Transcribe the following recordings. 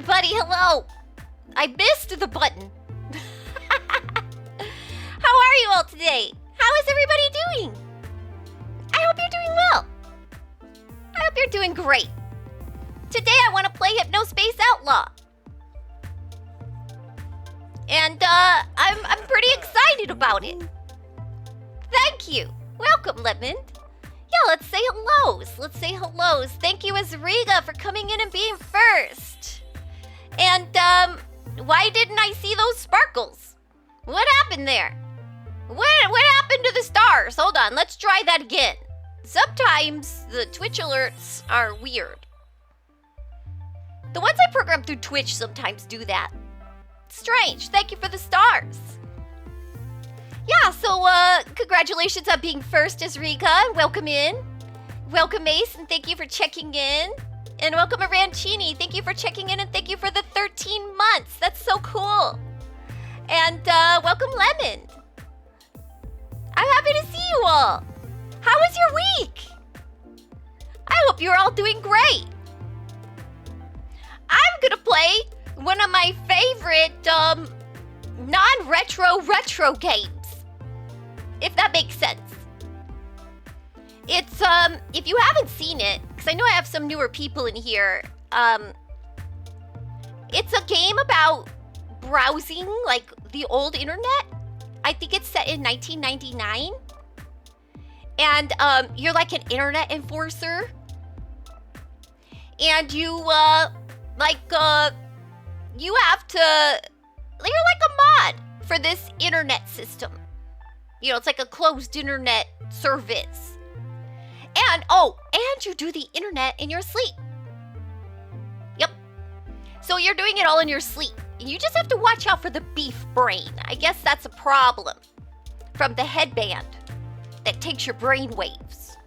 everybody, hello! I missed the button. How are you all today? How is everybody doing? I hope you're doing well. I hope you're doing great. Today I want to play Hypnospace Outlaw. And I'm pretty excited about it. Thank you. Welcome, Lemon. Yeah, let's say hellos. Let's say hellos. Thank you, Azriga, for coming in and being first. And why didn't I see those sparkles? What happened there? What happened to the stars? Hold on, let's try that again. Sometimes the Twitch alerts are weird. The ones I program through Twitch sometimes do that. Strange. Thank you for the stars. Yeah, so congratulations on being first, Azrika. Welcome in. Welcome, Ace, and thank you for checking in. And welcome, Arancini. Thank you for checking in, and thank you for the 13 months. That's so cool. And welcome, Lemon. I'm happy to see you all. How was your week? I hope you're all doing great. I'm gonna play one of my favorite non-retro games. If that makes sense. It's, if you haven't seen it, because I know I have some newer people in here, it's a game about browsing, like, the old internet. I think it's set in 1999. And, you're like an internet enforcer. And you, you have to, you're like a mod for this internet system. You know, it's like a closed internet service. And, and you do the internet in your sleep. Yep. So you're doing it all in your sleep. You just have to watch out for the beef brain. I guess that's a problem. From the headband that takes your brain waves.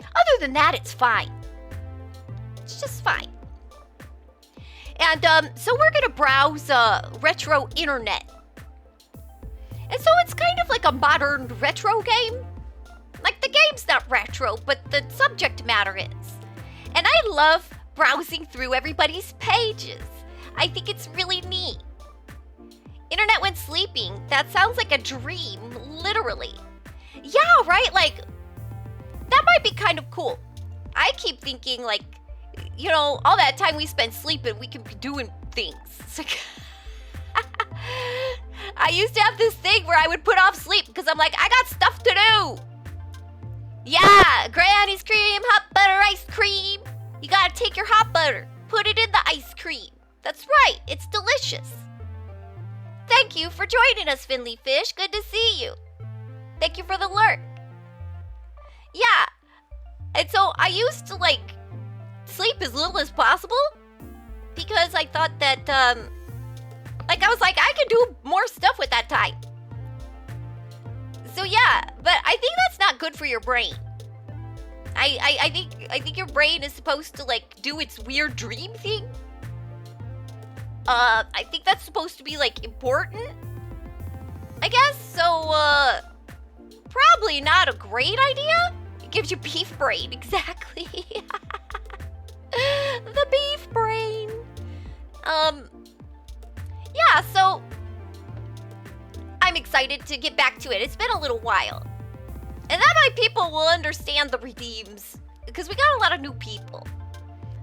Other than that, it's fine. It's just fine. And, so we're gonna browse, retro internet. And so it's kind of like a modern retro game. Like, the game's not retro, but the subject matter is. And I love browsing through everybody's pages. I think it's really neat. Internet when sleeping, that sounds like a dream, literally. Yeah, right? Like, that might be kind of cool. I keep thinking, like, you know, all that time we spend sleeping, we can be doing things. It's like I used to have this thing where I would put off sleep because I'm like, I got stuff to do. Yeah, Granny's cream, hot butter ice cream. You gotta take your hot butter, put it in the ice cream. That's right, it's delicious. Thank you for joining us, Finley Fish. Good to see you. Thank you for the lurk. Yeah, and so I used to, like, sleep as little as possible because I thought that, like, I was like, I can do more stuff with that time. So yeah, but I think that's not good for your brain. I think your brain is supposed to, like, do its weird dream thing. I think that's supposed to be, like, important, I guess. So probably not a great idea. It gives you beef brain, exactly. The beef brain. Yeah, so I'm excited to get back to it. It's been a little while. And that way people will understand the redeems, because we got a lot of new people.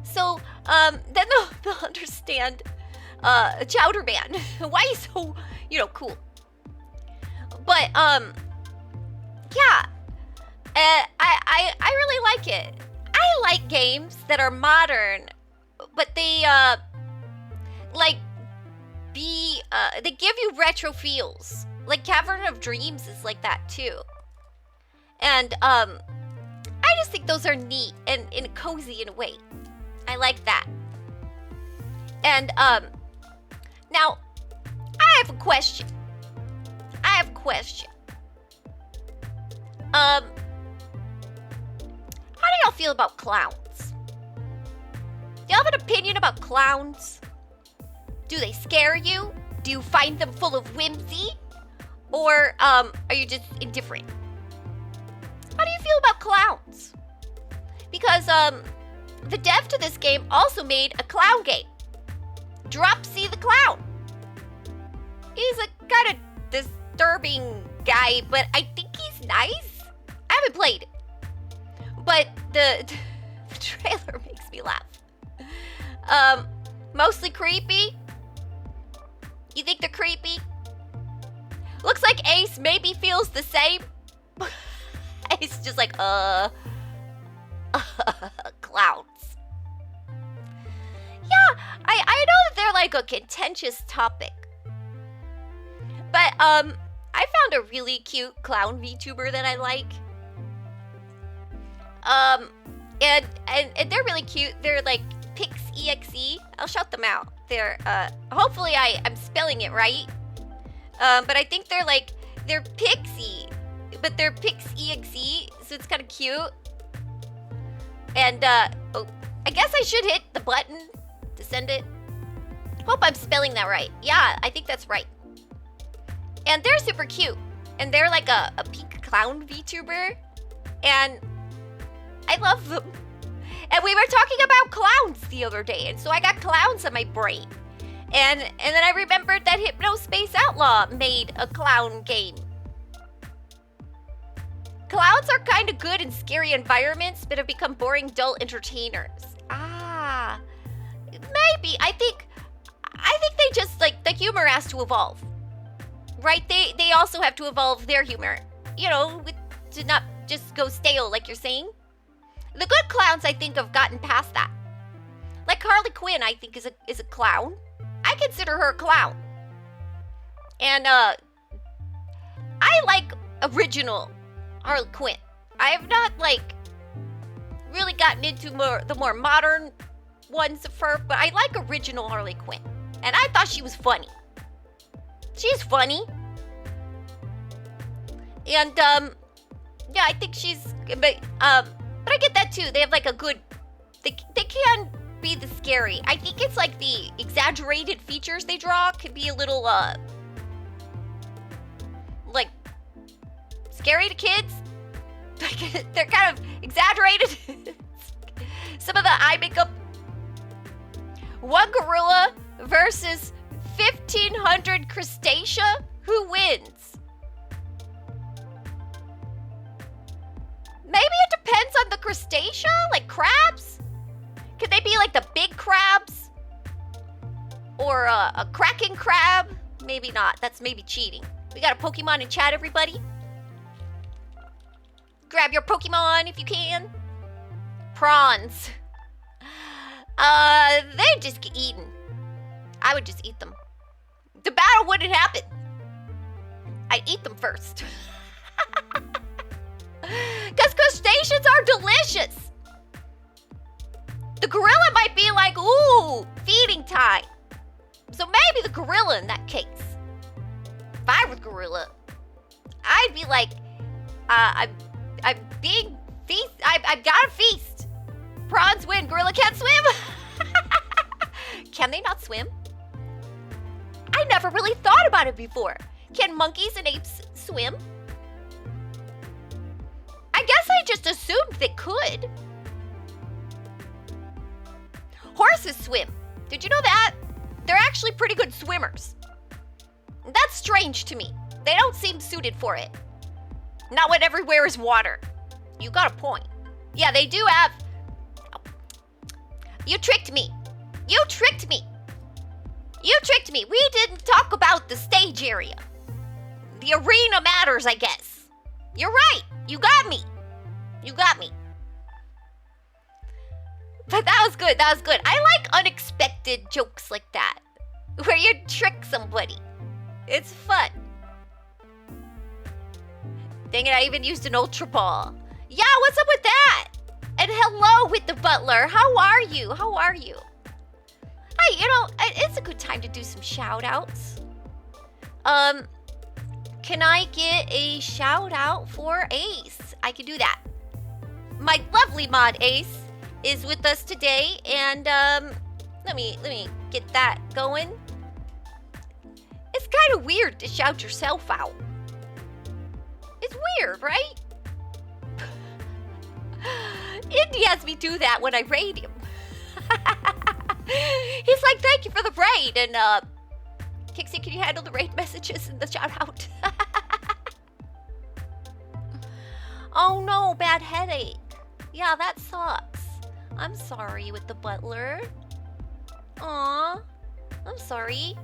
So, then they'll understand Chowder Man. Why he's so, you know, cool. But, yeah. I really like it. I like games that are modern, but they, they give you retro feels. Like Cavern of Dreams is like that too. And, I just think those are neat and cozy in a way. I like that. And, now, I have a question. How do y'all feel about clowns? Do y'all have an opinion about clowns? Do they scare you? Do you find them full of whimsy? Or, are you just indifferent? How do you feel about clowns? Because, the dev to this game also made a clown game. Dropsy the Clown. He's a kind of disturbing guy, but I think he's nice. I haven't played it, but the trailer makes me laugh. Mostly creepy. You think they're creepy? Looks like Ace maybe feels the same. Ace just like, clowns. Yeah, I know that they're like a contentious topic. But, I found a really cute clown VTuber that I like. And they're really cute. They're like Pixie. I'll shout them out. They're, hopefully I'm spelling it right. But I think they're Pixie, but they're Pixie, so it's kind of cute. And, oh, I guess I should hit the button to send it. Hope I'm spelling that right. Yeah, I think that's right. And they're super cute. And they're like a peak clown VTuber. And I love them. And we were talking about clowns the other day, and so I got clowns on my brain. And then I remembered that Hypnospace Outlaw made a clown game. Clowns are kind of good in scary environments, but have become boring, dull entertainers. Ah, maybe. I think they just, like, the humor has to evolve. Right? They also have to evolve their humor. You know, to not just go stale, like you're saying. The good clowns, I think, have gotten past that. Like Harley Quinn, I think, is a clown. I consider her a clown. And, I like original Harley Quinn. I have not, like, really gotten into the more modern ones of her, but I like original Harley Quinn. And I thought she was funny. She's funny. And, yeah, I think she's, but I get that too. They have, like, a good, they can be the scary. I think it's like the exaggerated features they draw can be a little, like, scary to kids. They're kind of exaggerated. Some of the eye makeup. One gorilla versus 1,500 crustacea. Who wins? Maybe it depends on the crustacea, like crabs. Could they be like the big crabs? Or a kraken crab? Maybe not. That's maybe cheating. We got a Pokemon in chat, everybody. Grab your Pokemon if you can. Prawns. They just get eaten. I would just eat them. The battle wouldn't happen. I'd eat them first. Because crustaceans are delicious. The gorilla might be like, ooh, feeding time. So maybe the gorilla in that case. If I were the gorilla, I'd be like, I'm being feast. I've got a feast. Prawns win. Gorilla can't swim. Can they not swim? I never really thought about it before. Can monkeys and apes swim? I guess I just assumed they could. Horses swim. Did you know that? They're actually pretty good swimmers. That's strange to me. They don't seem suited for it. Not when everywhere is water. You got a point. Yeah, they do have... You tricked me. You tricked me. You tricked me. We didn't talk about the stage area. The arena matters, I guess. You're right. You got me. You got me. But that was good. That was good. I like unexpected jokes like that. Where you trick somebody. It's fun. Dang it, I even used an Ultra Ball. Yeah, what's up with that? And hello with the butler. How are you? How are you? Hi, you know, it's a good time to do some shout outs. Can I get a shout out for Ace? I can do that. My lovely mod Ace is with us today, and let me get that going. It's kind of weird to shout yourself out. It's weird, right? Indy has me do that when I raid him. He's like, thank you for the raid. And, Kixie, can you handle the raid messages and the shout out? Oh no, bad headache. Yeah, that sucks. I'm sorry with the butler. Aw, I'm sorry.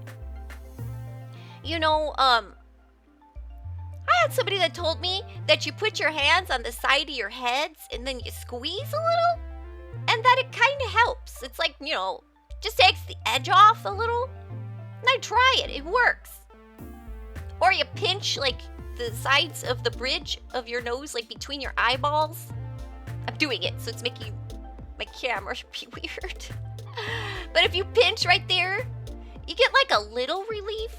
You know, I had somebody that told me that you put your hands on the side of your heads and then you squeeze a little, and that it kind of helps. It's like, you know, just takes the edge off a little. And I try it, it works. Or you pinch like the sides of the bridge of your nose, like between your eyeballs. I'm doing it, so it's making my camera be weird. But if you pinch right there, you get like a little relief.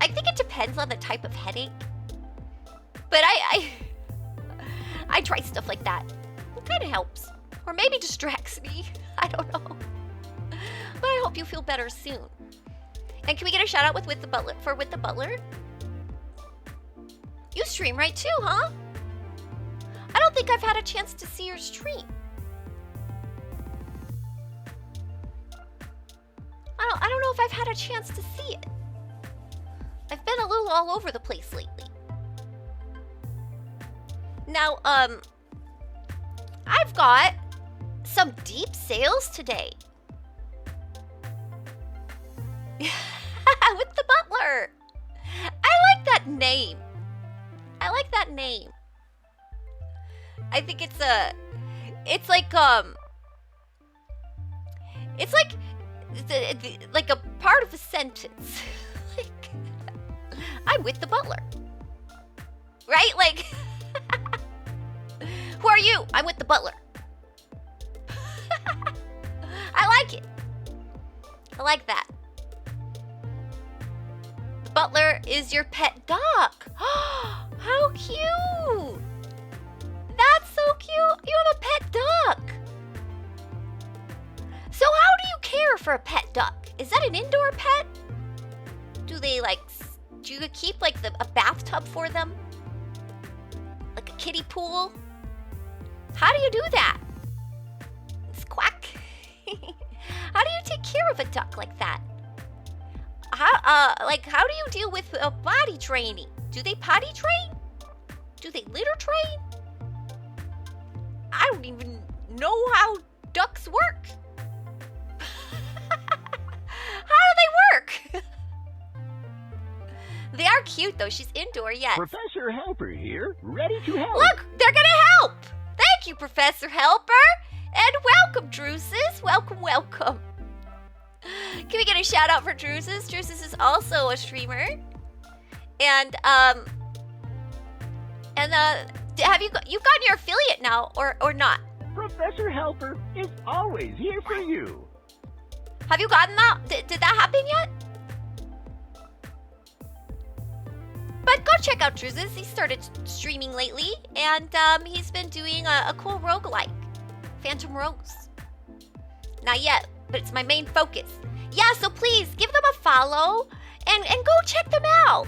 I think it depends on the type of headache. But I try stuff like that. It kind of helps. Or maybe distracts me. I don't know. But I hope you feel better soon. And can we get a shout out with the butler for With the Butler? You stream right too, huh? I don't think I've had a chance to see your stream. I don't know if I've had a chance to see it. I've been a little all over the place lately. Now, I've got some deep sales today. With the butler. I like that name. I like that name. I think it's like a part of a sentence. Like, I'm with the butler. Right? Like, who are you? I'm with the butler. I like it. I like that. The butler is your pet dog. How cute! That's so cute. You have a pet duck. So how do you care for a pet duck? Is that an indoor pet? Do you keep like a bathtub for them? Like a kiddie pool? How do you do that? Squawk. How do you take care of a duck like that? How do you deal with potty training? Do they potty train? Do they litter train? I don't even know how ducks work. How do they work? They are cute though. She's indoor, yes. Professor Helper here, ready to help. Look, they're gonna help. Thank you, Professor Helper. And welcome, Drusus. Welcome, welcome. Can we get a shout out for Drusus? Drusus is also a streamer. And have you've gotten your affiliate now or not? Professor Helper is always here for you. Have you gotten that? Did that happen yet? But go check out Drusus. He started streaming lately, and he's been doing a cool roguelike, Phantom Rose. Not yet, but it's my main focus. Yeah, so please give them a follow and go check them out.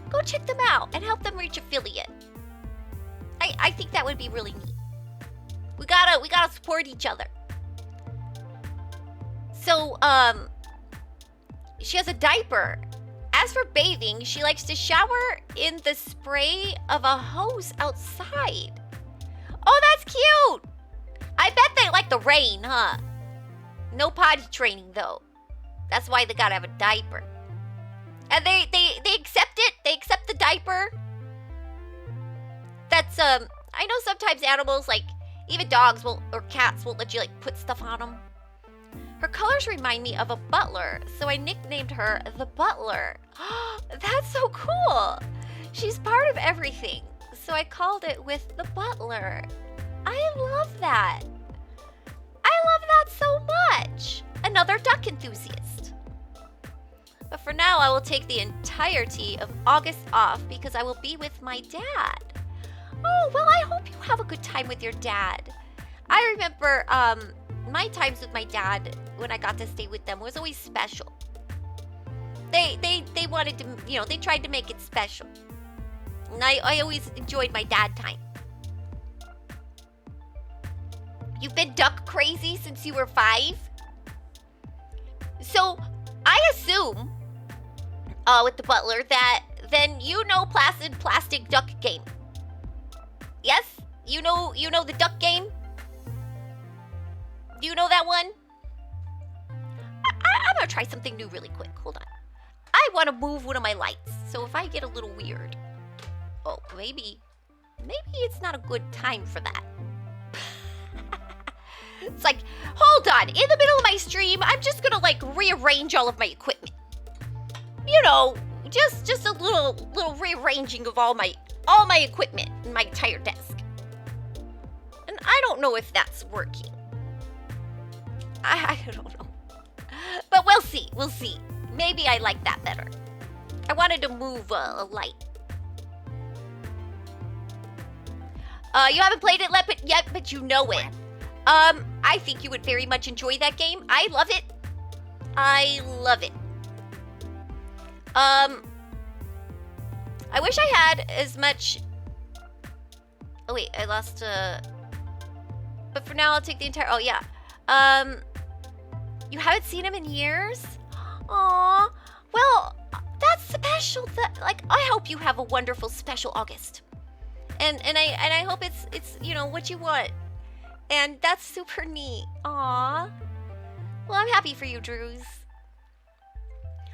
Go check them out and help them reach affiliate. I think that would be really neat. We gotta support each other. So she has a diaper. As for bathing, she likes to shower in the spray of a hose outside. Oh, that's cute. I bet they like the rain, huh? No potty training though. That's why they gotta have a diaper. And they accept it. They accept the diaper. That's I know sometimes animals, like even dogs or cats won't let you like put stuff on them. Her colors remind me of a butler, so I nicknamed her the Butler. That's so cool. She's part of everything, so I called it With the Butler. I love that. I love that so much. Another duck enthusiast. But for now, I will take the entirety of August off because I will be with my dad. Oh, well, I hope you have a good time with your dad. I remember my times with my dad when I got to stay with them was always special. They wanted to, you know, they tried to make it special. And I always enjoyed my dad time. You've been duck crazy since you were 5? So assume with the butler that then you know Placid Plastic Duck Game. Yes? You know the duck game? Do you know that one? I'm gonna try something new really quick. Hold on. I want to move one of my lights. So if I get a little weird. Oh, maybe it's not a good time for that. It's like, hold on. In the middle of my stream, I'm just gonna like rearrange all of my equipment. You know, just a little rearranging of all my equipment in my entire desk. And I don't know if that's working. I don't know. But we'll see. We'll see. Maybe I like that better. I wanted to move a light. You haven't played it yet, but you know it. I think you would very much enjoy that game. I love it. I love it. I wish I had as much... Oh, wait. I lost... But for now, I'll take the entire... Oh, yeah. You haven't seen him in years? Aw. Well, that's special. Like, I hope you have a wonderful special August. And I hope it's you know, what you want. And that's super neat. Aw. Well, I'm happy for you, Drews.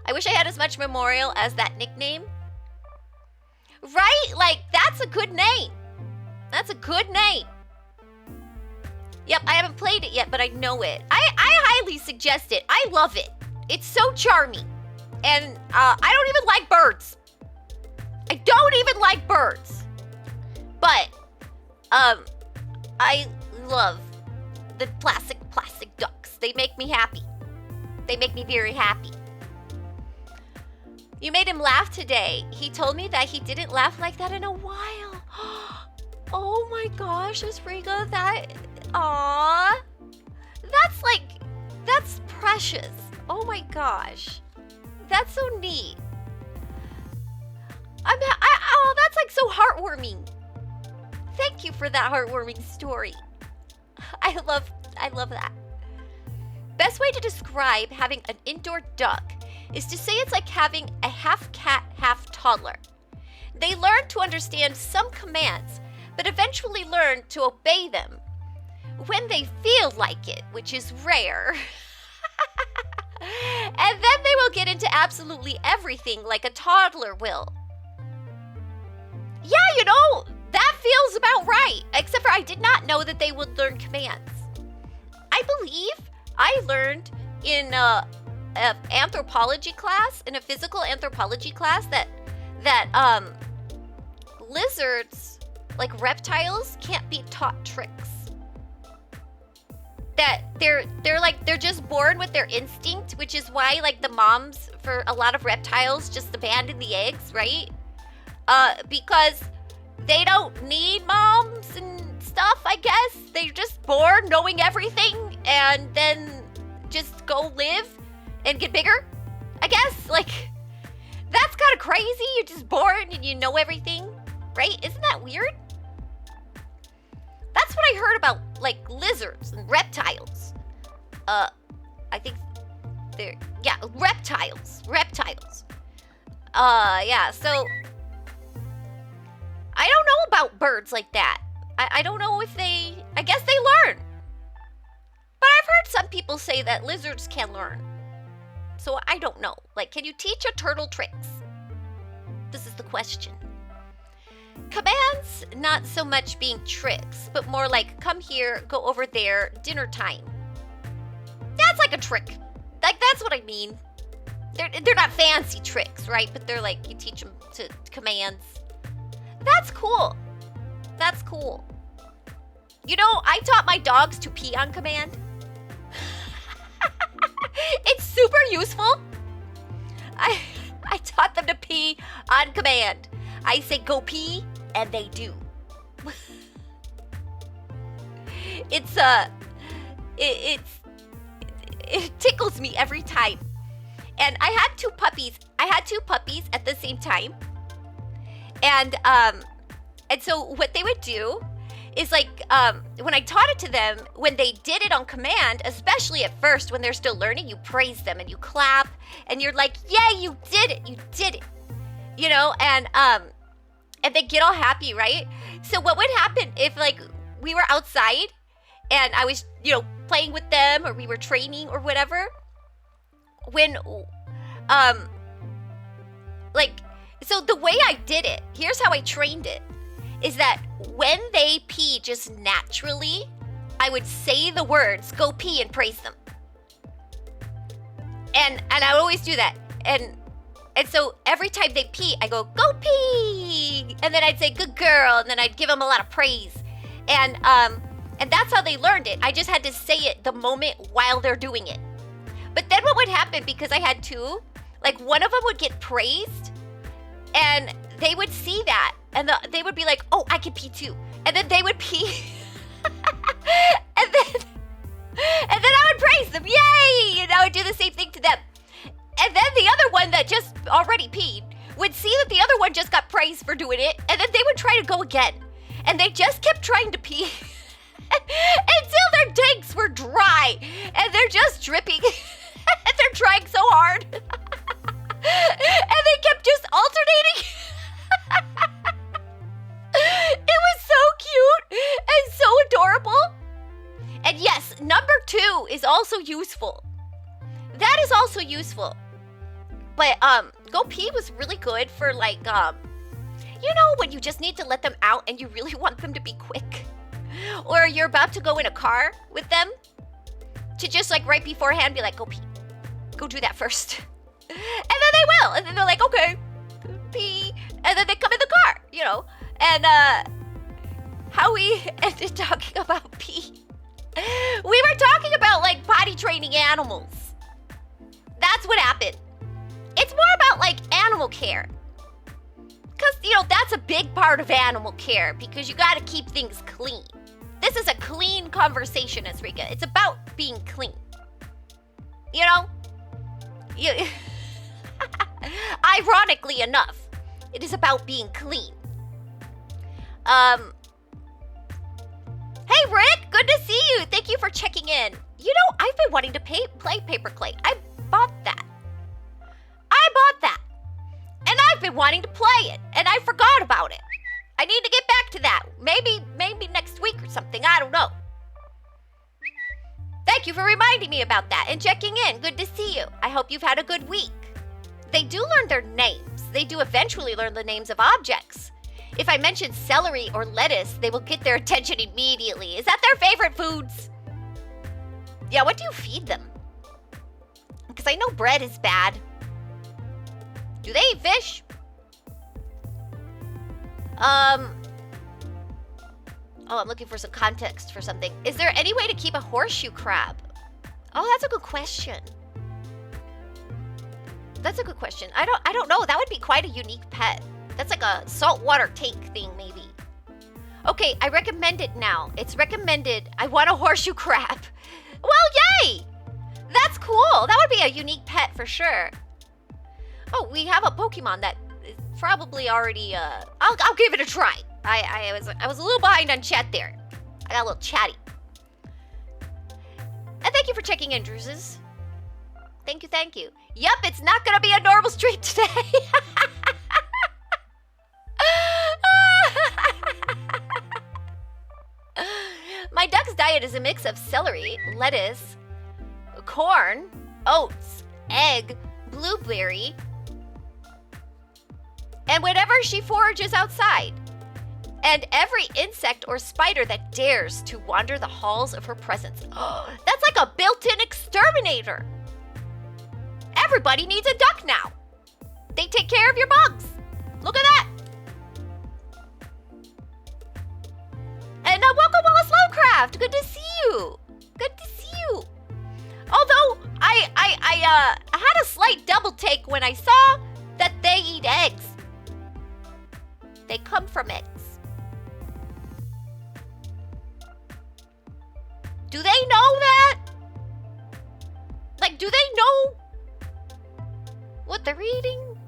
I wish I had as much memorial as that nickname. Right? Like, that's a good name. That's a good name. Yep, I haven't played it yet, but I know it. I highly suggest it. I love it. It's so charming. And I don't even like birds. I don't even like birds. But I love the plastic ducks. They make me happy. They make me very happy. You made him laugh today. He told me that he didn't laugh like that in a while. Oh my gosh, Esriga, aww. That's precious. Oh my gosh. That's so neat. Oh, that's like so heartwarming. Thank you for that heartwarming story. I love that. Best way to describe having an indoor duck is to say it's like having a half cat, half toddler. They learn to understand some commands, but eventually learn to obey them when they feel like it, which is rare. And then they will get into absolutely everything like a toddler will. Yeah, you know, that feels about right. Except for I did not know that they would learn commands. I believe I learned in a anthropology class, in a physical anthropology class, that lizards, like reptiles, can't be taught tricks. That they're just born with their instinct, which is why like the moms for a lot of reptiles just abandon the eggs, right? Because they don't need moms and stuff, I guess. They're just born knowing everything and then just go live and get bigger, I guess. Like, that's kind of crazy. You're just born and you know everything, right? Isn't that weird? That's what I heard about, like, lizards and reptiles. I think they're, yeah, reptiles. Yeah, so I don't know about birds like that. I don't know if I guess they learn. But I've heard some people say that lizards can learn. So I don't know. Like, can you teach a turtle tricks? This is the question. Commands, not so much being tricks, but more like, come here, go over there, dinner time. That's like a trick. Like, that's what I mean. They're not fancy tricks, right? But they're like, you teach them to commands. That's cool. That's cool. You know, I taught my dogs to pee on command. It's super useful. I taught them to pee on command. I say go pee, and they do. It tickles me every time. And I had two puppies. At the same time. And so what they would do is like, when I taught it to them, when they did it on command, especially at first when they're still learning, you praise them and you clap and you're like, yeah, you did it, you know, and they get all happy, right? So what would happen if like we were outside and I was, you know, playing with them or we were training or whatever, when, like, so the way I did it, here's how I trained it, is that when they pee just naturally, I would say the words, go pee, and praise them. And I would always do that. And so every time they pee, I go, go pee! And then I'd say, good girl, and then I'd give them a lot of praise. And that's how they learned it. I just had to say it the moment while they're doing it. But then what would happen, because I had two, like one of them would get praised, and they would see that, and they would be like, oh, I can pee too. And then they would pee. and then I would praise them, yay! And I would do the same thing to them. And then the other one that just already peed would see that the other one just got praised for doing it, and then they would try to go again. And they just kept trying to pee until their tanks were dry, and they're just dripping. And they're trying so hard. And they kept just alternating. It was so cute and so adorable. And yes, number 2 is also useful. That is also useful. But go pee was really good for like you know, when you just need to let them out and you really want them to be quick. Or you're about to go in a car with them, to just like right beforehand be like, go pee. Go do that first. And then they will. And then they're like, okay, pee. And then they come in the car, you know. And how we ended talking about pee. We were talking about like potty training animals. That's what happened. It's more about like animal care. Because, you know, that's a big part of animal care, because you got to keep things clean. This is a clean conversation, Esrika. It's about being clean. You know? Ironically enough, it is about being clean. Hey Rick, good to see you. Thank you for checking in. You know, I've been wanting to play Paper Clay. I bought that. And I've been wanting to play it, and I forgot about it. I need to get back to that. Maybe next week or something. I don't know. Thank you for reminding me about that and checking in. Good to see you. I hope you've had a good week. They do learn their names. They do eventually learn the names of objects. If I mention celery or lettuce, they will get their attention immediately. Is that their favorite foods? Yeah, what do you feed them? Because I know bread is bad. Do they eat fish? Oh, I'm looking for some context for something. Is there any way to keep a horseshoe crab? Oh, that's a good question. That's a good question. I don't know. That would be quite a unique pet. That's like a saltwater tank thing, maybe. Okay, I recommend it now. It's recommended. I want a horseshoe crab. Well, yay! That's cool. That would be a unique pet for sure. Oh, we have a Pokemon that is probably already, I'll give it a try. I was a little behind on chat there. I got a little chatty. And thank you for checking in, Druzes. Thank you. Yep, it's not gonna be a normal stream today. My duck's diet is a mix of celery, lettuce, corn, oats, egg, blueberry, and whenever she forages outside, and every insect or spider that dares to wander the halls of her presence. That's like a built-in exterminator. Everybody needs a duck now. They take care of your bugs. Look at that. And welcome, Wallace Lovecraft. Good to see you. Although I had a slight double take when I saw that they eat eggs. They come from eggs. Do they know that? Like, do they know what they're eating?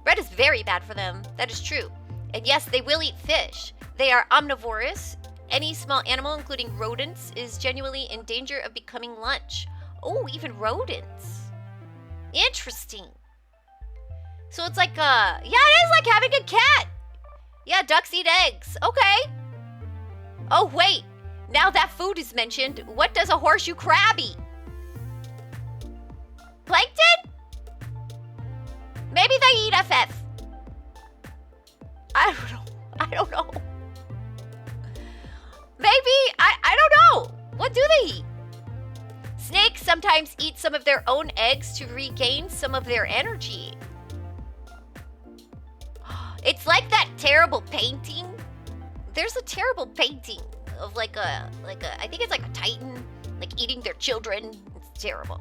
Bread is very bad for them. That is true. And yes, they will eat fish. They are omnivorous. Any small animal, including rodents, is genuinely in danger of becoming lunch. Oh, even rodents. Interesting. So it's like, yeah, it is like having a cat. Yeah, ducks eat eggs. Okay. Oh, wait. Now that food is mentioned, what does a horseshoe crab eat? Plankton? Maybe they eat FF. I don't know. I don't know. Maybe, I don't know. What do they eat? Snakes sometimes eat some of their own eggs to regain some of their energy. It's like that terrible painting. There's a terrible painting of like a, I think it's like a titan, like eating their children. It's terrible.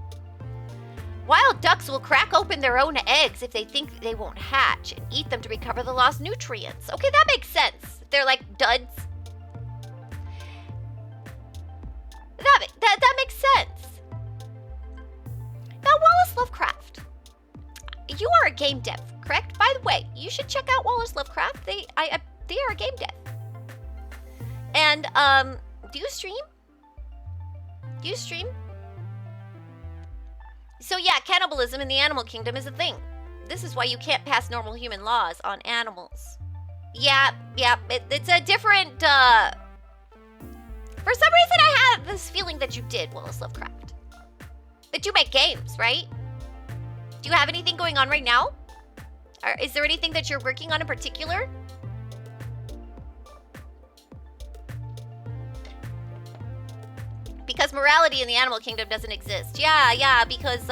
Wild ducks will crack open their own eggs if they think they won't hatch and eat them to recover the lost nutrients. Okay, that makes sense. They're like duds. That makes sense. Now, Wallace Lovecraft. You are a game dev, correct? By the way, you should check out Wallace Lovecraft. They are a game dev. And do you stream? Do you stream? So yeah, cannibalism in the animal kingdom is a thing. This is why you can't pass normal human laws on animals. Yeah, it's a different, for some reason I have this feeling that you did, Wallace Lovecraft. That you make games, right? Do you have anything going on right now? Or is there anything that you're working on in particular? Because morality in the animal kingdom doesn't exist. Yeah, because,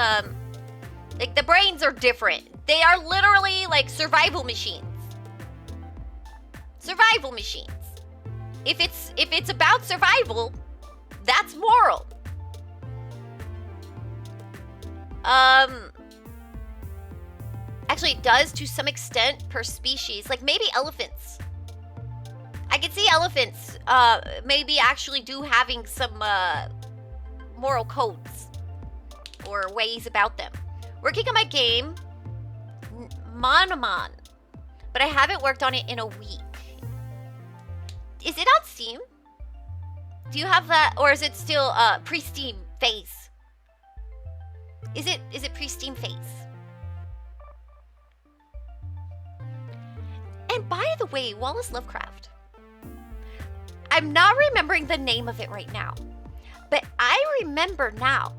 like, the brains are different. They are literally, like, survival machines. Survival machines. If it's about survival, that's moral. Actually, it does to some extent per species. Like, maybe elephants. I could see elephants maybe actually do having some moral codes or ways about them. Working on my game, Monomon, but I haven't worked on it in a week. Is it on Steam? Do you have that, or is it still pre-Steam phase? Is it pre-Steam phase? And by the way, Wallace Lovecraft. I'm not remembering the name of it right now, but I remember now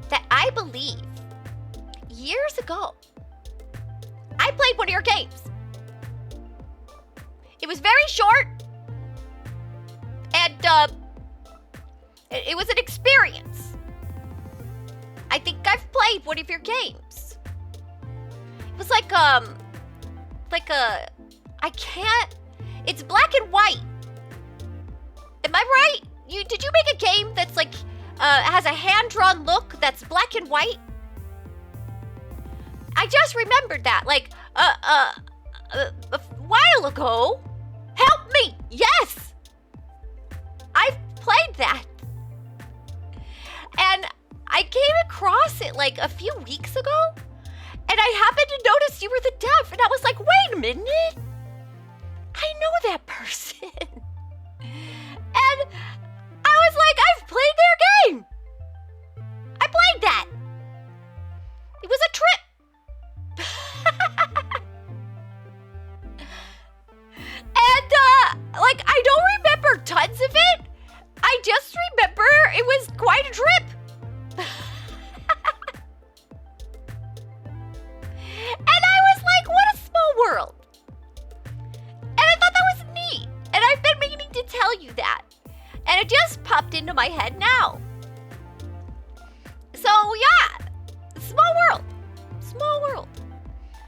that I believe years ago I played one of your games. It was very short, and it was an experience. I think I've played one of your games. It was like I can't. It's black and white. Am I right? Did you make a game that's like has a hand-drawn look that's black and white? I just remembered that, like a while ago. Help me! Yes, I've played that, and I came across it like a few weeks ago, and I happened to notice you were the dev, and I was like, wait a minute, I know that person. And I was like, I've played their game. I played that. It was a trip. And, like, I don't remember tons of it. I just remember it was quite a trip. And I was like, what a small world. And I thought that was neat. And I've been meaning to tell you that. And it just popped into my head now. So, yeah. Small world. Small world.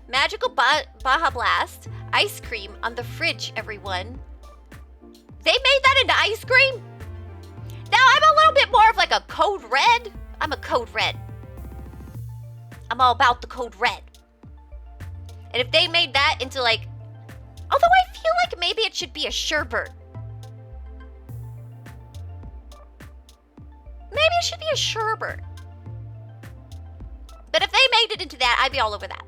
Magical Baja Blast. Ice cream on the fridge, everyone. They made that into ice cream? Now, I'm a little bit more of like a Code Red. I'm a Code Red. I'm all about the Code Red. And if they made that into like... Although I feel like maybe it should be a sherbet. Maybe it should be a sherbet. But if they made it into that, I'd be all over that.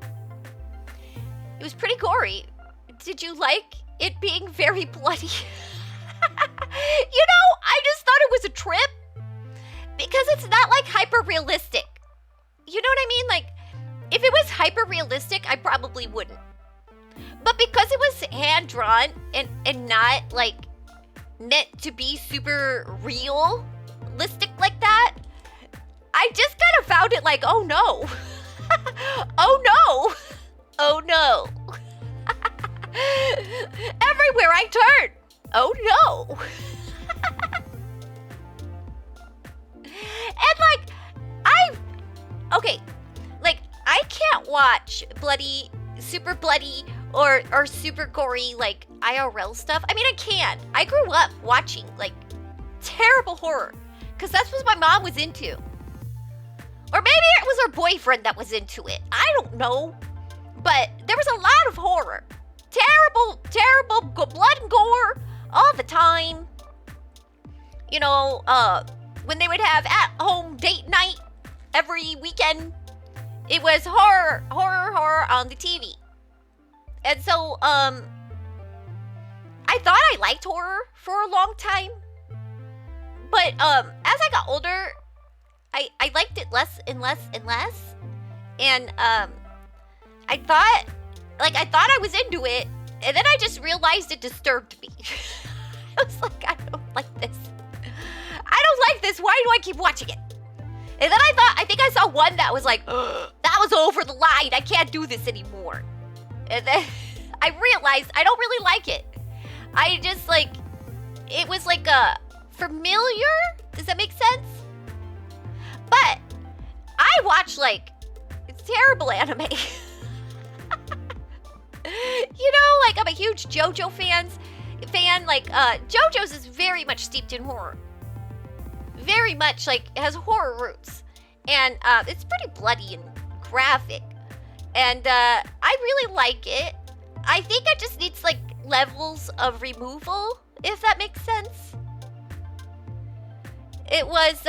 It was pretty gory. Did you like it being very bloody. You know, I just thought it was a trip because it's not like hyper realistic. You know what I mean? Like, if it was hyper realistic, I probably wouldn't. But because it was hand drawn and not like meant to be super realistic like that, I just kind of found it like, oh no. Oh no. Oh no. Everywhere I turn. Oh no. And like, okay, like I can't watch bloody, super bloody or super gory like IRL stuff. I mean, I can. I grew up watching like terrible horror because that's what my mom was into. Or maybe it was her boyfriend that was into it. I don't know. But there was a lot of horror. Terrible blood and gore all the time. You know, when they would have at-home date night every weekend, it was horror on the TV. And so, I thought I liked horror for a long time. But, as I got older, I liked it less and less and less. And, I thought I was into it, and then I just realized it disturbed me. I was like, I don't like this. I don't like this. Why do I keep watching it? And then I think I saw one that was like, that was over the line. I can't do this anymore. And then I realized I don't really like it. I just like, it was like a familiar. Does that make sense? But I watch like terrible anime. You know, like I'm a huge JoJo fan. Like JoJo's is very much steeped in horror. Very much like it has horror roots, and it's pretty bloody and graphic. And I really like it. I think it just needs like levels of removal, if that makes sense. It was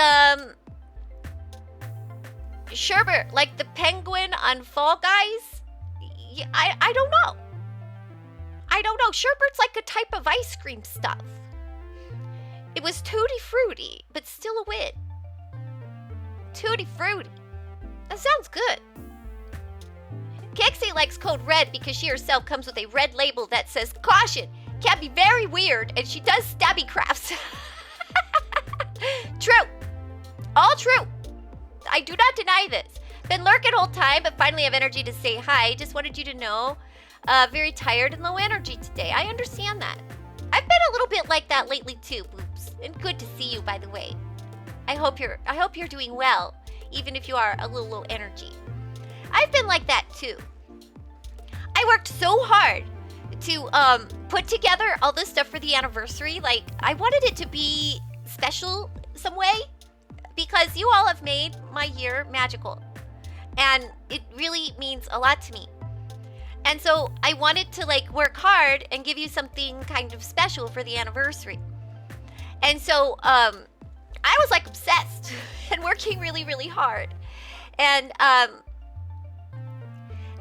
Sherbert, like the penguin on Fall Guys. Yeah, I don't know. I don't know. Sherbert's like a type of ice cream stuff. It was tutti frutti, but still a win. Tutti frutti. That sounds good. Kixie likes code red because she herself comes with a red label that says caution, can be very weird, and she does stabby crafts. True. All true. I do not deny this. Been lurking whole time, but finally have energy to say hi. Just wanted you to know, very tired and low energy today. I understand that. I've been a little bit like that lately too, Boops. And good to see you, by the way. I hope you're doing well, even if you are a little low energy. I've been like that too. I worked so hard to put together all this stuff for the anniversary. Like, I wanted it to be special some way because you all have made my year magical. And it really means a lot to me. And so I wanted to like work hard and give you something kind of special for the anniversary. And so I was like obsessed and working really, really hard. And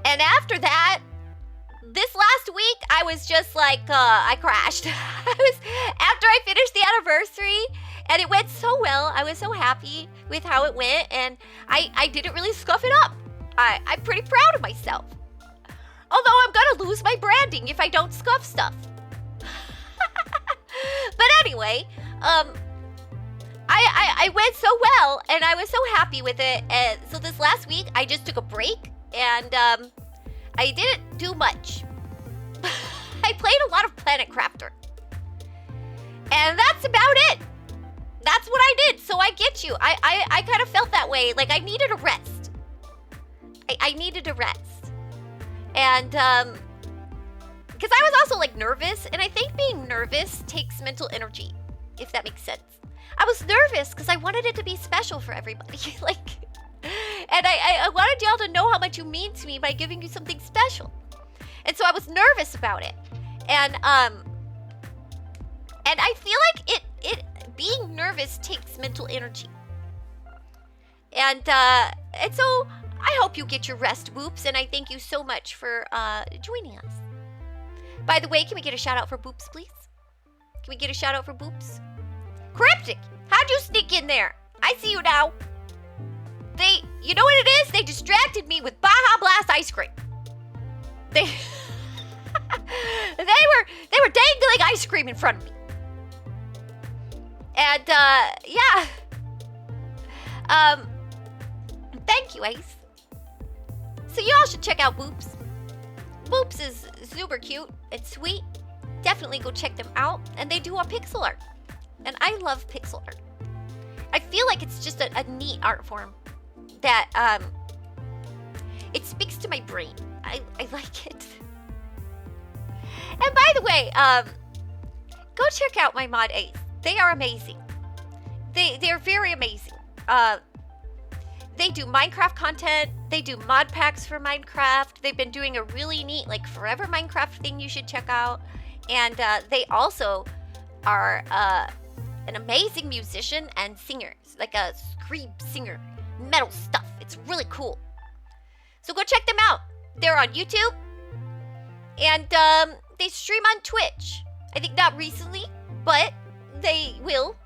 after that, this last week, I was just like, I crashed. After I finished the anniversary, and it went so well. I was so happy with how it went, and I didn't really scuff it up. I'm pretty proud of myself. Although I'm gonna lose my branding if I don't scuff stuff. But anyway, I went so well, and I was so happy with it. And so this last week, I just took a break, and I didn't do much. I played a lot of Planet Crafter. And that's about it. That's what I did. So I get you. I kind of felt that way. Like I needed a rest. I needed a rest. And because I was also like nervous. And I think being nervous takes mental energy, if that makes sense. I was nervous because I wanted it to be special for everybody. And I wanted y'all to know how much you mean to me by giving you something special. And so I was nervous about it. And I feel like it being nervous takes mental energy. And so I hope you get your rest, Whoops, and I thank you so much for joining us. By the way, can we get a shout out for Boops, please? Can we get a shout out for Boops? Cryptic, how'd you sneak in there? I see you now. You know what it is? They distracted me with Baja Blast ice cream. They they were dangling ice cream in front of me. And yeah. Thank you, Ace. So you all should check out Boops. Boops is super cute and sweet. Definitely go check them out. And they do a pixel art. And I love pixel art. I feel like it's just a neat art form that it speaks to my brain. I like it. And by the way, go check out my mod Ace. They are amazing. They're very amazing. They do Minecraft content. They do mod packs for Minecraft. They've been doing a really neat, like, Forever Minecraft thing you should check out. And they also are an amazing musician and singer, like a scream singer, metal stuff. It's really cool. So go check them out. They're on YouTube. And they stream on Twitch. I think not recently, but they will.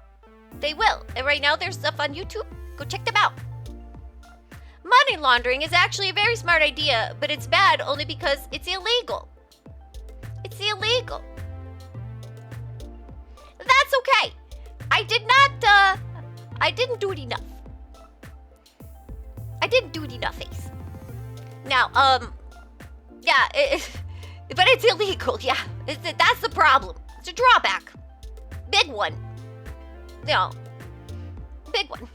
They will. And right now there's stuff on YouTube. Go check them out. Money laundering is actually a very smart idea, but it's bad only because it's illegal. It's illegal. That's okay. I didn't do it enough. I didn't do it enough, Ace. Now, yeah, but it's illegal, yeah. That's the problem. It's a drawback. Big one. You know, big one.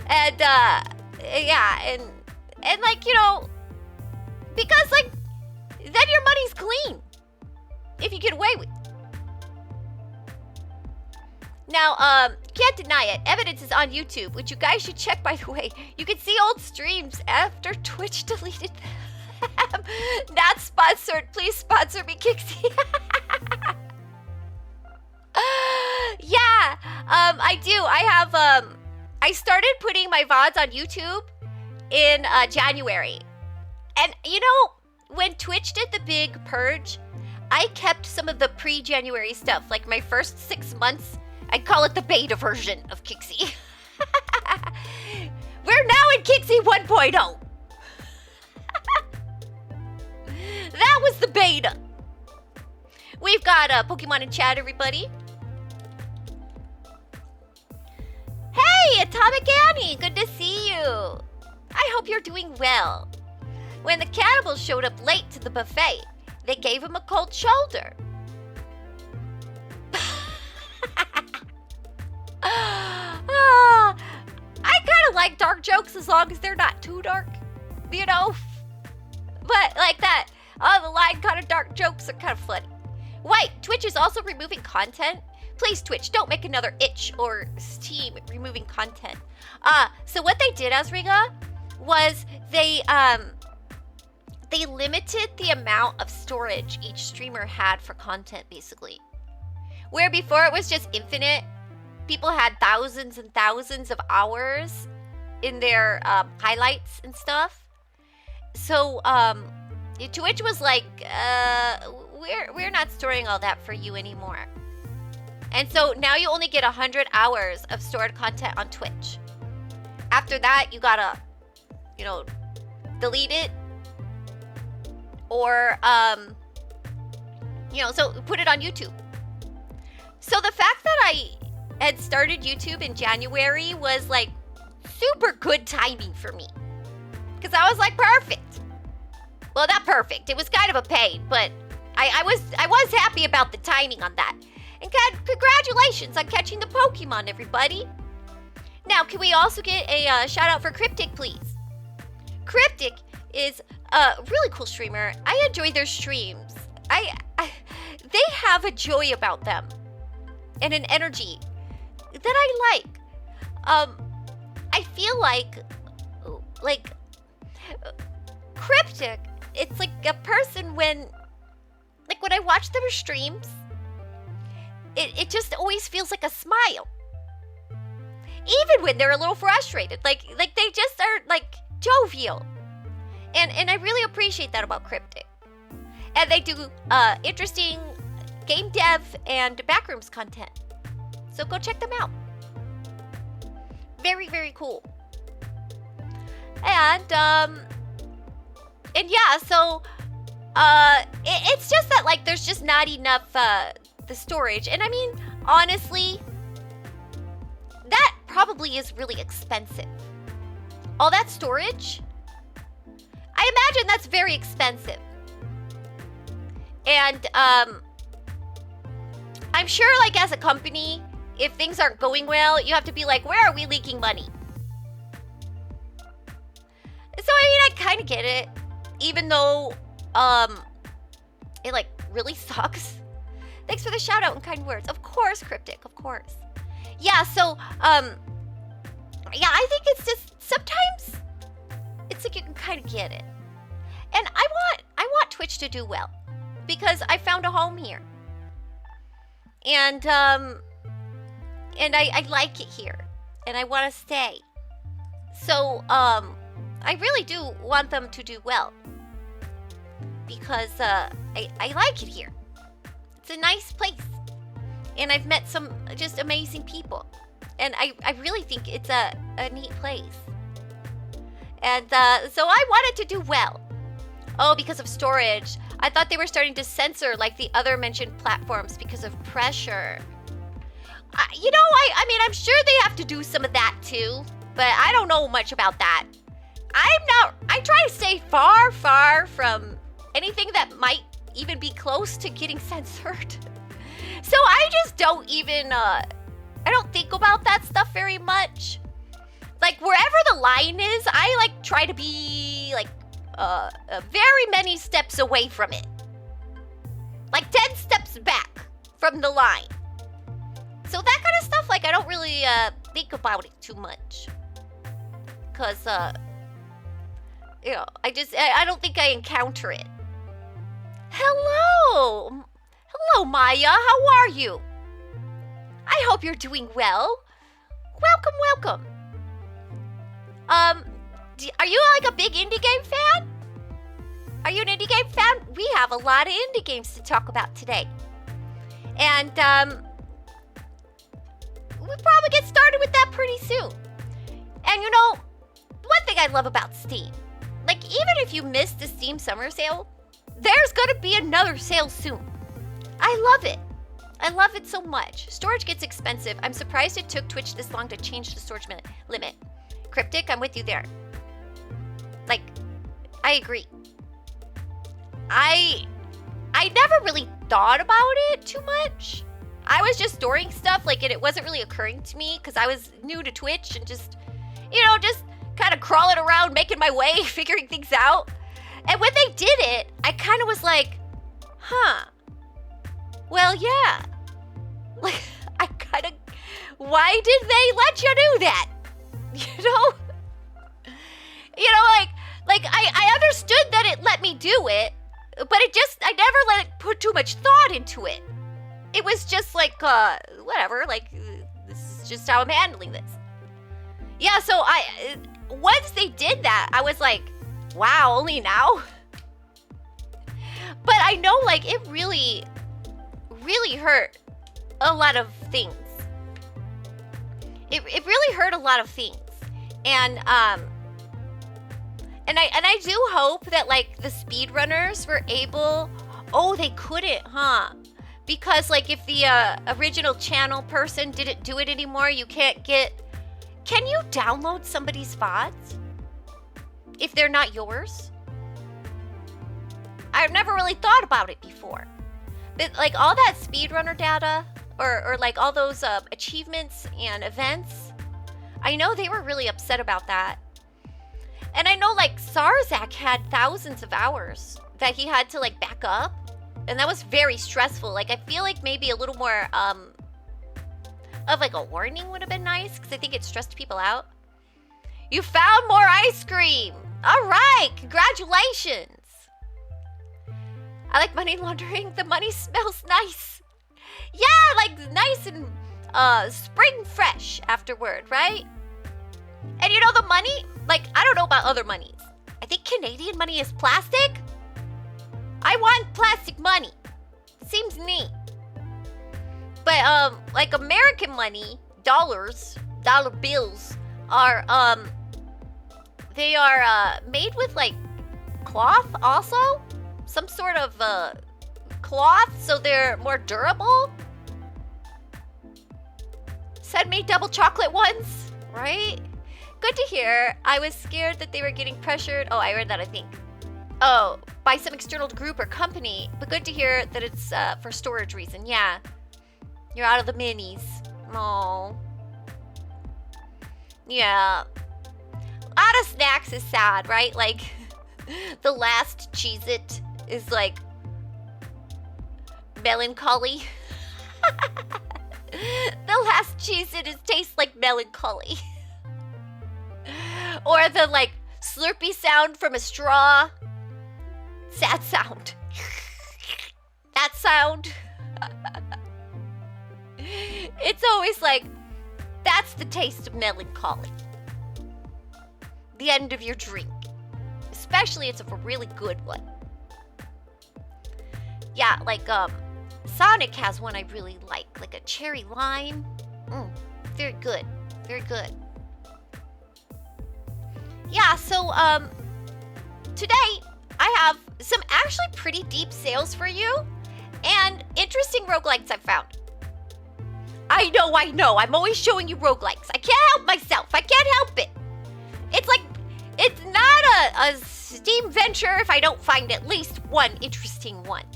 And, yeah, and like, you know, because, like, then your money's clean. If you get away with it. Now, can't deny it. Evidence is on YouTube, which you guys should check, by the way. You can see old streams after Twitch deleted them. Not sponsored. Please sponsor me, Kixie. Yeah, I do. I have, I started putting my VODs on YouTube in January. And, you know, when Twitch did the big purge, I kept some of the pre-January stuff. Like my first 6 months, I call it the beta version of Kixie. We're now in Kixie 1.0. That was the beta. We've got Pokemon in chat, everybody. Hey, Atomic Annie, good to see you. I hope you're doing well. When the cannibals showed up late to the buffet, they gave him a cold shoulder. I kind of like dark jokes as long as they're not too dark, you know? But like that, on the line kind of dark jokes are kind of funny. Wait, Twitch is also removing content? Please, Twitch, don't make another itch or Steam removing content. So what they did, Asriga, was they limited the amount of storage each streamer had for content, basically. Where before it was just infinite, people had thousands and thousands of hours in their highlights and stuff. So Twitch was like, we're not storing all that for you anymore. And so now you only get 100 hours of stored content on Twitch. After that, you gotta, you know, delete it. Or, you know, so put it on YouTube. So the fact that I had started YouTube in January was like super good timing for me. Because I was like, perfect. Well, not perfect. It was kind of a pain, but I was happy about the timing on that. And congratulations on catching the Pokemon, everybody. Now, can we also get a shout out for Cryptic, please? Cryptic is a really cool streamer. I enjoy their streams. They have a joy about them and an energy that I like. I feel like Cryptic, it's like a person when I watch their streams, it just always feels like a smile. Even when they're a little frustrated. Like they just are like jovial. And I really appreciate that about Cryptic. And they do interesting game dev and backrooms content. So go check them out. Very, very cool. And yeah, so it's just that like there's just not enough the storage. And I mean, honestly, that probably is really expensive. All that storage, I imagine that's very expensive. And I'm sure like as a company, if things aren't going well, you have to be like, where are we leaking money? So I mean, I kind of get it, even though it like really sucks. Thanks for the shout out and kind words. Of course, Cryptic, of course. Yeah, so yeah, I think it's just sometimes it's like you can kind of get it. And I want Twitch to do well because I found a home here. And I like it here and I want to stay. So I really do want them to do well because I like it here. It's a nice place. And I've met some just amazing people. And I really think it's a neat place. And so I wanted to do well. Oh, because of storage. I thought they were starting to censor like the other mentioned platforms because of pressure. You know, I mean, I'm sure they have to do some of that too. But I don't know much about that. I try to stay far, far from anything that might even be close to getting censored. So I just don't even, I don't think about that stuff very much. Like wherever the line is, I like try to be like very many steps away from it. Like 10 steps back from the line. So that kind of stuff, like I don't really think about it too much. Cause, you know, I don't think I encounter it. Hello! Hello, Maya. How are you? I hope you're doing well. Welcome, welcome. Are you like a big indie game fan? Are you an indie game fan? We have a lot of indie games to talk about today. And, we'll probably get started with that pretty soon. And you know, one thing I love about Steam, like even if you missed the Steam summer sale, there's gonna be another sale soon. I love it. I love it so much. Storage gets expensive. I'm surprised it took Twitch this long to change the storage limit. Cryptic, I'm with you there. Like, I agree. I never really thought about it too much. I was just storing stuff, like, and it wasn't really occurring to me because I was new to Twitch and just, you know, just kind of crawling around, making my way, figuring things out. And when they did it, I kind of was like, huh. Well, yeah. Like, I kind of, why did they let you do that? You know? You know, like I understood that it let me do it, but it just, I never let it put too much thought into it. It was just like, whatever, like, this is just how I'm handling this. Yeah, so once they did that, I was like, wow, only now? But I know, like, it really, really hurt a lot of things. It really hurt a lot of things. And I do hope that, like, the speedrunners were able, oh, they couldn't, huh? Because, like, if the original channel person didn't do it anymore, you can't get, can you download somebody's VODs if they're not yours? I've never really thought about it before. But, like, all that speedrunner data, or like, all those achievements and events, I know they were really upset about that. And I know, like, Sarzak had thousands of hours that he had to, like, back up. And that was very stressful. Like, I feel like maybe a little more, of, like, a warning would have been nice, because I think it stressed people out. You found more ice cream! All right, congratulations! I like money laundering. The money smells nice. Yeah, like, nice and, spring fresh afterward, right? And you know, the money, like, I don't know about other monies. I think Canadian money is plastic. I want plastic money. Seems neat. But like American money, dollars, dollar bills are they are made with like cloth also, some sort of cloth, so they're more durable. Send me double chocolate ones, right? Good to hear. I was scared that they were getting pressured. Oh, I read that, I think. Oh, by some external group or company, but good to hear that it's for storage reason. Yeah, you're out of the minis. Oh, yeah. Out of snacks is sad, right? Like the last Cheez-It is like melancholy. The last Cheez-It tastes like melancholy. Or the like slurpy sound from a straw. Sad sound. That sound. It's always like, that's the taste of melancholy. The end of your drink. Especially if it's a really good one. Yeah, like Sonic has one I really like a cherry lime. Very good. Very good. Yeah, so today I have some actually pretty deep sales for you and interesting roguelikes I've found. I know. I'm always showing you roguelikes. I can't help myself. I can't help it. It's like, it's not a Steam venture if I don't find at least one interesting one.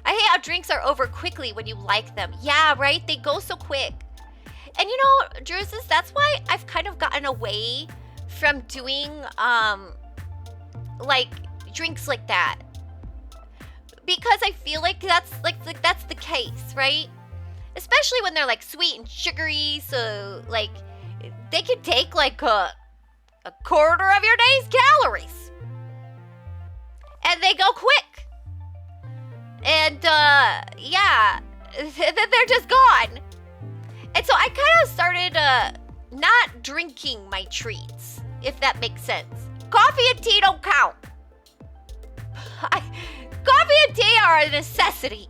I hate how drinks are over quickly when you like them. Yeah, right? They go so quick. And you know, Drusus, that's why I've kind of gotten away from doing, like, drinks like that. Because I feel like that's the case, right? Especially when they're, like, sweet and sugary, so, like, they could take, like, a quarter of your day's calories. And they go quick. And, yeah, then they're just gone. And so I kind of started, not drinking my treats, if that makes sense. Coffee and tea don't count. Coffee and tea are a necessity.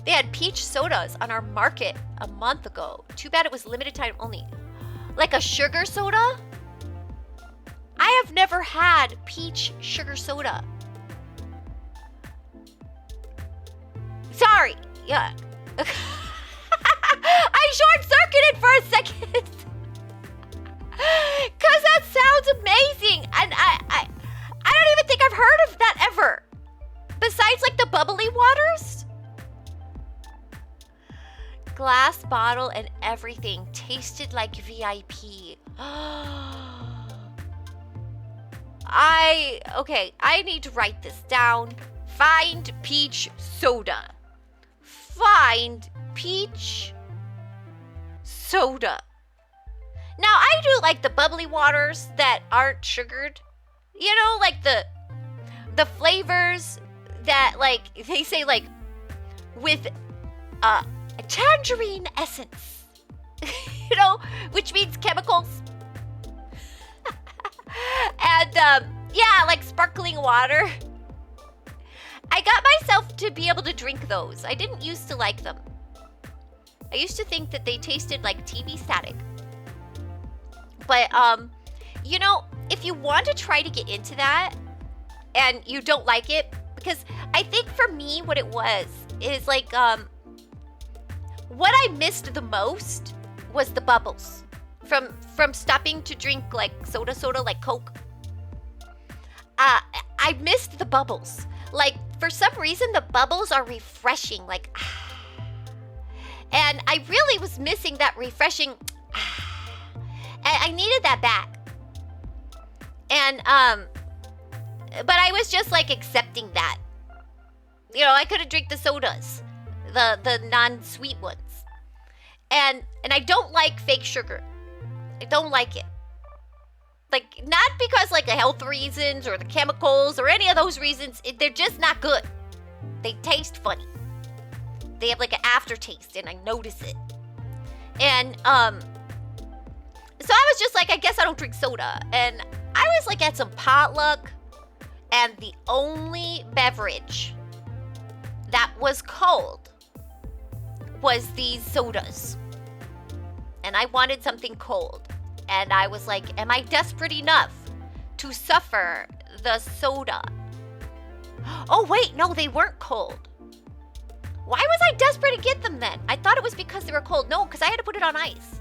They had peach sodas on our market a month ago. Too bad it was limited time only. Like a sugar soda? I have never had peach sugar soda. Sorry. Yeah. I short-circuited for a second. Cause that sounds amazing. And I don't even think I've heard of that ever. Besides like the bubbly waters. Glass bottle and everything tasted like VIP. Okay, I need to write this down. Find peach soda. Find peach soda. Now, I do like the bubbly waters that aren't sugared. You know, like the flavors that, like, they say, like, with a tangerine essence. You know, which means chemicals. And, yeah, like sparkling water. I got myself to be able to drink those. I didn't used to like them. I used to think that they tasted like TV static. But, you know, if you want to try to get into that and you don't like it, because I think for me what it was is like, what I missed the most was the bubbles from stopping to drink like soda like Coke. I missed the bubbles. Like, for some reason, the bubbles are refreshing, like, and I really was missing that refreshing, and I needed that back. And, but I was just, like, accepting that. You know, I couldn't drink the sodas, the non-sweet ones. And I don't like fake sugar. I don't like it. Like, not because, like, the health reasons or the chemicals or any of those reasons. They're just not good. They taste funny. They have, like, an aftertaste, and I notice it. And, so I was just like, I guess I don't drink soda. And I was, like, at some potluck. And the only beverage that was cold was these sodas. And I wanted something cold. And I was like, am I desperate enough to suffer the soda? Oh, wait, no, they weren't cold. Why was I desperate to get them then? I thought it was because they were cold. No, because I had to put it on ice.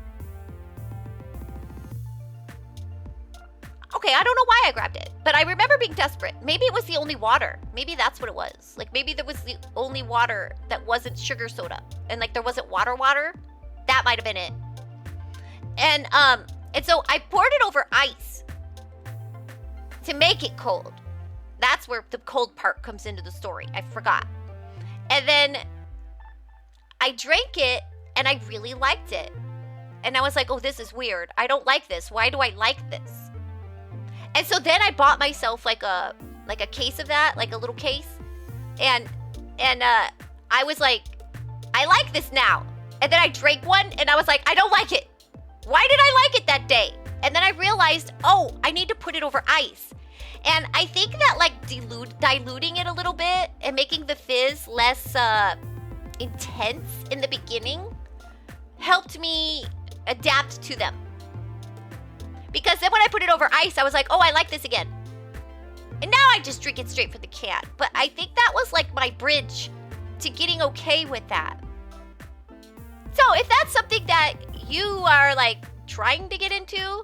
Okay, I don't know why I grabbed it, but I remember being desperate. Maybe it was the only water. Maybe that's what it was. Like, maybe there was the only water that wasn't sugar soda. And, like, there wasn't water. That might have been it. And so I poured it over ice to make it cold. That's where the cold part comes into the story. I forgot. And then I drank it, and I really liked it. And I was like, oh, this is weird. I don't like this. Why do I like this? And so then I bought myself like a case of that, like a little case. And I was like, I like this now. And then I drank one, and I was like, I don't like it. Why did I like it that day? And then I realized, oh, I need to put it over ice. And I think that like diluting it a little bit and making the fizz less intense in the beginning helped me adapt to them. Because then when I put it over ice, I was like, oh, I like this again. And now I just drink it straight from the can. But I think that was like my bridge to getting okay with that. So if that's something that you are like trying to get into,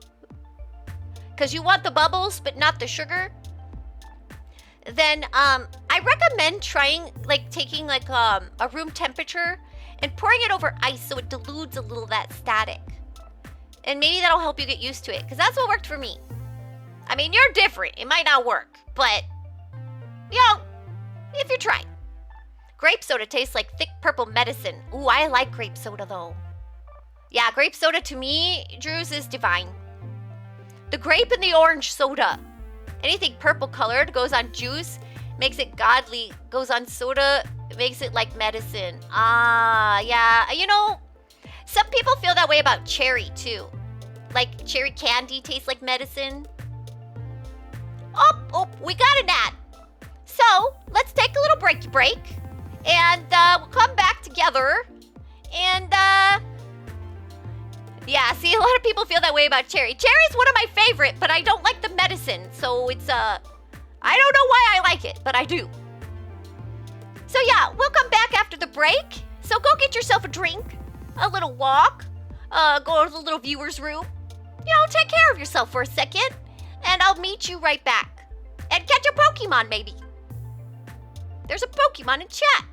because you want the bubbles but not the sugar, then I recommend trying like taking like a room temperature and pouring it over ice so it dilutes a little of that static. And maybe that'll help you get used to it, because that's what worked for me. I mean, you're different. It might not work, but, you know, if you're trying. Grape soda tastes like thick purple medicine. Ooh, I like grape soda, though. Yeah, grape soda to me, Drews, is divine. The grape and the orange soda. Anything purple colored goes on juice, makes it godly. Goes on soda, makes it like medicine. Ah, yeah. You know, some people feel that way about cherry, too. Like, cherry candy tastes like medicine. Oh, we got an ad. So, let's take a little break. And we'll come back together. And, yeah, see, a lot of people feel that way about cherry. Cherry's one of my favorite, but I don't like the medicine. So, it's, I don't know why I like it, but I do. So, yeah, we'll come back after the break. So, go get yourself a drink. A little walk, go to the little viewer's room, you know, take care of yourself for a second, and I'll meet you right back. And catch a Pokemon, maybe. There's a Pokemon in chat.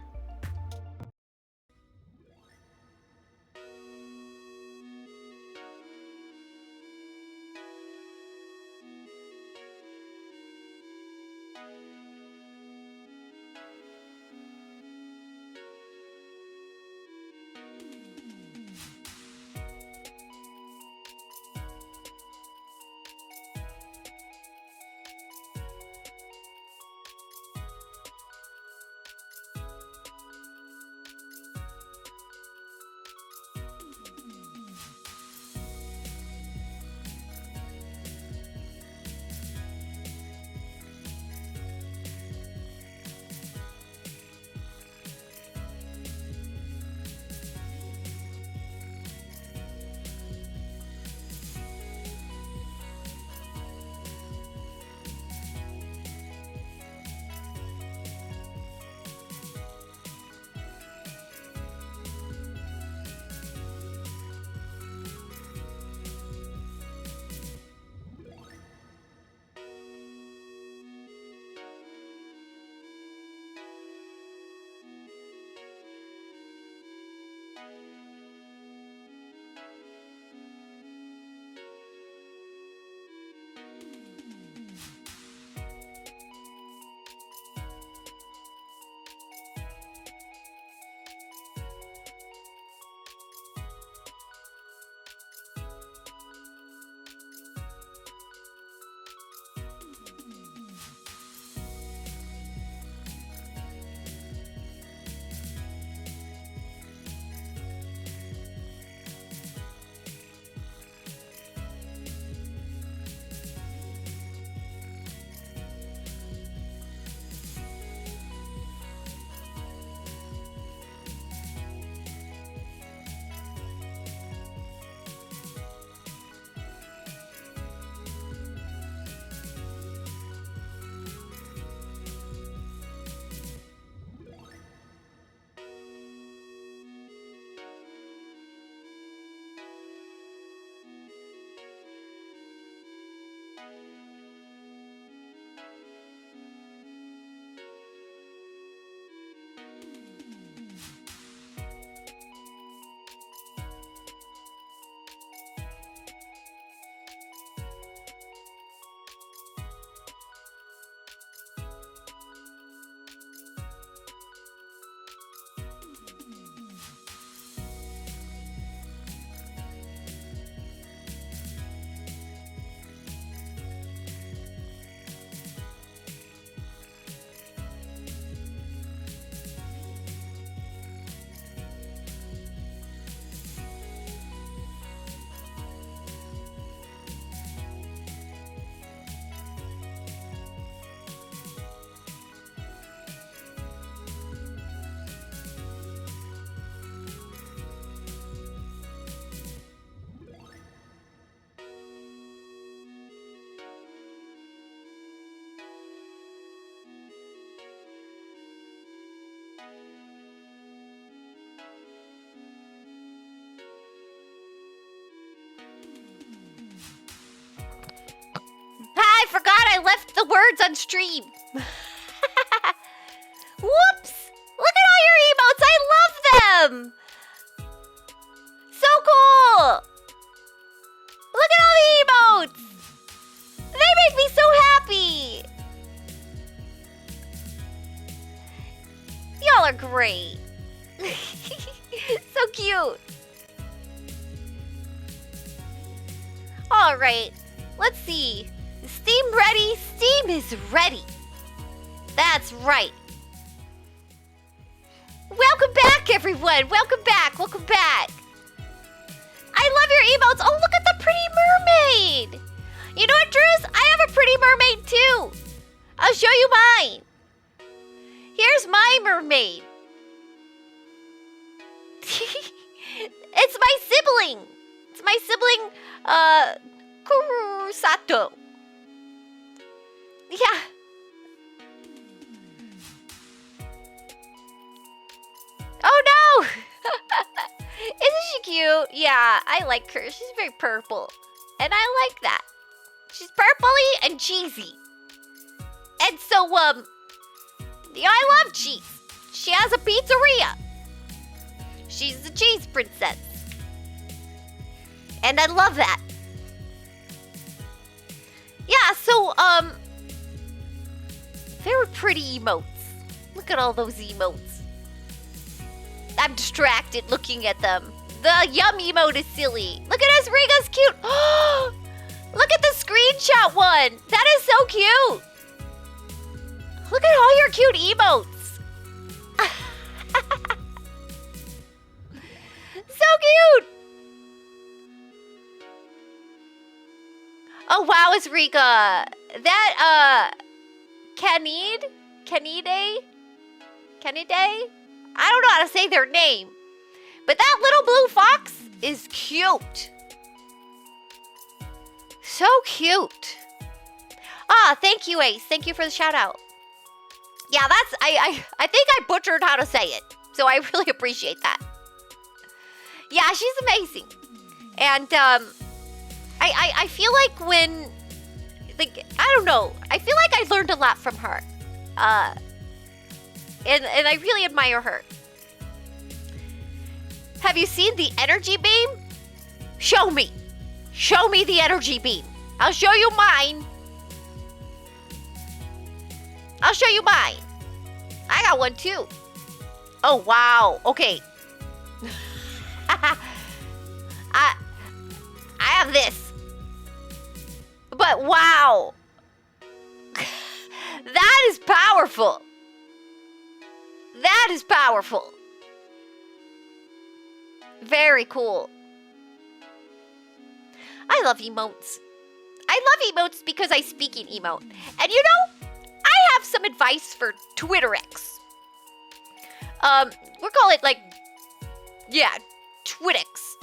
cards on stream. Whoops! Look at all your emotes. I love them. So cool. Look at all the emotes. They make me so happy. Y'all are great. So cute. All right, let's see. Is Steam ready? Steam is ready. That's right. Welcome back, everyone. Welcome back. Welcome back. I love your emotes. Oh, look at the pretty mermaid. You know what, Drews? I have a pretty mermaid too. I'll show you mine. Here's my mermaid. It's my sibling. It's my sibling, Kurusato. Yeah. Oh no! Isn't she cute? Yeah, I like her. She's very purple. And I like that. She's purpley and cheesy. And so, yeah, I love cheese. She has a pizzeria. She's the cheese princess. And I love that. Yeah, so, very pretty emotes. Look at all those emotes. I'm distracted looking at them. The yum emote is silly. Look at us, Riga's cute. Look at the screenshot one. That is so cute. Look at all your cute emotes. So cute. Oh wow, it's Riga. That Canide? I don't know how to say their name. But that little blue fox is cute. So cute. Ah, thank you, Ace. Thank you for the shout out. Yeah, that's I think I butchered how to say it. So I really appreciate that. Yeah, she's amazing. And I feel like when, like, I don't know, I feel like I learned a lot from her. And I really admire her. Have you seen the energy beam? Show me. Show me the energy beam. I'll show you mine. I'll show you mine. I got one too. Oh, wow. Okay. I have this. But wow. That is powerful. That is powerful. Very cool. I love emotes. I love emotes because I speak in emote. And you know, I have some advice for TwitterX. We'll call it like, yeah, TwitterX.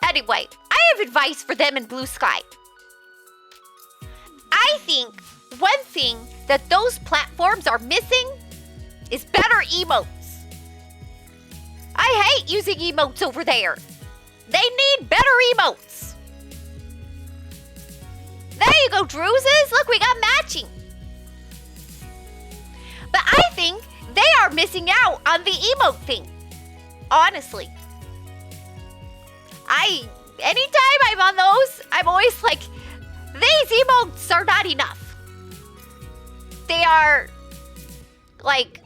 Anyway, I have advice for them in Blue Sky. I think one thing that those platforms are missing is better emotes. I hate using emotes over there. They need better emotes. There you go, Druzes. Look, we got matching. But I think they are missing out on the emote thing. Honestly. Anytime I'm on those, I'm always like, these emotes are not enough. They are like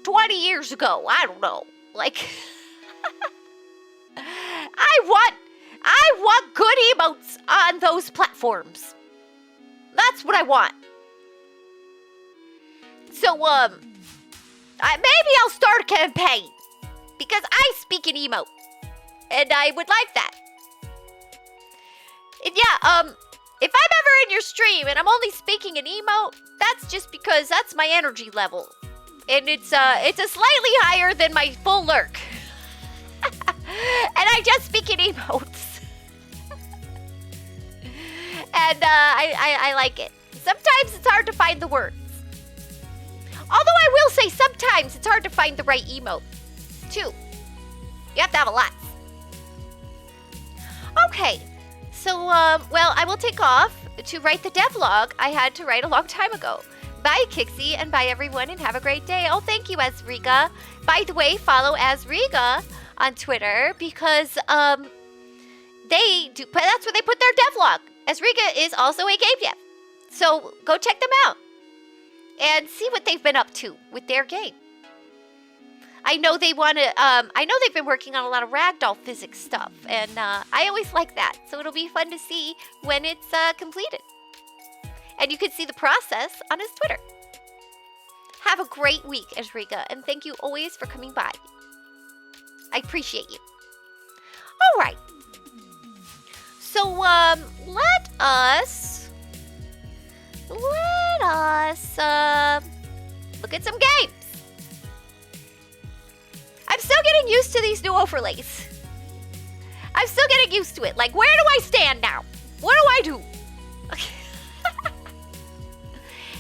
20 years ago. I don't know. Like, I want good emotes on those platforms. That's what I want. So, maybe I'll start a campaign because I speak an emote, and I would like that. And yeah, if I'm ever in your stream and I'm only speaking an emote, that's just because that's my energy level, and it's a slightly higher than my full lurk. And I just speak in emotes. And I like it. Sometimes it's hard to find the words. Although I will say sometimes it's hard to find the right emote, too. You have to have a lot. Okay, So, well, I will take off to write the devlog I had to write a long time ago. Bye, Kixie, and bye, everyone, and have a great day. Oh, thank you, Asriga. By the way, follow Asriga on Twitter because they do. That's where they put their devlog. Asriga is also a game dev, so go check them out and see what they've been up to with their game. I know they want to. I know they've been working on a lot of ragdoll physics stuff, and I always like that. So it'll be fun to see when it's completed. And you can see the process on his Twitter. Have a great week, Asriga, and thank you always for coming by. I appreciate you. All right. So, let us look at some games. I'm still getting used to these new overlays. I'm still getting used to it. Like, where do I stand now? What do I do? Okay.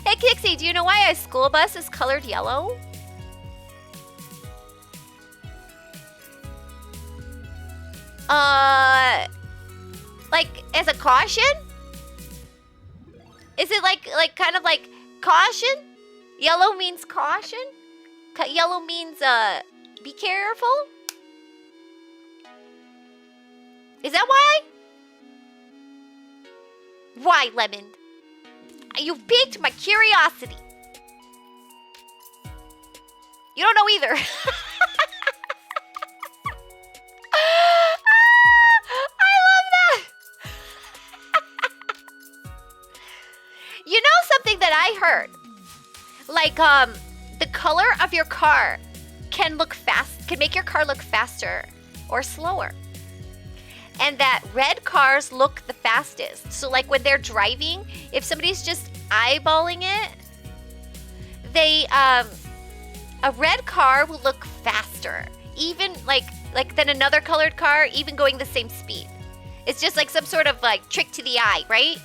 Hey, Kixie, do you know why a school bus is colored yellow? Like, as a caution? Is it like kind of like caution? Yellow means caution? Yellow means, be careful? Is that why? Why, Lemon? You've piqued my curiosity. You don't know either. I love that. You know something that I heard? Like, the color of your car can make your car look faster or slower. And that red cars look the fastest. So like when they're driving, if somebody's just eyeballing it, a red car will look faster, even like than another colored car, even going the same speed. It's just like some sort of like trick to the eye, right?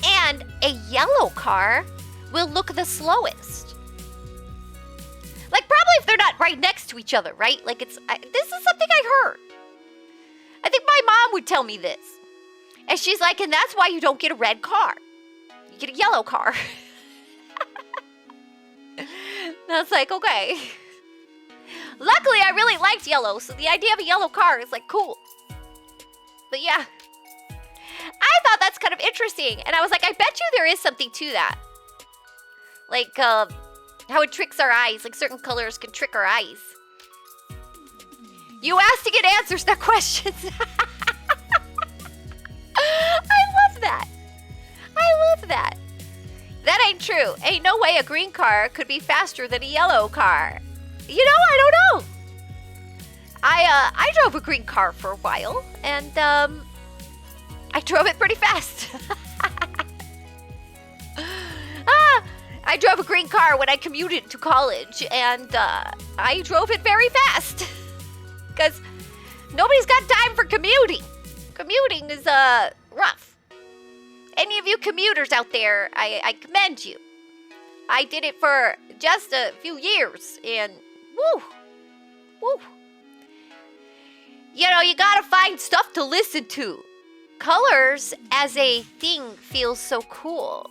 And a yellow car will look the slowest. Like probably if they're not right next to each other, right? Like this is something I heard. I think my mom would tell me this. And she's like, and that's why you don't get a red car. You get a yellow car. And I was like, okay. Luckily, I really liked yellow, so the idea of a yellow car is like cool. But yeah. I thought that's kind of interesting. And I was like, I bet you there is something to that. Like, how it tricks our eyes. Like certain colors can trick our eyes. You asked to get answers, not questions. I love that. I love that. That ain't true. Ain't no way a green car could be faster than a yellow car. You know, I don't know. I drove a green car for a while, and I drove it pretty fast. I drove a green car when I commuted to college, and I drove it very fast. Because nobody's got time for commuting. Commuting is rough. Any of you commuters out there, I commend you. I did it for just a few years, and woo. You know, you gotta find stuff to listen to. Colors as a thing feels so cool.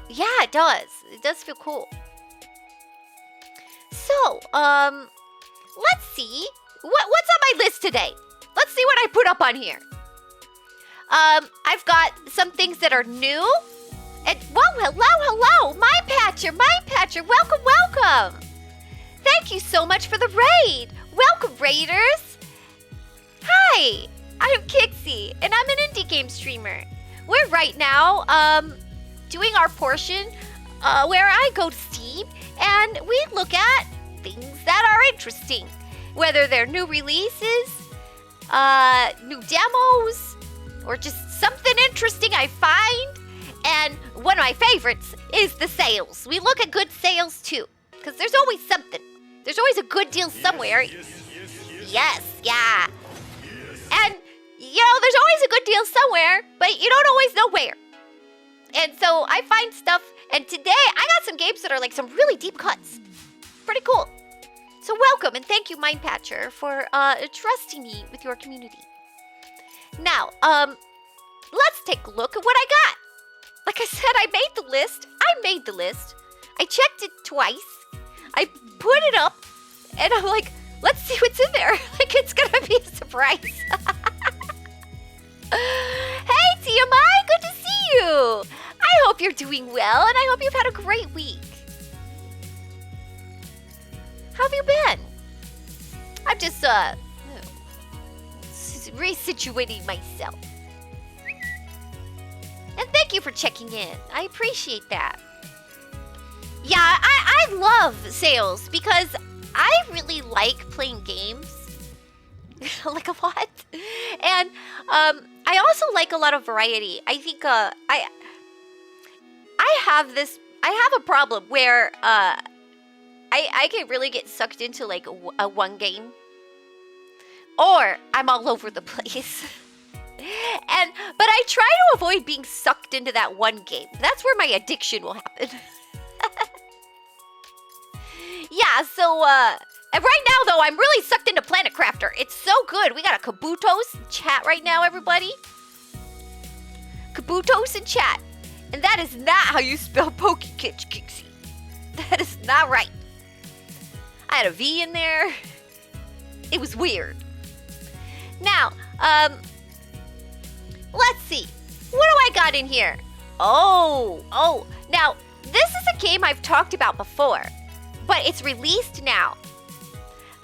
Yeah, it does. It does feel cool. So, let's see. What's on my list today? Let's see what I put up on here. I've got some things that are new. And, whoa, hello, My Patcher, welcome. Thank you so much for the raid. Welcome, raiders. Hi, I'm Kixie, and I'm an indie game streamer. We're right now, doing our portion, where I go to Steam, and we look at things that are interesting. Whether they're new releases, new demos, or just something interesting I find. And one of my favorites is the sales. We look at good sales too, because there's always something. There's always a good deal somewhere. Yes, yeah. And, you know, there's always a good deal somewhere, but you don't always know where. And so I find stuff, and today I got some games that are like some really deep cuts. Pretty cool. So welcome, and thank you, Mind Patcher, for trusting me with your community. Now, let's take a look at what I got. Like I said, I made the list. I checked it twice. I put it up, and I'm like, let's see what's in there. Like, it's gonna be a surprise. Hey, TMI, good to see you. I hope you're doing well, and I hope you've had a great week. How have you been? I'm just, resituating myself. And thank you for checking in. I appreciate that. Yeah, I love sales because I really like playing games. Like a lot. And I also like a lot of variety. I think I have a problem where I can really get sucked into like a one game. Or I'm all over the place. But I try to avoid being sucked into that one game. That's where my addiction will happen. Yeah, so and right now though, I'm really sucked into Planet Crafter. It's so good. We got a Kabutos in chat right now, everybody. Kabutos in chat. And that is not how you spell Pokekitch, Kixie. That is not right. I had a V in there. It was weird. Now, let's see. What do I got in here? Oh. Now, this is a game I've talked about before, but it's released now.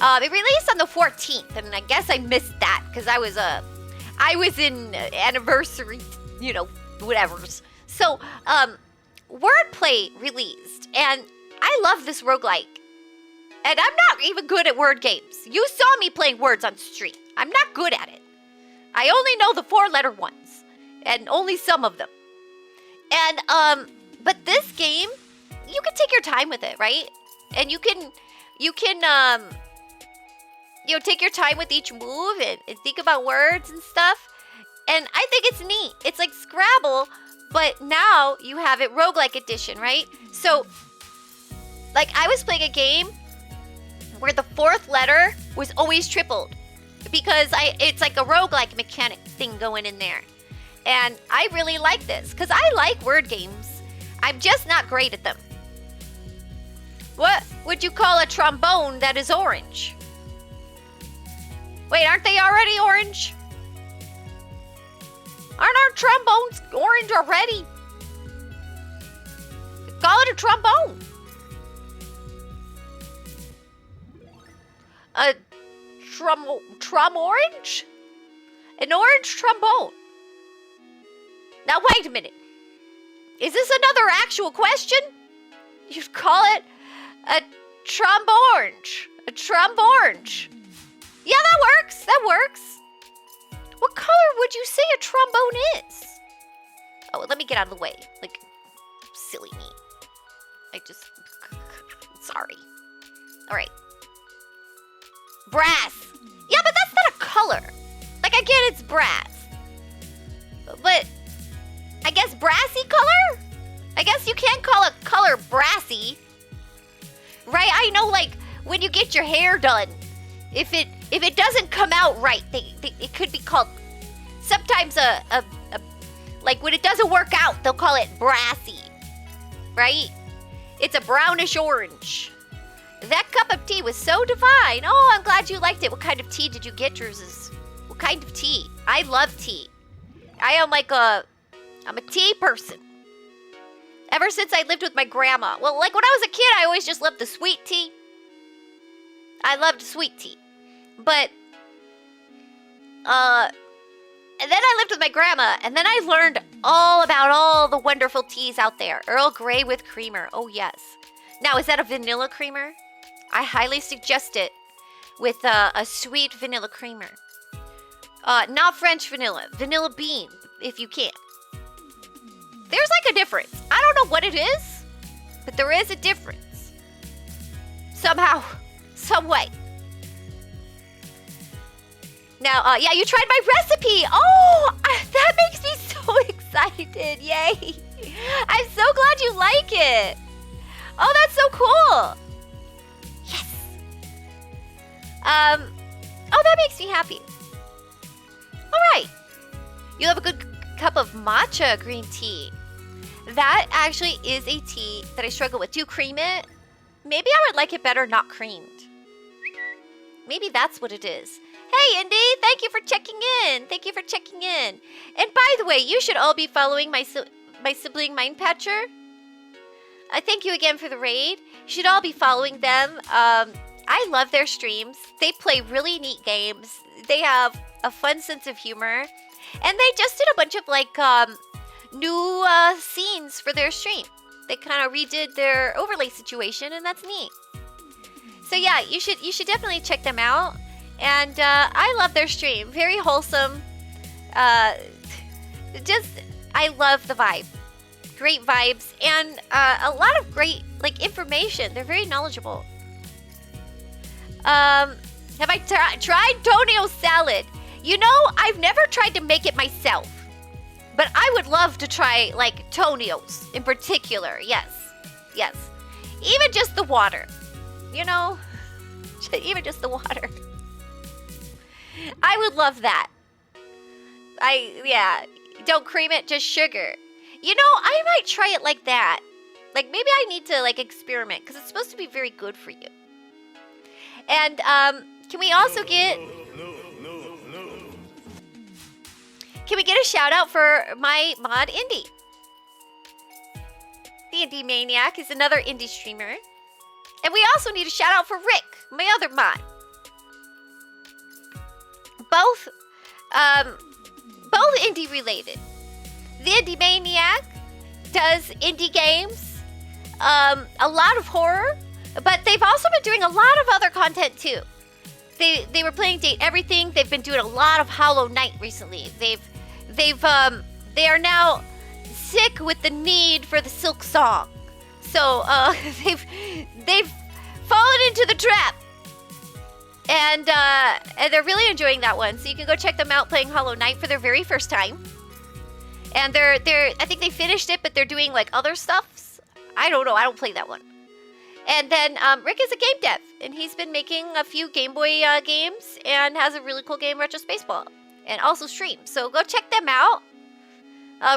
It released on the 14th, and I guess I missed that because I was in anniversary, whatever's. So, Wordplay released, and I love this roguelike. And I'm not even good at word games. You saw me playing words on stream. I'm not good at it. I only know the 4-letter ones, and only some of them. And but this game, you can take your time with it, right? And you can take your time with each move and think about words and stuff. And I think it's neat. It's like Scrabble, but now you have it roguelike edition, right? So, like, I was playing a game where the 4th letter was always tripled because it's like a roguelike mechanic thing going in there. And I really like this because I like word games. I'm just not great at them. What would you call a trombone that is orange? Wait, aren't they already orange? Aren't our trombones orange already? Call it a trombone. A orange? An orange trombone. Now wait a minute. Is this another actual question? You'd call it a tromborange. A tromborange. Yeah, that works. What color would you say a trombone is? Oh, let me get out of the way. Like, silly me. Sorry. All right. Brass. Yeah, but that's not a color. Like, I get it's brass. But I guess brassy color? I guess you can't call a color brassy. Right? I know, like, when you get your hair done, if it doesn't come out right, it could be called, sometimes like when it doesn't work out, they'll call it brassy. Right? It's a brownish orange. That cup of tea was so divine. Oh, I'm glad you liked it. What kind of tea did you get, Drewses? What kind of tea? I love tea. I'm a tea person. Ever since I lived with my grandma. Well, like when I was a kid, I always just loved the sweet tea. I loved sweet tea. But, and then I lived with my grandma, and then I learned all about all the wonderful teas out there. Earl Grey with creamer. Oh, yes. Now, is that a vanilla creamer? I highly suggest it with a sweet vanilla creamer. Not French vanilla. Vanilla bean, if you can. There's like a difference. I don't know what it is, but there is a difference. Somehow, some way. Now, yeah, you tried my recipe. Oh, that makes me so excited. Yay. I'm so glad you like it. Oh, that's so cool. Yes. Oh, that makes me happy. All right. You have a good cup of matcha green tea. That actually is a tea that I struggle with. Do you cream it? Maybe I would like it better not creamed. Maybe that's what it is. Hey, Indy, thank you for checking in. Thank you for checking in. And by the way, you should all be following my sibling Mindpatcher. Thank you again for the raid. You should all be following them. I love their streams. They play really neat games. They have a fun sense of humor. And they just did a bunch of like new scenes for their stream. They kind of redid their overlay situation, and that's neat. So yeah, you should definitely check them out. And I love their stream. Very wholesome. I love the vibe. Great vibes and a lot of great like information. They're very knowledgeable. Have I tried toenail salad? You know, I've never tried to make it myself, but I would love to try like toenails in particular. Yes, yes. Even just the water, you know, even just the water. I would love that. Yeah, don't cream it, just sugar. You know, I might try it like that. Like maybe I need to like experiment because it's supposed to be very good for you. And can we also get a shout out for my mod Indy? The Indie Maniac is another indie streamer. And we also need a shout out for Rick, my other mod. Both indie related. The Indie Maniac does indie games, a lot of horror, but they've also been doing a lot of other content too. They were playing Date Everything. They've been doing a lot of Hollow Knight recently. They are now sick with the need for the Silk Song, so they've fallen into the trap. And they're really enjoying that one. So you can go check them out playing Hollow Knight for their very first time. And they're I think they finished it, but they're doing like other stuffs. I don't know. I don't play that one. And then Rick is a game dev, and he's been making a few Game Boy games and has a really cool game, Retro Spaceball, and also streams. So go check them out.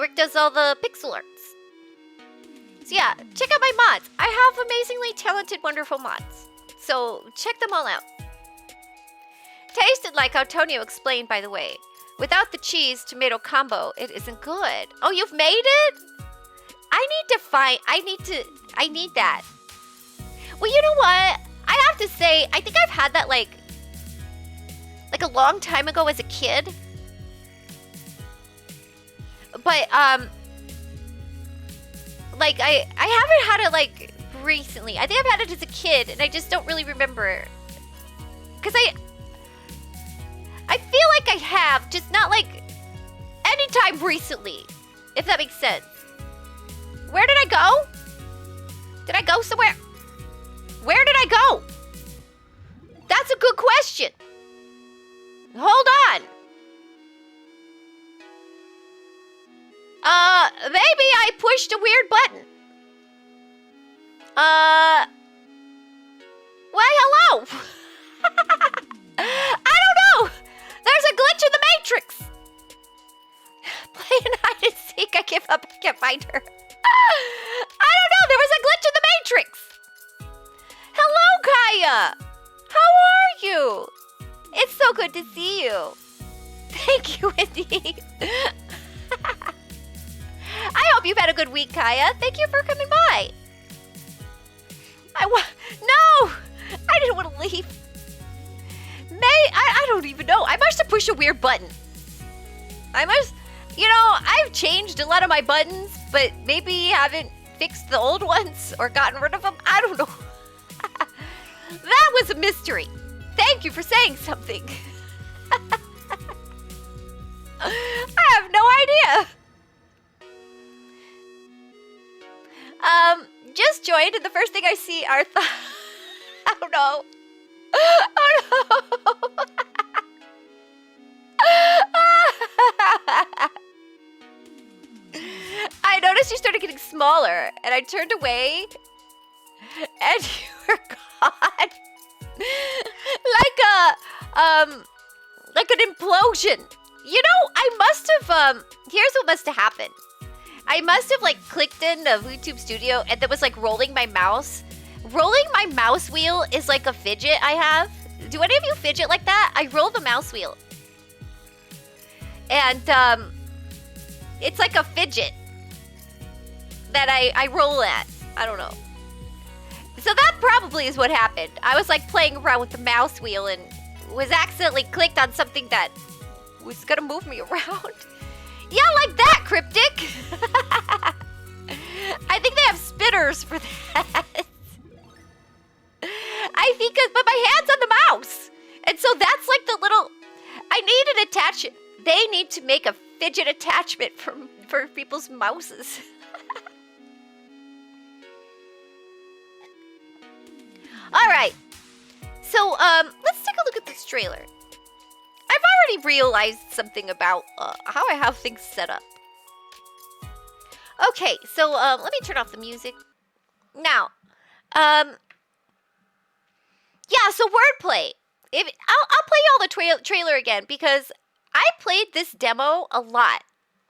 Rick does all the pixel arts. So yeah, check out my mods. I have amazingly talented, wonderful mods. So check them all out. Tasted like how Tonio explained, by the way. Without the cheese tomato combo, it isn't good. Oh, you've made it? I need that. Well, you know what? I have to say, I think I've had that like a long time ago as a kid. But like I haven't had it like recently. I think I've had it as a kid, and I just don't really remember. Cause I feel like I have, just not like anytime recently, if that makes sense. Where did I go? Did I go somewhere? Where did I go? That's a good question. Hold on. Maybe I pushed a weird button. Well, hello. I don't know. There's a glitch in the Matrix. Playing hide and seek. I give up. I can't find her. I don't know. There was a glitch in the Matrix. Hello, Kaya. How are you? It's so good to see you. Thank you, Indy. I hope you've had a good week, Kaya. Thank you for coming by. No! I didn't want to leave. I don't even know. I must have pushed a weird button. You know, I've changed a lot of my buttons, but maybe haven't fixed the old ones or gotten rid of them. I don't know. That was a mystery. Thank you for saying something. I have no idea. Just joined, and the first thing I see are oh no. Oh no. I noticed you started getting smaller, and I turned away, and you were gone. Like an implosion. You know, I must have, here's what must have happened. I must have, like, clicked in the YouTube Studio and then was, like, rolling my mouse. Rolling my mouse wheel is like a fidget I have. Do any of you fidget like that? I roll the mouse wheel. And, it's like a fidget that I roll at. I don't know. So that probably is what happened. I was, like, playing around with the mouse wheel and was accidentally clicked on something that was gonna move me around. Yeah, like that, Cryptic. I think they have spinners for that. I think, but my hand's on the mouse. And so that's like the little, I need an attachment. They need to make a fidget attachment for people's mouses. All right. So, let's take a look at this trailer. I've already realized something about how I have things set up. Okay, so let me turn off the music. Now, yeah, so wordplay. I'll play y'all the trailer again because I played this demo a lot.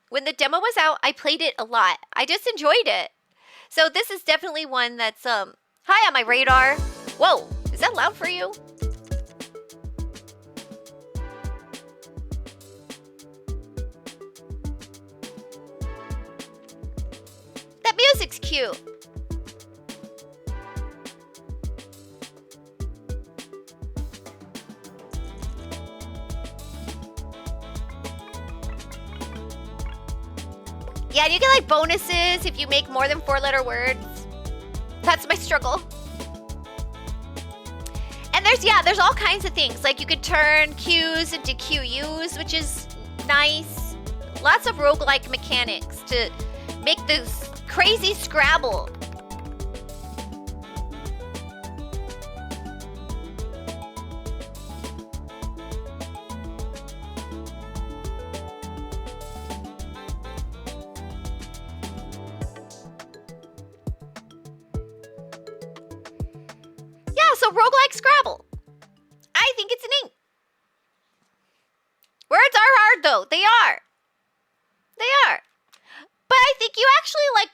When the demo was out, I played it a lot. I just enjoyed it. So this is definitely one that's high on my radar. Whoa, is that loud for you? That music's cute. Yeah, you get like bonuses if you make more than 4-letter words. That's my struggle. And there's all kinds of things. Like you could turn Qs into QUs, which is nice. Lots of roguelike mechanics to make this crazy Scrabble. Yeah, so roguelike Scrabble. I think it's neat. Words are hard though. They are. They are. But I think you actually like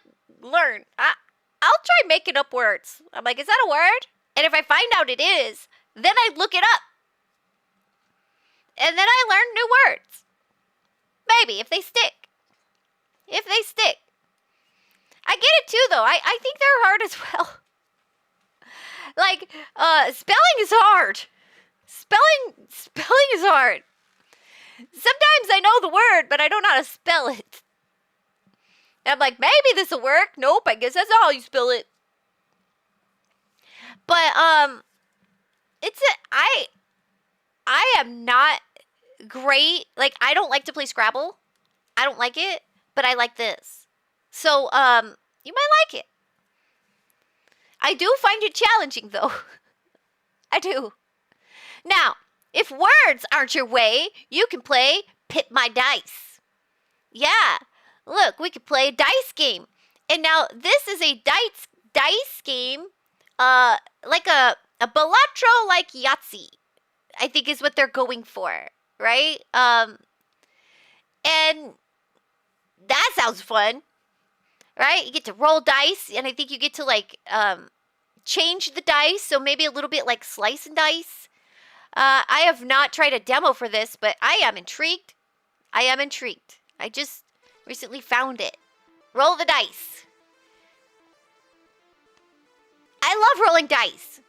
learn. I'll try making up words. I'm like, is that a word? And if I find out it is, then I look it up. And then I learn new words. Maybe, if they stick. If they stick. I get it too, though. I think they're hard as well. Like, spelling is hard. Spelling is hard. Sometimes I know the word, but I don't know how to spell it. And I'm like, maybe this will work. Nope, I guess that's how you spell it. But, I am not great. Like, I don't like to play Scrabble. I don't like it, but I like this. So, you might like it. I do find it challenging, though. I do. Now, if words aren't your way, you can play Pit My Dice. Yeah. Look, we could play a dice game. And now, this is a dice game, like a Balatro-like Yahtzee, I think is what they're going for, right? And that sounds fun, right? You get to roll dice, and I think you get to, like, change the dice, so maybe a little bit like slice and dice. I have not tried a demo for this, but I am intrigued. I just recently found it. Roll the dice. I love rolling dice.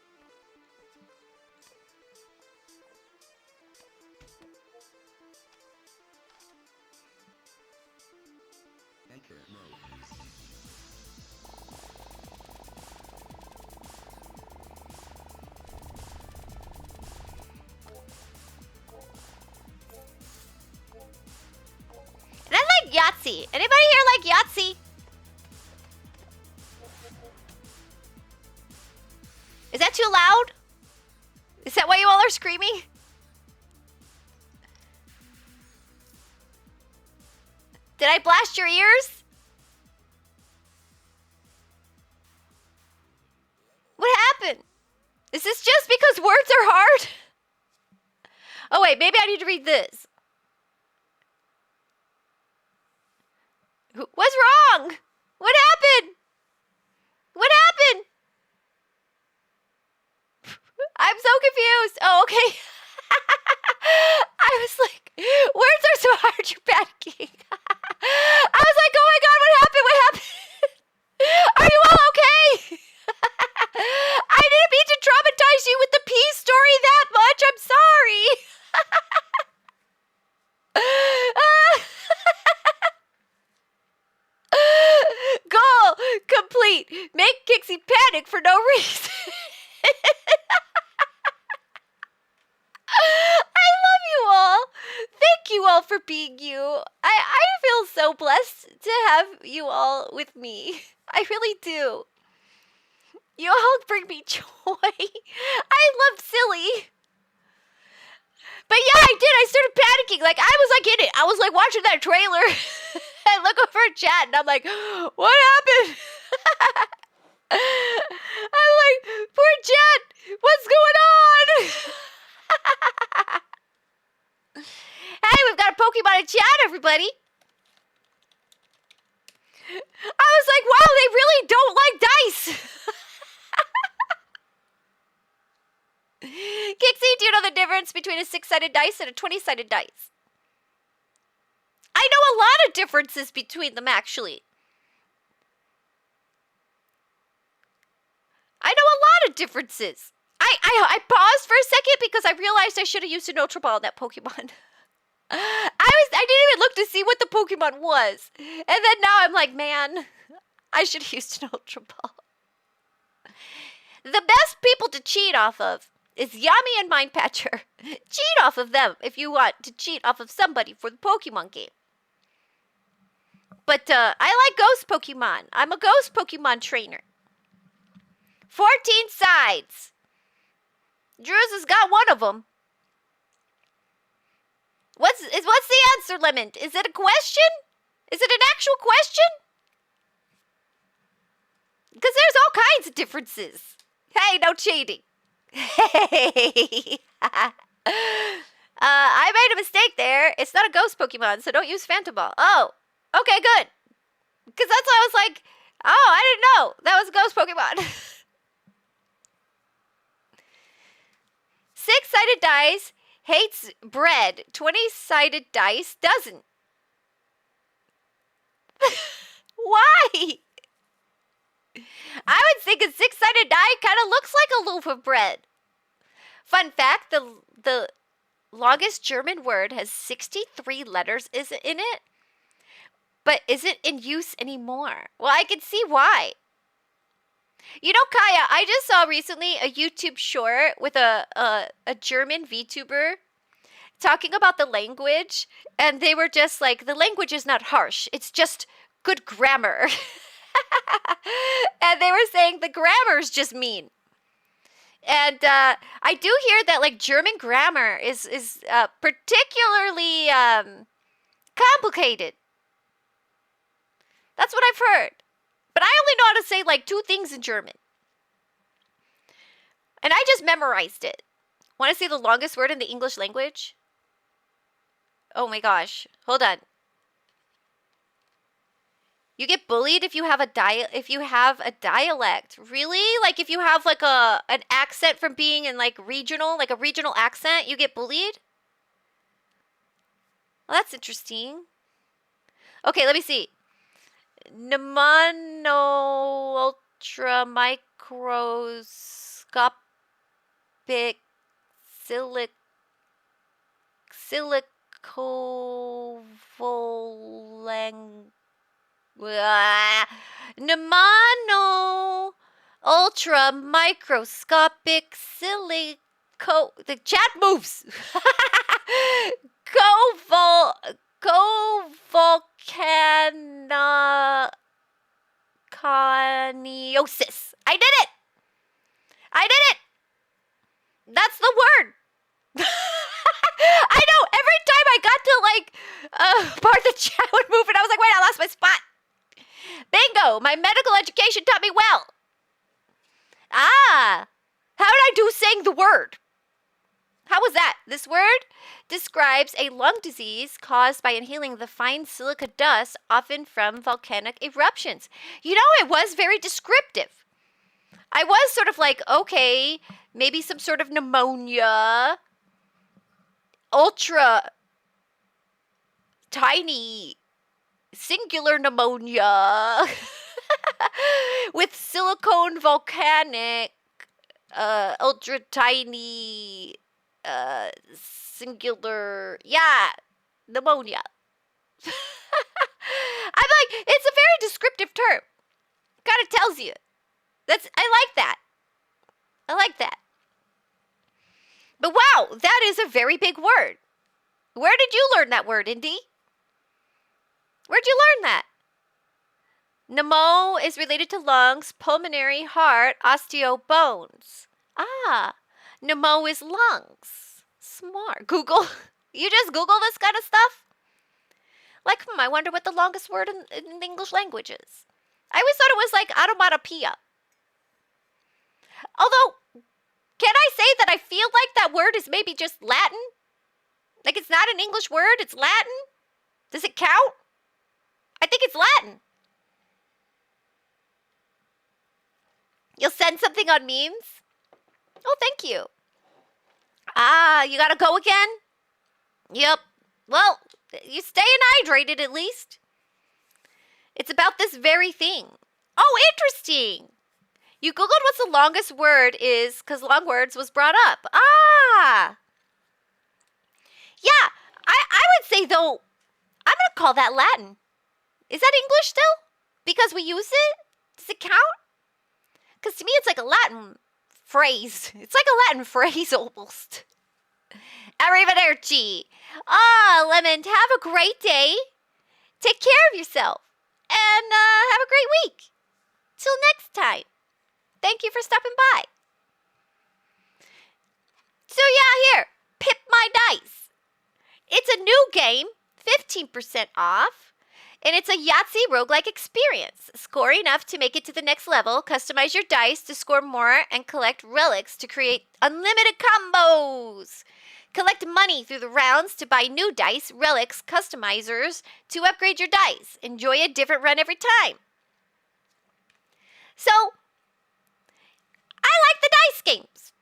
And I like Yahtzee. Anybody here like Yahtzee? Is that too loud? Is that why you all are screaming? Did I blast your ears? What happened? Is this just because words are hard? Oh wait, maybe I need to read this. I'm so confused. Oh, okay. I was like, words are so hard, you're panicking. I was like, oh my god, what happened? What happened? Are you all okay? I didn't mean to traumatize you with the pee story that much. I'm sorry. Goal complete. Make Kixie panic for no reason. I love you all. Thank you all for being you. I feel so blessed to have you all with me. I really do. You all bring me joy. I love silly. But yeah, I did. I started panicking. Like, I was like in it. I was like watching that trailer. I look over at chat and I'm like, what happened? I'm like, poor chat. What's going on? Hey, we've got a Pokemon in chat, everybody. I was like, wow, they really don't like dice. Kixie, do you know the difference between a 6-sided dice and a 20-sided dice? I know a lot of differences between them, actually. I know a lot of differences. I paused for a second because I realized I should have used an Ultra Ball on that Pokemon. I didn't even look to see what the Pokemon was. And then now I'm like, man, I should have used an Ultra Ball. The best people to cheat off of is Yami and Mind Patcher. Cheat off of them if you want to cheat off of somebody for the Pokemon game. But I like ghost Pokemon. I'm a ghost Pokemon trainer. 14 sides. Drews has got one of them. What's the answer, Lemon? Is it a question? Is it an actual question? Because there's all kinds of differences. Hey, no cheating. Hey. I made a mistake there. It's not a ghost Pokemon, so don't use Phantom Ball. Oh, okay, good. Because that's why I was like, oh, I didn't know. That was a ghost Pokemon. 6-sided dice hates bread. 20-sided dice doesn't. Why? I would think a 6-sided die kind of looks like a loaf of bread. Fun fact, the longest German word has 63 letters in it, but isn't in use anymore. Well, I can see why. You know, Kaya, I just saw recently a YouTube short with a German VTuber talking about the language, and they were just like, the language is not harsh, it's just good grammar. And they were saying the grammar's just mean. And I do hear that like German grammar is particularly complicated. That's what I've heard. But I only know how to say like 2 things in German. And I just memorized it. Want to see the longest word in the English language? Oh my gosh. Hold on. You get bullied if you have a dialect. Really? Like if you have like an accent from being in like a regional accent, you get bullied? Well, that's interesting. Okay, let me see. Pneumono ultra microscopic silicovolang. Pneumono ultra microscopic silico. The chat moves. Coniosis. I did it. That's the word. I know. Every time I got to like part the chat would move, and I was like, wait, I lost my spot. Bingo! My medical education taught me well. Ah, how did I do saying the word? How was that? This word describes a lung disease caused by inhaling the fine silica dust, often from volcanic eruptions. You know, it was very descriptive. I was sort of like, okay, Maybe some sort of pneumonia. Ultra tiny singular pneumonia with silicone volcanic ultra tiny singular pneumonia. I'm like, it's a very descriptive term. Kind of tells you. I like that. I like that. But wow, that is a very big word. Where did you learn that word, Indy? Where'd you learn that? Pneumo is related to lungs, pulmonary, heart, osteo, bones. Ah, pneumo is lungs. Smart. Google. You just Google this kind of stuff? Like, I wonder what the longest word in the English language is. I always thought it was like onomatopoeia. Although, can I say that I feel like that word is maybe just Latin? Like it's not an English word, it's Latin? Does it count? I think it's Latin. You'll send something on memes? Oh, thank you. Ah, you gotta go again? Yep. Well, you staying hydrated at least. It's about this very thing. Oh, interesting. You Googled what's the longest word is because long words was brought up. Ah. Yeah, I would say, though, I'm going to call that Latin. Is that English still? Because we use it? Does it count? Because to me, it's like a Latin phrase. It's like a Latin phrase almost. Arrivederci. Ah, Lemon, have a great day. Take care of yourself. And have a great week. Till next time. Thank you for stopping by. So yeah, here. Pip My Dice. It's a new game, 15% off, and it's a Yahtzee roguelike experience. Score enough to make it to the next level, customize your dice to score more, and collect relics to create unlimited combos. Collect money through the rounds to buy new dice, relics, customizers to upgrade your dice. Enjoy a different run every time. So, I like the dice games.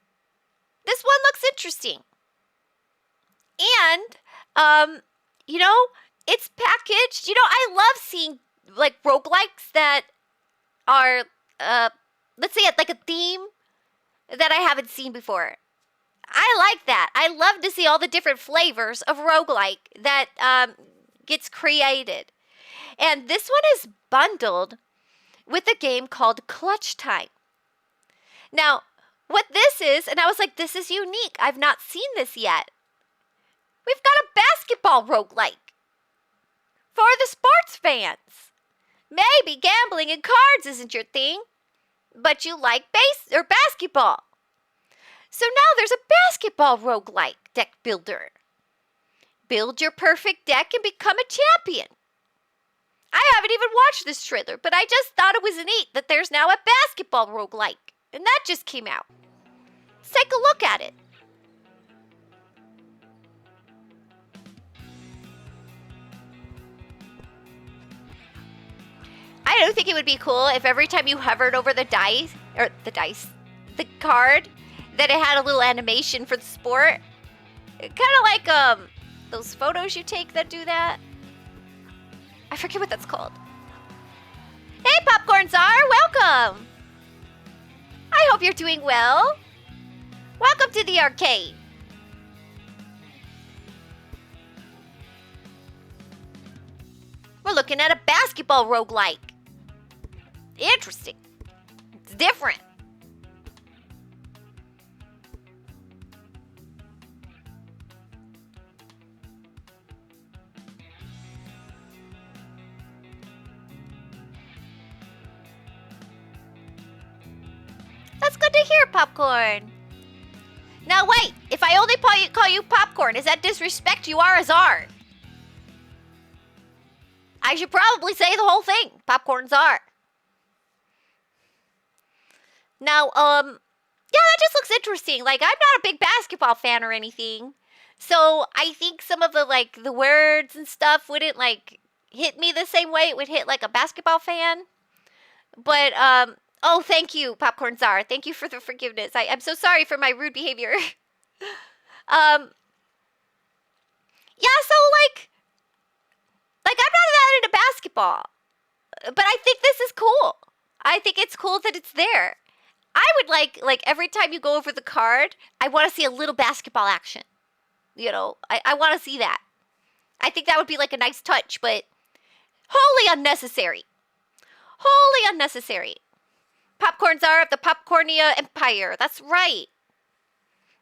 This one looks interesting. And, you know, it's packaged. You know, I love seeing, like, roguelikes that are, let's say, like a theme that I haven't seen before. I like that. I love to see all the different flavors of roguelike that gets created. And this one is bundled with a game called Clutch Time. Now, what this is, and I was like, this is unique. I've not seen this yet. We've got a basketball roguelike for the sports fans. Maybe gambling and cards isn't your thing, but you like basketball. So now there's a basketball roguelike deck builder. Build your perfect deck and become a champion. I haven't even watched this trailer, but I just thought it was neat that there's now a basketball roguelike, and that just came out. Let's take a look at it. I don't think it would be cool if every time you hovered over the card, that it had a little animation for the sport. Kind of like those photos you take that do that. I forget what that's called. Hey, Popcorn Czar, welcome. I hope you're doing well. Welcome to the arcade. We're looking at a basketball roguelike. Interesting. It's different. That's good to hear, Popcorn. Now wait, if I only call you Popcorn, is that disrespect? You are a czar. I should probably say the whole thing. Popcorn czar. Now, yeah, that just looks interesting. Like, I'm not a big basketball fan or anything. So I think some of the words and stuff wouldn't, hit me the same way it would hit, a basketball fan. But, Oh, thank you, Popcorn Czar. Thank you for the forgiveness. I'm so sorry for my rude behavior. Yeah, so like I'm not that into basketball, but I think this is cool. I think it's cool that it's there. I would like every time you go over the card, I want to see a little basketball action. You know, I want to see that. I think that would be like a nice touch, but wholly unnecessary. Wholly unnecessary. Popcorn Czar of the Popcornia Empire. That's right.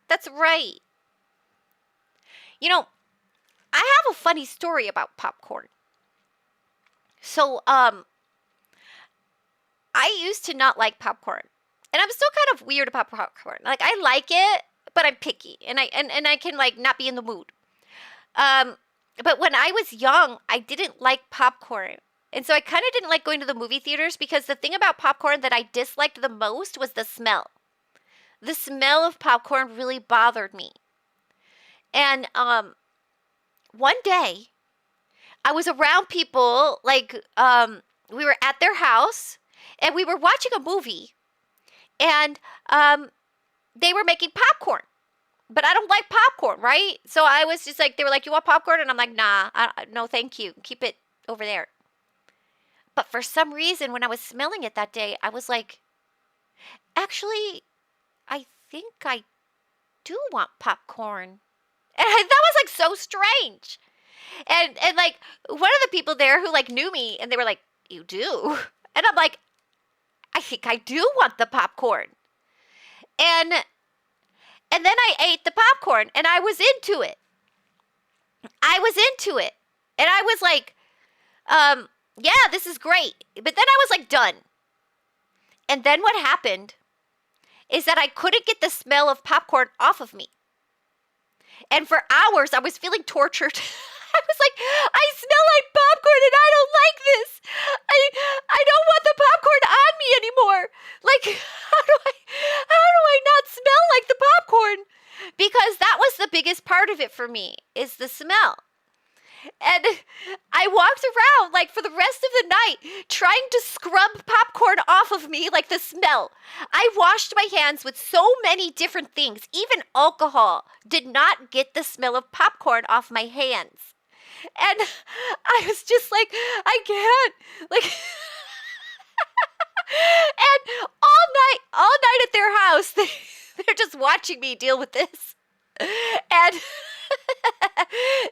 That's right. You know, I have a funny story about popcorn. So, I used to not like popcorn. And I'm still kind of weird about popcorn. Like, I like it, but I'm picky. And I can, like, not be in the mood. But when I was young, I didn't like popcorn. And so I kind of didn't like going to the movie theaters because the thing about popcorn that I disliked the most was the smell. The smell of popcorn really bothered me. And one day, I was around people, like, we were at their house, and we were watching a movie, and they were making popcorn. But I don't like popcorn, right? So I was just like, they were like, you want popcorn? And I'm like, nah, no, thank you. Keep it over there. But for some reason, when I was smelling it that day, I was like, actually, I think I do want popcorn. And that was like so strange. And like one of the people there who like knew me, and they were like, you do? And I'm like, I think I do want the popcorn. And then I ate the popcorn, and I was into it. I was into it. And I was like, yeah, this is great. But then I was like done. And then what happened is that I couldn't get the smell of popcorn off of me. And for hours, I was feeling tortured. I was like, I smell like popcorn and I don't like this. I don't want the popcorn on me anymore. Like, how do I not smell like the popcorn? Because that was the biggest part of it for me, is the smell. And I walked around like for the rest of the night trying to scrub popcorn off of me, like the smell. I washed my hands with so many different things. Even alcohol did not get the smell of popcorn off my hands. And I was just like, I can't. Like, and all night at their house, they're just watching me deal with this. And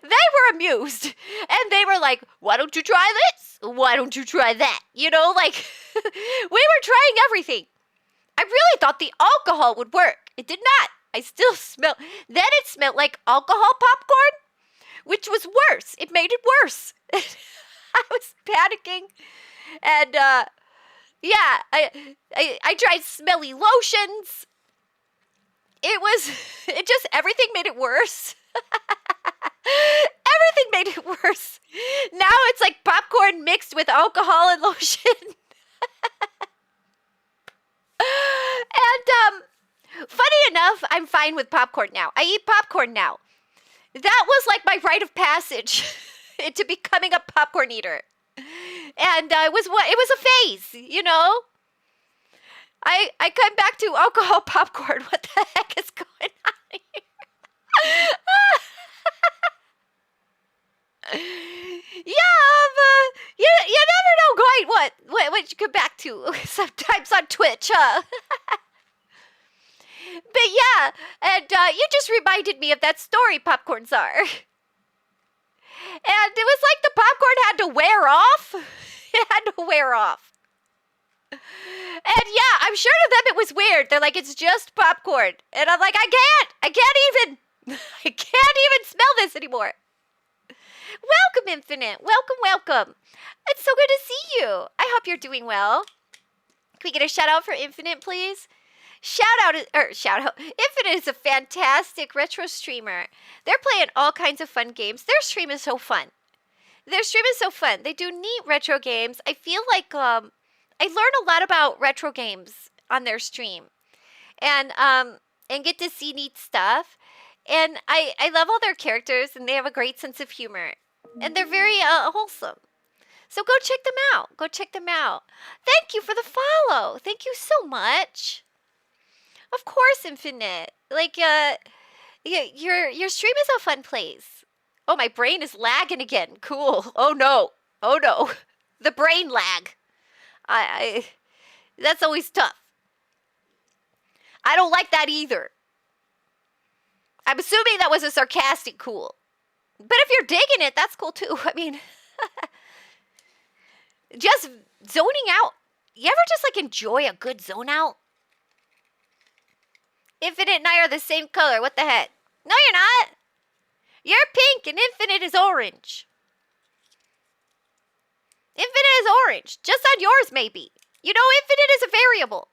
they were amused. And they were like, why don't you try this? Why don't you try that? You know, like, we were trying everything. I really thought the alcohol would work. It did not. I still smelled. Then it smelled like alcohol popcorn, which was worse. It made it worse. I was panicking. And, yeah, I tried smelly lotions. Everything made it worse. Everything made it worse. Now it's like popcorn mixed with alcohol and lotion. And, funny enough, I'm fine with popcorn now. I eat popcorn now. That was like my rite of passage into becoming a popcorn eater. And it was a phase, you know? I come back to alcohol popcorn. What the heck is going on here? Yeah, you never know quite what you come back to sometimes on Twitch, huh? But yeah, and you just reminded me of that story, Popcorn Czar. And it was like the popcorn had to wear off. It had to wear off. And yeah, I'm sure to them it was weird. They're like, it's just popcorn. And I'm like, I can't even smell this anymore. Welcome, Infinite. Welcome. It's so good to see you. I hope you're doing well. Can we get a shout out for Infinite, please? Shout out. Infinite is a fantastic retro streamer. They're playing all kinds of fun games. Their stream is so fun. They do neat retro games. I feel like I learn a lot about retro games on their stream, and get to see neat stuff. And I love all their characters, and they have a great sense of humor, and they're very wholesome. So go check them out. Go check them out. Thank you for the follow. Thank you so much. Of course, Infinite. Like, your stream is a fun place. Oh, my brain is lagging again. Cool. Oh no. Oh no. The brain lag. That's always tough. I don't like that either. I'm assuming that was a sarcastic cool. But if you're digging it, that's cool too. I mean, just zoning out. You ever just like enjoy a good zone out? Infinite and I are the same color. What the heck? No, you're not. You're pink and Infinite is orange. Infinite is orange. Just on yours, maybe. You know, Infinite is a variable.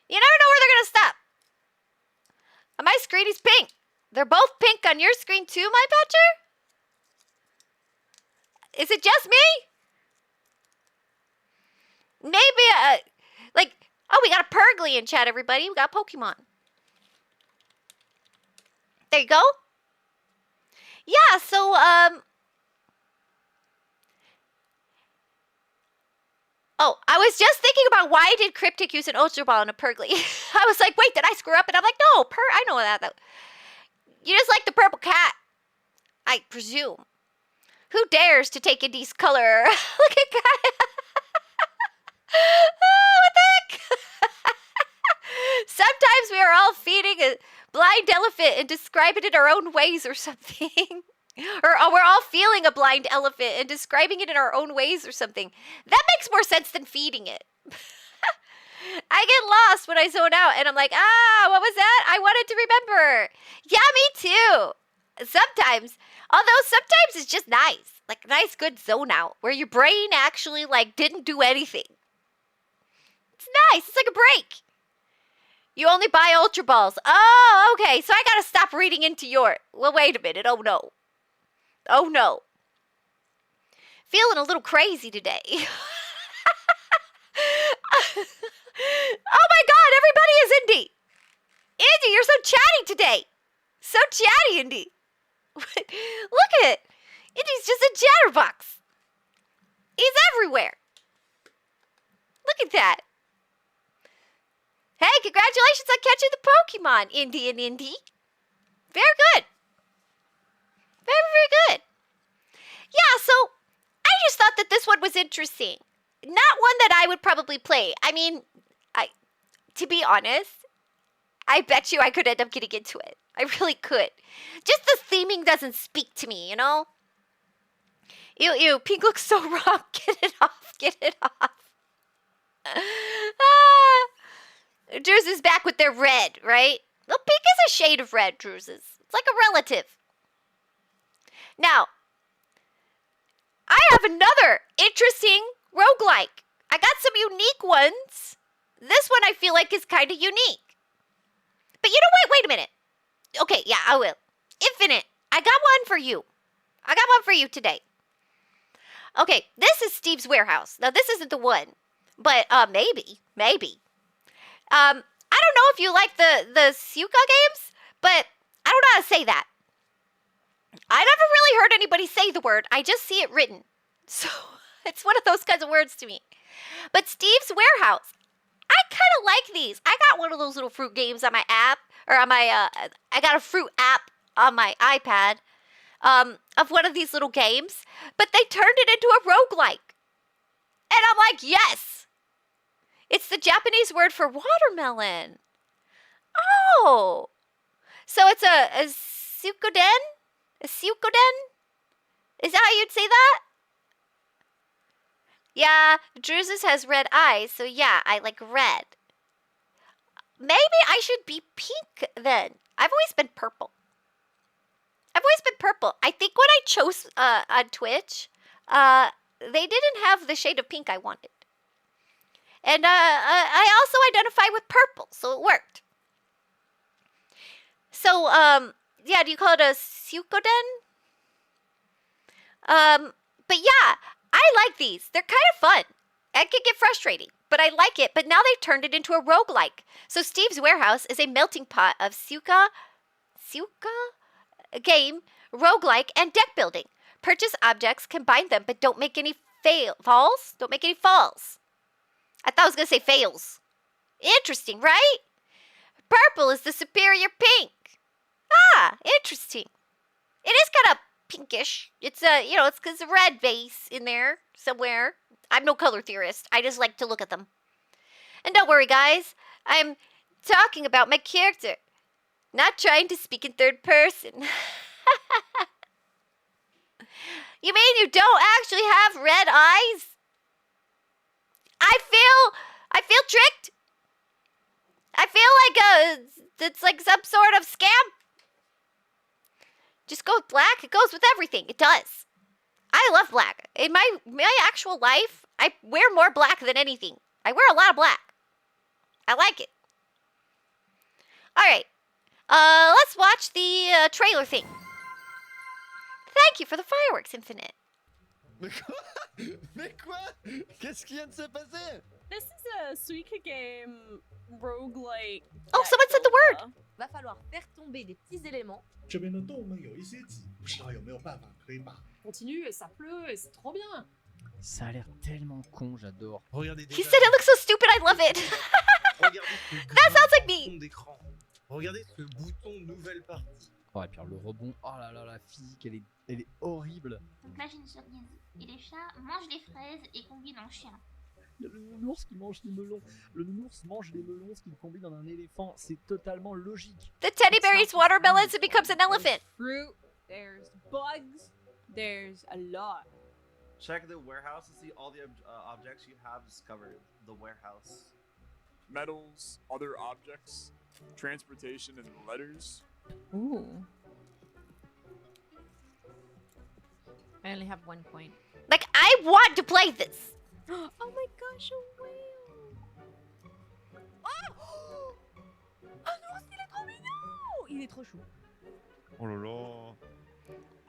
You never know where they're going to stop. On my screen, he's pink. They're both pink on your screen too, my patcher? Is it just me? Maybe, like, oh, we got a Purgly in chat, everybody. We got Pokemon. There you go. Yeah, so, oh, I was just thinking about why did Cryptic use an Ultra Ball and a Purgly? I was like, wait, did I screw up? And I'm like, no, I know that. You just like the purple cat, I presume. Who dares to take Indy's color? Look at Guy. Oh, what the heck? Sometimes we are all feeding a blind elephant and describing it our own ways or something. Or we're all feeling a blind elephant and describing it in our own ways or something. That makes more sense than feeding it. I get lost when I zone out and I'm like, what was that? I wanted to remember. Yeah, me too. Sometimes. Although sometimes it's just nice. Like a nice good zone out where your brain actually like didn't do anything. It's nice. It's like a break. You only buy Ultra Balls. Oh, okay. So I gotta stop reading into your... Well, wait a minute. Oh, no. Oh, no. Feeling a little crazy today. Oh, my God. Everybody is Indy. Indy, you're so chatty today. So chatty, Indy. Look at it. Indy's just a chatterbox. He's everywhere. Look at that. Hey, congratulations on catching the Pokemon, Indy and Indy. Very good. Very, very good. Yeah, so I just thought that this one was interesting. Not one that I would probably play. I mean, to be honest, I bet you I could end up getting into it. I really could. Just the theming doesn't speak to me, you know? Ew, pink looks so wrong. Get it off, get it off. Drews is back with their red, right? Well, pink is a shade of red, Drews is. It's like a relative. Now, I have another interesting roguelike. I got some unique ones. This one I feel like is kind of unique. But you know what? Wait a minute. Okay, yeah, I will. Infinite, I got one for you. I got one for you today. Okay, this is Steve's Warehouse. Now, this isn't the one, but maybe. I don't know if you like the Suka games, but I don't know how to say that. I never really heard anybody say the word. I just see it written. So it's one of those kinds of words to me. But Steve's Warehouse, I kind of like these. I got one of those little fruit games on my app, or on my, I got a fruit app on my iPad of one of these little games, but they turned it into a roguelike. And I'm like, yes. It's the Japanese word for watermelon. Oh. So it's a sukoden? A sukoden? Is that how you'd say that? Yeah, Druzus has red eyes, so yeah, I like red. Maybe I should be pink then. I've always been purple. I think when I chose on Twitch, they didn't have the shade of pink I wanted. And I also identify with purple, so it worked. So, yeah, do you call it a sukoden? But yeah, I like these. They're kind of fun. It can get frustrating, but I like it. But now they've turned it into a roguelike. So Steve's Warehouse is a melting pot of Suka game, roguelike, and deck building. Purchase objects, combine them, but don't make any falls. Don't make any falls. I thought I was going to say fails. Interesting, right? Purple is the superior pink. Ah, interesting. It is kind of pinkish. It's it's because a red base in there somewhere. I'm no color theorist. I just like to look at them. And don't worry, guys. I'm talking about my character, not trying to speak in third person. You mean you don't actually have red eyes? I feel tricked. I feel like it's like some sort of scam. Just go with black. It goes with everything. It does. I love black. In my actual life, I wear more black than anything. I wear a lot of black. I like it. All right. Let's watch the trailer thing. Thank you for the fireworks, Infinite. Mais quoi? Mais quoi? Qu'est-ce qui vient de se passer? This is a Suika game roguelike. Oh, someone said the word. Va falloir faire tomber des petits éléments. 这边的洞呢有一些挤，不知道有没有办法可以把 Continue, ça pleut, c'est trop bien. Ça a l'air tellement con, j'adore. Regardez He déjà. said it looks so stupid. I love it. Regardez ce That sounds like bouton me. d'écran. Regardez ce bouton nouvelle partie. Oh, et puis le rebond, oh là là, la physique, elle est horrible. Donc là, j'ai une cerise. Et les chats mangent les fraises et combinent en chien. Il y a le nounours qui mange des melons. Le nounours mange des melons, ce qu'il combine en un éléphant. C'est totalement logique. The teddy bear eats watermelons and becomes an elephant. Fruit, there's bugs, there's a lot. Check the warehouse to see all the objects you have discovered. The warehouse. Metals, other objects, transportation, and letters. Ooh. I only have 1 point. Like, I want to play this. Oh my gosh, a whale! Oh! Oh non, il est trop mignon! Il est trop chou. Oh là là.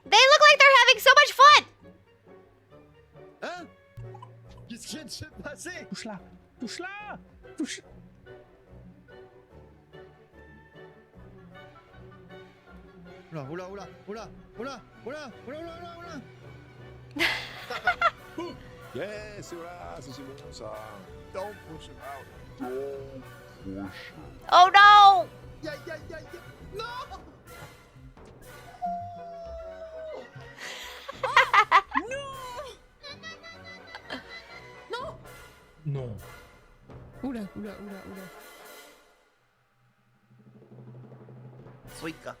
They look like they're having so much fun. Hein? Qu'est-ce qui vient de se passer? Touche-la! Touche-la! Touche... Oula, oula, oula, oula, oula, oula, oula, oula, oula. Yeah, c'est là, c'est bon ça. Don't push him out. Don't push him. Oh no! Ya, ya, ya, ya. Non! non. Oula, oula, oula, oula. Suika.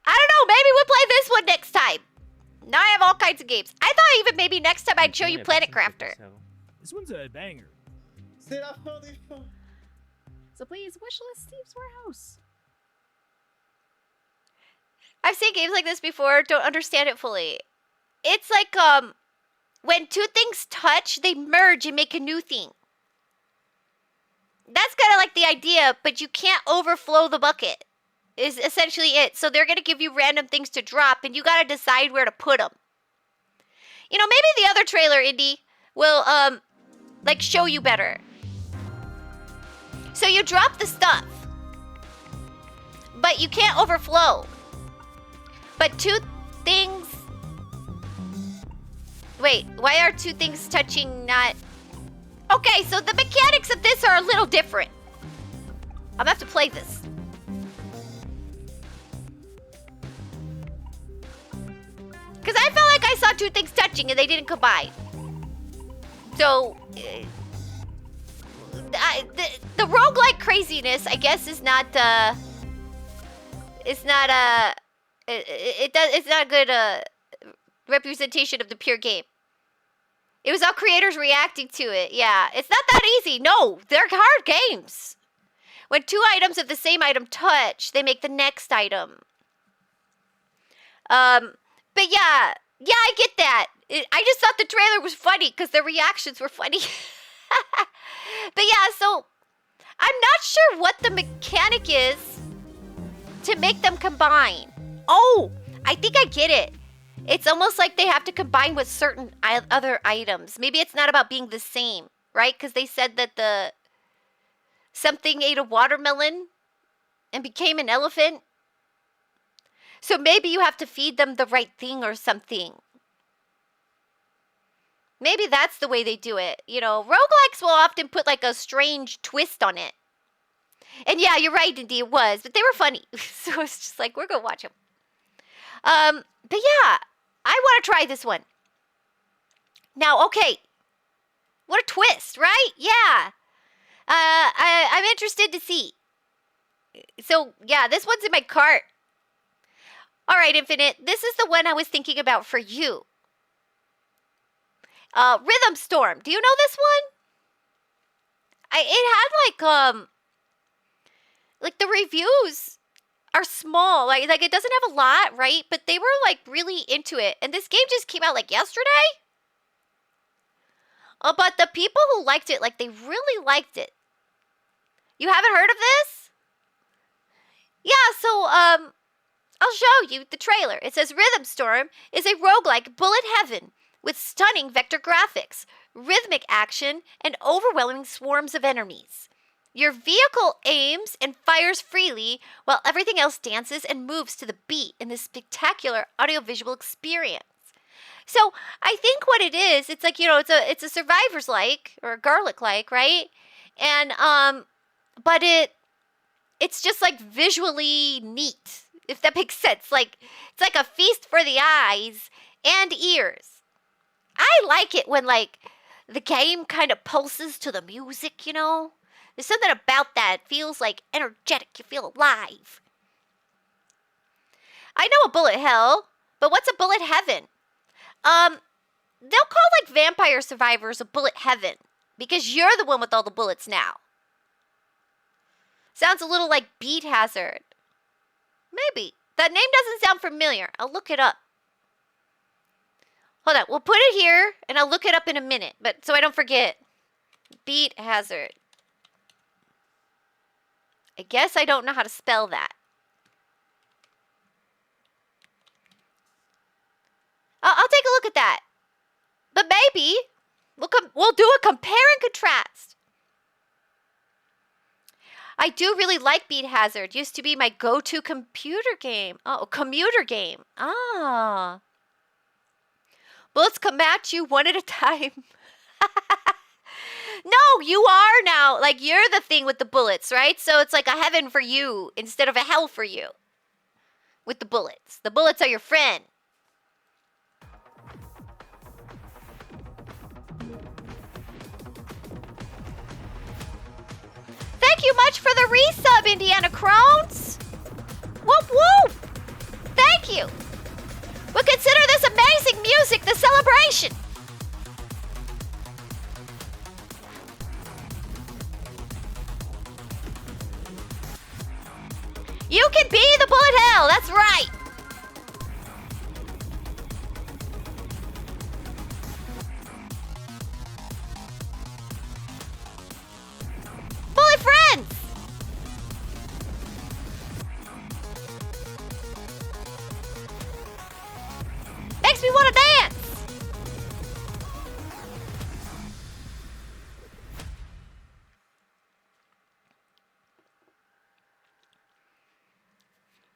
I don't know. Maybe we'll play this one next time. Now I have all kinds of games. I thought even maybe next time I'd show you Planet Crafter. This one's a banger. C'est la fin des fins. So please, wishlist Steve's Warehouse. I've seen games like this before. Don't understand it fully. It's like when two things touch, they merge and make a new thing. That's kind of like the idea, but you can't overflow the bucket. Is essentially it. So they're gonna give you random things to drop, and you gotta decide where to put them. You know, maybe the other trailer, Indy, will like show you better. So you drop the stuff, but you can't overflow. But two things. Wait, why are two things touching not? Okay, so the mechanics of this are a little different. I'm gonna have to play this. Because I felt like I saw two things touching and they didn't combine. So, the roguelike craziness, I guess, is not, it's not a good, representation of the pure game. It was all creators reacting to it. Yeah, it's not that easy. No, they're hard games. When two items of the same item touch, they make the next item. But yeah, I get that. I just thought the trailer was funny because the reactions were funny. But yeah, so I'm not sure what the mechanic is to make them combine. Oh, I think I get it. It's almost like they have to combine with certain other items. Maybe it's not about being the same, right? Because they said that something ate a watermelon and became an elephant. So maybe you have to feed them the right thing or something. Maybe that's the way they do it. You know, roguelikes will often put like a strange twist on it. And yeah, you're right, Indy, it was. But they were funny. So it's just like, we're going to watch them. But yeah, I want to try this one. Now, okay. What a twist, right? Yeah. I'm interested to see. So, yeah, this one's in my cart. All right, Infinite. This is the one I was thinking about for you. Rhythm Storm. Do you know this one? It had like the reviews are small. Like it doesn't have a lot, right? But they were like really into it. And this game just came out like yesterday. But the people who liked it, like they really liked it. You haven't heard of this? Yeah, so I'll show you the trailer. It says Rhythm Storm is a roguelike bullet heaven with stunning vector graphics, rhythmic action, and overwhelming swarms of enemies. Your vehicle aims and fires freely, while everything else dances and moves to the beat in this spectacular audiovisual experience. So I think what it is, it's like, you know, it's a Survivor's like, or a Garlic like, right? And but it's just like visually neat, if that makes sense. Like it's like a feast for the eyes and ears. I like it when like the game kind of pulses to the music, you know? There's something about that. It feels like energetic. You feel alive. I know a bullet hell, but what's a bullet heaven? They'll call like Vampire Survivors a bullet heaven because you're the one with all the bullets now. Sounds a little like Beat Hazard. Maybe. That name doesn't sound familiar. I'll look it up. Hold on. We'll put it here, and I'll look it up in a minute, but so I don't forget. Beat Hazard. I guess I don't know how to spell that. I'll take a look at that. But maybe we'll do a compare and contrast. I do really like Beat Hazard. Used to be my go-to computer game. Oh, commuter game. Ah. Bullets come at you one at a time. No, you are now. Like, you're the thing with the bullets, right? So it's like a heaven for you instead of a hell for you. With the bullets. The bullets are your friend. Thank you much for the resub, Indiana Crones. Whoop whoop. Thank you. We'll consider this amazing music the celebration. You can be the bullet hell. That's right. Bullet friends. Makes me want to dance.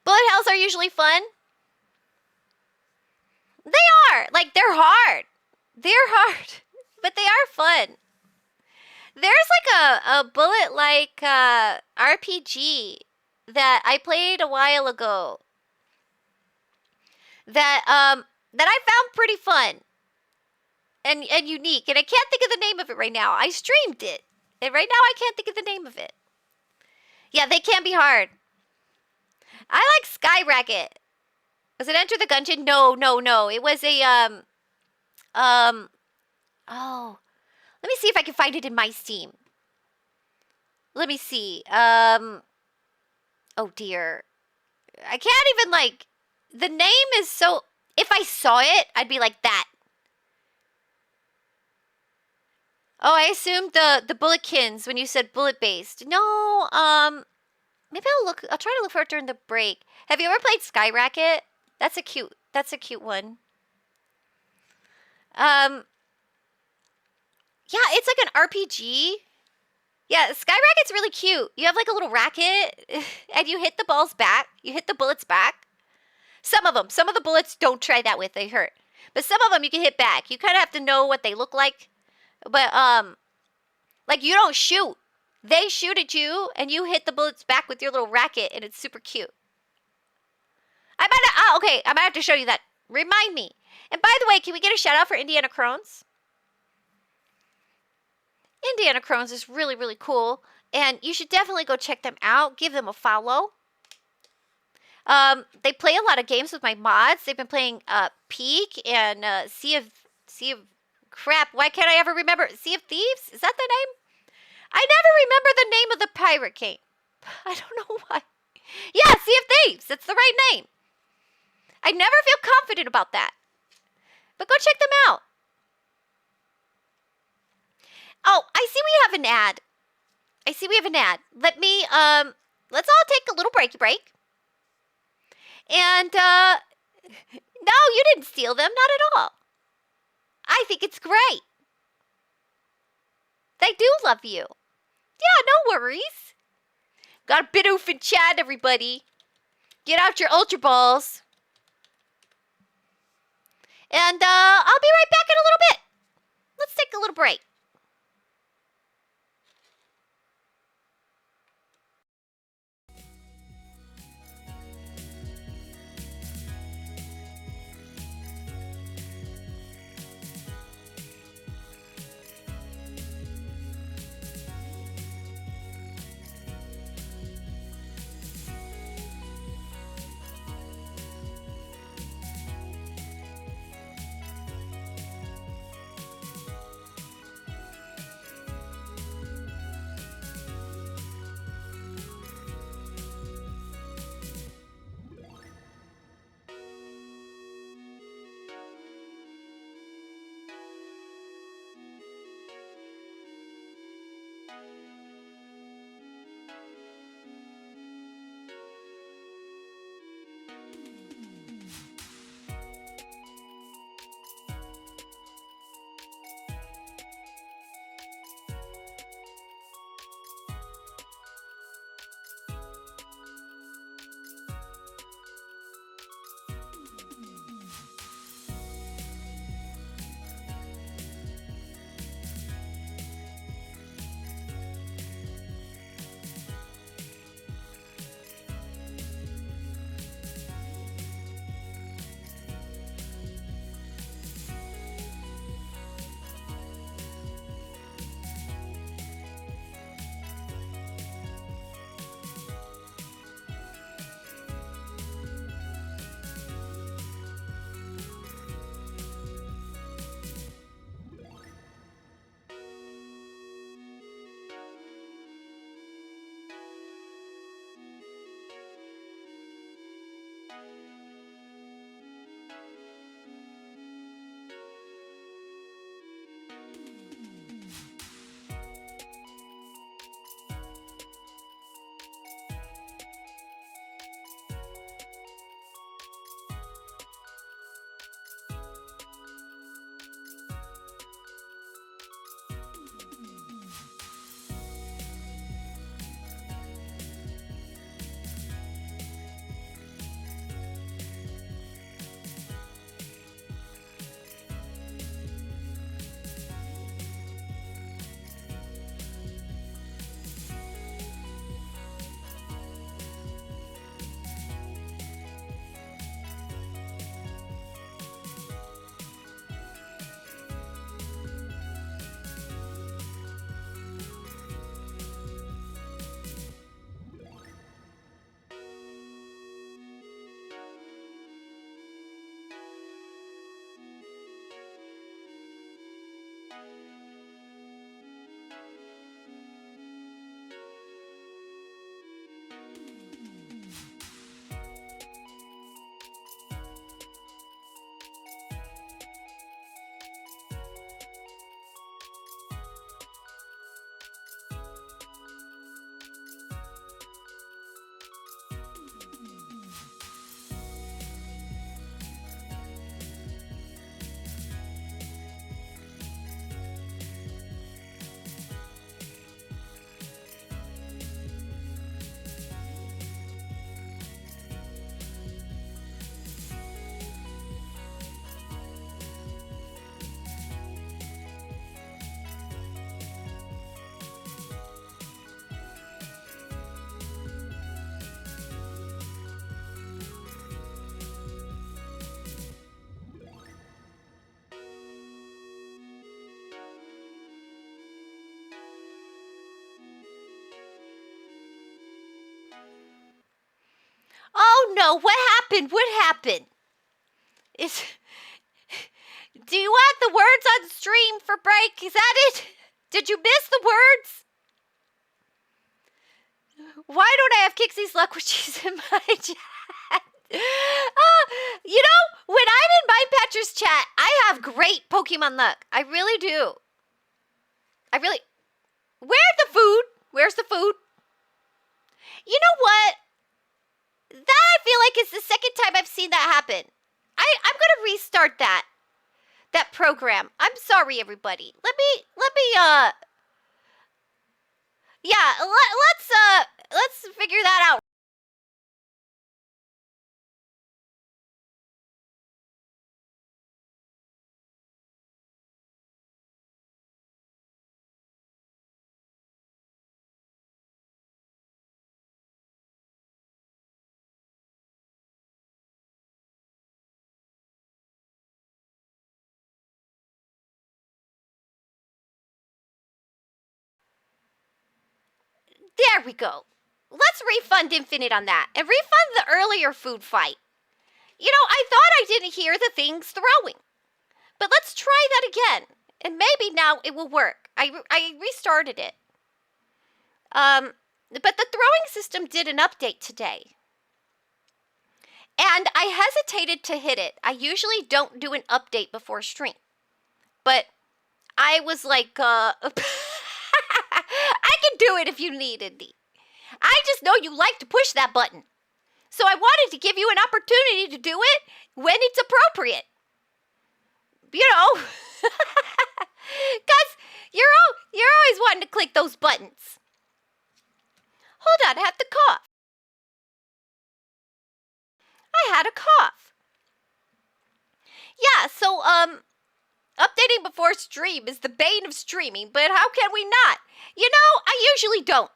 Bullet hells are usually fun. They are. Like, they're hard. They're hard. But they are fun. There's like a bullet-like RPG that I played a while ago that I found pretty fun and unique. And I can't think of the name of it right now. I streamed it. And right now I can't think of the name of it. Yeah, they can be hard. I like Skyrocket. Was it Enter the Gungeon? No. It was a, oh. Let me see if I can find it in my Steam. Let me see. Oh dear. I can't even, like, the name is so, if I saw it, I'd be like that. Oh, I assumed the Bulletkins when you said bullet-based. No, maybe I'll try to look for it during the break. Have you ever played Skyrocket? That's a cute one. Yeah, it's like an RPG. Yeah, Skyrocket's really cute. You have like a little racket, and you hit the balls back. You hit the bullets back. Some of the bullets, don't try that with. They hurt. But some of them you can hit back. You kind of have to know what they look like. But, like, you don't shoot. They shoot at you, and you hit the bullets back with your little racket, and it's super cute. Okay, I might have to show you that. Remind me. And by the way, can we get a shout out for Indiana Crones? Indiana Crones is really, really cool. And you should definitely go check them out. Give them a follow. They play a lot of games with my mods. They've been playing Peak and Sea of crap. Why can't I ever remember? Sea of Thieves? Is that the name? I never remember the name of the pirate game. I don't know why. Yeah, Sea of Thieves. That's the right name. I never feel confident about that. But go check them out. Oh, I see we have an ad. Let me, let's all take a little break. And, no, you didn't steal them. Not at all. I think it's great. They do love you. Yeah, no worries. Got a bit oof in chat, everybody. Get out your Ultra Balls. And, I'll be right back in a little bit. Let's take a little break. no. What happened? What happened? Do you want the words on stream for break? Is that it? Did you miss the words? Why don't I have Kixie's luck when she's in my chat? You know, when I'm in Mindpatcher's chat, I have great Pokemon luck. I really do. Where's the food? Where's the food? You know what? That I feel like is the second time I've seen that happen. I'm gonna restart that program. I'm sorry, everybody. Let's figure that out. There we go. Let's refund Infinite on that and refund the earlier food fight. You know, I thought I didn't hear the things throwing. But let's try that again. And maybe now it will work. I restarted it. But the throwing system did an update today. And I hesitated to hit it. I usually don't do an update before stream. But I was like, I can do it if you needed me. I just know you like to push that button. So I wanted to give you an opportunity to do it when it's appropriate. You know, because you're always wanting to click those buttons. Hold on, I have to cough. I had a cough. Yeah, so, updating before stream is the bane of streaming, but how can we not? You know, I usually don't.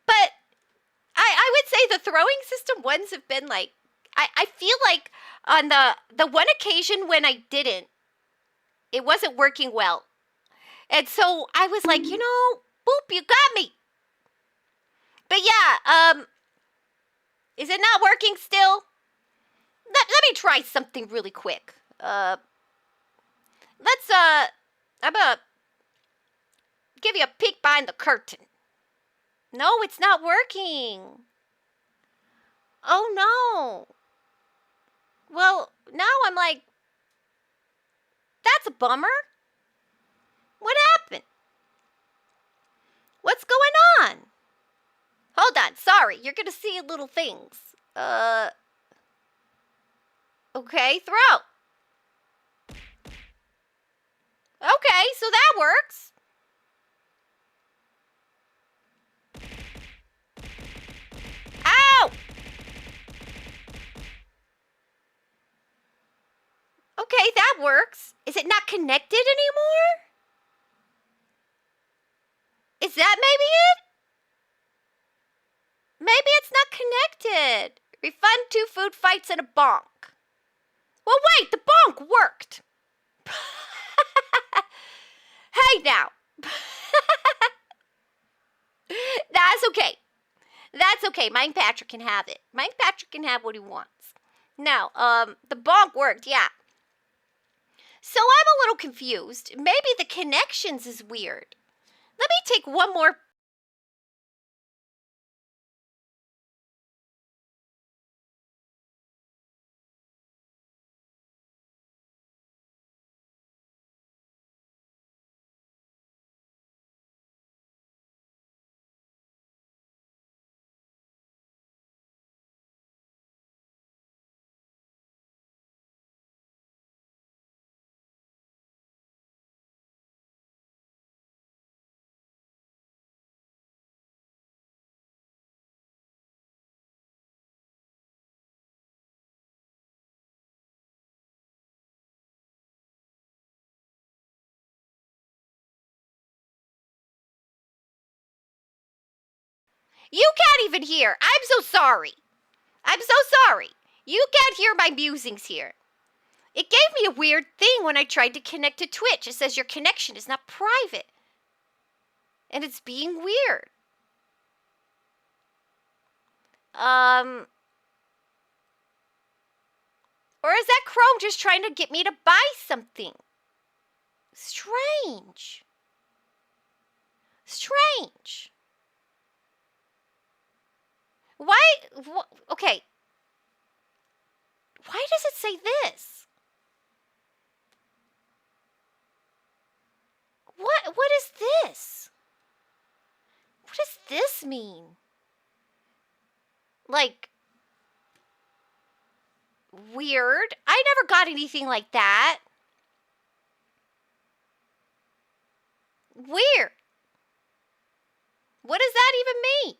But I would say the throwing system ones have been like, I feel like on the one occasion when I didn't, it wasn't working well. And so I was like, you know, boop, you got me. But yeah, is it not working still? Let me try something really quick. I'm gonna give you a peek behind the curtain. No, it's not working. Oh no. Well, now I'm like, that's a bummer. What happened? What's going on? Hold on, sorry, you're gonna see little things. Okay, throw. Okay, so that works. Ow! Okay, that works. Is it not connected anymore? Is that maybe it? Maybe it's not connected. Refund 2 food fights and a bonk. Well, wait, the bonk worked. Hey, now. That's okay. That's okay. Mindpatcher can have it. Mindpatcher can have what he wants. Now, the bonk worked, yeah. So I'm a little confused. Maybe the connections is weird. Let me take one more. You can't even hear. I'm so sorry. I'm so sorry. You can't hear my musings here. It gave me a weird thing when I tried to connect to Twitch. It says your connection is not private. And it's being weird. Or is that Chrome just trying to get me to buy something? Strange. Strange. Why? Okay. Why does it say this? What is this? What does this mean? Like, weird. I never got anything like that. Weird. What does that even mean?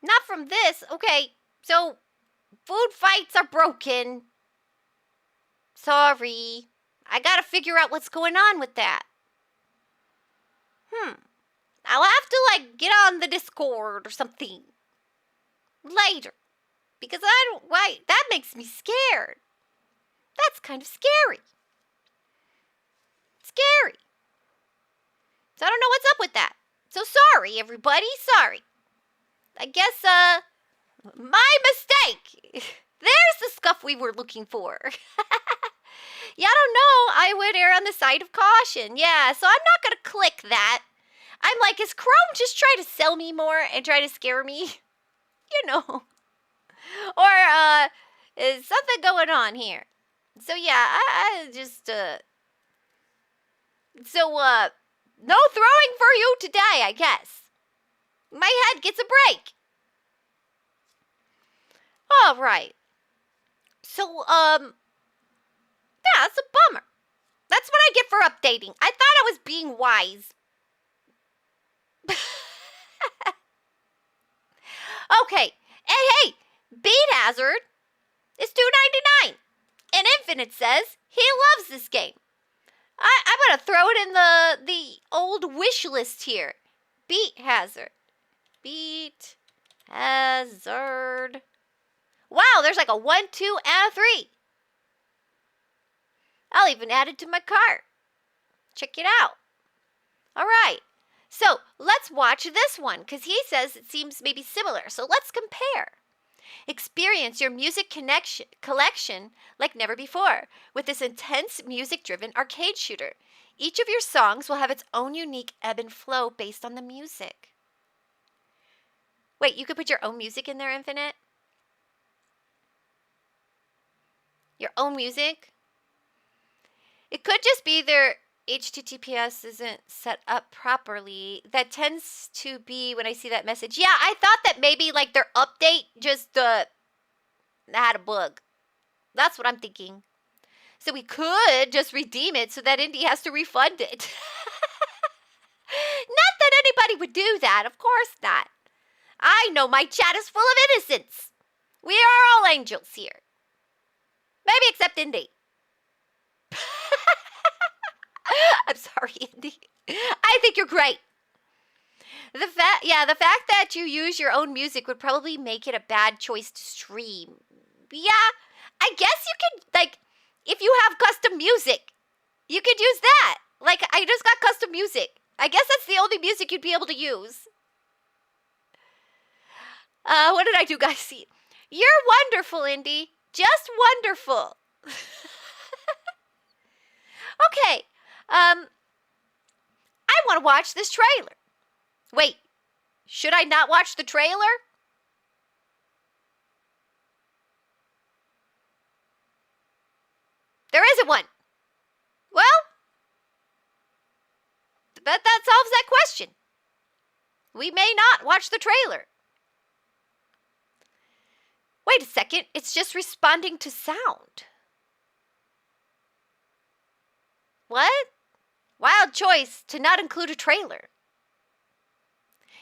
Not from this. Okay, so food fights are broken. Sorry. I gotta figure out what's going on with that. I'll have to, like, get on the Discord or something later. Because that makes me scared. That's kind of scary. Scary. So I don't know what's up with that. So sorry, everybody. Sorry. I guess, my mistake. There's the scuff we were looking for. Yeah, I don't know. I would err on the side of caution. Yeah, so I'm not going to click that. I'm like, is Chrome just trying to sell me more and try to scare me? You know. Or, is something going on here? So, yeah, I just, So, no throwing for you today, I guess. My head gets a break. All right. So, yeah, it's a bummer. That's what I get for updating. I thought I was being wise. Okay. And hey, Beat Hazard is $2.99. And Infinite says he loves this game. I'm going to throw it in the old wish list here. Beat Hazard. Beat Hazard. Wow, there's like a 1, 2, and a 3. I'll even add it to my cart. Check it out. All right. So let's watch this one because he says it seems maybe similar. So let's compare. Experience your music collection like never before with this intense music-driven arcade shooter. Each of your songs will have its own unique ebb and flow based on the music. Wait, you could put your own music in there, Infinite? Your own music? It could just be their HTTPS isn't set up properly. That tends to be when I see that message. Yeah, I thought that maybe like their update just had a bug. That's what I'm thinking. So we could just redeem it so that Indy has to refund it. Not that anybody would do that. Of course not. I know my chat is full of innocence. We are all angels here. Maybe except Indy. I'm sorry, Indy. I think you're great. The fact that you use your own music would probably make it a bad choice to stream. Yeah, I guess you could, like, if you have custom music, you could use that. Like, I just got custom music. I guess that's the only music you'd be able to use. What did I do, guys? You're wonderful, Indy. Just wonderful. Okay. I want to watch this trailer. Wait, should I not watch the trailer? There isn't one. Well, that solves that question. We may not watch the trailer. Wait a second, it's just responding to sound. What? Wild choice to not include a trailer.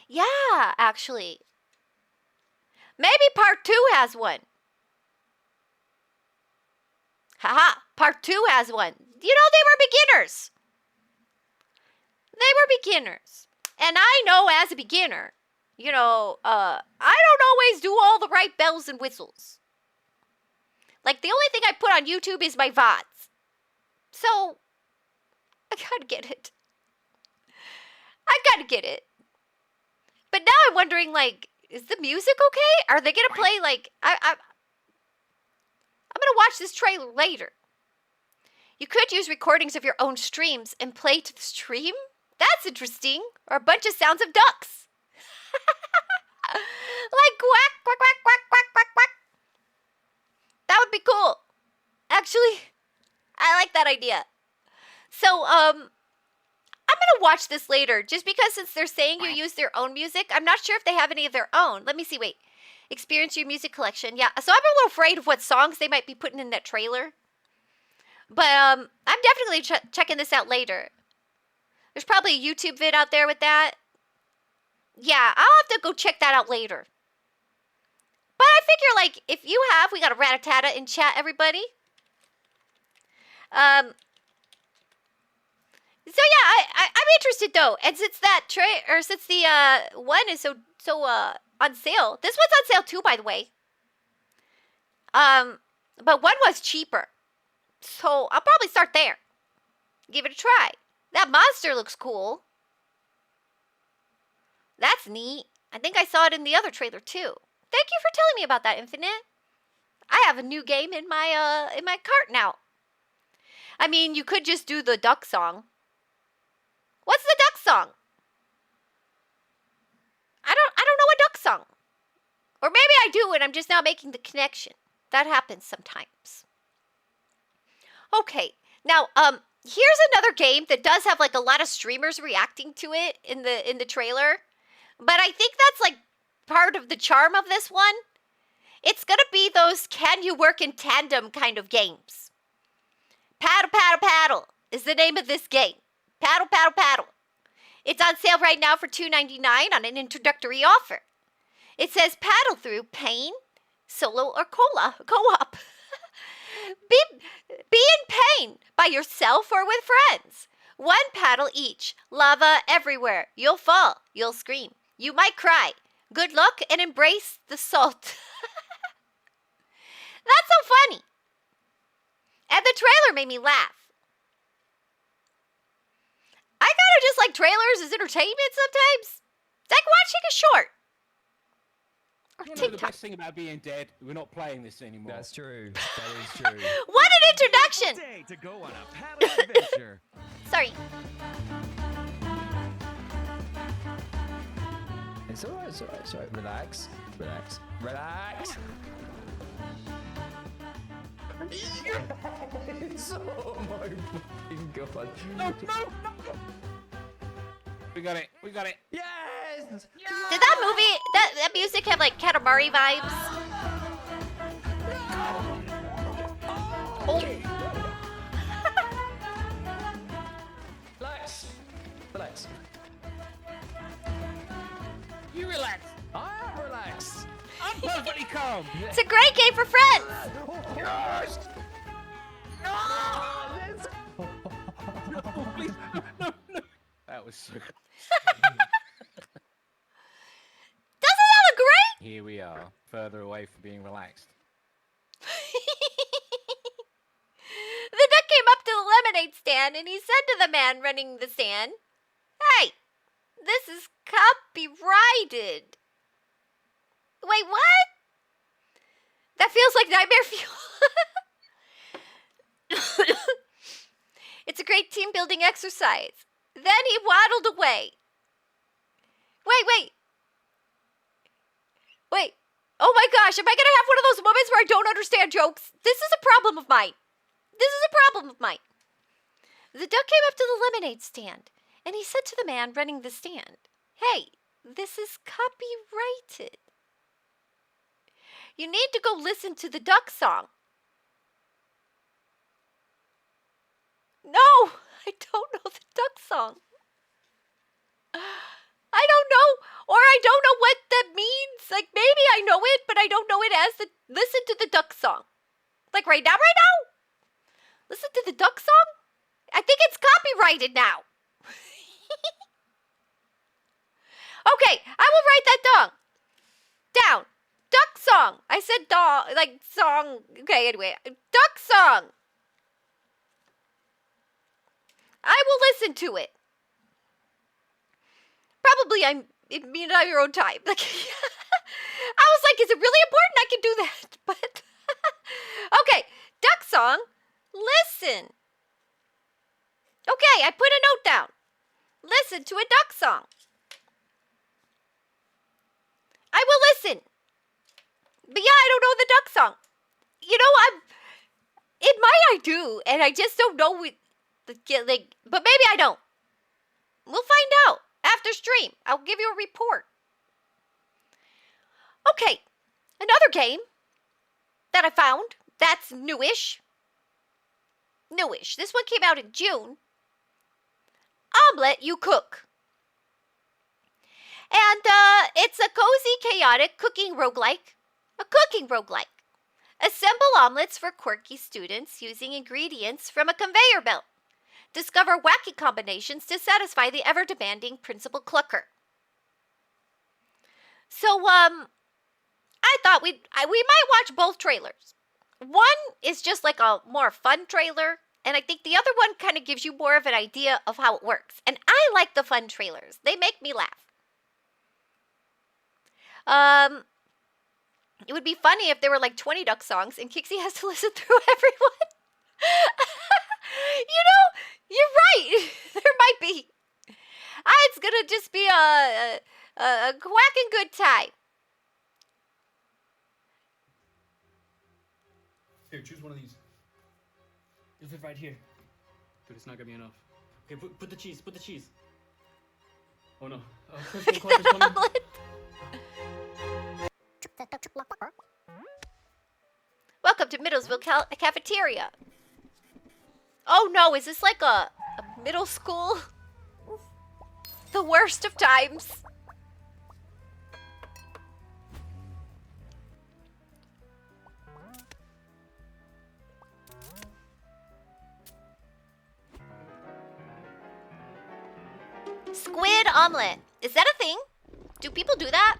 Yeah, actually. Maybe part 2 has one. Haha, part 2 has one. You know, they were beginners. They were beginners. And I know as a beginner, you know, I don't always do all the right bells and whistles. Like, the only thing I put on YouTube is my VODs. So, I gotta get it. I gotta get it. But now I'm wondering, like, Is the music okay? Are they gonna play like I'm gonna watch this trailer later. You could use recordings of your own streams and play to the stream? That's interesting. Or a bunch of sounds of ducks. Like quack, quack, quack, quack, quack, quack, quack. That would be cool. Actually, I like that idea. So, I'm gonna watch this later, just because since they're saying you use their own music, I'm not sure if they have any of their own. Let me see, wait. Experience your music collection. Yeah, so I'm a little afraid of what songs they might be putting in that trailer. But, I'm definitely checking this out later. There's probably a YouTube vid out there with that. Yeah, I'll have to go check that out later. But I figure, like, if you have, we got a rat-a-tata in chat, everybody. So yeah, I'm interested though, and since that since the one is so on sale, this one's on sale too, by the way. But one was cheaper, so I'll probably start there. Give it a try. That monster looks cool. That's neat. I think I saw it in the other trailer too. Thank you for telling me about that, Infinite. I have a new game in my cart now. I mean, you could just do the duck song. What's the duck song? I don't know a duck song. Or maybe I do and I'm just now making the connection. That happens sometimes. Okay. Now, here's another game that does have like a lot of streamers reacting to it in the trailer. But I think that's like part of the charm of this one. It's going to be those can you work in tandem kind of games. Paddle, paddle, paddle is the name of this game. Paddle, paddle, paddle. It's on sale right now for $2.99 on an introductory offer. It says paddle through pain, solo, or co-op. Be in pain by yourself or with friends. One paddle each. Lava everywhere. You'll fall. You'll scream. You might cry. Good luck and embrace the salt. That's so funny. And the trailer made me laugh. I kind of just like trailers as entertainment sometimes. It's like watching a short. Or You know TikTok. the best thing about being dead? We're not playing this anymore. That's true. That is true. What an introduction! Day to go on a paddle adventure. Sorry. It's alright, it's alright, it's alright. Relax, relax, relax. Yes! Oh my fucking god. No! We got it. We got it. Yes! Did that movie, that music have like Katamari vibes? Oh. Relax. Relax. You relax. I am relaxed. I'm perfectly calm. It's a great game for friends. Yes. No! Please, no. That was so. Doesn't that look great? Here we are, further away from being relaxed. The duck came up to the lemonade stand and he said to the man running the stand, "Hey, this is copyrighted." Wait, what? That feels like nightmare fuel. It's a great team building exercise. Then he waddled away. Wait. Oh my gosh, am I gonna have one of those moments where I don't understand jokes? This is a problem of mine. The duck came up to the lemonade stand, and he said to the man running the stand, "Hey, this is copyrighted. You need to go listen to the duck song." No, I don't know the duck song. I don't know, or I don't know what that means. Like, maybe I know it, but I don't know it as the listen to the duck song. Like right now? Listen to the duck song? I think it's copyrighted now. Okay, I will write that down. Duck song. I said dog, like song. Okay, anyway, duck song. I will listen to it. Probably I mean at your own time. Like, I was like, is it really important? I can do that. But okay, duck song. Listen. Okay, I put a note down. Listen to a duck song. I will listen. But yeah, I don't know the duck song. You know, it might I do, and I just don't know but maybe I don't. We'll find out after stream. I'll give you a report. Okay, another game that I found that's newish. Newish. This one came out in June. Omelette You Cook. And it's a cozy, chaotic cooking roguelike. A cooking roguelike. Assemble omelets for quirky students using ingredients from a conveyor belt. Discover wacky combinations to satisfy the ever-demanding Principal Clucker. So, I thought we might watch both trailers. One is just like a more fun trailer, and I think the other one kind of gives you more of an idea of how it works. And I like the fun trailers. They make me laugh. It would be funny if there were like 20 duck songs and Kixie has to listen through everyone. You know, you're right. There might be. It's gonna just be a quacking good time. Here, choose one of these. You'll fit right here. Dude, it's not gonna be enough. Okay, put the cheese. Put the cheese. Oh no. Crispy Clucker's coming. Welcome to Middlesville Cafeteria. Oh no, is this like a middle school? The worst of times. Squid omelet. Is that a thing? Do people do that?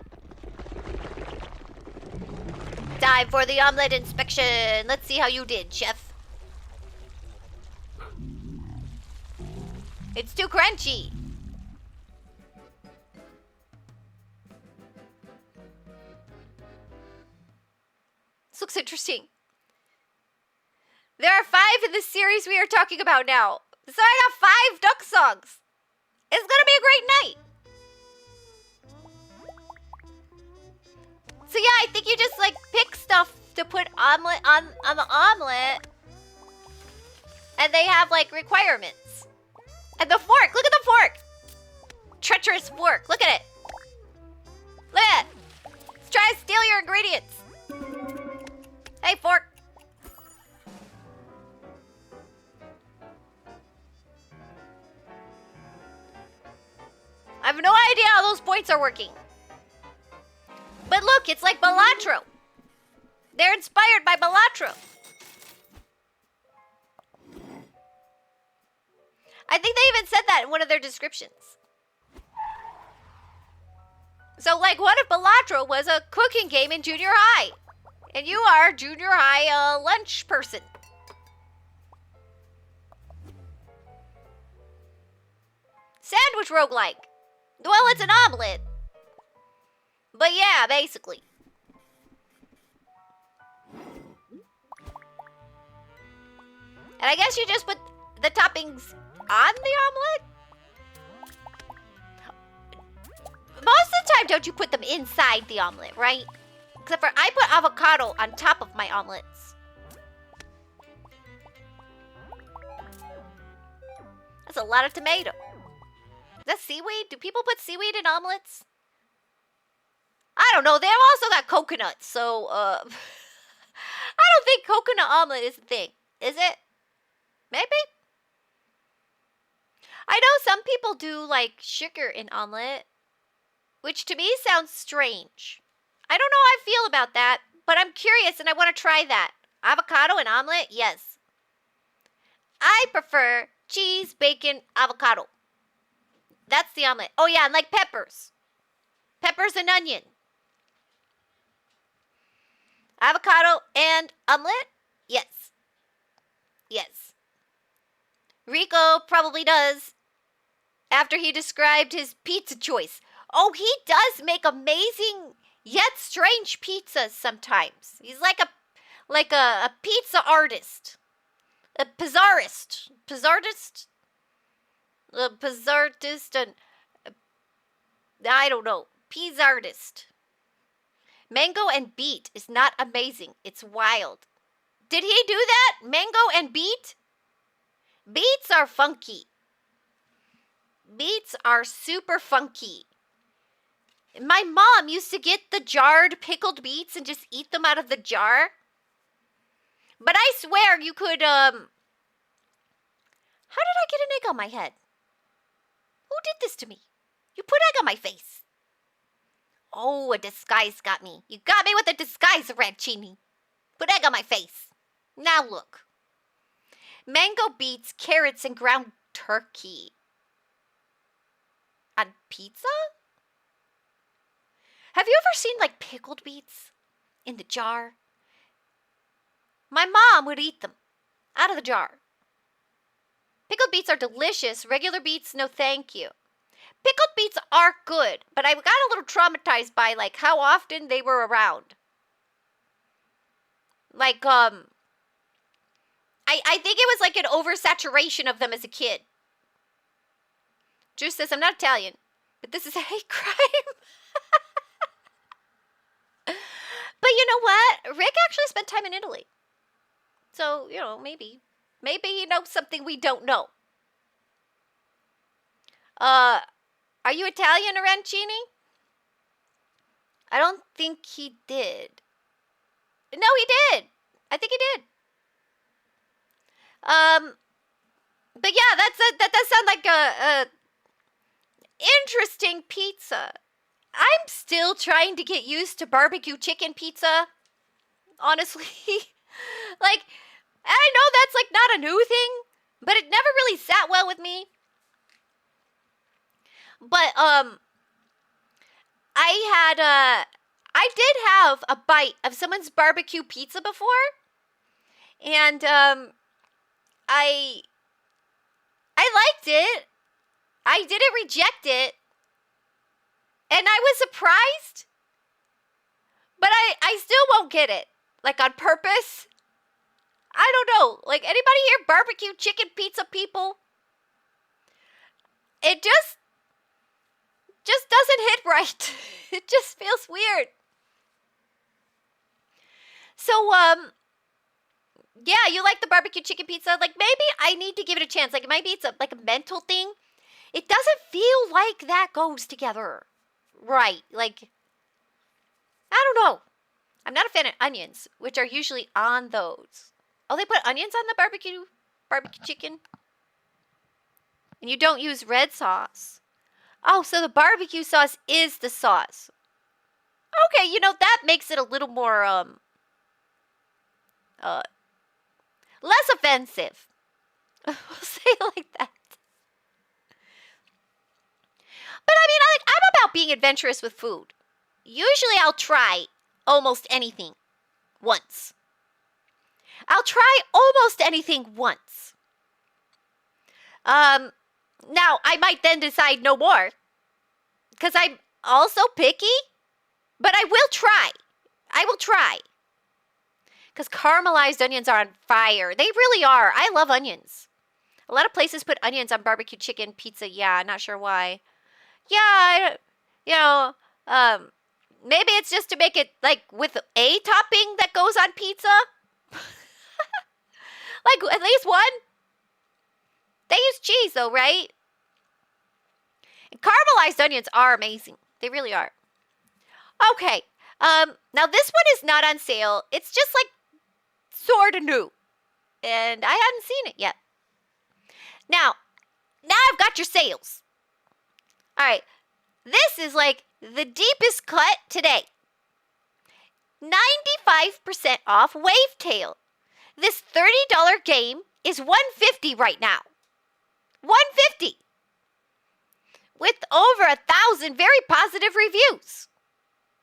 Time for the omelet inspection. Let's see how you did, chef. It's too crunchy. This looks interesting. There are 5 in the series we are talking about now. So I got 5 duck songs. It's gonna be a great night. So yeah, I think you just like pick stuff to put omelet on the omelet. And they have like requirements. And the fork, look at the fork. Treacherous fork, look at it. Look at it. Let's try to steal your ingredients. Hey, fork. I have no idea how those points are working. But look, it's like Balatro. They're inspired by Balatro. I think they even said that in one of their descriptions. So, like, what if Balatro was a cooking game in junior high? And you are a junior high lunch person. Sandwich roguelike. Well, it's an omelet. But yeah, basically. And I guess you just put the toppings on the omelet? Most of the time, don't you put them inside the omelet, right? Except for I put avocado on top of my omelets. That's a lot of tomato. Is that seaweed? Do people put seaweed in omelets? I don't know. They've also got coconuts, so I don't think coconut omelet is a thing. Is it? Maybe? I know some people do like sugar in omelet, which to me sounds strange. I don't know how I feel about that, but I'm curious and I want to try that. Avocado and omelet? Yes. I prefer cheese, bacon, avocado. That's the omelet. Oh yeah, and like peppers. Peppers and onion. Avocado and omelet? Yes. Yes. Rico probably does after he described his pizza choice. Oh, he does make amazing yet strange pizzas sometimes. He's like a pizza artist. A pizzarist. Pizzartist? A pizzartist and... I don't know. Pizzartist. Mango and beet is not amazing. It's wild. Did he do that? Mango and beet? Beets are funky. Beets are super funky. My mom used to get the jarred pickled beets and just eat them out of the jar. But I swear you could, How did I get an egg on my head? Who did this to me? You put egg on my face. Oh, a disguise got me. You got me with a disguise, Arancini. Put egg on my face. Now look. Mango, beets, carrots, and ground turkey. On pizza? Have you ever seen, like, pickled beets in the jar? My mom would eat them out of the jar. Pickled beets are delicious. Regular beets, no thank you. Pickled beets are good, but I got a little traumatized by, like, how often they were around. Like, I think it was like an oversaturation of them as a kid. Juice says, I'm not Italian, but this is a hate crime. But you know what? Rick actually spent time in Italy. So, you know, maybe he knows something we don't know. Are you Italian, Arancini? I don't think he did. No, he did. I think he did. But yeah, that does sound like a interesting pizza. I'm still trying to get used to barbecue chicken pizza. Honestly. Like, I know that's like not a new thing, but it never really sat well with me. But, I did have a bite of someone's barbecue pizza before. And, I liked it. I didn't reject it. And I was surprised. But I still won't get it. Like, on purpose. I don't know. Like, anybody here barbecue chicken pizza people? It just doesn't hit right. It just feels weird. So, yeah, you like the barbecue chicken pizza? Like, maybe I need to give it a chance. Like, maybe it's a mental thing. It doesn't feel like that goes together. Right. Like, I don't know. I'm not a fan of onions, which are usually on those. Oh, they put onions on the barbecue chicken? And you don't use red sauce. Oh, so the barbecue sauce is the sauce. Okay, you know, that makes it a little more, less offensive. We'll say it like that. But I mean, I'm about being adventurous with food. Usually I'll try almost anything once. I'll try almost anything once. Now, I might then decide no more. Because I'm also picky. But I will try. I will try. Because caramelized onions are on fire. They really are. I love onions. A lot of places put onions on barbecue chicken pizza. Yeah, not sure why. Yeah, maybe it's just to make it, like, with a topping that goes on pizza. Like, at least one. They use cheese, though, right? And caramelized onions are amazing. They really are. Okay. Now this one is not on sale. It's just, like, sort of new. And I hadn't seen it yet. Now I've got your sales. All right. This is, like, the deepest cut today. 95% off Wavetail. This $30 game is $150 right now. $150. With over 1,000 very positive reviews.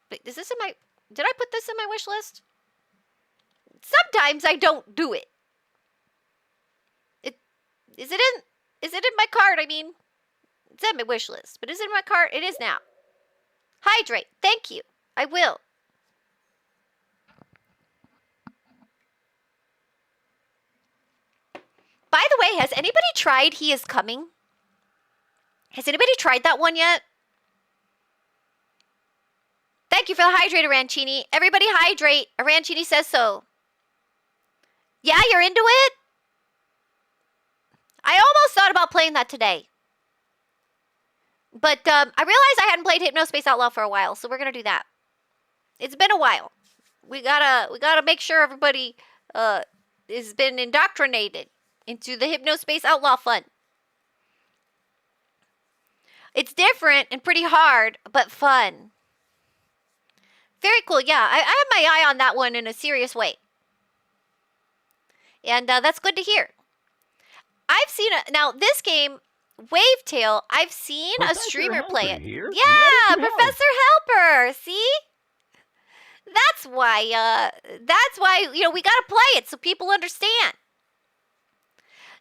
Wait, is this in my... Did I put this in my wish list? Sometimes I don't do it. Is it in my cart? I mean, it's in my wish list. But is it in my cart? It is now. Hydrate. Thank you. I will. By the way, has anybody tried He Is Coming? Has anybody tried that one yet? Thank you for the hydrate, Arancini. Everybody hydrate. Arancini says so. Yeah, you're into it? I almost thought about playing that today. But I realized I hadn't played Hypnospace Outlaw for a while, so we're gonna do that. It's been a while. We gotta make sure everybody has been indoctrinated into the Hypnospace Outlaw fun. It's different and pretty hard, but fun. Very cool. Yeah, I have my eye on that one in a serious way. And that's good to hear. I've seen now this game, Wavetail. I've seen a streamer play it. Here? Yeah, Ready to help. Professor Helper. See, that's why. We gotta play it so people understand.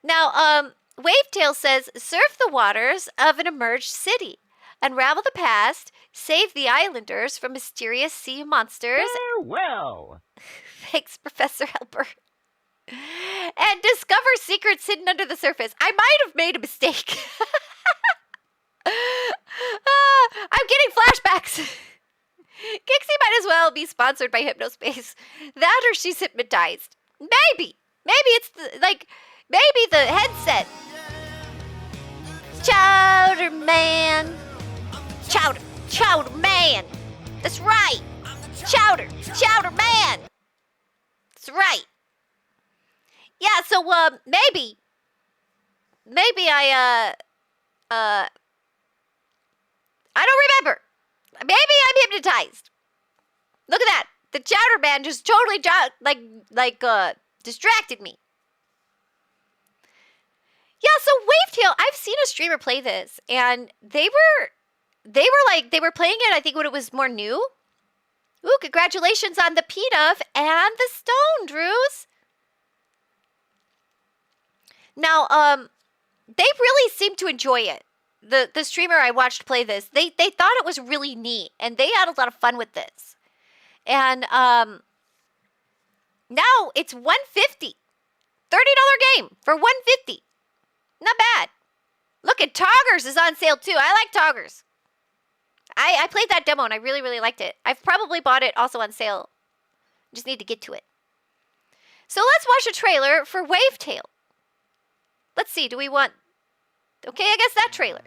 Now, Wavetail says, surf the waters of an emerged city, unravel the past, save the islanders from mysterious sea monsters. Farewell. Thanks, Professor Helper. And discover secrets hidden under the surface. I might have made a mistake. I'm getting flashbacks. Kixie might as well be sponsored by Hypnospace. That or she's hypnotized. Maybe it's maybe the headset. Chowder Man. Chowder Man. That's right. Chowder Man. That's right. Yeah, so maybe I don't remember. Maybe I'm hypnotized. Look at that. The Chowder Man just totally distracted me. Yeah, so Wavetail, I've seen a streamer play this, and they were playing it, I think, when it was more new. Ooh, congratulations on the P-Duff and the stone, Drews. Now, they really seemed to enjoy it. The streamer I watched play this, they thought it was really neat, and they had a lot of fun with this. And now it's $150. $30 game for $150. Not bad. Look at Toggers is on sale too. I like Toggers. I played that demo and I really, really liked it. I've probably bought it also on sale. Just need to get to it. So let's watch a trailer for Wavetail. Let's see, do we want... Okay, I guess that trailer.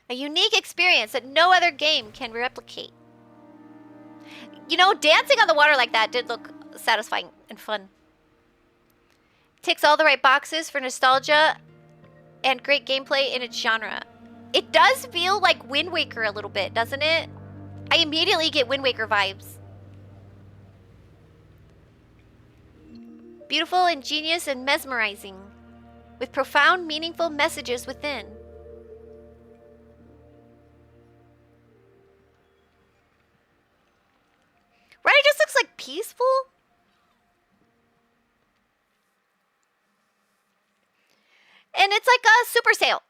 A unique experience that no other game can replicate. You know, dancing on the water like that did look satisfying and fun. Ticks all the right boxes for nostalgia and great gameplay in its genre. It does feel like Wind Waker a little bit, doesn't it? I immediately get Wind Waker vibes. Beautiful, ingenious, and mesmerizing, with profound, meaningful messages within. Right? It just looks like peaceful. And it's like a super sale.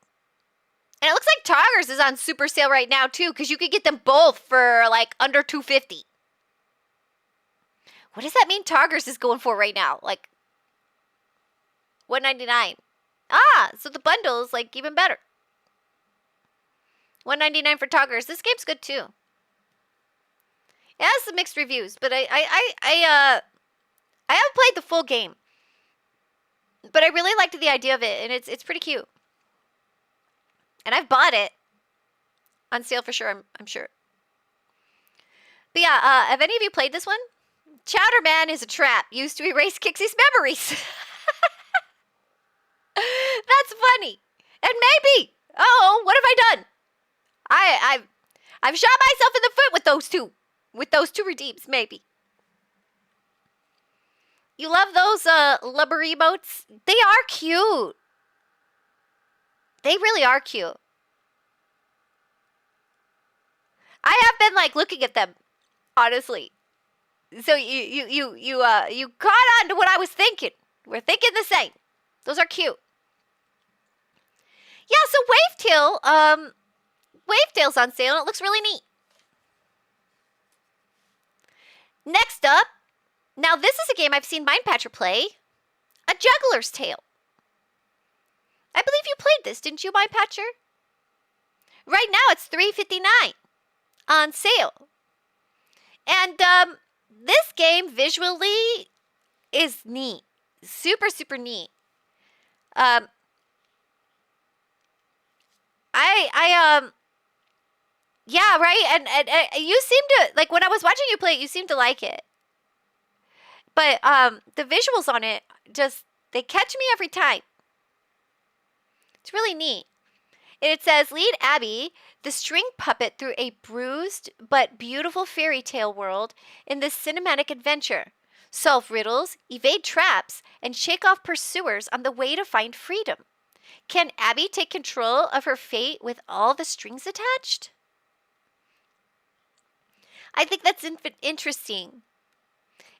And it looks like Toggers is on super sale right now too, because you could get them both for like under $250. What does that mean Toggers is going for right now? Like $199. Ah, so the bundle is like even better. $199 for Toggers. This game's good too. It has some mixed reviews, but I haven't played the full game. But I really liked the idea of it, and it's pretty cute. And I've bought it on sale for sure, I'm sure. But yeah, have any of you played this one? Chowder Man is a trap used to erase Kixie's memories. That's funny. And maybe, what have I done? I've shot myself in the foot with those two. With those two redeems, maybe. You love those lubber emotes? They are cute. They really are cute. I have been like looking at them honestly. So you caught on to what I was thinking. We're thinking the same. Those are cute. Yeah, so Wavetail's on sale, and it looks really neat. Next up, now this is a game I've seen Mindpatcher play, A Juggler's Tale. I believe you played this, didn't you, Mindpatcher? Right now it's $3.59 on sale. And this game visually is neat. Super, super neat. Yeah, right? And you seem to, like, when I was watching you play it, you seem to like it. But the visuals on it, just, they catch me every time. It's really neat. And it says, lead Abby, the string puppet, through a bruised but beautiful fairy tale world in this cinematic adventure. Solve riddles, evade traps, and shake off pursuers on the way to find freedom. Can Abby take control of her fate with all the strings attached? I think that's interesting.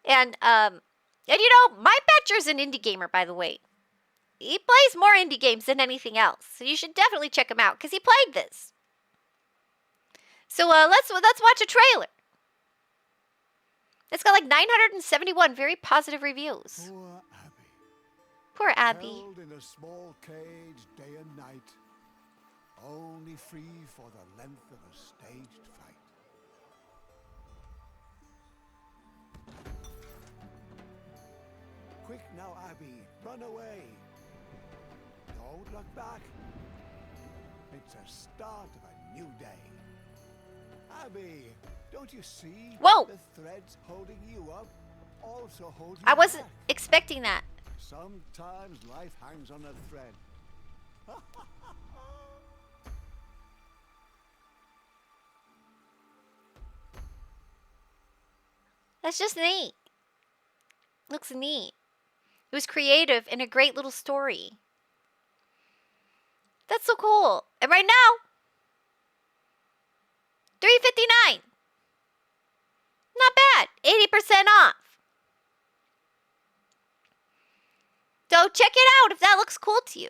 And you know, Mindpatcher's an indie gamer, by the way. He plays more indie games than anything else, so you should definitely check him out because he played this. So let's watch a trailer. It's got like 971 very positive reviews. Poor Poor Abby. Abby. Held in a small cage day and night, only free for the length of a staged fight. Quick now, Abby, run away. Don't look back. It's a start of a new day. Abby, don't you see? Whoa! The threads holding you up also hold you I wasn't back. expecting that. Sometimes life hangs on a thread. That's just neat. Looks neat. It was creative and a great little story. That's so cool. And right now, $3.59. Not bad. 80% off. So check it out if that looks cool to you.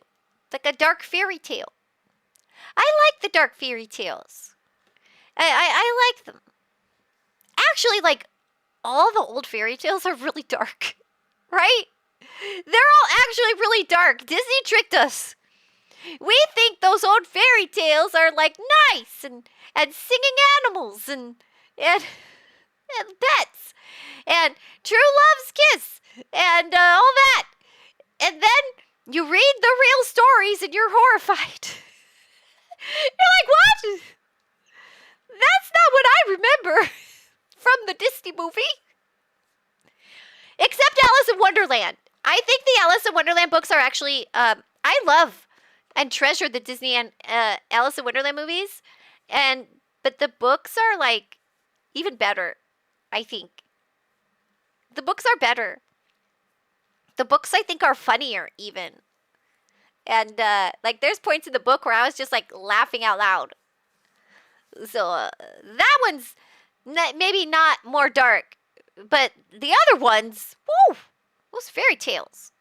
Like a dark fairy tale. I like the dark fairy tales. I like them. Actually, like, all the old fairy tales are really dark. Right? They're all actually really dark. Disney tricked us. We think those old fairy tales are like nice and singing animals and pets and true love's kiss and all that. And then you read the real stories and you're horrified. You're like, what? That's not what I remember from the Disney movie. Except Alice in Wonderland. I think the Alice in Wonderland books are actually, I love and treasure the Disney and Alice in Wonderland movies. But the books are like even better, I think. The books are better. The books, I think, are funnier even. And like there's points in the book where I was just like laughing out loud. So that one's maybe not more dark. But the other ones, woo, those fairy tales.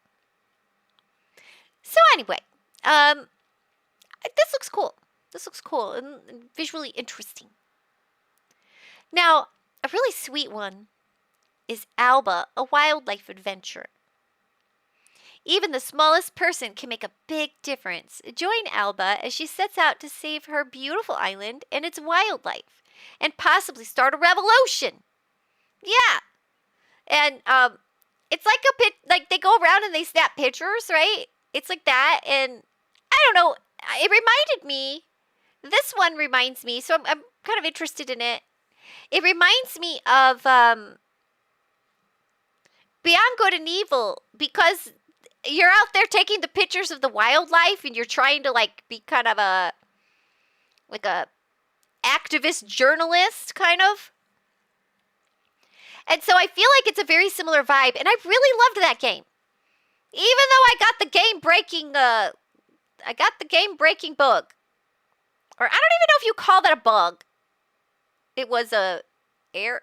So anyway, this looks cool. This looks cool and visually interesting. Now, a really sweet one is Alba, a wildlife adventure. Even the smallest person can make a big difference. Join Alba as she sets out to save her beautiful island and its wildlife, and possibly start a revolution. Yeah. And it's like a bit like they go around and they snap pictures, right? It's like that, and I don't know. It reminded me. This one reminds me, so I'm kind of interested in it. It reminds me of Beyond Good and Evil, because you're out there taking the pictures of the wildlife, and you're trying to like be kind of a activist journalist, kind of. And so I feel like it's a very similar vibe, and I really loved that game. Even though I got the game breaking bug. Or I don't even know if you call that a bug. It was a there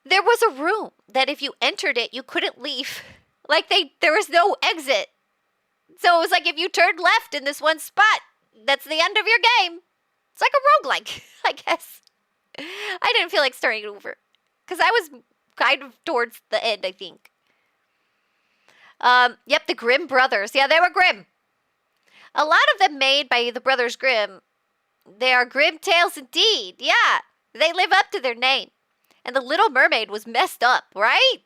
was a room that if you entered it, you couldn't leave. Like there was no exit. So it was like if you turned left in this one spot, that's the end of your game. It's like a roguelike, I guess. I didn't feel like starting it over. Because I was kind of towards the end, I think. Yep, the Grimm brothers. Yeah, they were Grimm. A lot of them made by the brothers Grimm. They are Grimm tales indeed. Yeah, they live up to their name. And the Little Mermaid was messed up, right?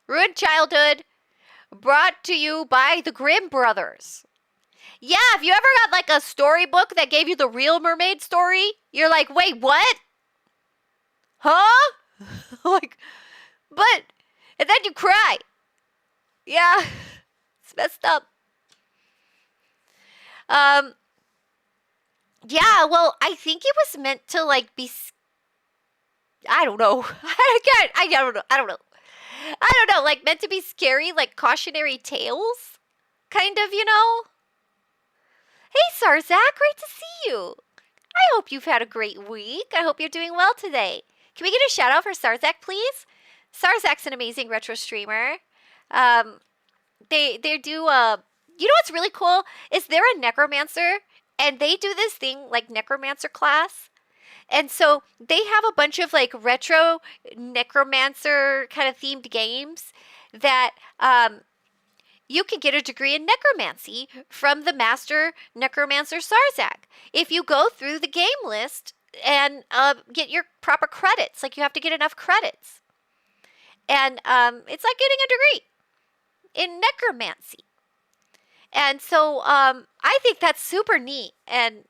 Ruined childhood. Brought to you by the Grimm brothers. Yeah, if you ever got like a storybook that gave you the real mermaid story, you're like, wait, what? Huh? Like, but, and then you cry. Yeah, it's messed up. Yeah, well, I think it was meant to like be, I don't know. I don't know, like meant to be scary, like cautionary tales, kind of, you know? Hey, Sarzak, great to see you. I hope you've had a great week. I hope you're doing well today. Can we get a shout out for Sarzak, please? Sarzak's an amazing retro streamer. They do, you know what's really cool? Is they're a necromancer, and they do this thing like necromancer class. And so they have a bunch of like retro necromancer kind of themed games that you can get a degree in necromancy from the master necromancer Sarzak. If you go through the game list and get your proper credits, like you have to get enough credits. And it's like getting a degree in necromancy. And so I think that's super neat. And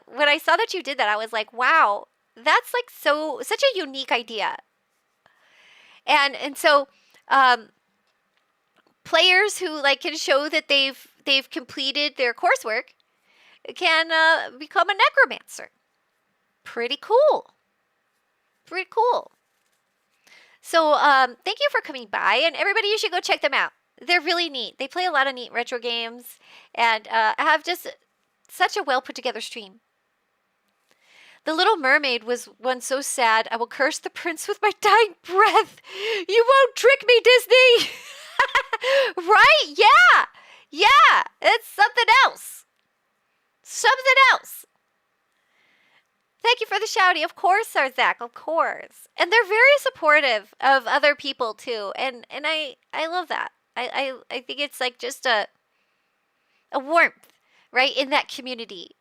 when I saw that you did that, I was like, wow, that's like such a unique idea. And so players who like can show that they've completed their coursework can become a necromancer. Pretty cool. Pretty cool. So thank you for coming by, and everybody, you should go check them out. They're really neat. They play a lot of neat retro games and have just such a well put together stream. The Little Mermaid was one so sad, I will curse the prince with my dying breath. You won't trick me, Disney. Right? Yeah. Yeah. It's something else. Something else. Thank you for the shouty. Of course, Sarzak. Of course. And they're very supportive of other people too. And I love that. I think it's like just a warmth, right, in that community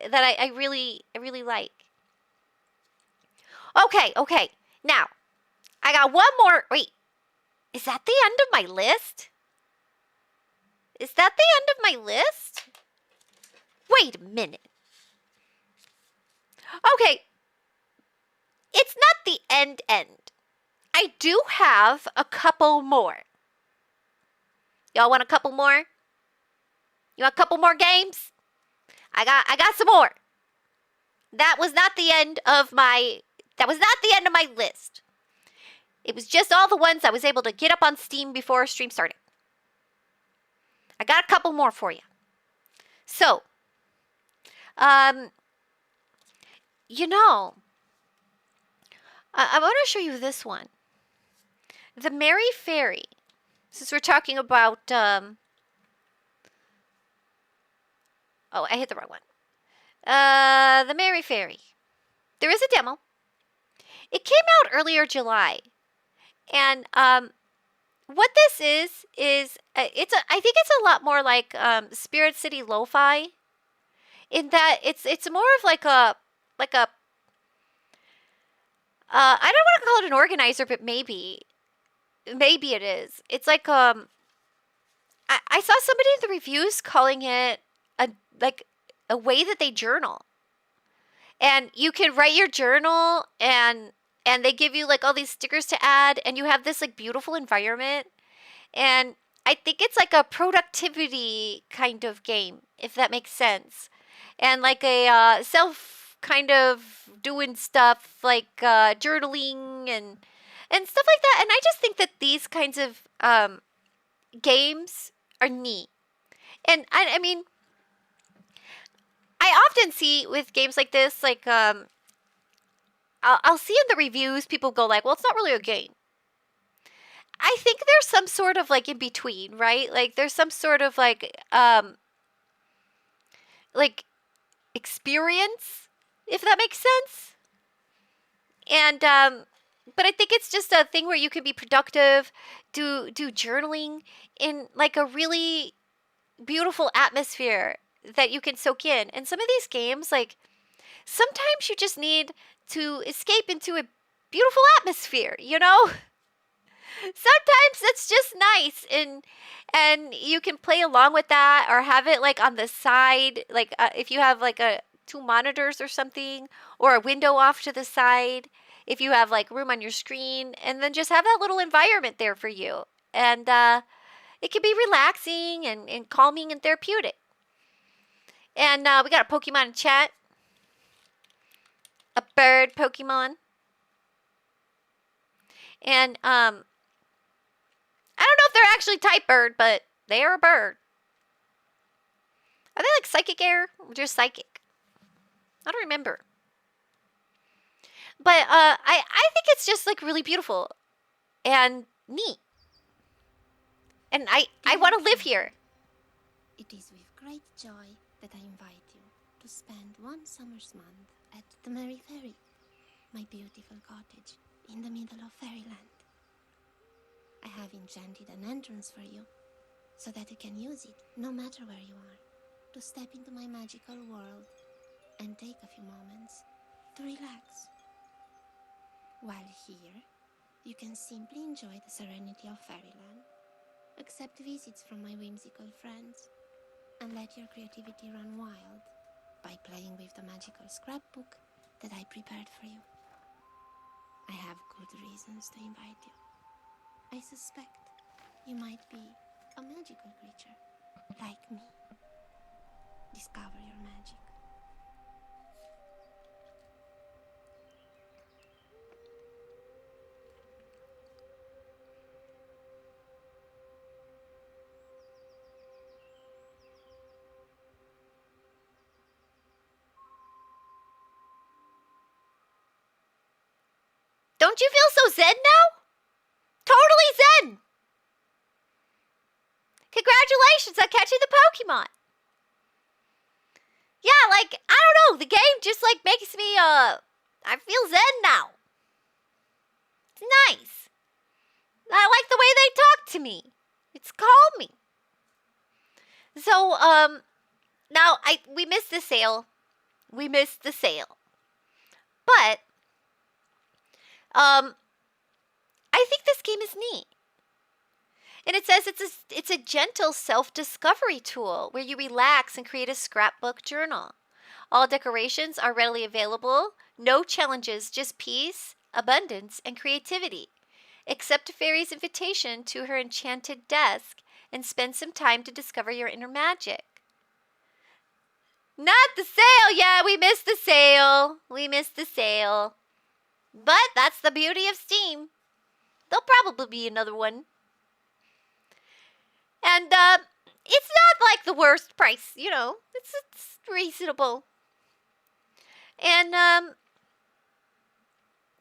that I really like. Okay. Now, I got one more. Wait, is that the end of my list? Is that the end of my list? Wait a minute. Okay, it's not the end. I do have a couple more. Y'all want a couple more? You want a couple more games? I got some more. That was not the end of my list. It was just all the ones I was able to get up on Steam before stream started. I got a couple more for you. So, you know, I want to show you this one. The Merry Fairy. Since we're talking about, oh, I hit the wrong one. The Merry Fairy. There is a demo. It came out earlier July. And what this is I think it's a lot more like Spirit City Lo-Fi, in that it's more of like a I don't want to call it an organizer, but maybe it is. It's like I saw somebody in the reviews calling it a way that they journal. And you can write your journal and they give you like all these stickers to add, and you have this like beautiful environment. And I think it's like a productivity kind of game, if that makes sense. And like a self kind of doing stuff like journaling and stuff like that. And I just think that these kinds of games are neat. And I mean, I often see with games like this, like I'll see in the reviews people go like, well, it's not really a game. I think there's some sort of like in between, right? Like there's some sort of like experience, if that makes sense. And but I think it's just a thing where you can be productive, do journaling in like a really beautiful atmosphere that you can soak in. And some of these games, like sometimes you just need to escape into a beautiful atmosphere, you know? Sometimes it's just nice, and you can play along with that or have it like on the side, like if you have like two monitors or something, or a window off to the side, if you have like room on your screen, and then just have that little environment there for you. And it can be relaxing and calming and therapeutic. And we got a Pokemon in chat. A bird Pokemon. And I don't know if they're actually type bird, but they are a bird. Are they like psychic air? Or just psychic? I don't remember. But I think it's just like really beautiful and neat. And I want to live here. It is with great joy that I invite you to spend one summer's month at the Merry Ferry, my beautiful cottage in the middle of fairyland. I have enchanted an entrance for you, so that you can use it no matter where you are, to step into my magical world and take a few moments to relax. While here, you can simply enjoy the serenity of fairyland, accept visits from my whimsical friends, and let your creativity run wild by playing with the magical scrapbook that I prepared for you. I have good reasons to invite you. I suspect you might be a magical creature, like me. Discover your magic. Don't you feel so zen now? Totally zen! Congratulations on catching the Pokemon! Yeah, like, I don't know, the game just like makes me, I feel zen now. It's nice. I like the way they talk to me. It's calming. So, now, we missed the sale. We missed the sale. But, I think this game is neat. And it says it's a gentle self-discovery tool where you relax and create a scrapbook journal. All decorations are readily available. No challenges, just peace, abundance, and creativity. Accept a fairy's invitation to her enchanted desk and spend some time to discover your inner magic. Not the sale! Yeah, we missed the sale. We missed the sale. But that's the beauty of Steam. There'll probably be another one. And it's not like the worst price, you know. It's reasonable. And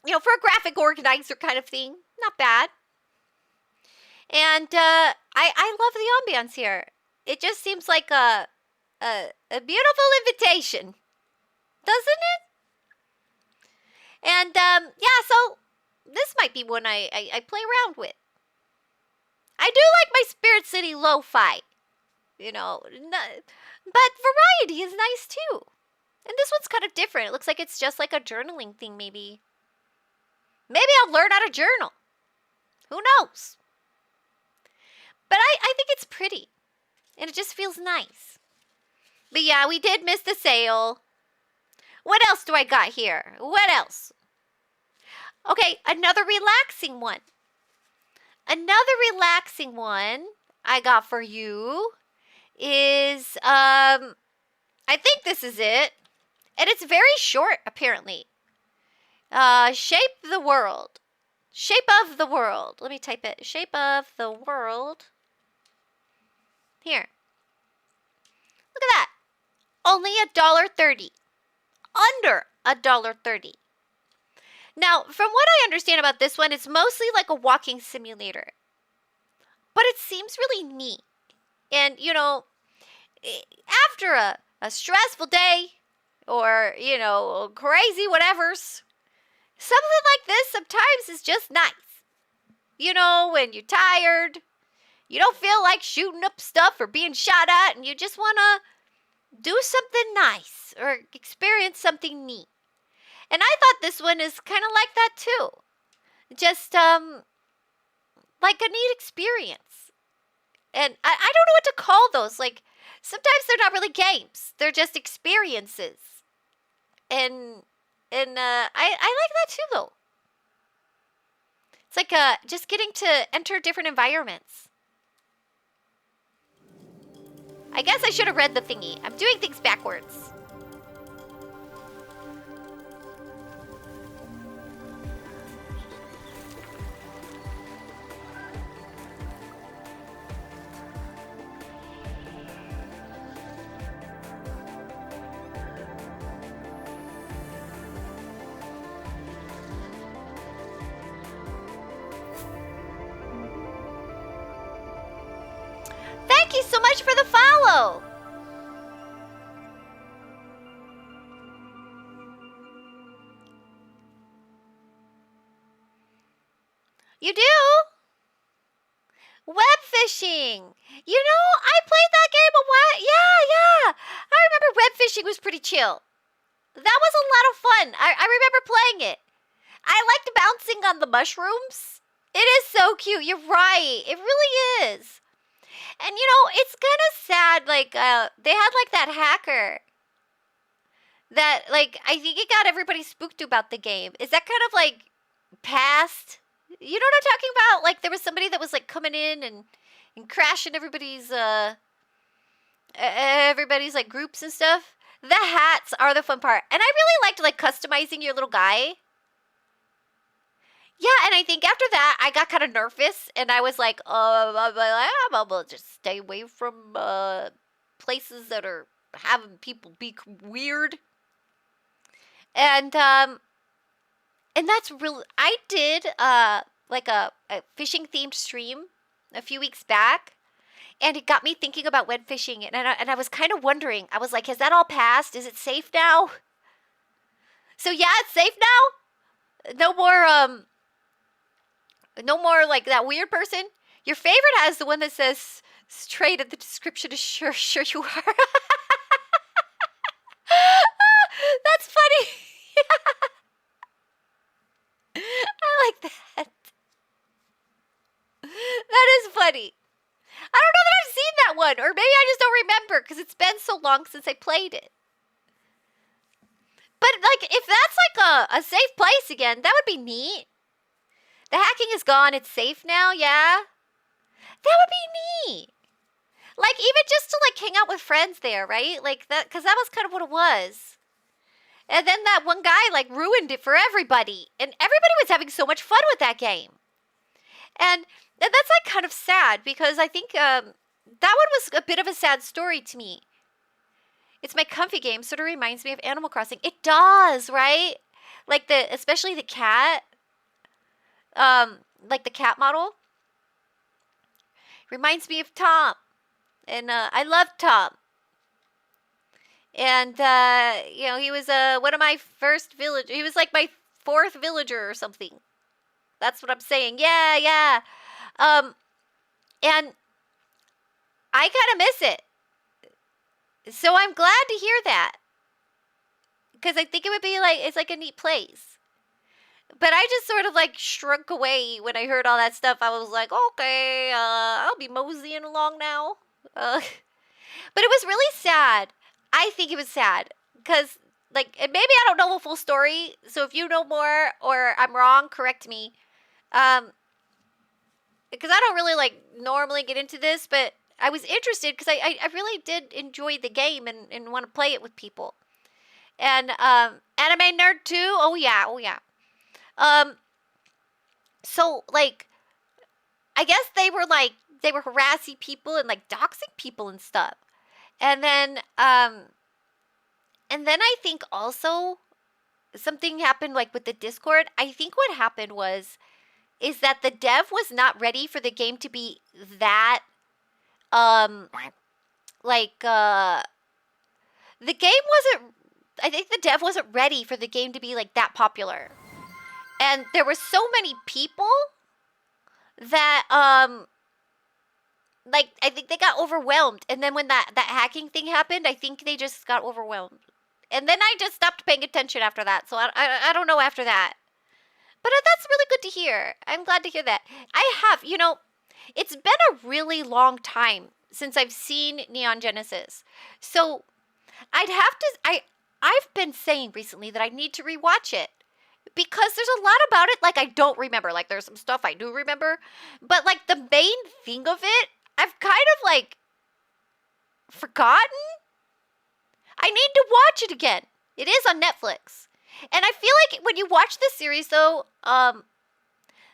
you know, for a graphic organizer kind of thing, not bad. And I love the ambiance here. It just seems like a beautiful invitation, doesn't it? And yeah, so this might be one I play around with. I do like my Spirit City lo-fi, you know, but variety is nice too. And this one's kind of different. It looks like it's just like a journaling thing, maybe. Maybe I'll learn how to journal. Who knows? But I think it's pretty. And it just feels nice. But yeah, we did miss the sale. What else do I got here? What else? Okay, another relaxing one. Another relaxing one I got for you is, I think this is it. And it's very short, apparently. Shape the World. Shape of the World. Let me type it. Shape of the World. Here. Look at that. Only $1.30. Under $1.30. Now, from what I understand about this one, it's mostly like a walking simulator. But it seems really neat. And, you know, after a stressful day or, you know, crazy whatevers, something like this sometimes is just nice. You know, when you're tired, you don't feel like shooting up stuff or being shot at, and you just want to do something nice or experience something neat. And I thought this one is kind of like that too. Just, like a neat experience. And I don't know what to call those. Like, sometimes they're not really games. They're just experiences. And I like that too, though. It's like just getting to enter different environments. I guess I should have read the thingy. I'm doing things backwards. Thank you so much for the follow. You do? Web fishing. You know, I played that game a while. Yeah. I remember web fishing was pretty chill. That was a lot of fun. I remember playing it. I liked bouncing on the mushrooms. It is so cute. You're right. It really is. And you know, it's kind of sad. Like, they had like that hacker that, like, I think it got everybody spooked about the game. Is that kind of like past? You know what I'm talking about? Like, there was somebody that was like coming in and crashing everybody's like groups and stuff. The hats are the fun part, and I really liked like customizing your little guy. Yeah, and I think after that, I got kind of nervous, and I was like, I'll just stay away from places that are having people be weird. And that's really, I did like a fishing themed stream a few weeks back, and it got me thinking about web fishing, and I was kind of wondering, I was like, has that all passed? Is it safe now? So yeah, it's safe now. No more like that weird person. Your favorite has the one that says straight at the description is sure you are. That's funny. I like that. That is funny. I don't know that I've seen that one, or maybe I just don't remember because it's been so long since I played it. But like, if that's like a safe place again, that would be neat. The hacking is gone. It's safe now. Yeah, that would be neat. Like, even just to like hang out with friends there, right? Like that, because that was kind of what it was. And then that one guy like ruined it for everybody, and everybody was having so much fun with that game. And that's like kind of sad because I think that one was a bit of a sad story to me. It's my comfy game, sort of reminds me of Animal Crossing. It does, right? Like especially the cat. Like the cat model. Reminds me of Tom. And I love Tom. And you know, he was one of my first village. He was like my fourth villager or something. That's what I'm saying. Yeah. And I kind of miss it. So I'm glad to hear that. Because I think it would be like, it's like a neat place. But I just sort of like shrunk away when I heard all that stuff. I was like, okay, I'll be moseying along now. But it was really sad. I think it was sad. Because, like, and maybe I don't know the full story. So if you know more or I'm wrong, correct me. Because I don't really, like, normally get into this. But I was interested because I really did enjoy the game and want to play it with people. And Anime Nerd 2, oh yeah. So, like, I guess they were harassing people and, like, doxing people and stuff. And then I think also, something happened like with the Discord. I think what happened is that the dev was not ready for the game to be that the game wasn't, I think the dev wasn't ready for the game to be like that popular. And there were so many people that like I think they got overwhelmed. And then when that hacking thing happened, I think they just got overwhelmed. And then I just stopped paying attention after that. So I don't know after that. But that's really good to hear. I'm glad to hear that. I have, you know, it's been a really long time since I've seen Neon Genesis. So I'd have to, I've been saying recently that I need to rewatch it. Because there's a lot about it, like, I don't remember. Like, there's some stuff I do remember. But, like, the main thing of it, I've kind of, like, forgotten. I need to watch it again. It is on Netflix. And I feel like when you watch this series, though, the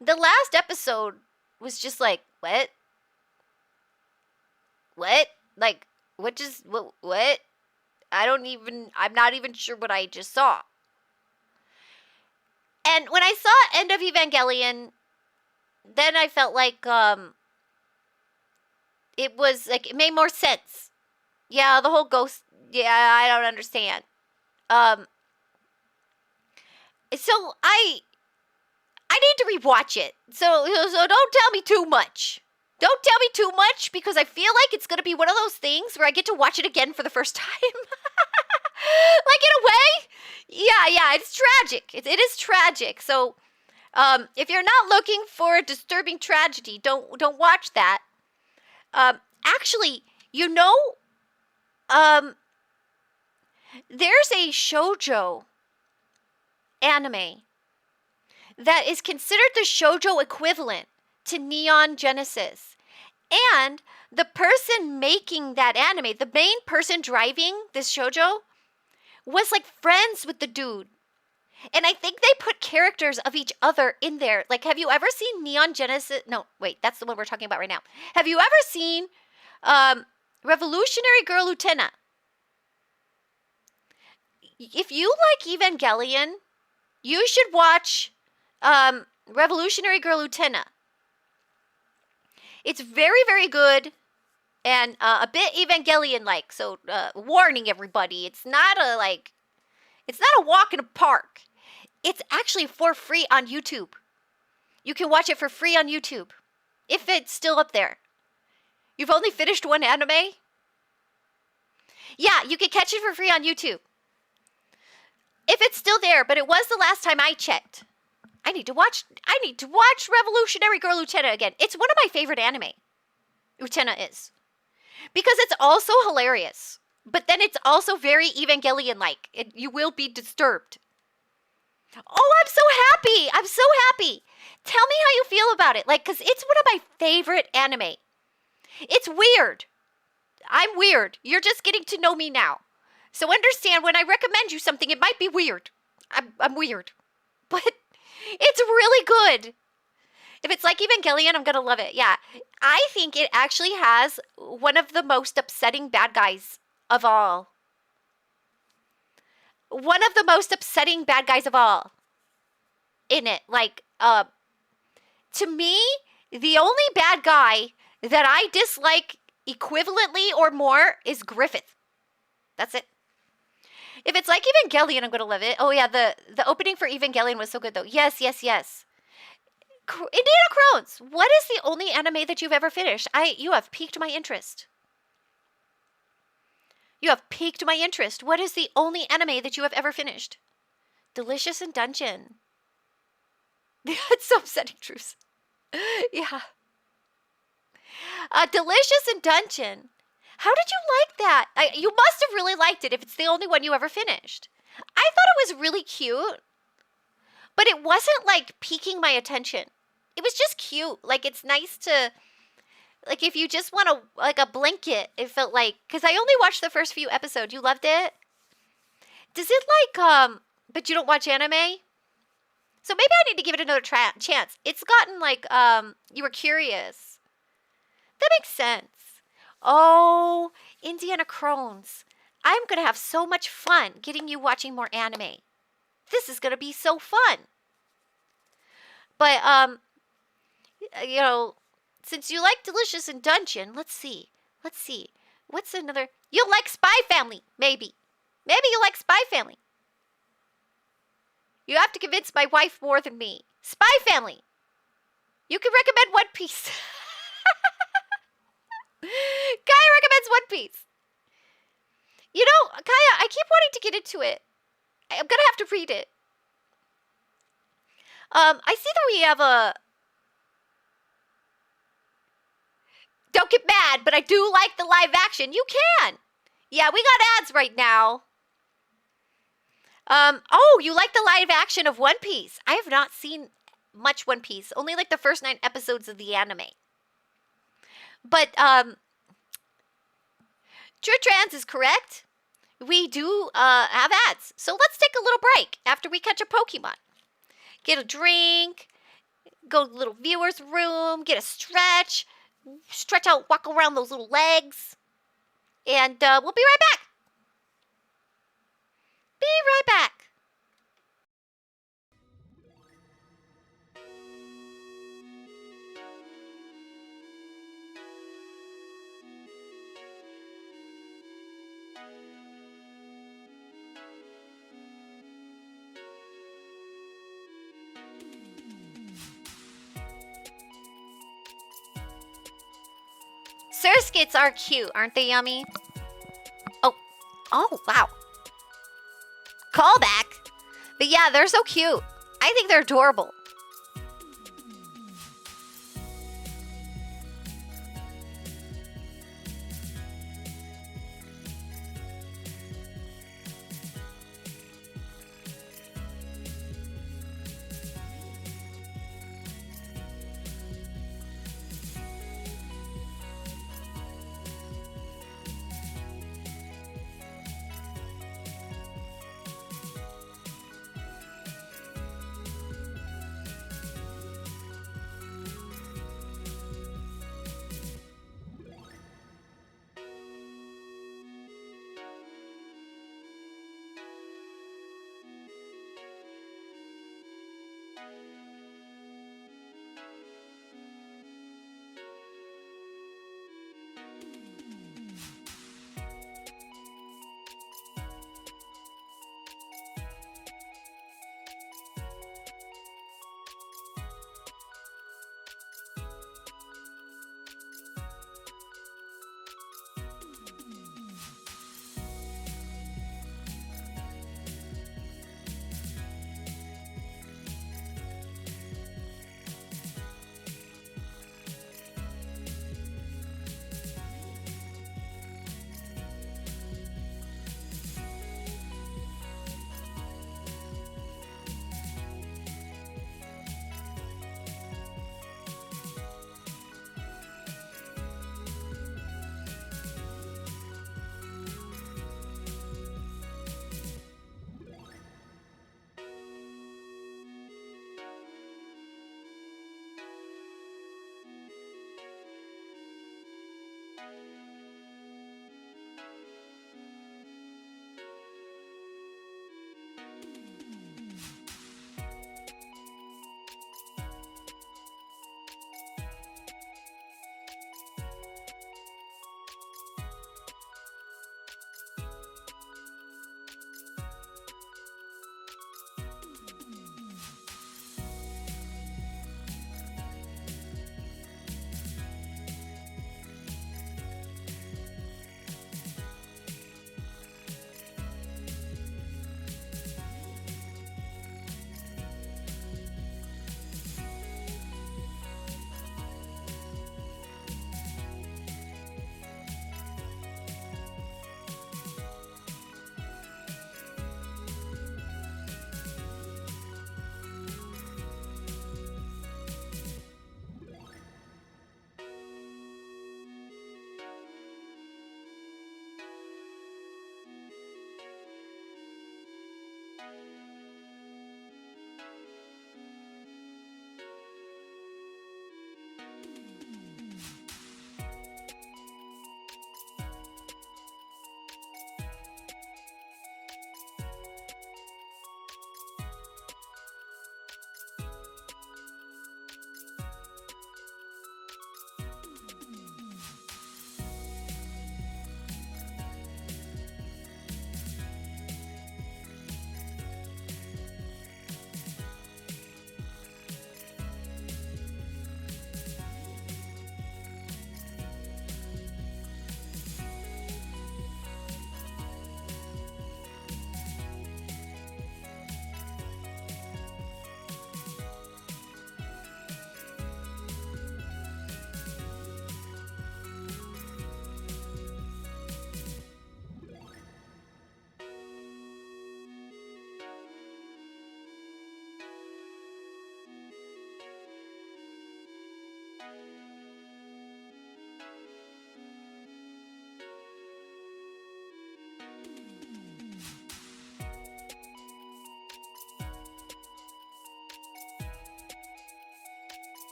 last episode was just like, what? What? Like, what? I'm not even sure what I just saw. And when I saw End of Evangelion, then I felt like, it was, like, it made more sense. Yeah, the whole ghost, yeah, I don't understand. So I need to rewatch it. So don't tell me too much. Don't tell me too much, because I feel like it's going to be one of those things where I get to watch it again for the first time. Like, in a way, yeah, it's tragic. It is tragic. So, if you're not looking for a disturbing tragedy, don't watch that. Actually, you know, there's a shoujo anime that is considered the shoujo equivalent to Neon Genesis. And the person making that anime, the main person driving this shoujo, was like friends with the dude. And I think they put characters of each other in there. Like, have you ever seen Neon Genesis? No, wait, that's the one we're talking about right now. Have you ever seen Revolutionary Girl Utena? If you like Evangelion, you should watch Revolutionary Girl Utena. It's very, very good and a bit Evangelion-like. So, warning everybody, it's not a walk in a park. It's actually for free on YouTube. You can watch it for free on YouTube, if it's still up there. You've only finished one anime? Yeah, you can catch it for free on YouTube. If it's still there, but it was the last time I checked. I need to watch Revolutionary Girl Utena again. It's one of my favorite anime. Utena is. Because it's also hilarious. But then it's also very Evangelion-like. You will be disturbed. Oh, I'm so happy. I'm so happy. Tell me how you feel about it. Like, because it's one of my favorite anime. It's weird. I'm weird. You're just getting to know me now. So understand, when I recommend you something, it might be weird. I'm weird. But it's really good. If it's like Evangelion, I'm going to love it. Yeah. I think it actually has one of the most upsetting bad guys of all. One of the most upsetting bad guys of all in it. Like, to me, the only bad guy that I dislike equivalently or more is Griffith. That's it. If it's like Evangelion, I'm going to love it. Oh, yeah, the opening for Evangelion was so good, though. Yes. Indiana Crones, what is the only anime that you've ever finished? You have piqued my interest. You have piqued my interest. What is the only anime that you have ever finished? Delicious in Dungeon. It's so upsetting, Truce. Yeah. Delicious in Dungeon. How did you like that? You must have really liked it if it's the only one you ever finished. I thought it was really cute. But it wasn't, like, piquing my attention. It was just cute. Like, it's nice to... Like, if you just want a blanket, it felt like... Because I only watched the first few episodes. You loved it? Does it, like, but you don't watch anime? So maybe I need to give it another chance. It's gotten, like, you were curious. That makes sense. Oh, Indiana Crones. I'm going to have so much fun getting you watching more anime. This is gonna be so fun. But you know, since you like Delicious and Dungeon, let's see. What's another? You like Spy Family, maybe. Maybe you like Spy Family. You have to convince my wife more than me. Spy Family. You can recommend One Piece. Kaya recommends One Piece. You know, Kaya, I keep wanting to get into it. I'm gonna have to read it. I see that we have a... Don't get mad, but I do like the live action. You can. Yeah, we got ads right now. Oh, you like the live action of One Piece. I have not seen much One Piece. Only like the first 9 episodes of the anime. But, True Trans is correct. We do, have ads. So let's take a little break after we catch a Pokemon. Get a drink. Go to the little viewer's room. Get a stretch. Stretch out, walk around those little legs. And, we'll be right back. Be right back. Surskits are cute, aren't they, Yummy? Oh, wow. Callback. But yeah, they're so cute. I think they're adorable.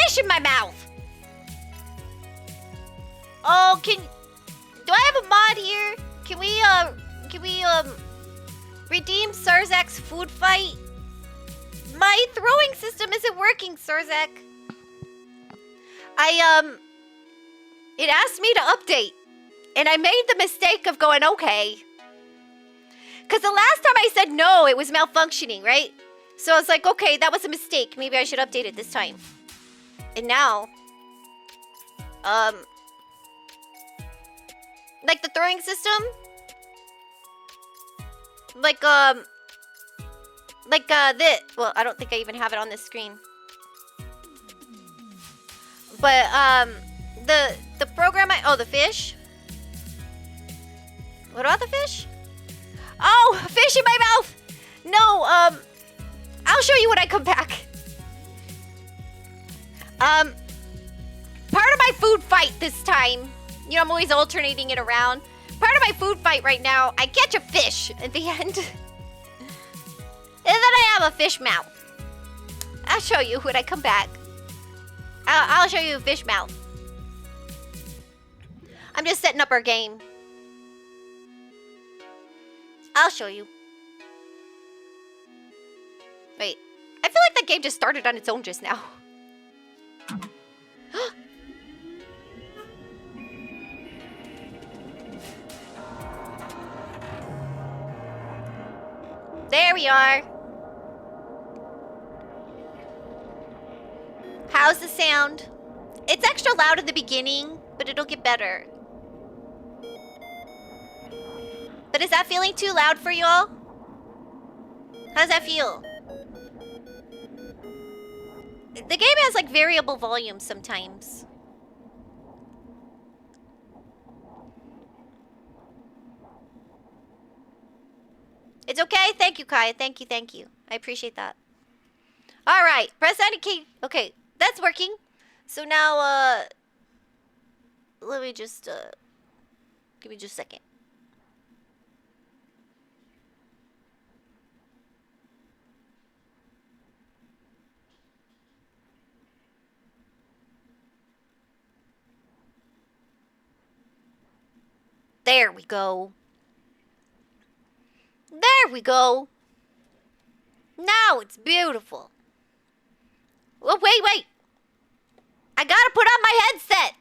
fish in my mouth. Oh, do I have a mod here? Can we redeem Sarzak's food fight? My throwing system isn't working, Sarzak. It asked me to update, and I made the mistake of going, okay. Because the last time I said no, it was malfunctioning, right? So I was like, okay, that was a mistake. Maybe I should update it this time. And now, like the throwing system, this. Well, I don't think I even have it on this screen. But the program the fish. What about the fish? Oh, fish in my mouth. No, I'll show you when I come back. Part of my food fight this time. You know, I'm always alternating it around. Part of my food fight right now, I catch a fish at the end. And then I have a fish mouth. I'll show you when I come back. I'll show you a fish mouth. I'm just setting up our game. I'll show you. Wait. I feel like that game just started on its own just now. There we are. How's the sound? It's extra loud in the beginning, but it'll get better. But is that feeling too loud for y'all? How's that feel? The game has like variable volume sometimes. It's okay? Thank you, Kaya. Thank you, thank you. I appreciate that. Alright, press any key. Okay, that's working. So now, let me just, give me just a second. There we go. There we go. Now it's beautiful. Oh, wait. I gotta put on my headset.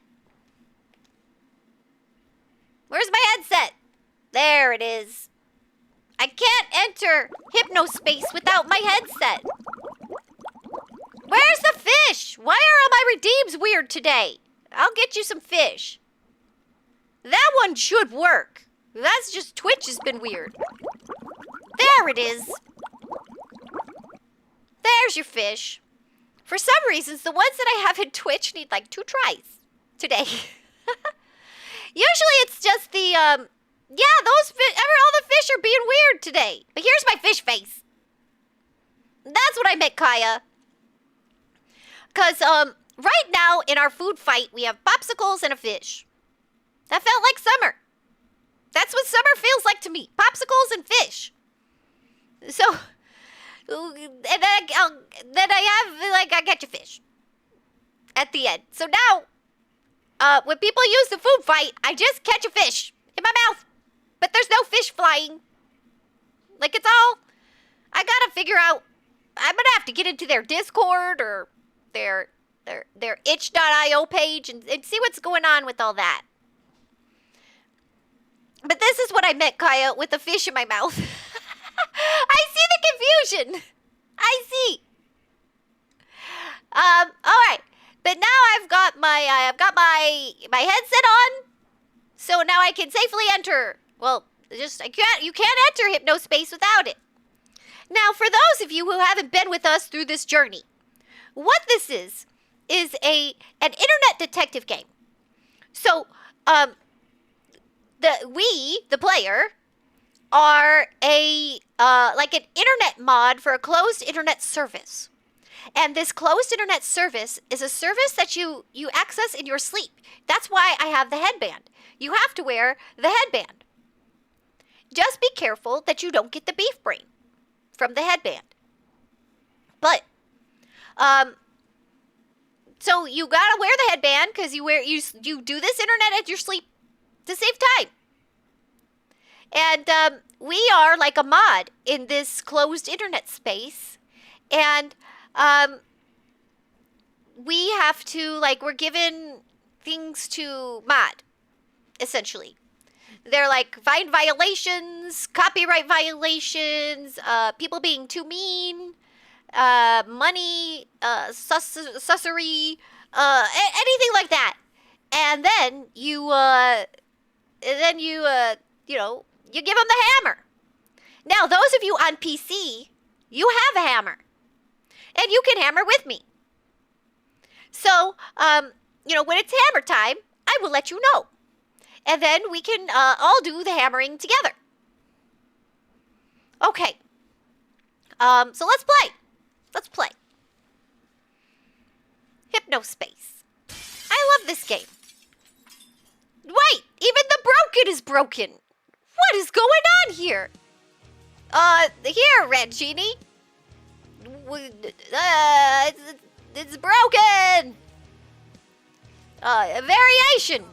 Where's my headset? There it is. I can't enter Hypnospace without my headset. Where's the fish? Why are all my redeems weird today? I'll get you some fish. That one should work. That's just Twitch has been weird. There it is. There's your fish. For some reasons, the ones that I have in Twitch need like 2 tries today. Usually it's just the, yeah, those fish, all the fish are being weird today. But here's my fish face. That's what I meant, Kaya. Because, right now in our food fight, we have popsicles and a fish. That felt like summer. That's what summer feels like to me. Popsicles and fish. So, and then I catch a fish at the end. So now, when people use the food fight, I just catch a fish in my mouth. But there's no fish flying. Like, it's all, I gotta figure out, I'm gonna have to get into their Discord or their itch.io page and see what's going on with all that. But this is what I meant, Kaya, with the fish in my mouth. I see the confusion. I see. All right. But now I've got my headset on, so now I can safely enter. Well, you can't enter Hypnospace without it. Now, for those of you who haven't been with us through this journey, what this is an internet detective game. So, the player, are like an internet mod for a closed internet service. And this closed internet service is a service that you access in your sleep. That's why I have the headband. You have to wear the headband. Just be careful that you don't get the beef brain from the headband. But So you gotta wear the headband because you do this internet at your sleep to save time. And we are like a mod in this closed internet space, and we have to, like, we're given things to mod, essentially. They're like fine violations, copyright violations, people being too mean, money, sussery, anything like that. And then you you give them the hammer. Now, those of you on PC, you have a hammer, and you can hammer with me. So, when it's hammer time, I will let you know. And then we can all do the hammering together. Okay. So let's play. Let's play. Hypnospace. I love this game. Wait, even the broken is broken. What is going on here? Here, Red Genie. It's broken. A variation.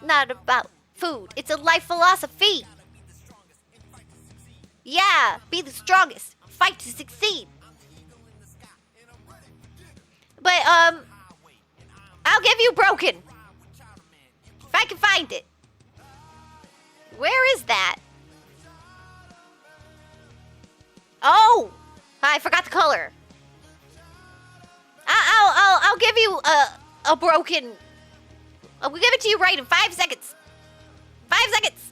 Not about food. It's a life philosophy. Yeah, be the strongest. Fight to succeed. But, I'll give you broken. If I can find it. Where is that? Oh! I forgot the color. I'll give you a broken... We'll give it to you right in 5 seconds. 5 seconds.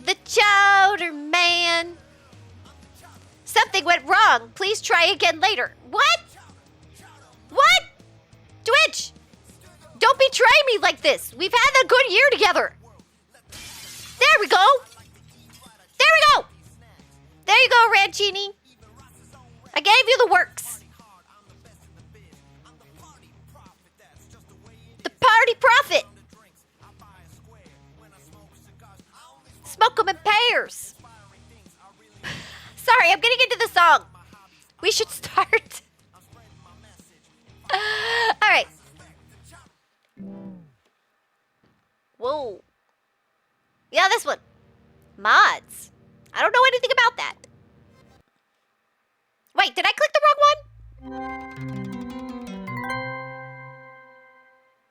The Chowder Man. Something went wrong. Please try again later. What? What? Twitch! Don't betray me like this. We've had a good year together. There we go. There we go. There you go, Rancini. I gave you the works. The party prophet. Smoke 'em in pairs. Sorry, I'm getting into the song. We should start. All right. Whoa. Yeah, this one. Mods. I don't know anything about that. Wait, did I click the wrong one?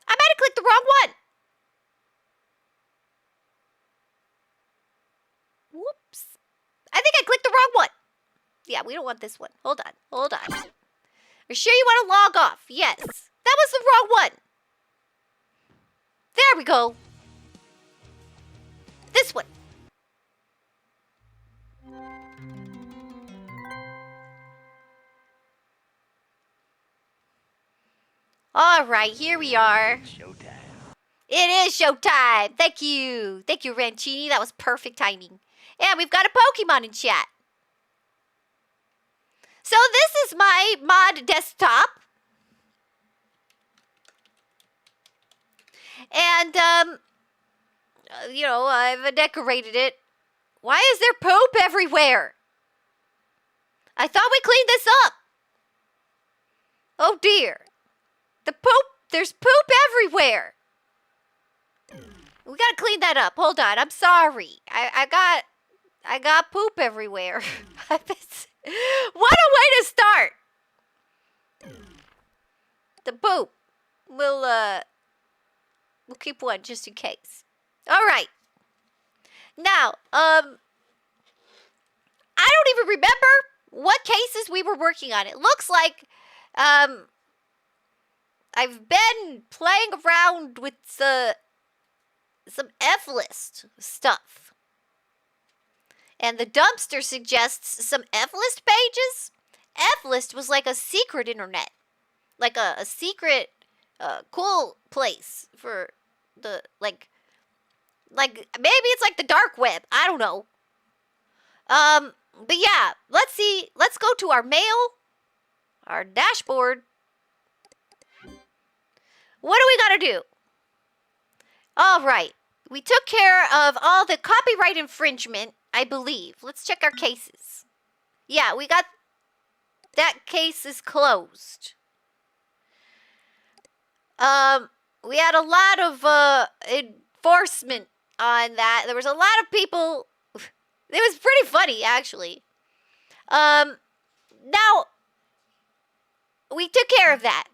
I might have clicked the wrong one. Whoops. I think I clicked the wrong one. Yeah, we don't want this one. Hold on. Hold on. Are you sure you want to log off? Yes. That was the wrong one. There we go. This one. All right, here we are. Showtime. It is showtime. Thank you. Thank you, Rancini. That was perfect timing. And we've got a Pokemon in chat. So this is my mod desktop. And, I've decorated it. Why is there poop everywhere? I thought we cleaned this up. Oh, dear. There's poop everywhere. We gotta clean that up. Hold on, I'm sorry. I got poop everywhere. What a way to start. The poop. We'll keep one just in case. All right. Now, I don't even remember what cases we were working on. It looks like, I've been playing around with some F-list stuff. And the dumpster suggests some F-list pages. F-list was like a secret internet. Like a secret, cool place for the, like maybe it's like the dark web. I don't know. But yeah, let's see. Let's go to our mail, our dashboard. What do we gotta do? All right. We took care of all the copyright infringement I believe. Let's check our cases. Yeah, we got... That case is closed. We had a lot of enforcement on that. There was a lot of people... It was pretty funny, actually. Now, we took care of that.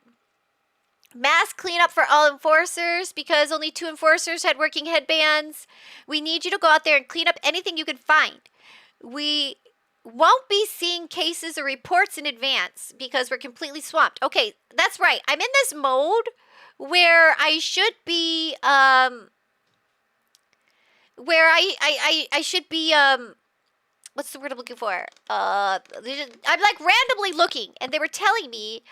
Mass cleanup for all enforcers because only 2 enforcers had working headbands. We need you to go out there and clean up anything you can find. We won't be seeing cases or reports in advance because we're completely swamped. Okay, that's right. I'm in this mode where I should be, what's the word I'm looking for? I'm like randomly looking, and they were telling me,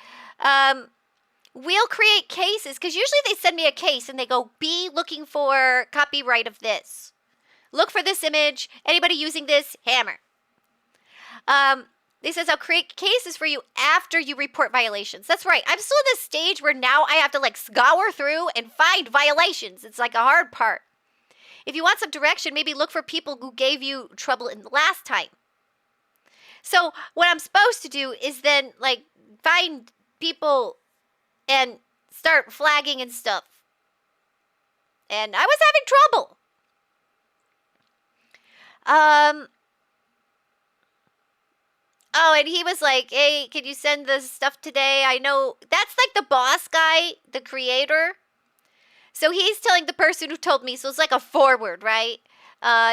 we'll create cases, because usually they send me a case and they go, be looking for copyright of this. Look for this image. Anybody using this? Hammer. They says, I'll create cases for you after you report violations. That's right. I'm still in this stage where now I have to like scour through and find violations. It's like a hard part. If you want some direction, maybe look for people who gave you trouble in the last time. So what I'm supposed to do is then like find people and start flagging and stuff. And I was having trouble. Oh, and he was like, hey, can you send the stuff today? I know that's like the boss guy, the creator. So he's telling the person who told me, so it's like a forward, right?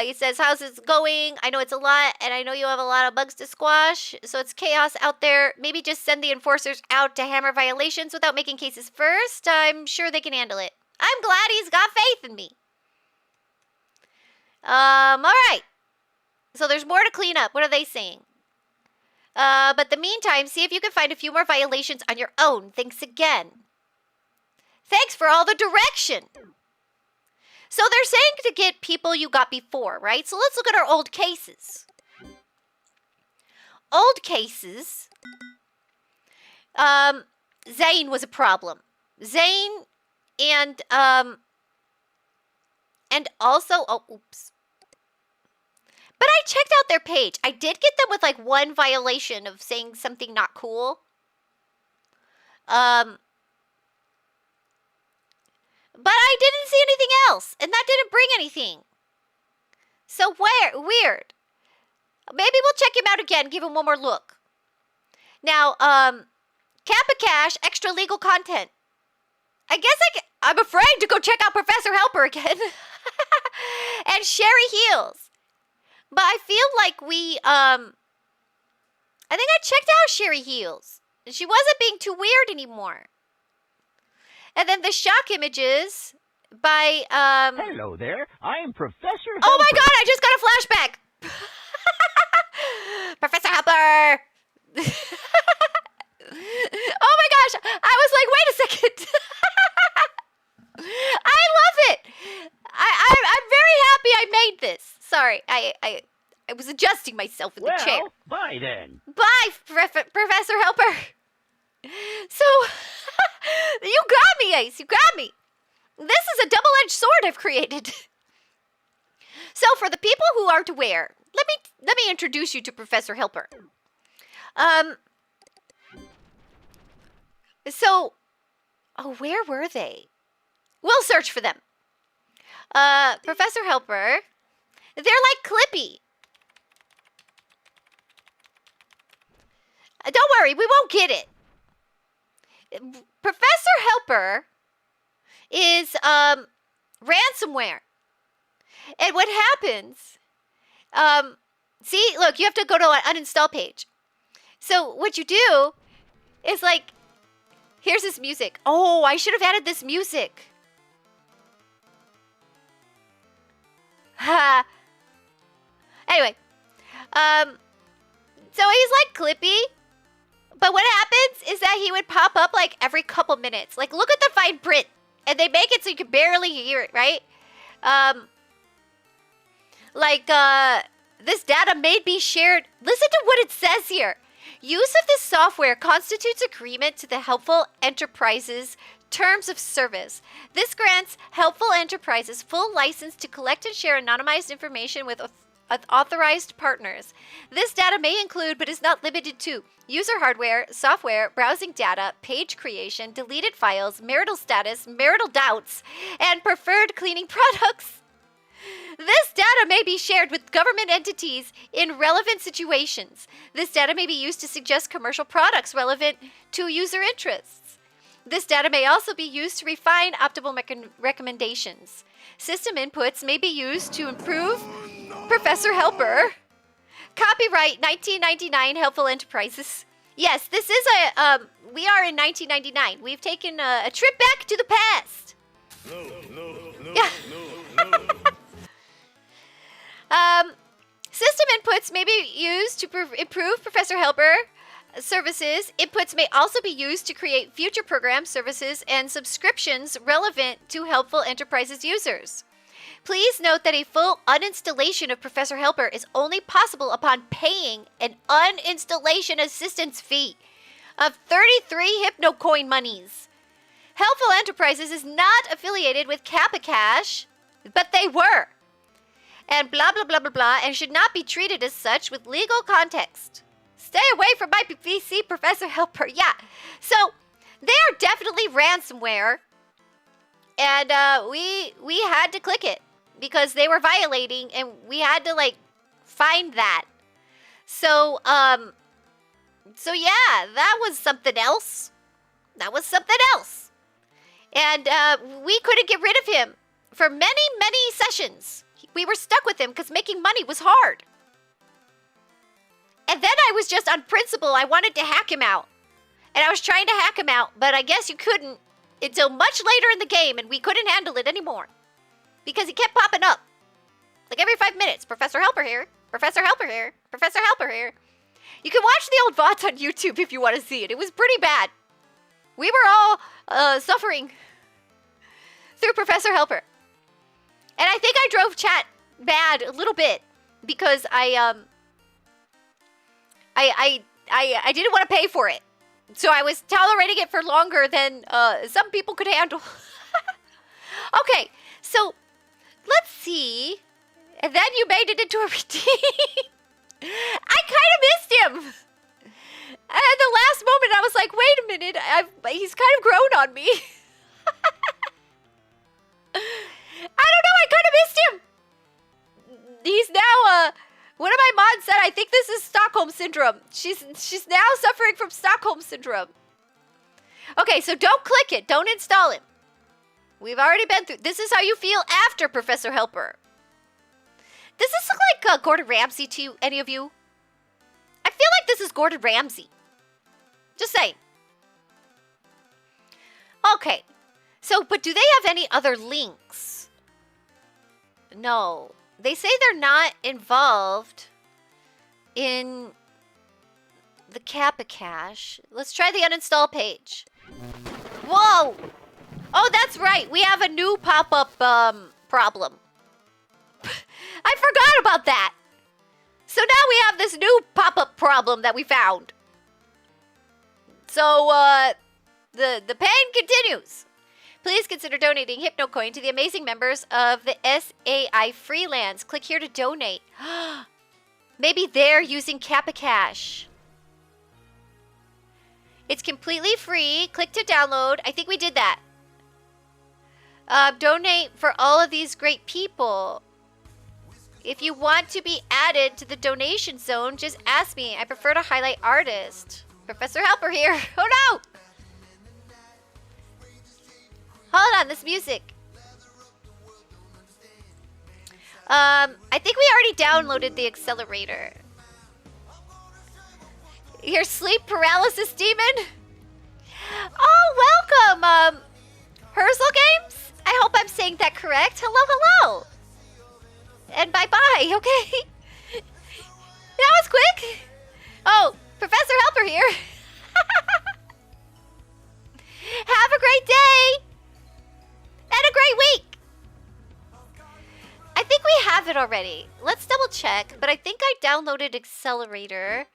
He says, how's it going? I know it's a lot, and I know you have a lot of bugs to squash, so it's chaos out there. Maybe just send the enforcers out to hammer violations without making cases first. I'm sure they can handle it. I'm glad he's got faith in me. All right. So there's more to clean up. What are they saying? But in the meantime, see if you can find a few more violations on your own. Thanks again. Thanks for all the direction. So they're saying to get people you got before, right? So let's look at our old cases. Old cases. Zane was a problem. Zane and also, oh, oops. But I checked out their page. I did get them with like one violation of saying something not cool. But I didn't see anything else, and that didn't bring anything. So weird. Maybe we'll check him out again, give him one more look. Now, Kappa Cash, extra legal content. I guess I'm afraid to go check out Professor Helper again. And Sherry Heels. But I feel like I think I checked out Sherry Heels. And she wasn't being too weird anymore. And then the shock images by, Hello there, I'm Professor Helper. Oh my god, I just got a flashback! Professor Helper! Oh my gosh, I was like, wait a second! I love it! I'm very happy I made this. Sorry, I was adjusting myself in the chair. Well, bye then. Bye, Professor Helper! So, you got me, Ace. You got me. This is a double-edged sword I've created. So, for the people who aren't aware, let me introduce you to Professor Helper. So, oh, where were they? We'll search for them. Professor Helper, they're like Clippy. Don't worry, we won't get it. Professor Helper is ransomware. And what happens, see, look, you have to go to an uninstall page. So what you do is like, here's this music. Oh, I should have added this music. Ha. Anyway, so he's like Clippy. But what happens is that he would pop up like every couple minutes. Like, look at the fine print. And they make it so you can barely hear it, right? This data may be shared. Listen to what it says here. Use of this software constitutes agreement to the Helpful Enterprises Terms of Service. This grants Helpful Enterprises full license to collect and share anonymized information with authorized partners. This data may include, but is not limited to, user hardware, software, browsing data, page creation, deleted files, marital status, marital doubts, and preferred cleaning products. This data may be shared with government entities in relevant situations. This data may be used to suggest commercial products relevant to user interests. This data may also be used to refine optimal recommendations. System inputs may be used to improve Professor Helper. Copyright 1999 Helpful Enterprises. Yes, this is we are in 1999. We've taken a trip back to the past. Yeah. System inputs may be used to improve Professor Helper services. Inputs may also be used to create future programs, services, and subscriptions relevant to Helpful Enterprises users. Please note that a full uninstallation of Professor Helper is only possible upon paying an uninstallation assistance fee of 33 HypnoCoin monies. Helpful Enterprises is not affiliated with Kappa Cash, but they were. And blah, blah, blah, blah, blah, and should not be treated as such with legal context. Stay away from my PC, Professor Helper. Yeah. So, they are definitely ransomware. And we had to click it because they were violating, and we had to, like, find that. So, so yeah, that was something else. That was something else. And we couldn't get rid of him for many, many sessions. We were stuck with him because making money was hard. And then I was just on principle. I wanted to hack him out. And I was trying to hack him out, but I guess you couldn't until much later in the game, and we couldn't handle it anymore. Because he kept popping up. Like every 5 minutes. Professor Helper here. Professor Helper here. Professor Helper here. You can watch the old VODs on YouTube if you want to see it. It was pretty bad. We were all suffering through Professor Helper. And I think I drove chat mad a little bit because I didn't want to pay for it. So I was tolerating it for longer than some people could handle. Okay, so let's see. And then you made it into a redeem. I kind of missed him. At the last moment, I was like, wait a minute. He's kind of grown on me. I don't know. I kind of missed him. He's now, one of my mods said, I think this is Stockholm Syndrome. She's now suffering from Stockholm Syndrome. Okay, so don't click it. Don't install it. We've already been through. This is how you feel after Professor Helper. Does this look like Gordon Ramsay to any of you? I feel like this is Gordon Ramsay. Just saying. Okay. So, but do they have any other links? No. They say they're not involved in the Kappa Cache. Let's try the uninstall page. Whoa! Oh, that's right. We have a new pop-up problem. I forgot about that. So now we have this new pop-up problem that we found. So, the pain continues. Please consider donating HypnoCoin to the amazing members of the SAI Freelance. Click here to donate. Maybe they're using Kappa Cash. It's completely free. Click to download. I think we did that. Donate for all of these great people. If you want to be added to the donation zone, just ask me. I prefer to highlight artist. Professor Helper here. Oh no! Hold on, this music. I think we already downloaded the accelerator. Your sleep paralysis demon? Oh, welcome, Herzl Games? I hope I'm saying that correct. Hello, hello. And bye-bye, okay? That was quick. Oh, Professor Helper here. Have a great day. And a great week. I think we have it already. Let's double check. But I think I downloaded Accelerator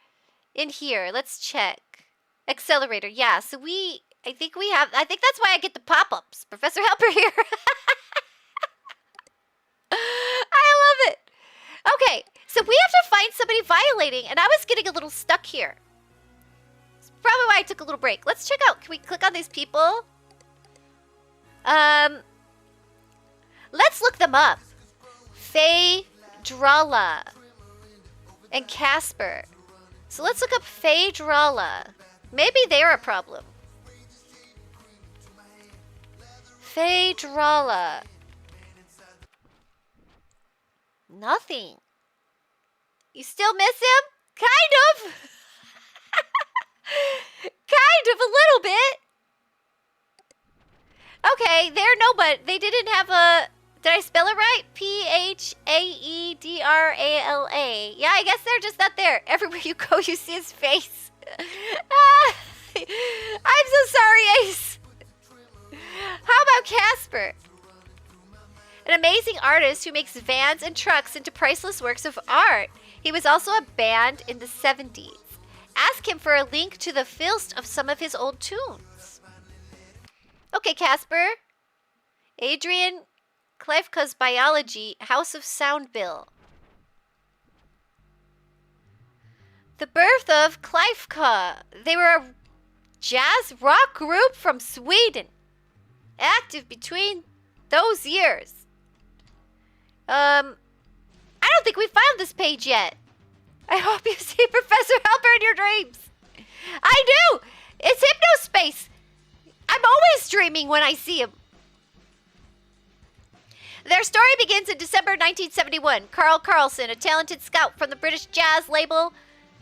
in here. Let's check. Accelerator. Yeah, so I think we have. I think that's why I get the pop-ups. Professor Helper here. I love it. Okay, So we have to find somebody violating, and I was getting a little stuck here. It's probably why I took a little break. Let's check out. Can we click on these people? Let's look them up. Faye Drala and Casper. So let's look up Faye Drala. Maybe they're a problem. Faye Drala. Nothing. You still miss him? Kind of. Kind of, a little bit. Okay, they're no, but they didn't have a... Did I spell it right? P-H-A-E-D-R-A-L-A. Yeah, I guess they're just not there. Everywhere you go, you see his face. I'm so sorry, Ace. How about Casper? An amazing artist who makes vans and trucks into priceless works of art. He was also a band in the 70s. Ask him for a link to the filst of some of his old tunes. Okay, Casper. Adrian Kleifka's Biology, House of Sound Bill. The birth of Kleifka. They were a jazz rock group from Sweden. Active between those years. I don't think we found this page yet. I hope you see Professor Helper in your dreams. I do! It's Hypnospace. I'm always dreaming when I see him. Their story begins in December 1971. Carl Carlson, a talented scout from the British jazz label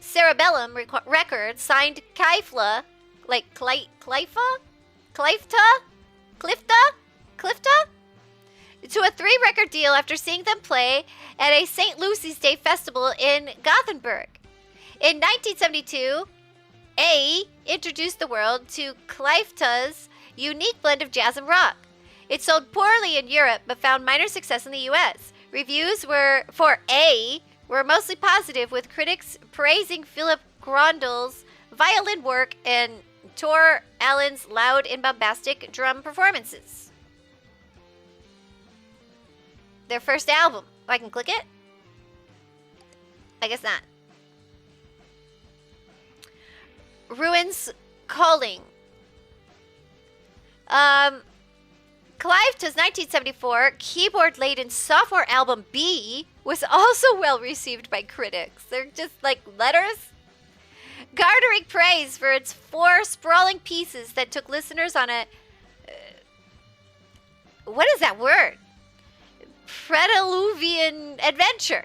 Cerebellum Records, signed Clifta to a 3-record deal after seeing them play at a St. Lucy's Day festival in Gothenburg. In 1972, A introduced the world to Clifta's unique blend of jazz and rock. It sold poorly in Europe, but found minor success in the U.S. Reviews for A were mostly positive, with critics praising Philip Grondel's violin work and Tor Allen's loud and bombastic drum performances. Their first album. Oh, I can click it? I guess not. Ruins Calling. Clifta's 1974 keyboard-laden sophomore album B was also well received by critics. They're just like letters. Garnering praise for its 4 sprawling pieces that took listeners on a... what is that word? Preluvian adventure.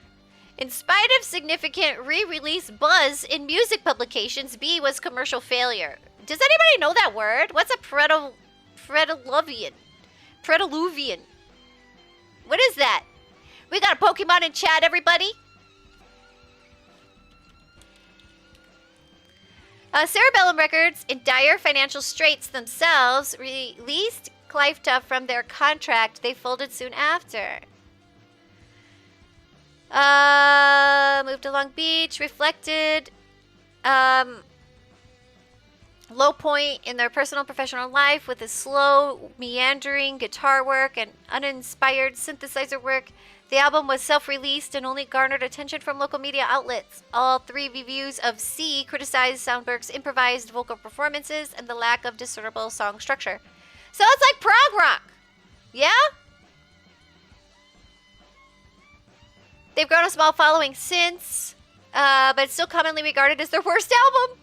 In spite of significant re-release buzz in music publications, B was commercial failure. Does anybody know that word? What's a preluvian? Preluvian. What is that? We got a Pokemon in chat, everybody. Cerebellum Records, in dire financial straits themselves, released Clifta from their contract. They folded soon after. Moved to Long Beach, reflected low point in their personal and professional life with a slow, meandering guitar work and uninspired synthesizer work. The album was self-released and only garnered attention from local media outlets. All 3 reviews of C criticized Soundberg's improvised vocal performances and the lack of discernible song structure. So it's like prog rock. Yeah? They've grown a small following since, but it's still commonly regarded as their worst album.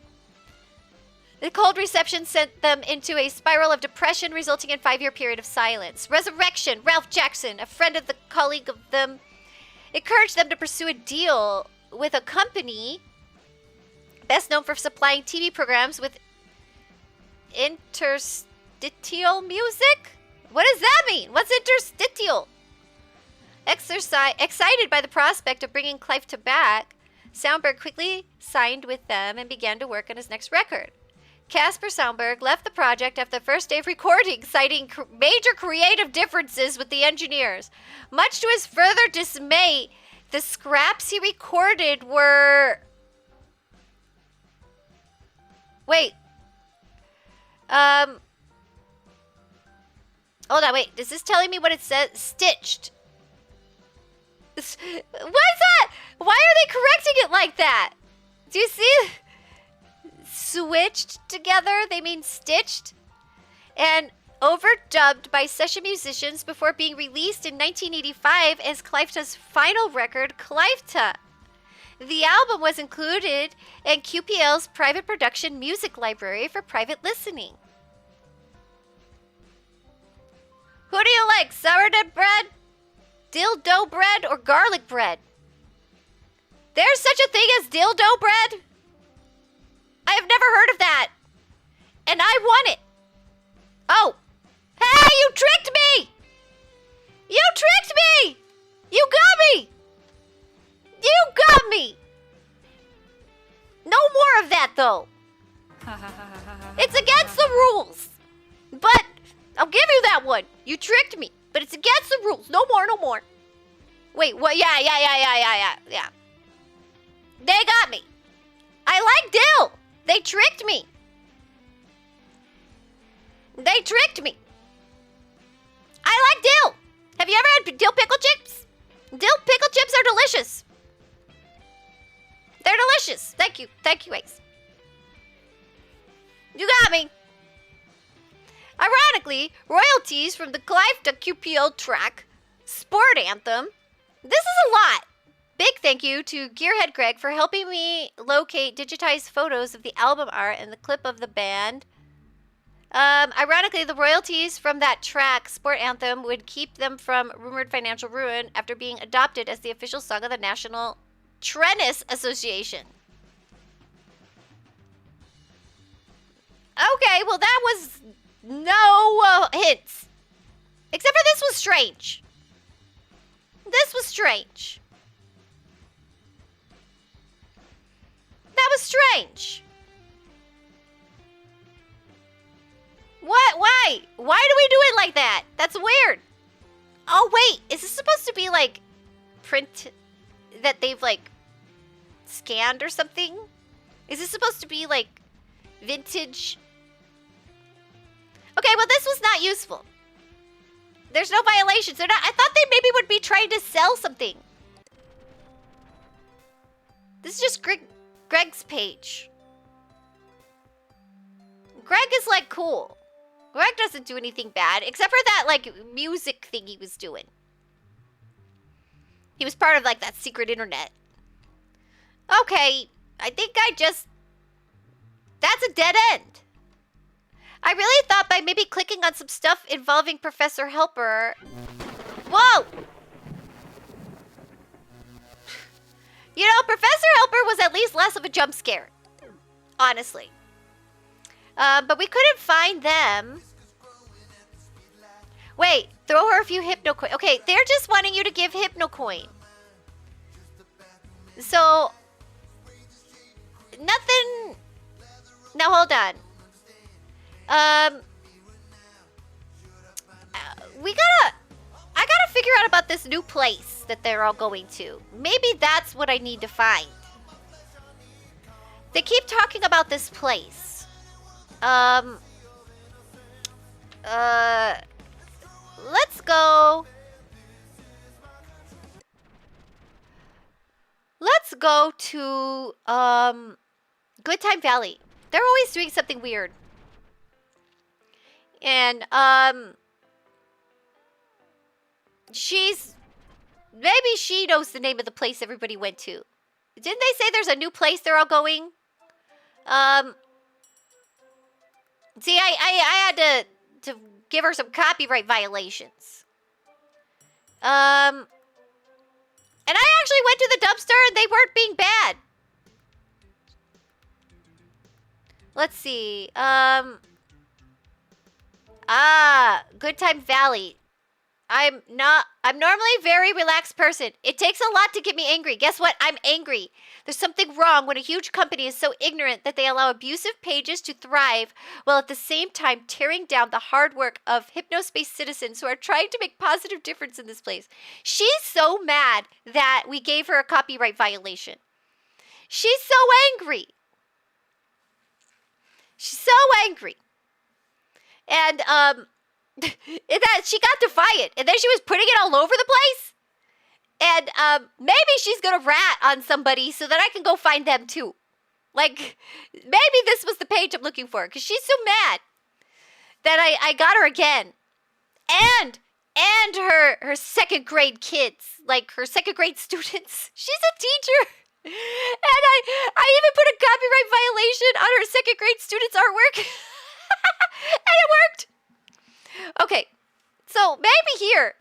The cold reception sent them into a spiral of depression, resulting in a 5-year period of silence. Resurrection, Ralph Jackson, a friend of the colleague of them, encouraged them to pursue a deal with a company best known for supplying TV programs with interstitial music? What does that mean? What's interstitial? Excited by the prospect of bringing Clifta back, Soundberg quickly signed with them and began to work on his next record. Casper Soundberg left the project after the first day of recording, citing major creative differences with the engineers. Much to his further dismay, the scraps he recorded were... Wait. Hold on, wait. Is this telling me what it says? Stitched. What's that? Why are they correcting it like that? Do you see? Switched together, they mean stitched. And overdubbed by session musicians before being released in 1985 as Cliveta's final record, Cliveta. The album was included in QPL's private production music library for private listening. Who do you like, sourdough bread, dildo bread, or garlic bread? There's such a thing as dildo bread? I have never heard of that. And I want it. Oh. Hey, you tricked me! You tricked me! You got me! You got me! No more of that, though. It's against the rules. But I'll give you that one. You tricked me. But it's against the rules. No more, no more. Wait, what? Yeah. They got me. I like dill. They tricked me. They tricked me. I like dill. Have you ever had dill pickle chips? Dill pickle chips are delicious. They're delicious. Thank you. Thank you, Ace. You got me. Ironically, royalties from the Cliveta QPL track, Sport Anthem. This is a lot. Big thank you to Gearhead Greg for helping me locate digitized photos of the album art and the clip of the band. Ironically, the royalties from that track, Sport Anthem, would keep them from rumored financial ruin after being adopted as the official song of the National Tennis Association. Okay, well that was no hints. Except for this was strange. This was strange. That was strange. What? Why? Why do we do it like that? That's weird. Oh, wait. Is this supposed to be, like, print that they've, like, scanned or something? Is this supposed to be, like, vintage? Okay, well, this was not useful. There's no violations. They're not. I thought they maybe would be trying to sell something. This is just Greg's page. Greg is, like, cool. Greg doesn't do anything bad, except for that, like, music thing he was doing. He was part of, like, that secret internet. Okay, I think that's a dead end. I really thought by maybe clicking on some stuff involving Professor Helper... Whoa! You know, Professor Helper was at least less of a jump scare. Honestly. But we couldn't find them. Wait, throw her a few Hypnocoin. Okay, they're just wanting you to give Hypnocoin. So, nothing... Now, hold on. I gotta figure out about this new place that they're all going to. Maybe that's what I need to find. They keep talking about this place. Let's go. Let's go to, Good Time Valley. They're always doing something weird. And, maybe she knows the name of the place everybody went to. Didn't they say there's a new place they're all going? See, I had to give her some copyright violations. And I actually went to the dumpster and they weren't being bad. Let's see. Good Time Valley. I'm normally a very relaxed person. It takes a lot to get me angry. Guess what? I'm angry. There's something wrong when a huge company is so ignorant that they allow abusive pages to thrive while at the same time tearing down the hard work of Hypnospace citizens who are trying to make positive difference in this place. She's so mad that we gave her a copyright violation. She's so angry. She's so angry. And, that she got defiant, and then she was putting it all over the place. And maybe she's gonna rat on somebody so that I can go find them too. Like, maybe this was the page I'm looking for, because she's so mad that I got her again. And her second grade kids, like her second grade students. She's a teacher. And I even put a copyright violation on her second grade students' artwork. And it worked. Okay, so maybe here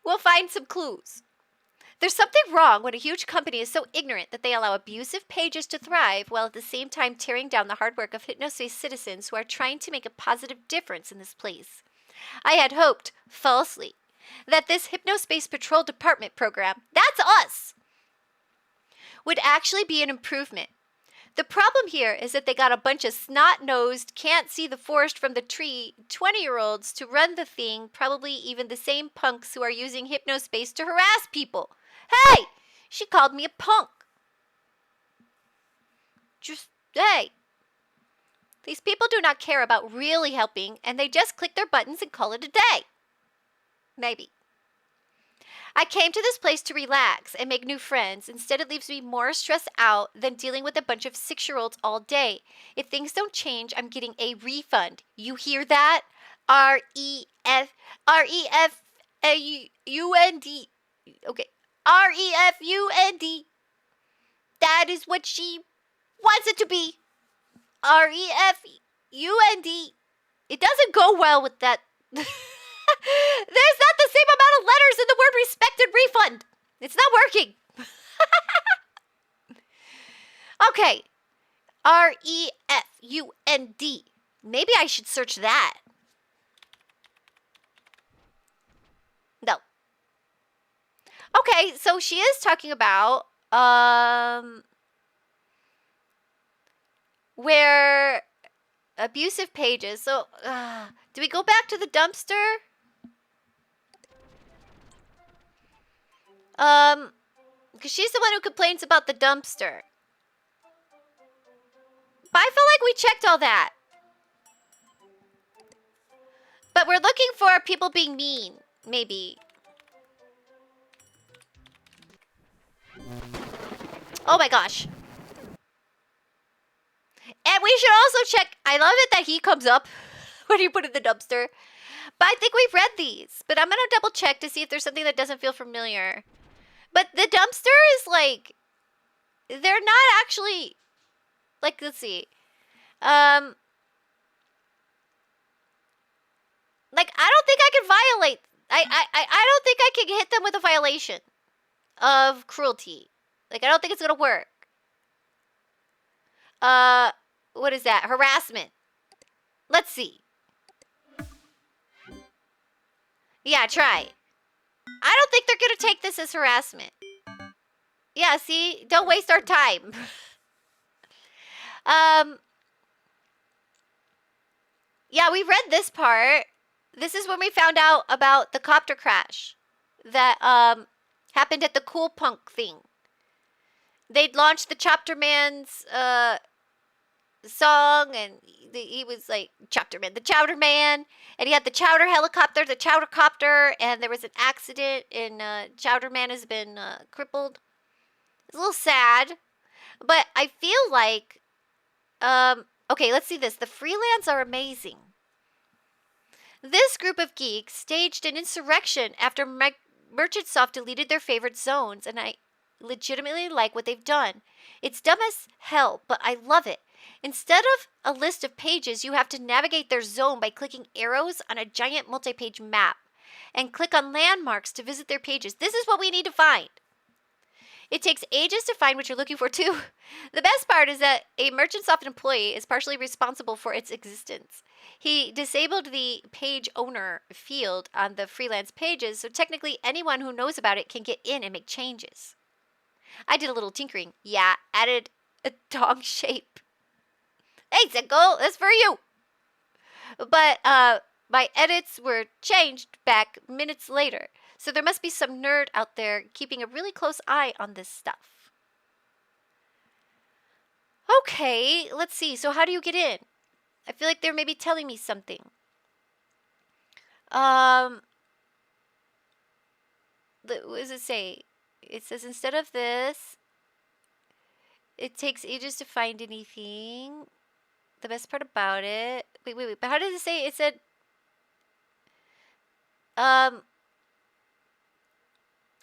we'll find some clues. There's something wrong when a huge company is so ignorant that they allow abusive pages to thrive while at the same time tearing down the hard work of Hypnospace citizens who are trying to make a positive difference in this place. I had hoped, falsely, that this Hypnospace Patrol Department program, that's us, would actually be an improvement. The problem here is that they got a bunch of snot-nosed, can't see the forest from the tree 20-year-olds to run the thing, probably even the same punks who are using Hypnospace to harass people. Hey! She called me a punk. Just, hey. These people do not care about really helping, and they just click their buttons and call it a day. Maybe. I came to this place to relax and make new friends. Instead, it leaves me more stressed out than dealing with a bunch of 6-year-olds all day. If things don't change, I'm getting a refund. You hear that? R-E-F-U-N-D. Okay. R-E-F-U-N-D. That is what she wants it to be. R-E-F-U-N-D. It doesn't go well with that. There's not the same amount of letters in the word respect and refund. It's not working. Okay. R-E-F-U-N-D. Maybe I should search that. No. Okay, so she is talking about where abusive pages. So, do we go back to the dumpster? Because she's the one who complains about the dumpster. But I feel like we checked all that. But we're looking for people being mean, maybe. Oh my gosh. And we should also check. I love it that he comes up when you put it in the dumpster. But I think we've read these. But I'm going to double check to see if there's something that doesn't feel familiar. But the dumpster is like, they're not actually, like, let's see. Like, I don't think I can violate. I don't think I can hit them with a violation of cruelty. Like, I don't think it's going to work. What is that? Harassment. Let's see. Yeah, try. I don't think they're going to take this as harassment. Yeah, see? Don't waste our time. Yeah, we read this part. This is when we found out about the copter crash that happened at the Cool Punk thing. They'd launched the Chapter Man's song, and he was like the Chowder Man, and he had the Chowder helicopter, the Chowder copter, and there was an accident, and Chowder Man has been crippled. It's a little sad, but I feel like okay, let's see this. The Freelance are amazing. This group of geeks staged an insurrection after Merchantsoft deleted their favorite zones, and I legitimately like what they've done. It's dumb as hell, but I love it. Instead of a list of pages, you have to navigate their zone by clicking arrows on a giant multi-page map and click on landmarks to visit their pages. This is what we need to find. It takes ages to find what you're looking for, too. The best part is that a Merchantsoft employee is partially responsible for its existence. He disabled the page owner field on the freelance pages, so technically anyone who knows about it can get in and make changes. I did a little tinkering. Yeah, added a dog shape. Hey, Zenko, that's for you. But my edits were changed back minutes later. So there must be some nerd out there keeping a really close eye on this stuff. Okay, let's see. So how do you get in? I feel like they're maybe telling me something. What does it say? It says instead of this, it takes ages to find anything. The best part about it. Wait. But how did it say? It said.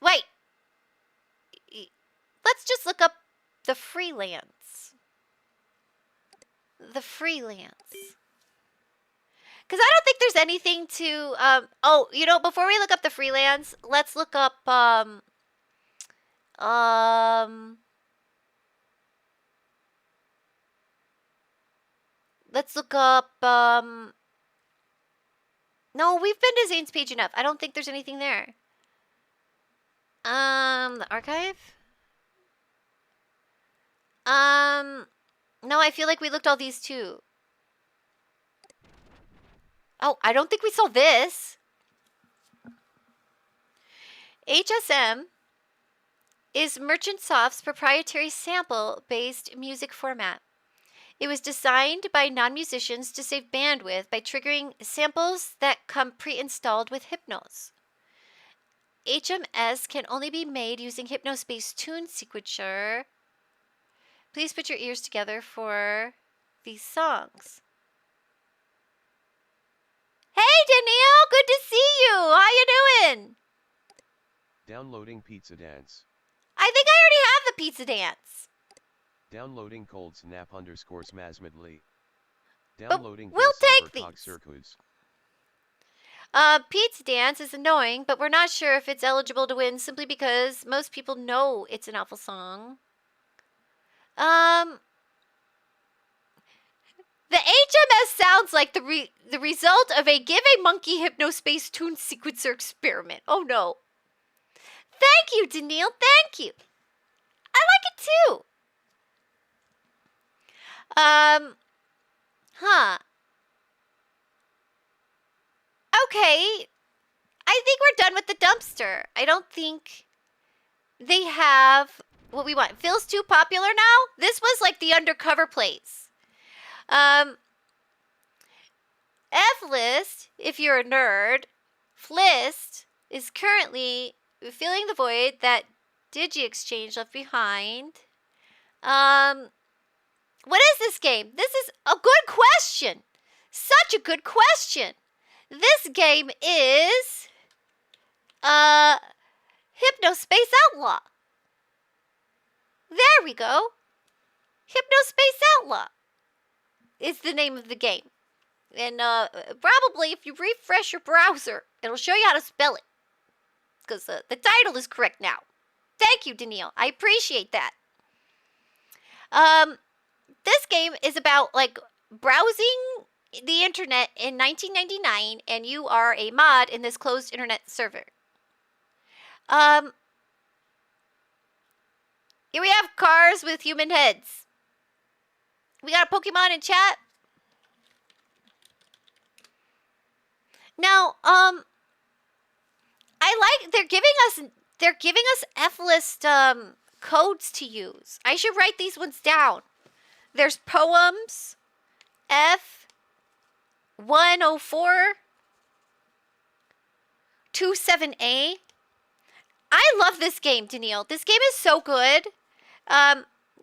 Wait. Let's just look up the freelance. The freelance. Because I don't think there's anything to, oh, you know, before we look up the freelance, let's look up, let's look up, no, we've been to Zane's page enough. I don't think there's anything there. The archive? No, I feel like we looked all these too. Oh, I don't think we saw this. HSM is Merchant Soft's proprietary sample-based music format. It was designed by non-musicians to save bandwidth by triggering samples that come pre-installed with Hypnos. HMS can only be made using Hypnospace tune sequencer. Please put your ears together for these songs. Hey, Danielle! Good to see you! How you doing? Downloading Pizza Dance. I think I already have the Pizza Dance. Downloading Cold Snap _Smasmedly. Downloading we'll take these. Circuits. Pizza Dance is annoying, but we're not sure if it's eligible to win simply because most people know it's an awful song. The HMS sounds like the result of a Give a Monkey Hypnospace tune sequencer experiment. Oh no. Thank you, Daniil. Thank you. I like it too. Okay. I think we're done with the dumpster. I don't think they have what we want. Feels too popular now? This was like the undercover place. F-List, if you're a nerd, Flist is currently filling the void that Digi-Exchange left behind. What is this game? This is a good question. Such a good question. This game is Hypnospace Outlaw. There we go. Hypnospace Outlaw is the name of the game. And probably if you refresh your browser, it'll show you how to spell it. Because the title is correct now. Thank you, Daniil. I appreciate that. This game is about, like, browsing the internet in 1999, and you are a mod in this closed internet server. Here we have cars with human heads. We got a Pokemon in chat. Now, I like they're giving us F-list codes to use. I should write these ones down. There's poems, F10427A. I love this game, Daniil. This game is so good.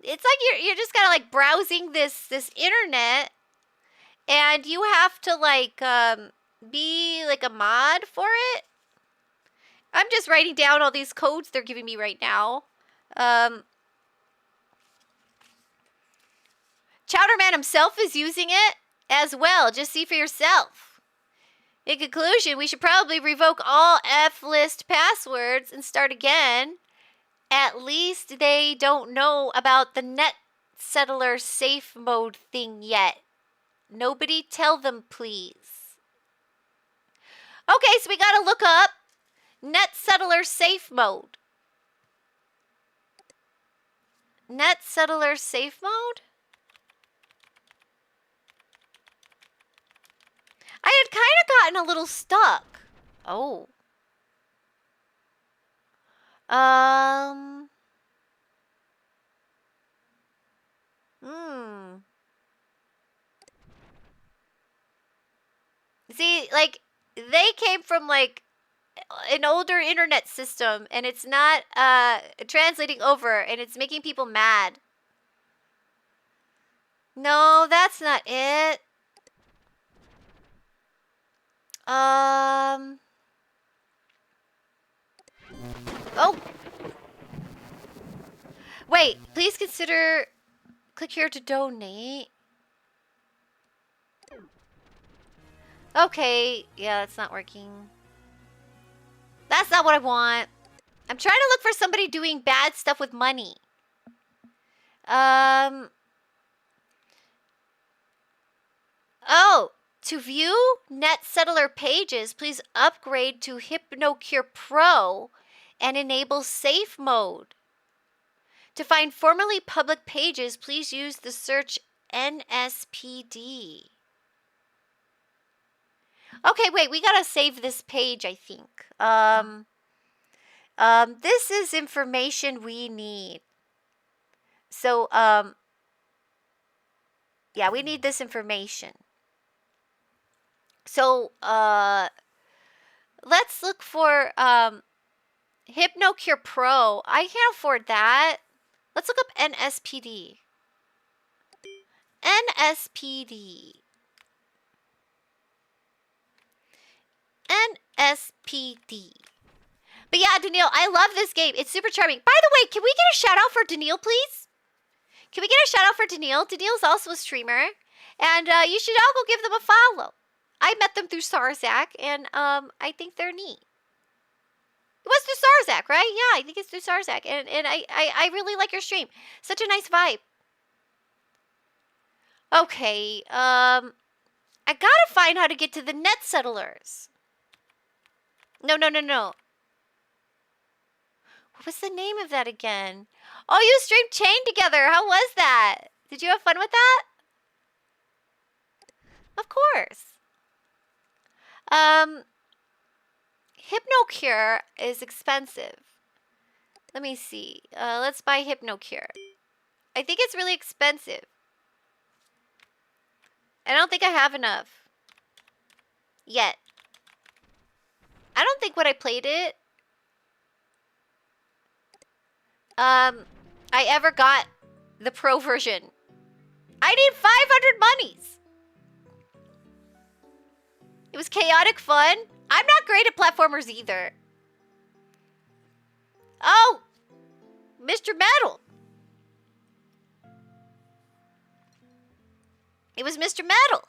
It's like you're just kind of like browsing this internet, and you have to like be like a mod for it. I'm just writing down all these codes they're giving me right now. Chowderman himself is using it as well. Just see for yourself. In conclusion, we should probably revoke all F-list passwords and start again. At least they don't know about the net settler safe mode thing yet. Nobody tell them, please. Okay, so we gotta look up net settler safe mode. Net settler safe mode? I had kind of gotten a little stuck. Oh. See, like, they came from, like, an older internet system and it's not translating over and it's making people mad. No, that's not it. Oh. Wait, please consider click here to donate. Okay, yeah, that's not working. That's not what I want. I'm trying to look for somebody doing bad stuff with money. Oh, to view net settler pages, please upgrade to HypnoCure Pro and enable safe mode. To find formerly public pages, please use the search NSPD. Okay, wait, we gotta save this page, I think. This is information we need. So, yeah, we need this information. So, let's look for, HypnoCure Pro. I can't afford that. Let's look up NSPD. NSPD. NSPD. But yeah, Daniil, I love this game. It's super charming. By the way, can we get a shout out for Daniil, please? Can we get a shout out for Daniil? Daniil's also a streamer. And you should all go give them a follow. I met them through Sarzak, and I think they're neat. It was through Sarzak, right? Yeah, I think it's through Sarzak. And I really like your stream. Such a nice vibe. Okay, I gotta find how to get to the net settlers. No. What was the name of that again? Oh, you streamed Chain together. How was that? Did you have fun with that? Of course. HypnoCure is expensive. Let me see. Let's buy HypnoCure. I think it's really expensive. I don't think I have enough. Yet. I don't think when I played it, I ever got the pro version. I need 500 monies. It was chaotic fun. I'm not great at platformers either. Oh, Mr. Metal. It was Mr. Metal.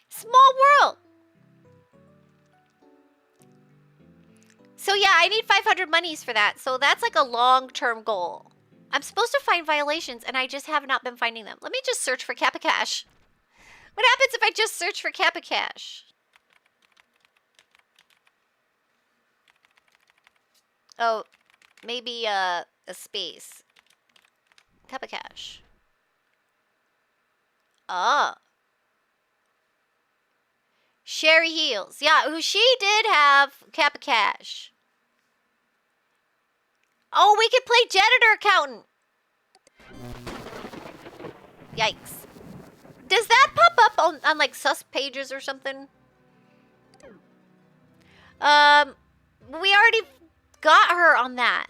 Small world. So yeah, I need 500 monies for that. So that's like a long-term goal. I'm supposed to find violations and I just have not been finding them. Let me just search for Kappa Cash. What happens if I just search for Kappa Cash? Oh, maybe a space. Kappa Cash. Oh. Sherry Heels. Yeah, she did have Kappa Cash. Oh, we could play Janitor Accountant. Yikes. Does that pop up on like sus pages or something? We already got her on that.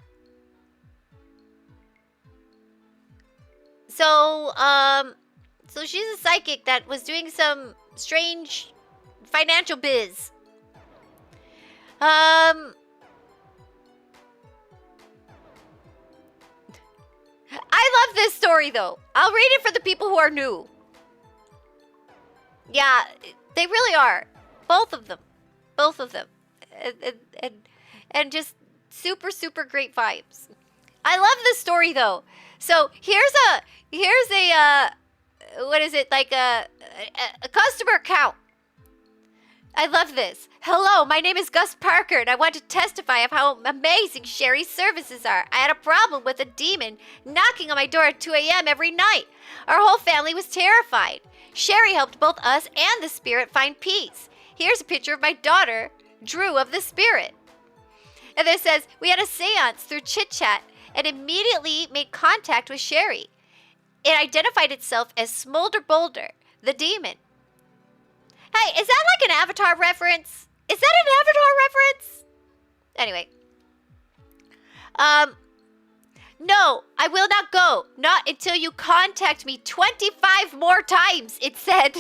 So, so she's a psychic that was doing some strange financial biz. I love this story though. I'll read it for the people who are new. Yeah, they really are. Both of them. Both of them. And just super, super great vibes. I love this story though. So here's a what is it, like a customer account. I love this. Hello, my name is Gus Parker, and I want to testify of how amazing Sherry's services are. I had a problem with a demon knocking on my door at 2 a.m. every night. Our whole family was terrified. Sherry helped both us and the spirit find peace. Here's a picture of my daughter, Drew of the Spirit. And this says, we had a seance through chit chat and immediately made contact with Sherry. It identified itself as Smolder Boulder, the demon. Hey, is that like an Avatar reference? Is that an Avatar reference? Anyway. No, I will not go. Not until you contact me 25 more times, it said.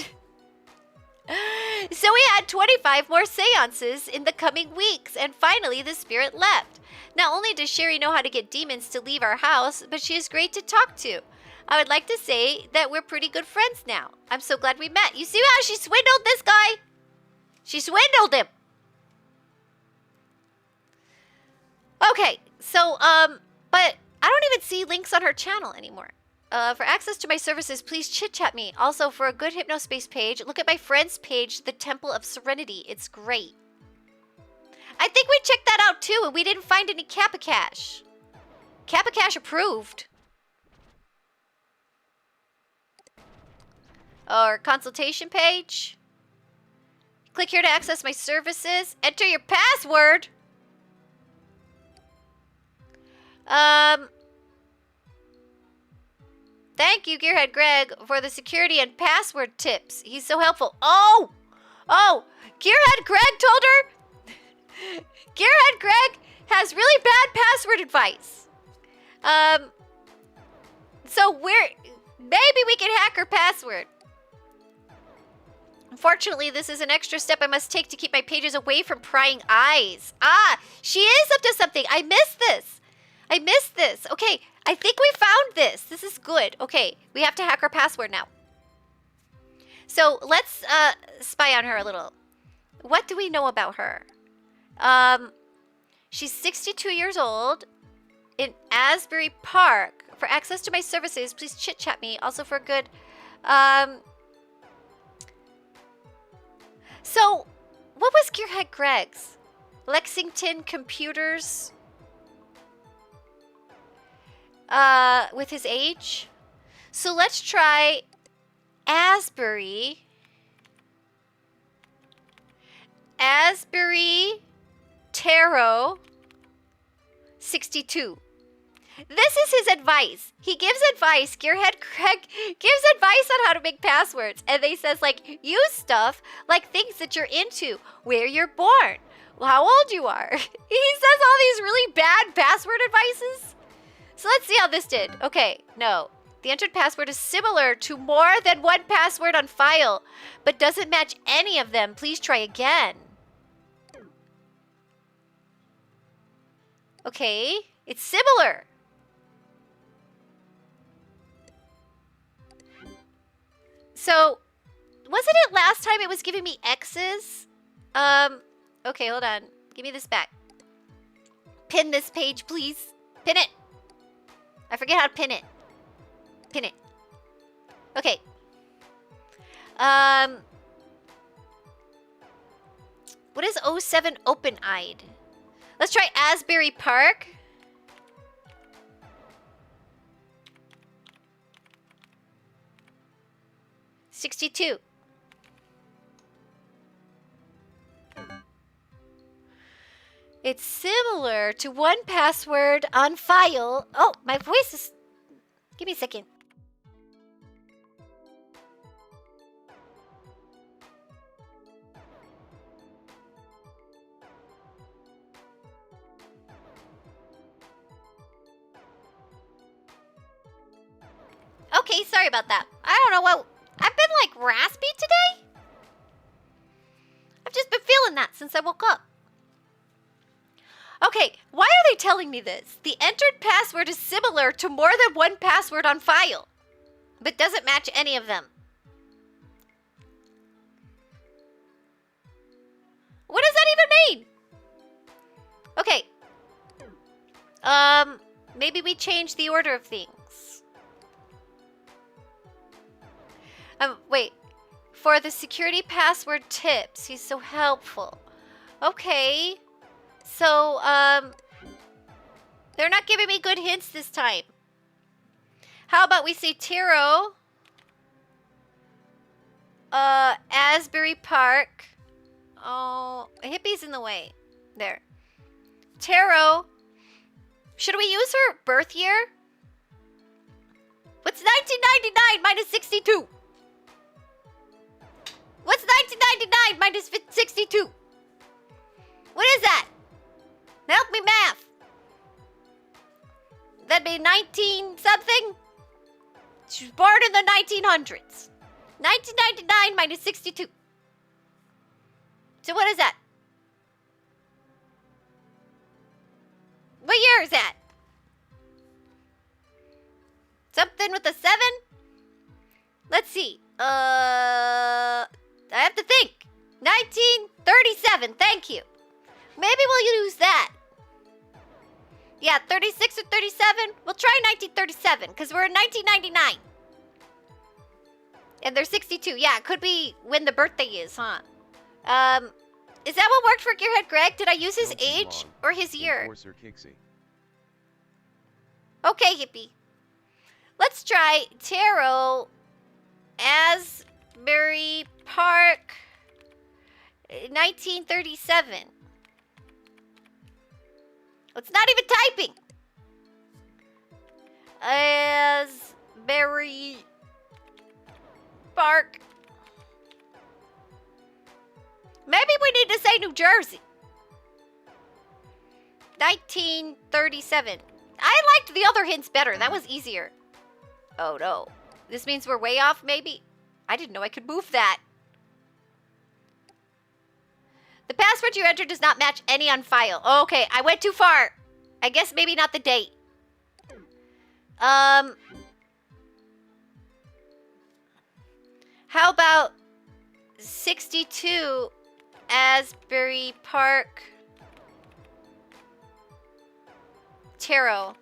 So we had 25 more seances in the coming weeks, and finally the spirit left. Not only does Sherry know how to get demons to leave our house, but she is great to talk to. I would like to say that we're pretty good friends now. I'm so glad we met. You see how she swindled this guy? She swindled him. Okay, so, but I don't even see links on her channel anymore. For access to my services, please chit-chat me. Also, for a good Hypnospace page, look at my friend's page, The Temple of Serenity. It's great. I think we checked that out too, and we didn't find any Kappa Cash. Kappa Cash approved. Or consultation page. Click here to access my services. Enter your password. Thank you, Gearhead Greg, for the security and password tips. He's so helpful. Oh! Gearhead Greg told her? Gearhead Greg has really bad password advice. So maybe we can hack her password. Unfortunately, this is an extra step I must take to keep my pages away from prying eyes. Ah, she is up to something. I missed this. Okay, I think we found this. This is good. Okay, we have to hack her password now. So let's spy on her a little. What do we know about her? She's 62 years old in Asbury Park. For access to my services, please chit-chat me. Also for good... So, what was Gearhead Greg's? Lexington Computers? With his age? So let's try Asbury. Asbury Tarot 62. This is his advice. He gives advice. Gearhead Greg gives advice on how to make passwords. And they says, like, use stuff like things that you're into, where you're born, how old you are. He says all these really bad password advices. So let's see how this did. Okay, no. The entered password is similar to more than one password on file, but doesn't match any of them. Please try again. Okay, it's similar. So, wasn't it last time it was giving me X's? Okay, hold on. Give me this back. Pin this page, please. Pin it. I forget how to pin it. Pin it. Okay. What is 07 open-eyed? Let's try Asbury Park. $62. It's similar to one password on file. Oh, my voice is... Give me a second. Okay, sorry about that. I don't know what... I've been like raspy today. I've just been feeling that since I woke up. Okay, why are they telling me this? The entered password is similar to more than one password on file, but doesn't match any of them. What does that even mean? Okay. Maybe we change the order of things. Wait. For the security password tips, he's so helpful. Okay. So, they're not giving me good hints this time. How about we say Tarot, Asbury Park. Oh, hippie's in the way. There. Tarot. Should we use her birth year? What's 1999 minus 62? What's 1999 minus 62? What is that? Help me math. That'd be 19 something? She was born in the 1900s. 1999 minus 62. So what is that? What year is that? Something with a 7? Let's see. I have to think. 1937. Thank you. Maybe we'll use that. Yeah, 36 or 37? We'll try 1937 because we're in 1999. And they're 62. Yeah, it could be when the birthday is, huh? Is that what worked for Gearhead Greg? Did I use his age or his year? Enforcer Kixie. Okay, hippie. Let's try Tarot, Asbury Park, 1937. It's not even typing. Asbury Park. Maybe we need to say New Jersey. 1937. I liked the other hints better. That was easier. Oh no. This means we're way off, maybe? I didn't know I could move that. The password you entered does not match any on file. Oh, okay, I went too far. I guess maybe not the date. How about 62 Asbury Park Tarot?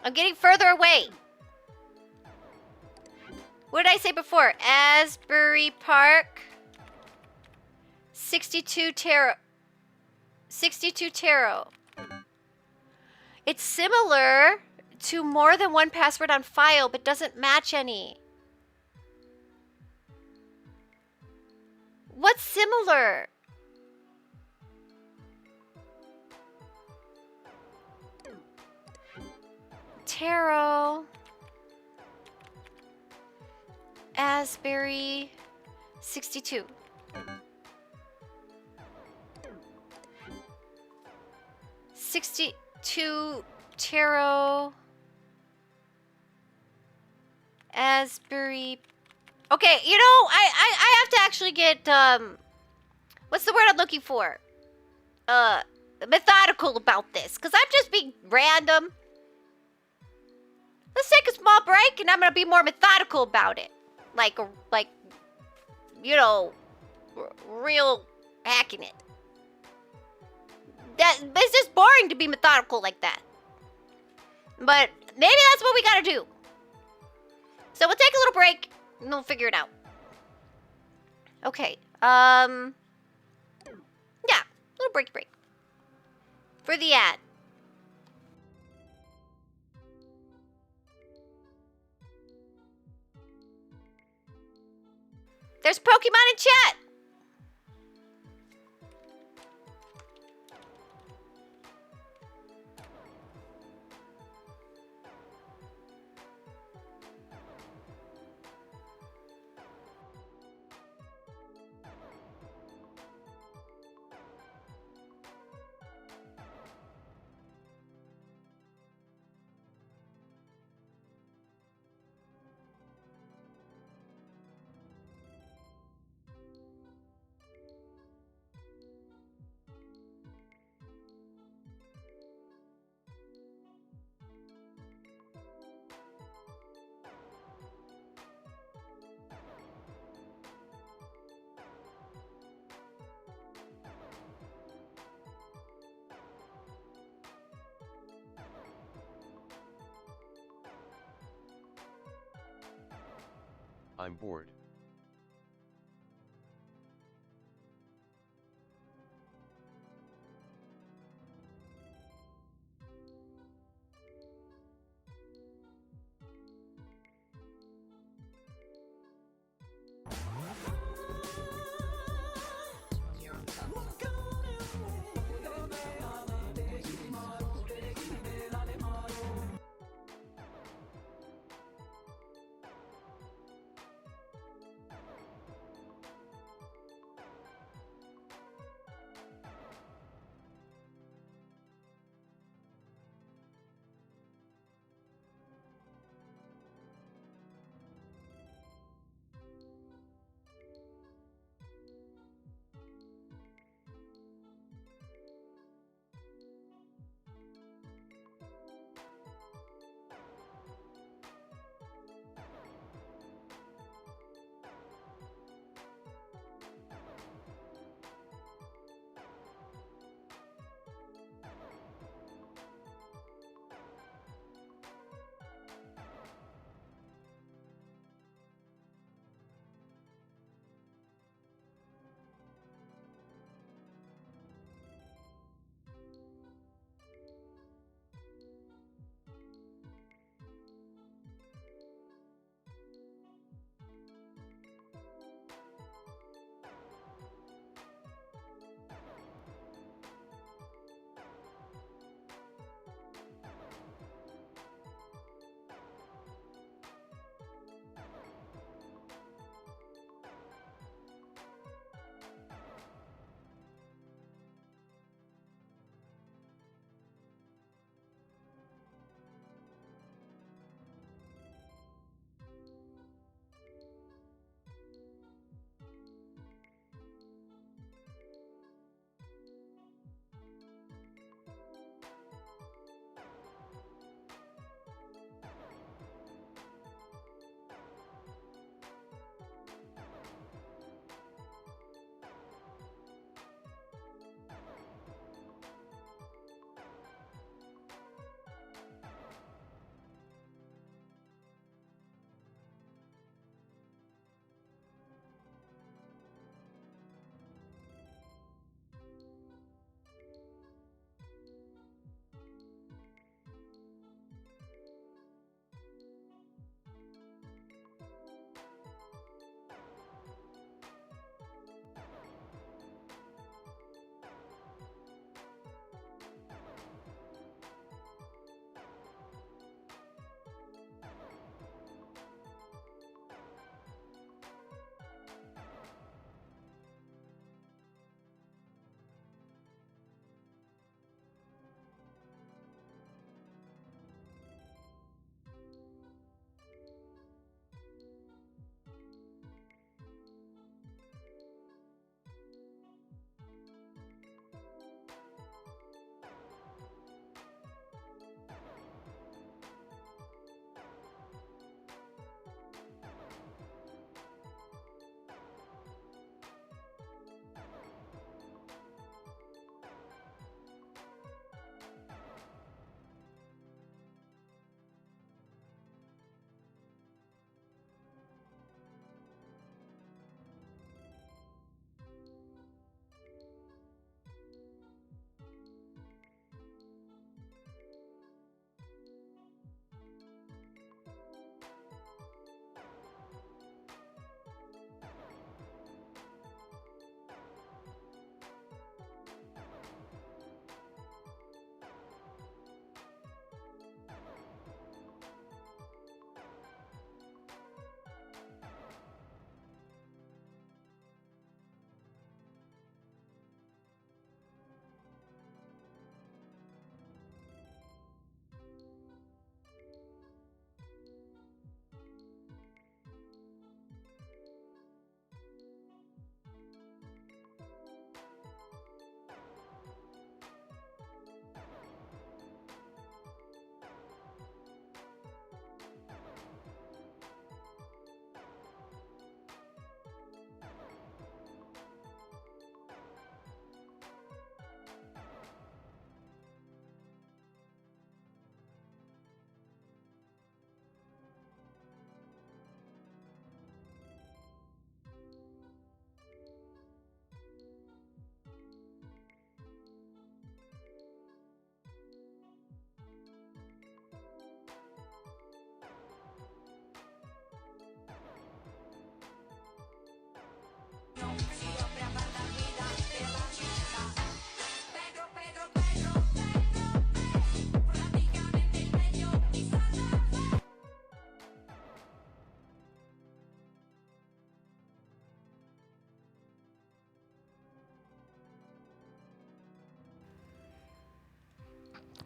I'm getting further away. What did I say before? Asbury Park 62 Tarot. 62 Tarot. It's similar to more than one password on file, but doesn't match any. What's similar? Tarot. Asbury 62. Tarot. Asbury. Okay, you know, I have to actually get what's the word I'm looking for? Methodical about this, because I'm just being random. Let's take a small break and I'm gonna be more methodical about it. Like you know, real hacking it. It's just boring to be methodical like that. But maybe that's what we gotta do. So we'll take a little break and we'll figure it out. Okay. Yeah, little break. For the ad. There's Pokemon in chat. I'm bored.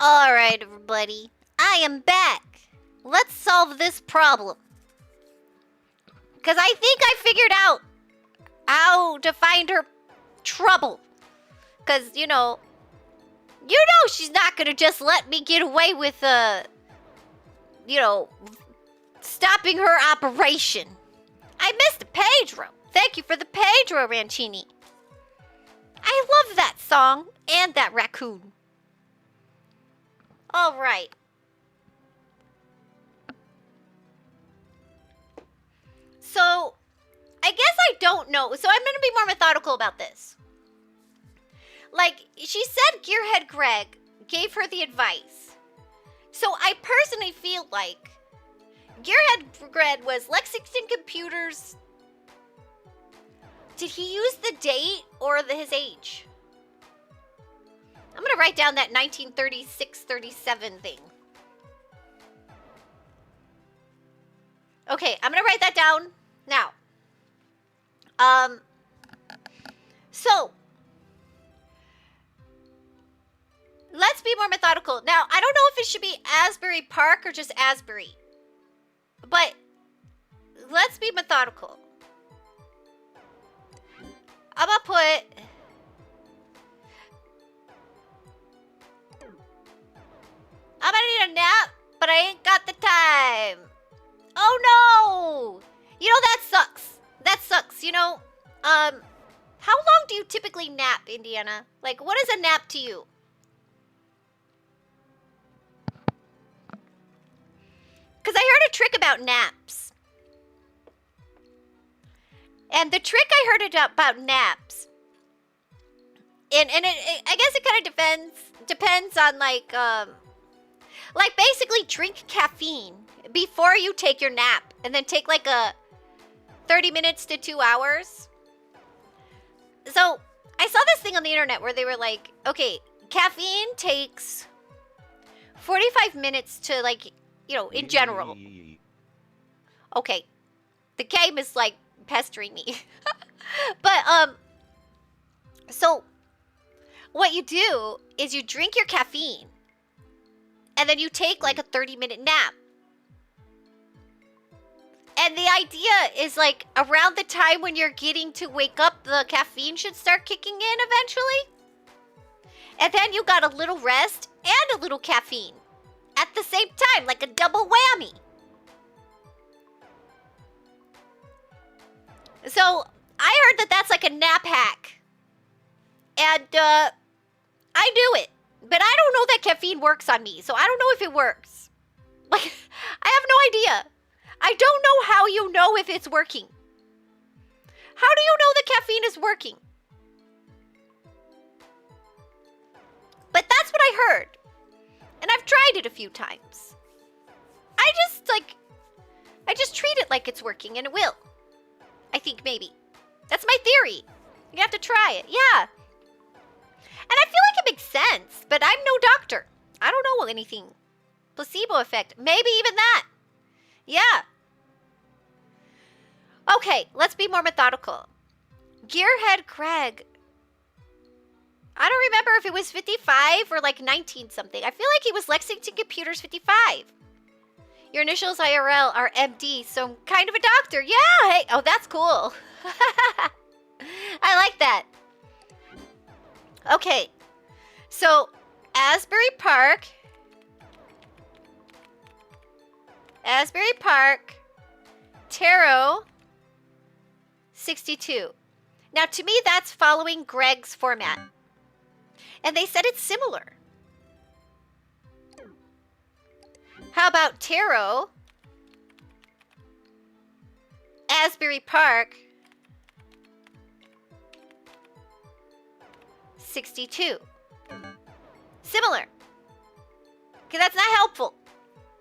Alright, everybody. I am back. Let's solve this problem. Because I think I figured out how to find her trouble. Because, you know she's not going to just let me get away with, stopping her operation. I missed the Pedro. Thank you for the Pedro, Rancini. I love that song and that raccoon. All right. So, I guess I don't know. So I'm going to be more methodical about this. Like, she said Gearhead Greg gave her the advice. So I personally feel like Gearhead Greg was Lexington Computers. Did he use the date or his age? I'm going to write down that 1936-37 thing. Okay, I'm going to write that down now. So, let's be more methodical. Now, I don't know if it should be Asbury Park or just Asbury. But, let's be methodical. I'm gonna put... I'm gonna need a nap, but I ain't got the time. Oh no! You know, that sucks. That sucks, you know? How long do you typically nap, Indiana? Like, what is a nap to you? Because I heard a trick about naps. And the trick I heard about naps, and I guess it kind of depends on like basically drink caffeine before you take your nap, and then take like a 30 minutes to 2 hours. So I saw this thing on the internet where they were like, okay, caffeine takes 45 minutes to like, in general. Okay, the game is like pestering me. But so what you do is you drink your caffeine and then you take like a 30-minute nap. And the idea is like around the time when you're getting to wake up, the caffeine should start kicking in eventually. And then you got a little rest and a little caffeine at the same time, like a double whammy. So I heard that that's like a nap hack. And I knew it. But I don't know that caffeine works on me, so I don't know if it works. Like, I have no idea. I don't know how you know if it's working. How do you know the caffeine is working? But that's what I heard. And I've tried it a few times. I just treat it like it's working, and it will. I think maybe. That's my theory. You have to try it. Yeah. And I feel like it makes sense, but I'm no doctor. I don't know anything. Placebo effect. Maybe even that. Yeah. Okay, let's be more methodical. Gearhead Craig. I don't remember if it was 55 or like 19 something. I feel like he was Lexington Computers 55. Your initials IRL are MD, so I'm kind of a doctor. Yeah, hey. Oh, that's cool. I like that. Okay. So, Asbury Park, Tarot, 62. Now, to me, that's following Greg's format. And they said it's similar. How about Tarot, Asbury Park, 62. Similar. Okay, that's not helpful.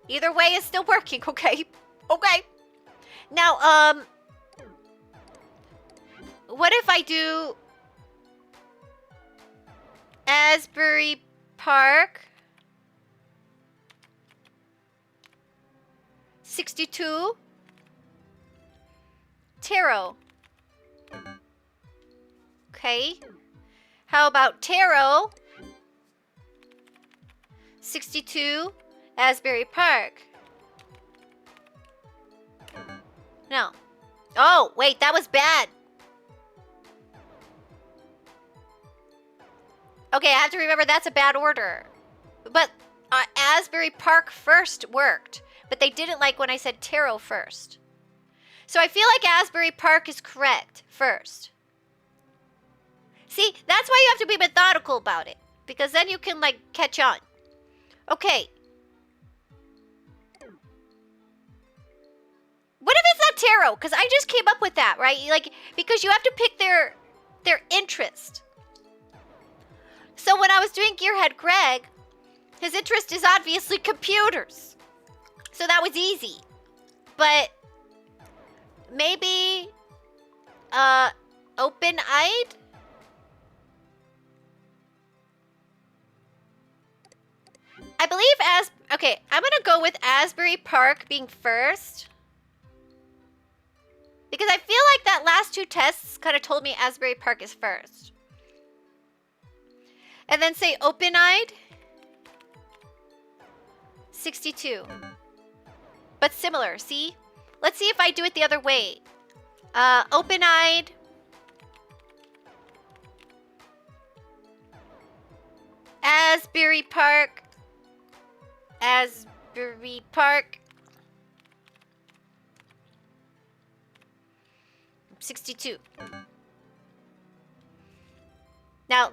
Either way is still working, okay? Okay. Now, what if I do Asbury Park, 62, Tarot. Okay. How about Tarot, 62, Asbury Park. No. Oh, wait, that was bad. Okay, I have to remember that's a bad order. But Asbury Park first worked, but they didn't like when I said Tarot first. So I feel like Asbury Park is correct first. See, that's why you have to be methodical about it, because then you can, like, catch on. Okay. What if it's not tarot? Because I just came up with that, right? Like, because you have to pick their interest. So when I was doing Gearhead Greg, his interest is obviously computers. So that was easy. But maybe open-eyed? I believe okay, I'm gonna go with Asbury Park being first. Because I feel like that last two tests kind of told me Asbury Park is first. And then say open-eyed. 62. But similar, see? Let's see if I do it the other way. Open-eyed. Asbury Park. Asbury Park. 62. Now,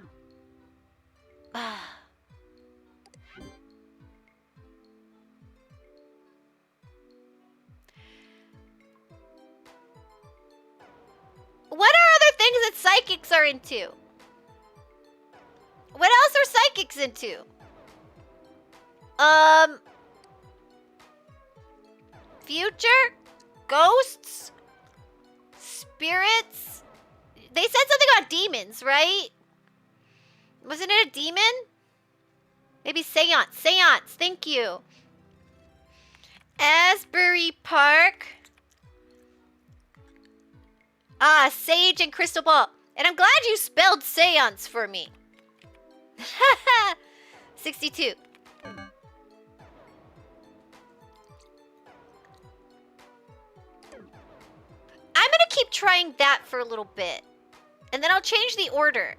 what are other things that psychics are into? What else are psychics into? Future? Ghosts? Spirits? They said something about demons, right? Wasn't it a demon? Maybe seance. Seance, thank you. Asbury Park. Ah, sage and crystal ball. And I'm glad you spelled seance for me. 62. I'm gonna keep trying that for a little bit. And then I'll change the order.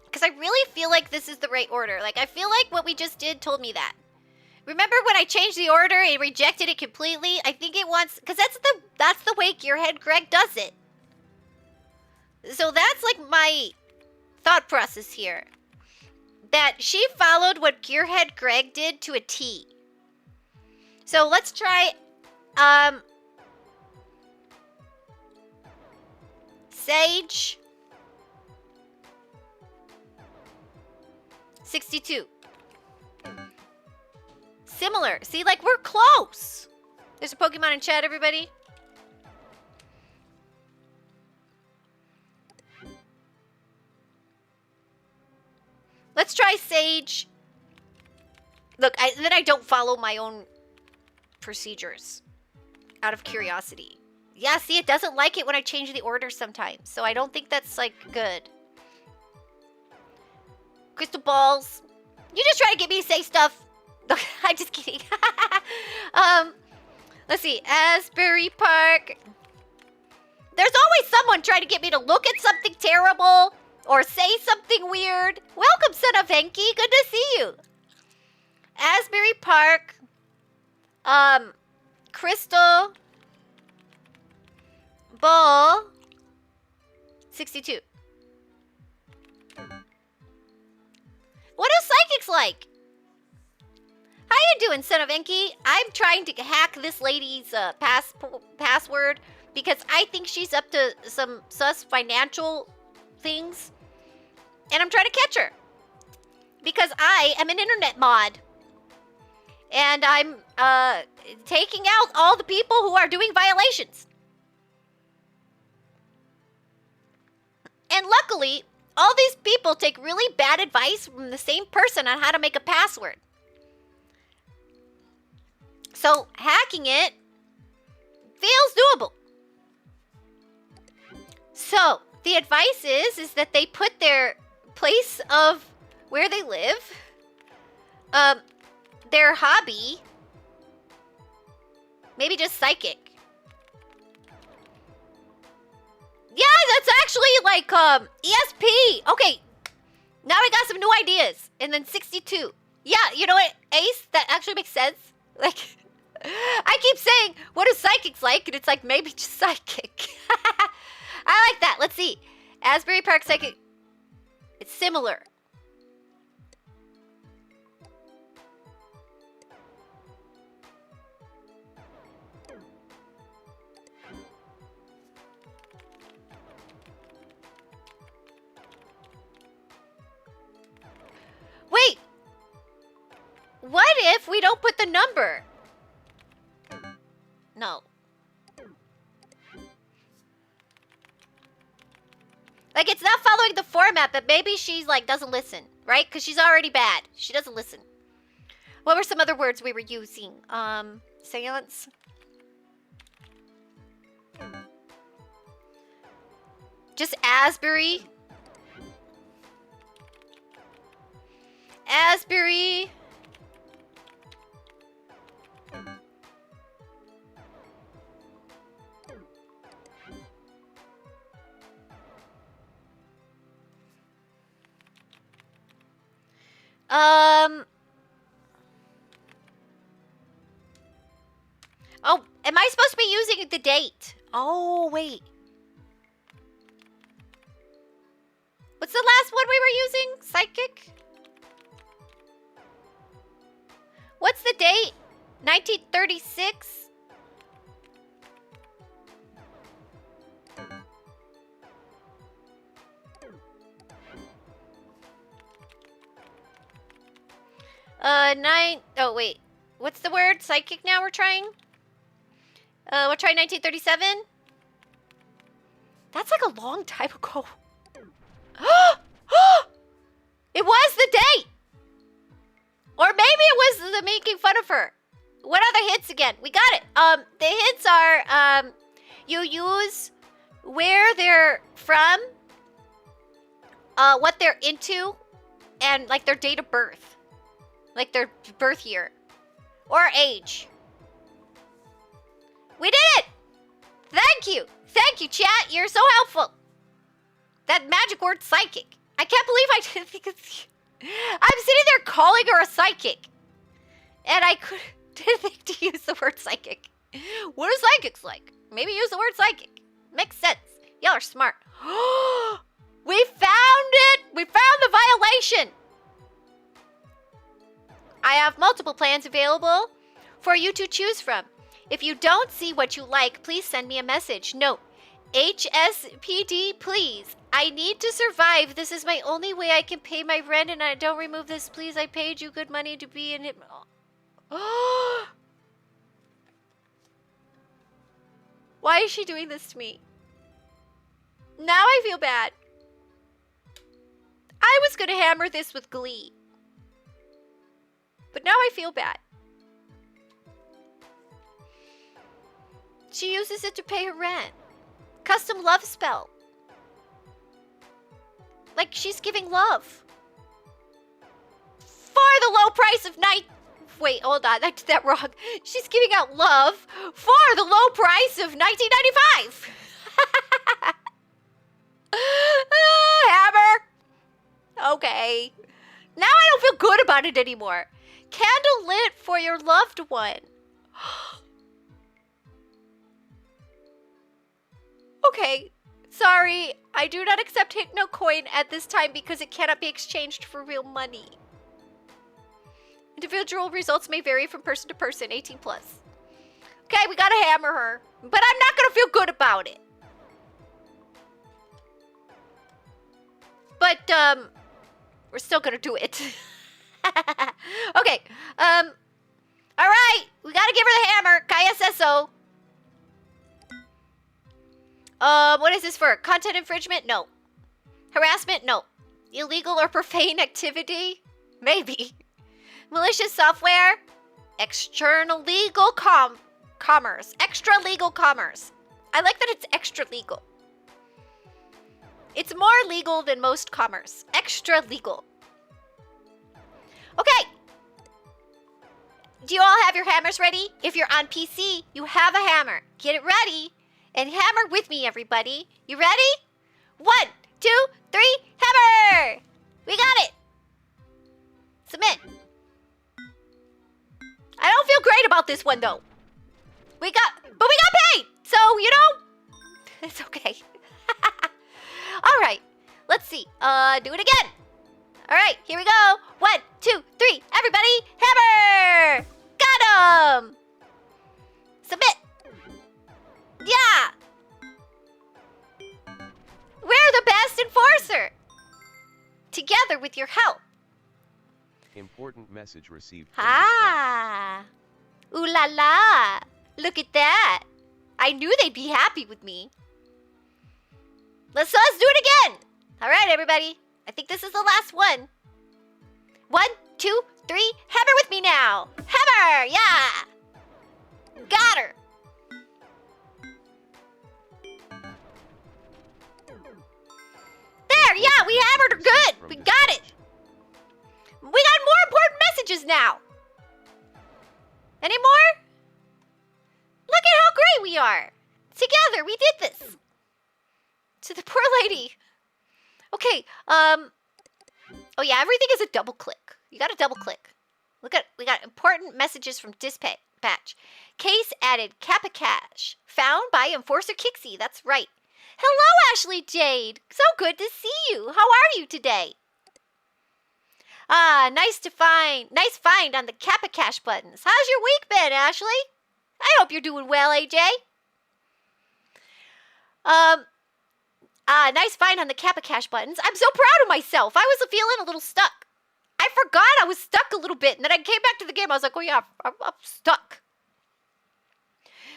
Because I really feel like this is the right order. Like, I feel like what we just did told me that. Remember when I changed the order, it rejected it completely? I think it wants... Because that's the way Gearhead Greg does it. So that's like my thought process here. That she followed what Gearhead Greg did to a T. So let's try... Sage. 62. Similar. See, like, we're close. There's a Pokemon in chat, everybody. Let's try Sage. Look, then I don't follow my own procedures out of curiosity. Yeah, see, it doesn't like it when I change the order sometimes. So I don't think that's, like, good. Crystal balls. You just try to get me to say stuff. I'm just kidding. Let's see. Asbury Park. There's always someone trying to get me to look at something terrible or say something weird. Welcome, son of Henki. Good to see you. Asbury Park. Crystal ball. 62. What do psychics like? How you doing, son of Enki? I'm trying to hack this lady's password because I think she's up to some sus financial things. And I'm trying to catch her. Because I am an internet mod. And I'm taking out all the people who are doing violations. And luckily, all these people take really bad advice from the same person on how to make a password. So, hacking it feels doable. So, the advice is that they put their place of where they live their hobby. Maybe just psychic. Yeah, that's actually like ESP. Okay, now I got some new ideas. And then 62. Yeah, you know what, Ace? That actually makes sense. Like, I keep saying, what is psychics like? And it's like, maybe just psychic. I like that. Let's see. Asbury Park Psychic. It's similar. Wait! What if we don't put the number? No. Like, it's not following the format, but maybe she's like, doesn't listen, right? Because she's already bad. She doesn't listen. What were some other words we were using? Seance? Just Asbury? Asbury. Oh, am I supposed to be using the date? Oh, wait. What's the last one we were using? Psychic? What's the date? 1936? Oh, wait. What's the word? Psychic now we're trying? We'll try 1937? That's like a long time ago. It was the date! Or maybe it was the making fun of her. What are the hits again? We got it. The hits are, you use where they're from, what they're into, and like their date of birth. Like their birth year. Or age. We did it! Thank you! Thank you, chat. You're so helpful. That magic word, psychic. I can't believe I didn't think it's... I'm sitting there calling her a psychic. And I didn't think to use the word psychic. What are psychics like? Maybe use the word psychic. Makes sense. Y'all are smart. We found it! We found the violation! I have multiple plans available for you to choose from. If you don't see what you like, please send me a message. Note, HSPD, please. I need to survive. This is my only way I can pay my rent, and I don't remove this. Please, I paid you good money to be in it. Why is she doing this to me? Now I feel bad. I was going to hammer this with glee. But now I feel bad. She uses it to pay her rent. Custom love spell. Like she's giving love. For the low price of Wait, hold on. I did that wrong. She's giving out love for the low price of $19.95. Hammer. Okay. Now I don't feel good about it anymore. Candle lit for your loved one. Okay. Sorry. I do not accept HypnoCoin at this time because it cannot be exchanged for real money. Individual results may vary from person to person. 18 plus. Okay, we gotta hammer her. But I'm not gonna feel good about it. But, we're still gonna do it. Okay, alright. We gotta give her the hammer. KSSO. What is this for? Content infringement? No. Harassment? No. Illegal or profane activity? Maybe. Malicious software? External legal commerce. Extra legal commerce. I like that it's extra legal. It's more legal than most commerce. Extra legal. Okay. do you all have your hammers ready? If you're on PC, you have a hammer. Get it ready and hammer with me, everybody. You ready? 1, 2, 3, hammer! We got it. Submit. I don't feel great about this one though. But we got paid. So, you know, it's okay. All right, let's see. Do it again. All right, here we go. 1, 2, 3, everybody, hammer! Got him! Submit. Yeah! We're the best enforcer! Together with your help. Important message received. Ah! Ooh la la! Look at that! I knew they'd be happy with me. Let's do it again! Alright, everybody. I think this is the last one. 1, 2, 3, hammer with me now! Hammer! Yeah! Got her! There! Yeah, we hammered her good! We got it! We got more important messages now! Any more? Look at how great we are! Together, we did this! To the poor lady. Okay, oh yeah, everything is a double click. You gotta double click. Look at, we got important messages from dispatch. Case added Kappa Cash. Found by Enforcer Kixie, that's right. Hello, Ashley Jade. So good to see you. How are you today? Ah, nice find on the Kappa Cash buttons. How's your week been, Ashley? I hope you're doing well, AJ. Nice find on the Kappa Cash buttons. I'm so proud of myself. I was feeling a little stuck. I forgot I was stuck a little bit, and then I came back to the game. I was like, oh yeah, I'm stuck.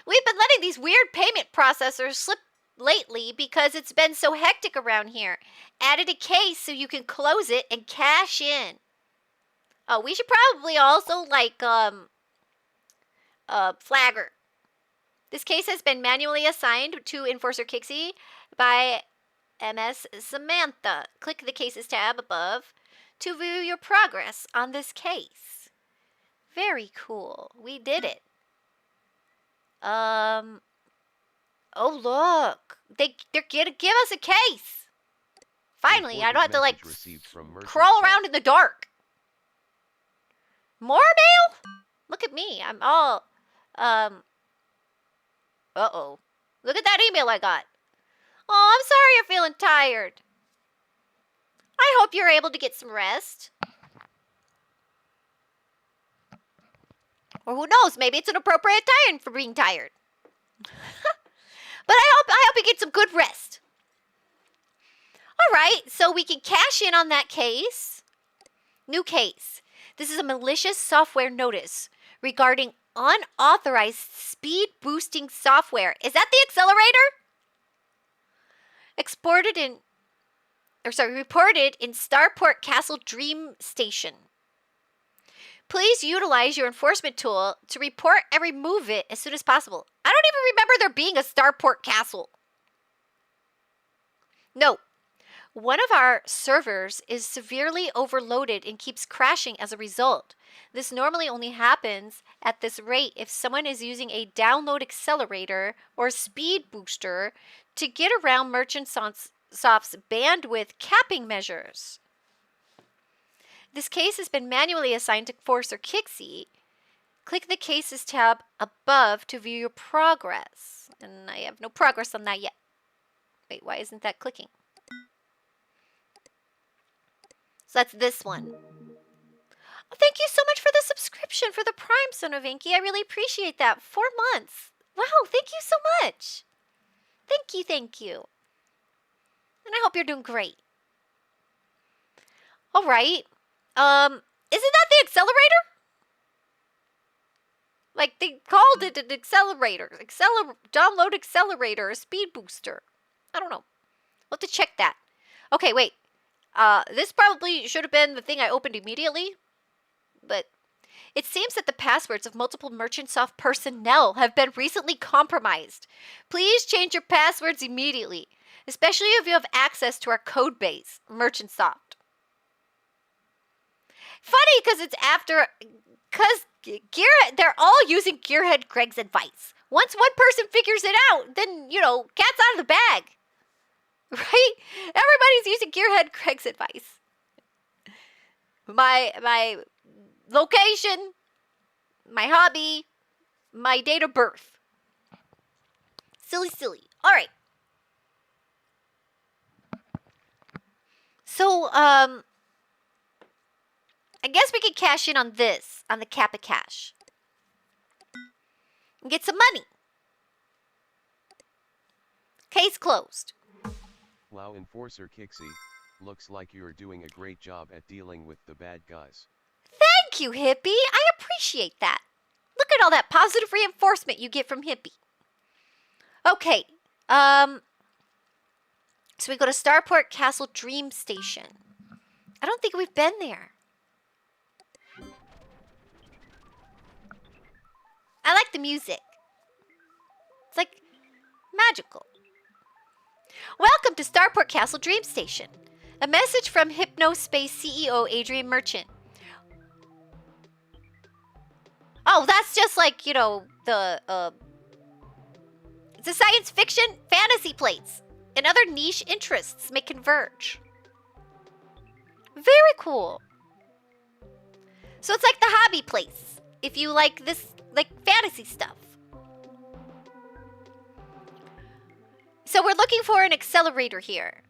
We've been letting these weird payment processors slip lately because it's been so hectic around here. Added a case so you can close it and cash in. Oh, we should probably also flagger. This case has been manually assigned to Enforcer Kixie by MS Samantha. Click the Cases tab above to view your progress on this case. Very cool. We did it. Oh, look. They're gonna give us a case. Finally, I don't have to, like, crawl around in the dark. More mail? Look at me. I'm all, uh-oh. Look at that email I got. Oh, I'm sorry you're feeling tired. I hope you're able to get some rest. Or who knows, maybe it's an appropriate time for being tired. But I hope you get some good rest. All right, so we can cash in on that case. New case. This is a malicious software notice regarding unauthorized speed boosting software. Is that the accelerator? Reported in Starport Castle Dream Station. Please utilize your enforcement tool to report and remove it as soon as possible. I don't even remember there being a Starport Castle. No. One of our servers is severely overloaded and keeps crashing as a result. This normally only happens at this rate if someone is using a download accelerator or speed booster to get around Merchant Soft's bandwidth capping measures. This case has been manually assigned to Enforcer Kixie. Click the Cases tab above to view your progress. And I have no progress on that yet. Wait, why isn't that clicking? So that's this one. Oh, thank you so much for the subscription for the Prime, Son of Inky. I really appreciate that. 4 months. Wow, thank you so much. Thank you. And I hope you're doing great. All right. Isn't that the accelerator? Like, they called it an accelerator. Download accelerator, a speed booster. I don't know. We'll have to check that. Okay, wait. This probably should have been the thing I opened immediately. But it seems that the passwords of multiple Merchant Soft personnel have been recently compromised. Please change your passwords immediately, especially if you have access to our code base, Merchant Soft. Funny, because it's after, because they're all using Gearhead Craig's advice. Once one person figures it out, then, you know, cat's out of the bag. Right? Everybody's using Gearhead Craig's advice. My location, my hobby, my date of birth. Silly. All right. So, I guess we could cash in on this, on the Kappa Cash. And get some money. Case closed. Law Enforcer Kixie, looks like you're doing a great job at dealing with the bad guys. Thank you, Hippie. I appreciate that. Look at all that positive reinforcement you get from Hippie. Okay. So we go to Starport Castle Dream Station. I don't think we've been there. I like the music. It's like magical. Welcome to Starport Castle Dream Station. A message from Hypnospace CEO Adrian Merchant. Oh, that's just like, you know, the it's a science fiction fantasy place. And other niche interests may converge. Very cool. So it's like the hobby place. If you like this, like fantasy stuff. So we're looking for an accelerator here.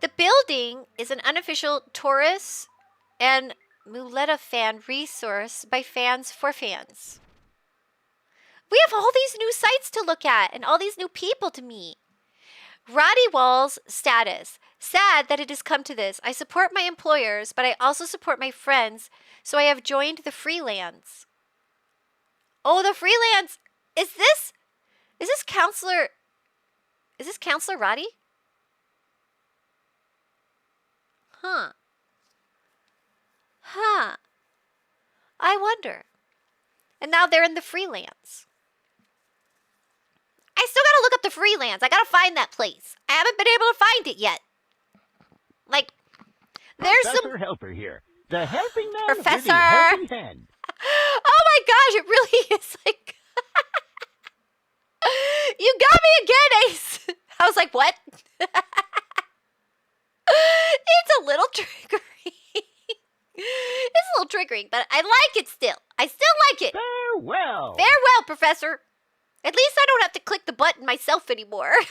The building is an unofficial Taurus and Muleta fan resource by fans for fans. We have all these new sites to look at and all these new people to meet. Roddy Wall's status. Sad that it has come to this. I support my employers, but I also support my friends, so I have joined the freelance. Oh, the freelance. Is this Counselor Roddy? Huh. I wonder. And now they're in the freelance. I still gotta look up the freelance. I gotta find that place. I haven't been able to find it yet. Like, there's Professor Helper here. The helping man Professor. with the helping hand. Oh my gosh, it really is like... You got me again, Ace. I was like, what? It's a little triggering. It's a little triggering, but I like it still. I still like it. Farewell. Farewell, Professor. At least I don't have to click the button myself anymore. Oh,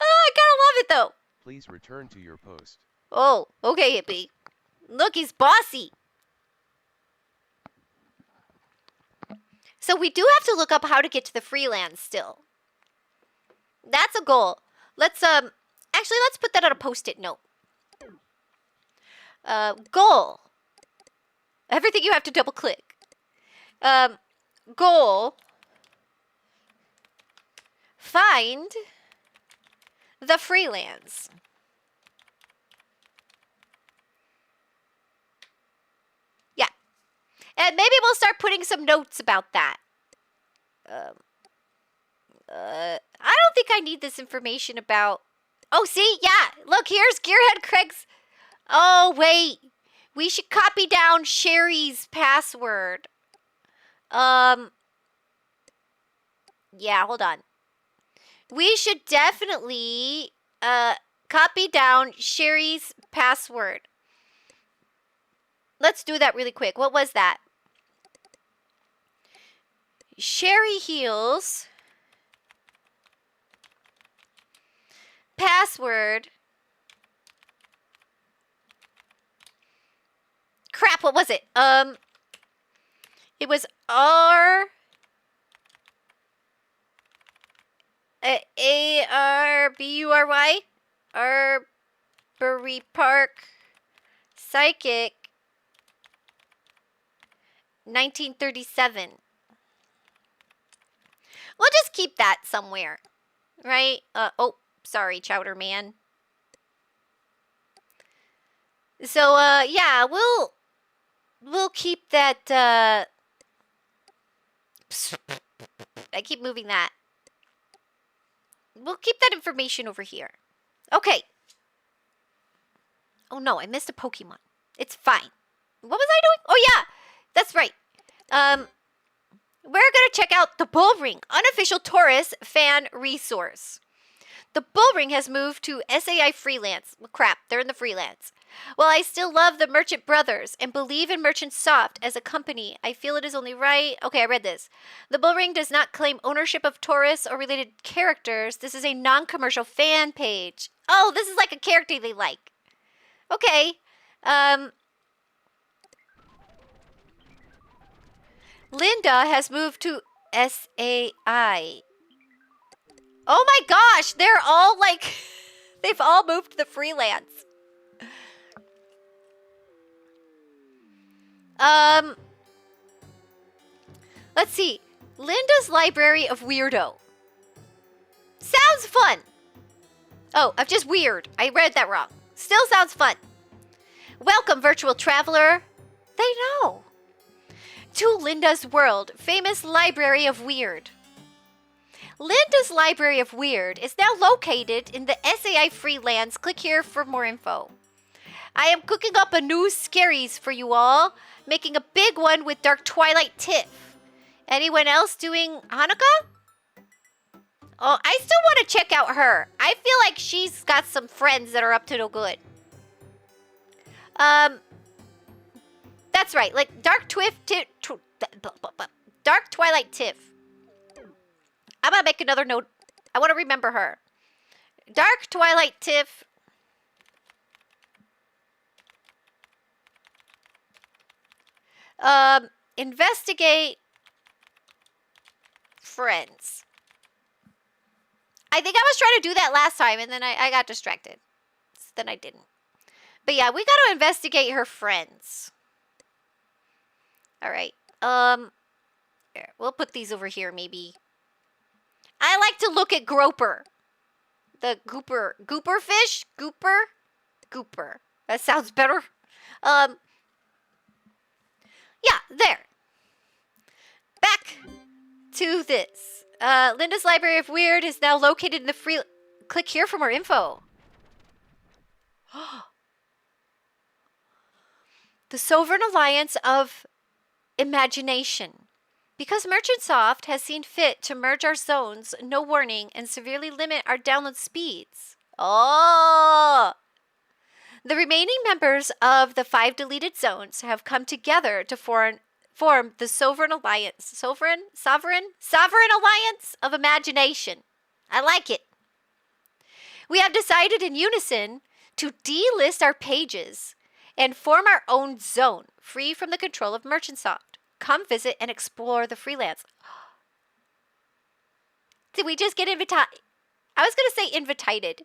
I kind of love it, though. Please return to your post. Oh, okay, Hippie. Look, he's bossy. So we do have to look up how to get to the freelance still. That's a goal. Let's, actually, let's put that on a Post-it note. Goal. Everything you have to double click. Goal. Find the freelance. Yeah. And maybe we'll start putting some notes about that. I don't think I need this information about... Oh, see? Yeah. Look, here's Gearhead Craig's... Oh, wait. We should copy down Sherry's password. Yeah, hold on. We should definitely copy down Sherry's password. Let's do that really quick. What was that? Sherry Heals. Password. Crap, what was it? It was R... A-R-B-U-R-Y? Arbury Park Psychic 1937. We'll just keep that somewhere. Right? Oh, sorry, Chowder Man. So, yeah, we'll keep that, I keep moving that. We'll keep that information over here. Okay. Oh no, I missed a Pokemon. It's fine. What was I doing? Oh yeah, that's right. We're gonna check out the Bull Ring, unofficial Taurus fan resource. The Bull Ring has moved to SAI Freelance. Well, crap, they're in the freelance. While I still love the Merchant Brothers and believe in Merchant Soft as a company, I feel it is only right. Okay, I read this. The Bull Ring does not claim ownership of Taurus or related characters. This is a non-commercial fan page. Oh, this is like a character they like. Okay. Linda has moved to SAI. Oh my gosh, they're all like, they've all moved to the freelance. Let's see. Linda's Library of Weirdo. Sounds fun. Oh, I'm just weird. I read that wrong. Still sounds fun. Welcome, virtual traveler. They know. To Linda's World, famous Library of Weird. Linda's Library of Weird is now located in the SAI Freelance. Click here for more info. I am cooking up a new scaries for you all, making a big one with Dark Twilight Tiff. Anyone else doing Hanukkah? Oh, I still want to check out her. I feel like she's got some friends that are up to no good. That's right, like Dark Twilight Tiff. I'm gonna make another note. I want to remember her. Dark Twilight Tiff. Investigate friends. I think I was trying to do that last time, and then I got distracted. So then I didn't. But yeah, we got to investigate her friends. All right. Here, we'll put these over here, maybe. I like to look at Groper. The Gooper fish? Gooper. That sounds better. Yeah, there. Back to this. Linda's Library of Weird is now located in the free... Click here for more info. The Sovereign Alliance of Imagination. Because Merchant Soft has seen fit to merge our zones, no warning, and severely limit our download speeds. Oh! The remaining members of the 5 deleted zones have come together to form the Sovereign Alliance. Sovereign Alliance of Imagination. I like it. We have decided in unison to delist our pages and form our own zone, free from the control of Merchant Soft. Come visit and explore the freelance. Did we just get invited? I was going to say invitated.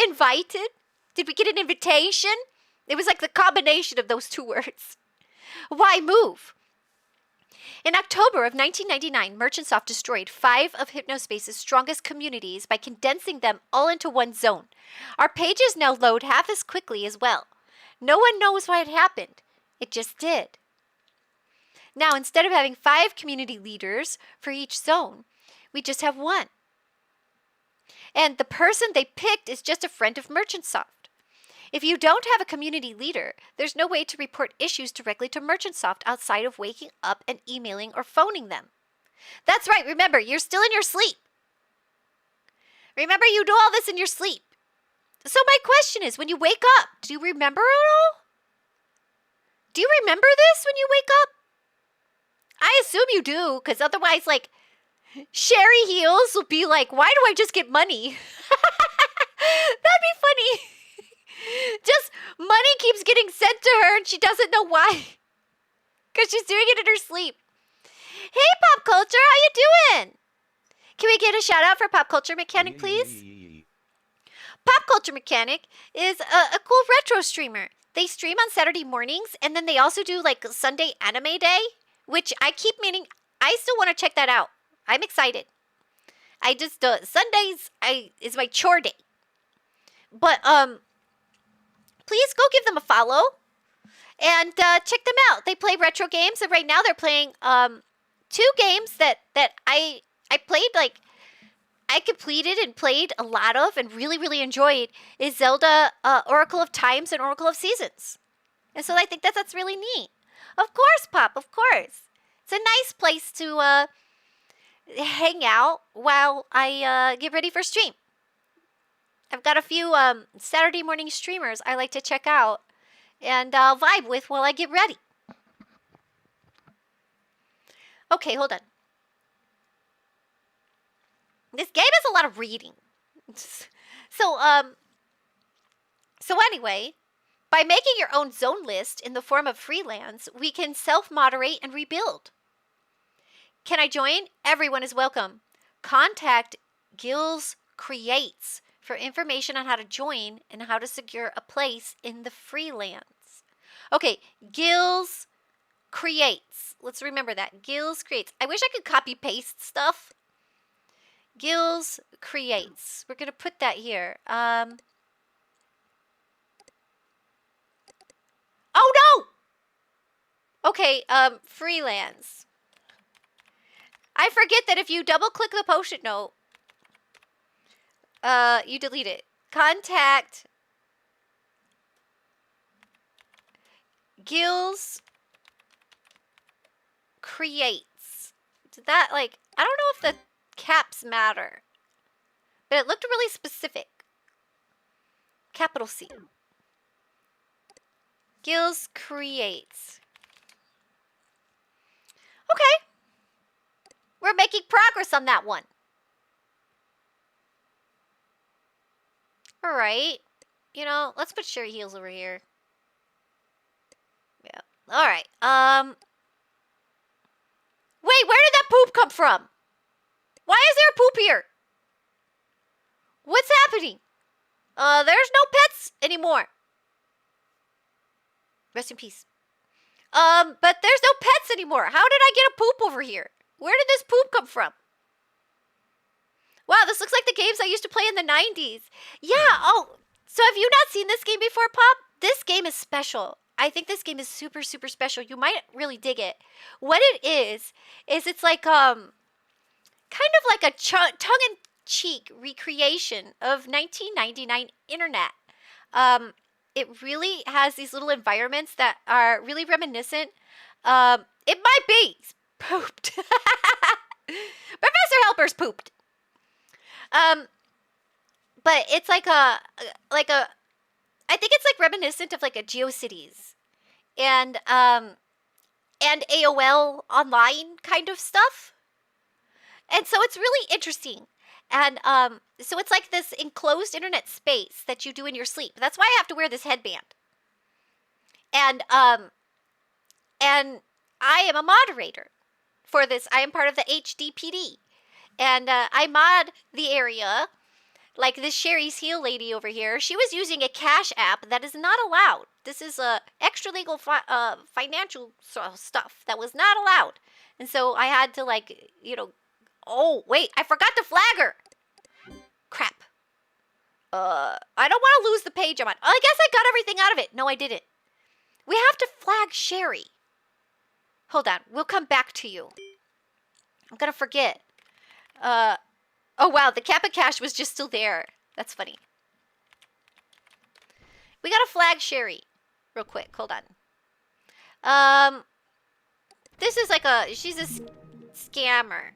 Invited? Did we get an invitation? It was like the combination of those two words. Why move? In October of 1999, Merchantsoft destroyed 5 of Hypnospace's strongest communities by condensing them all into one zone. Our pages now load half as quickly as well. No one knows why it happened. It just did. Now, instead of having 5 community leaders for each zone, we just have 1. And the person they picked is just a friend of Merchantsoft. If you don't have a community leader, there's no way to report issues directly to Merchantsoft outside of waking up and emailing or phoning them. That's right, remember, you're still in your sleep. Remember, you do all this in your sleep. So my question is, when you wake up, do you remember it all? Do you remember this when you wake up? I assume you do, because otherwise, like, Sherry Heels will be like, why do I just get money? That'd be funny. Just money keeps getting sent to her and she doesn't know why. Because she's doing it in her sleep. Hey, Pop Culture, how you doing? Can we get a shout out for Pop Culture Mechanic, please? Pop Culture Mechanic is a cool retro streamer. They stream on Saturday mornings, and then they also do like Sunday Anime Day, which I keep meaning, I still want to check that out. I'm excited. I just, Sundays is my chore day. But, please go give them a follow and check them out. They play retro games, and right now they're playing 2 games that I played like I completed and played a lot of and really, really enjoyed is Zelda Oracle of Times and Oracle of Seasons. And so I think that's really neat. Of course, Pop, of course. It's a nice place to hang out while I get ready for stream. I've got a few Saturday morning streamers I like to check out and vibe with while I get ready. Okay, hold on. This game has a lot of reading. So anyway, by making your own zone list in the form of freelance, we can self-moderate and rebuild. Can I join? Everyone is welcome. Contact Gills Creates for information on how to join and how to secure a place in the freelance. Okay, Gills Creates. Let's remember that. Gills Creates. I wish I could copy paste stuff. Gills Creates. We're going to put that here. Oh no! Okay, freelance. I forget that if you double click the post-it note, you delete it. Contact Gills Creates. Did that, like, I don't know if the caps matter, but it looked really specific. Capital C. Gills Creates. Okay. We're making progress on that one. All right. You know, let's put Sherry Heels over here. Yeah. All right. Wait, where did that poop come from? Why is there a poop here? What's happening? There's no pets anymore. Rest in peace. But there's no pets anymore. How did I get a poop over here? Where did this poop come from? Wow, this looks like the games I used to play in the 90s. Yeah, oh, so have you not seen this game before, Pop? This game is special. I think this game is super, super special. You might really dig it. What it is it's like, kind of like a tongue-in-cheek recreation of 1999 internet. It really has these little environments that are really reminiscent. It might be pooped. Professor Helper's pooped. But it's like a, I think it's like reminiscent of like a GeoCities and AOL online kind of stuff. And so it's really interesting. And so it's like this enclosed internet space that you do in your sleep. That's why I have to wear this headband. And I am a moderator for this. I am part of the HDPD. And I mod the area, like this Sherry's Heel lady over here. She was using a Cash App that is not allowed. This is extra legal financial stuff that was not allowed. And so I had to, like, you know, oh, wait, I forgot to flag her. Crap. I don't want to lose the page I'm on. I guess I got everything out of it. No, I didn't. We have to flag Sherry. Hold on. We'll come back to you. I'm going to forget. Oh, wow. The Kappa Cash was just still there. That's funny. We got to flag Sherry real quick. Hold on. This is like she's a scammer.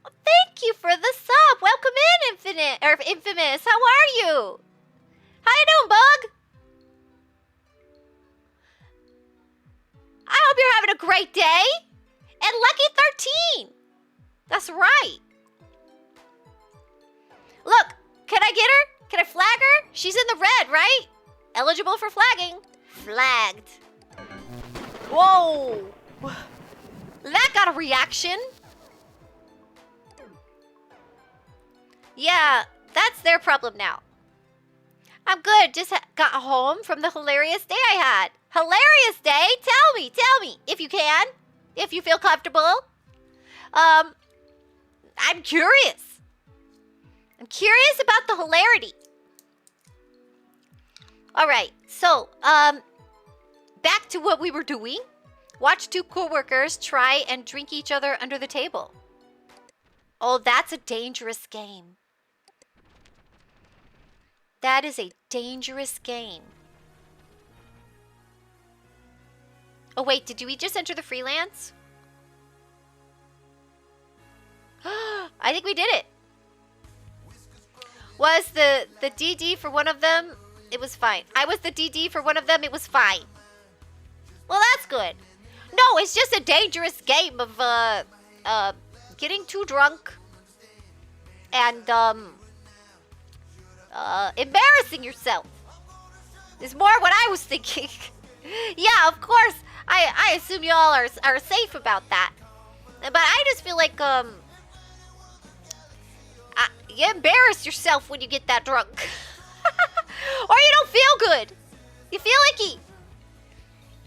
Oh, thank you for the sub. Welcome in, Infamous. How are you? How you doing, Bug? I hope you're having a great day. And Lucky 13. That's right. Look, can I get her? Can I flag her? She's in the red, right? Eligible for flagging. Flagged. Whoa. That got a reaction. Yeah, that's their problem now. I'm good. Just got home from the hilarious day I had. Hilarious day? Tell me, if you can. If you feel comfortable. I'm curious. I'm curious about the hilarity. All right, so, back to what we were doing. Watch two coworkers try and drink each other under the table. Oh, that's a dangerous game. That is a dangerous game. Oh wait, did we just enter the freelance? I think we did it. Was the DD for one of them? It was fine. I was the DD for one of them. It was fine. Well, that's good. No, it's just a dangerous game of getting too drunk and embarrassing yourself. Is more what I was thinking. Yeah, of course. I assume you all are safe about that. But I just feel like you embarrass yourself when you get that drunk. Or you don't feel good. You feel icky.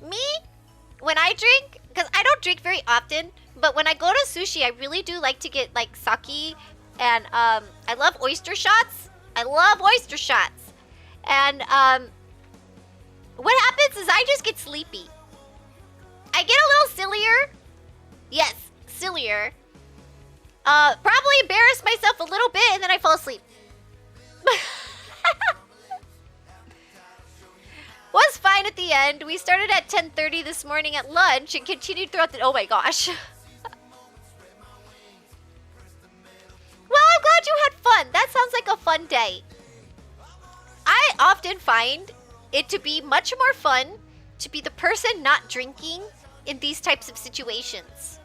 Me, when I drink, because I don't drink very often, but when I go to sushi, I really do like to get like sake, and I love oyster shots. I love oyster shots. And what happens is I just get sleepy. I get a little sillier. Yes, sillier. Probably embarrass myself a little bit, and then I fall asleep. Was fine at the end. We started at 10:30 this morning at lunch and continued throughout the... Oh my gosh. Well, I'm glad you had fun. That sounds like a fun day. I often find it to be much more fun to be the person not drinking in these types of situations.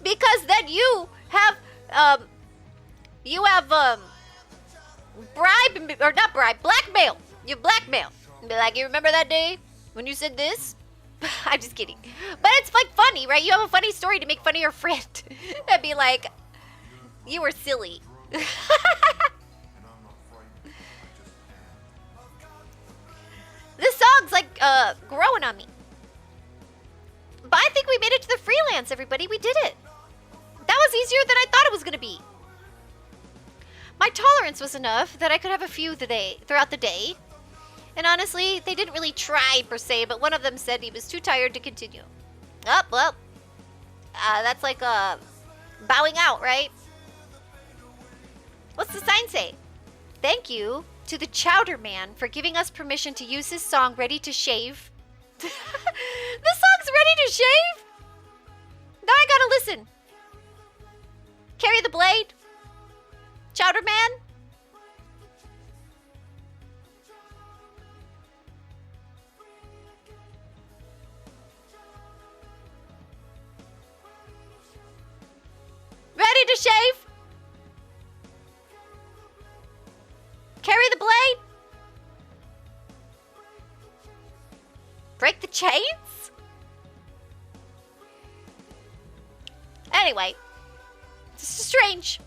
Because then you have blackmail. You blackmail. And be like, you remember that day when you said this? I'm just kidding. But it's like funny, right? You have a funny story to make fun of your friend. And be like, you were silly. This song's like growing on me. But I think we made it to the freelance, everybody. We did it. That was easier than I thought it was going to be. My tolerance was enough that I could have a few throughout the day. And honestly, they didn't really try per se, but one of them said he was too tired to continue. Oh, well. That's like bowing out, right? What's the sign say? Thank you to the Chowder Man for giving us permission to use his song Ready to Shave. The song's Ready to Shave? Now I gotta listen. Carry the blade. Chowder Man. Ready to shave. Carry the blade. Break the chains? Anyway, this is strange.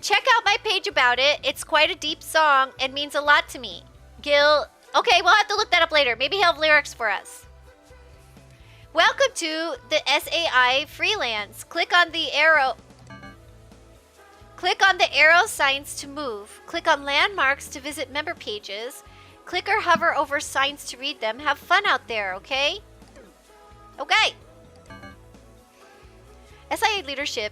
Check out my page about it. It's quite a deep song and means a lot to me. Gil, okay, we'll have to look that up later. Maybe he'll have lyrics for us. Welcome to the SAI Freelance. Click on the arrow. Click on the arrow signs to move. Click on landmarks to visit member pages. Click or hover over signs to read them. Have fun out there, okay? Okay. SIA Leadership,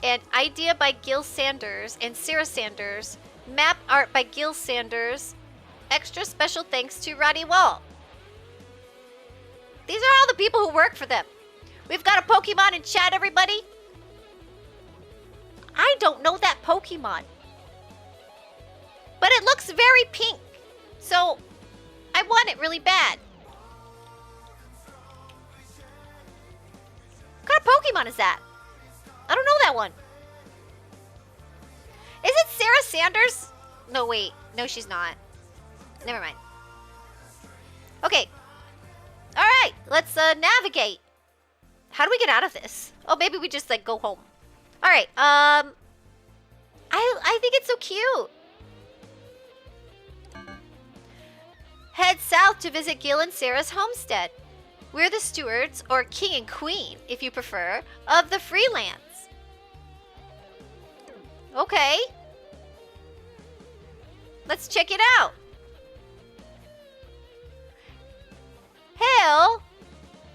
an idea by Gil Sanders and Sarah Sanders. Map art by Gil Sanders. Extra special thanks to Roddy Wall. These are all the people who work for them. We've got a Pokemon in chat, everybody. I don't know that Pokemon. But it looks very pink. So, I want it really bad. What kind of Pokemon is that? I don't know that one. Is it Sarah Sanders? No, wait. No, she's not. Never mind. Okay. Alright, let's navigate. How do we get out of this? Oh, maybe we just like go home. Alright, I think it's so cute. Head south to visit Gil and Sarah's homestead. We're the stewards, or king and queen, if you prefer, of the freelance. Okay. Let's check it out. Hail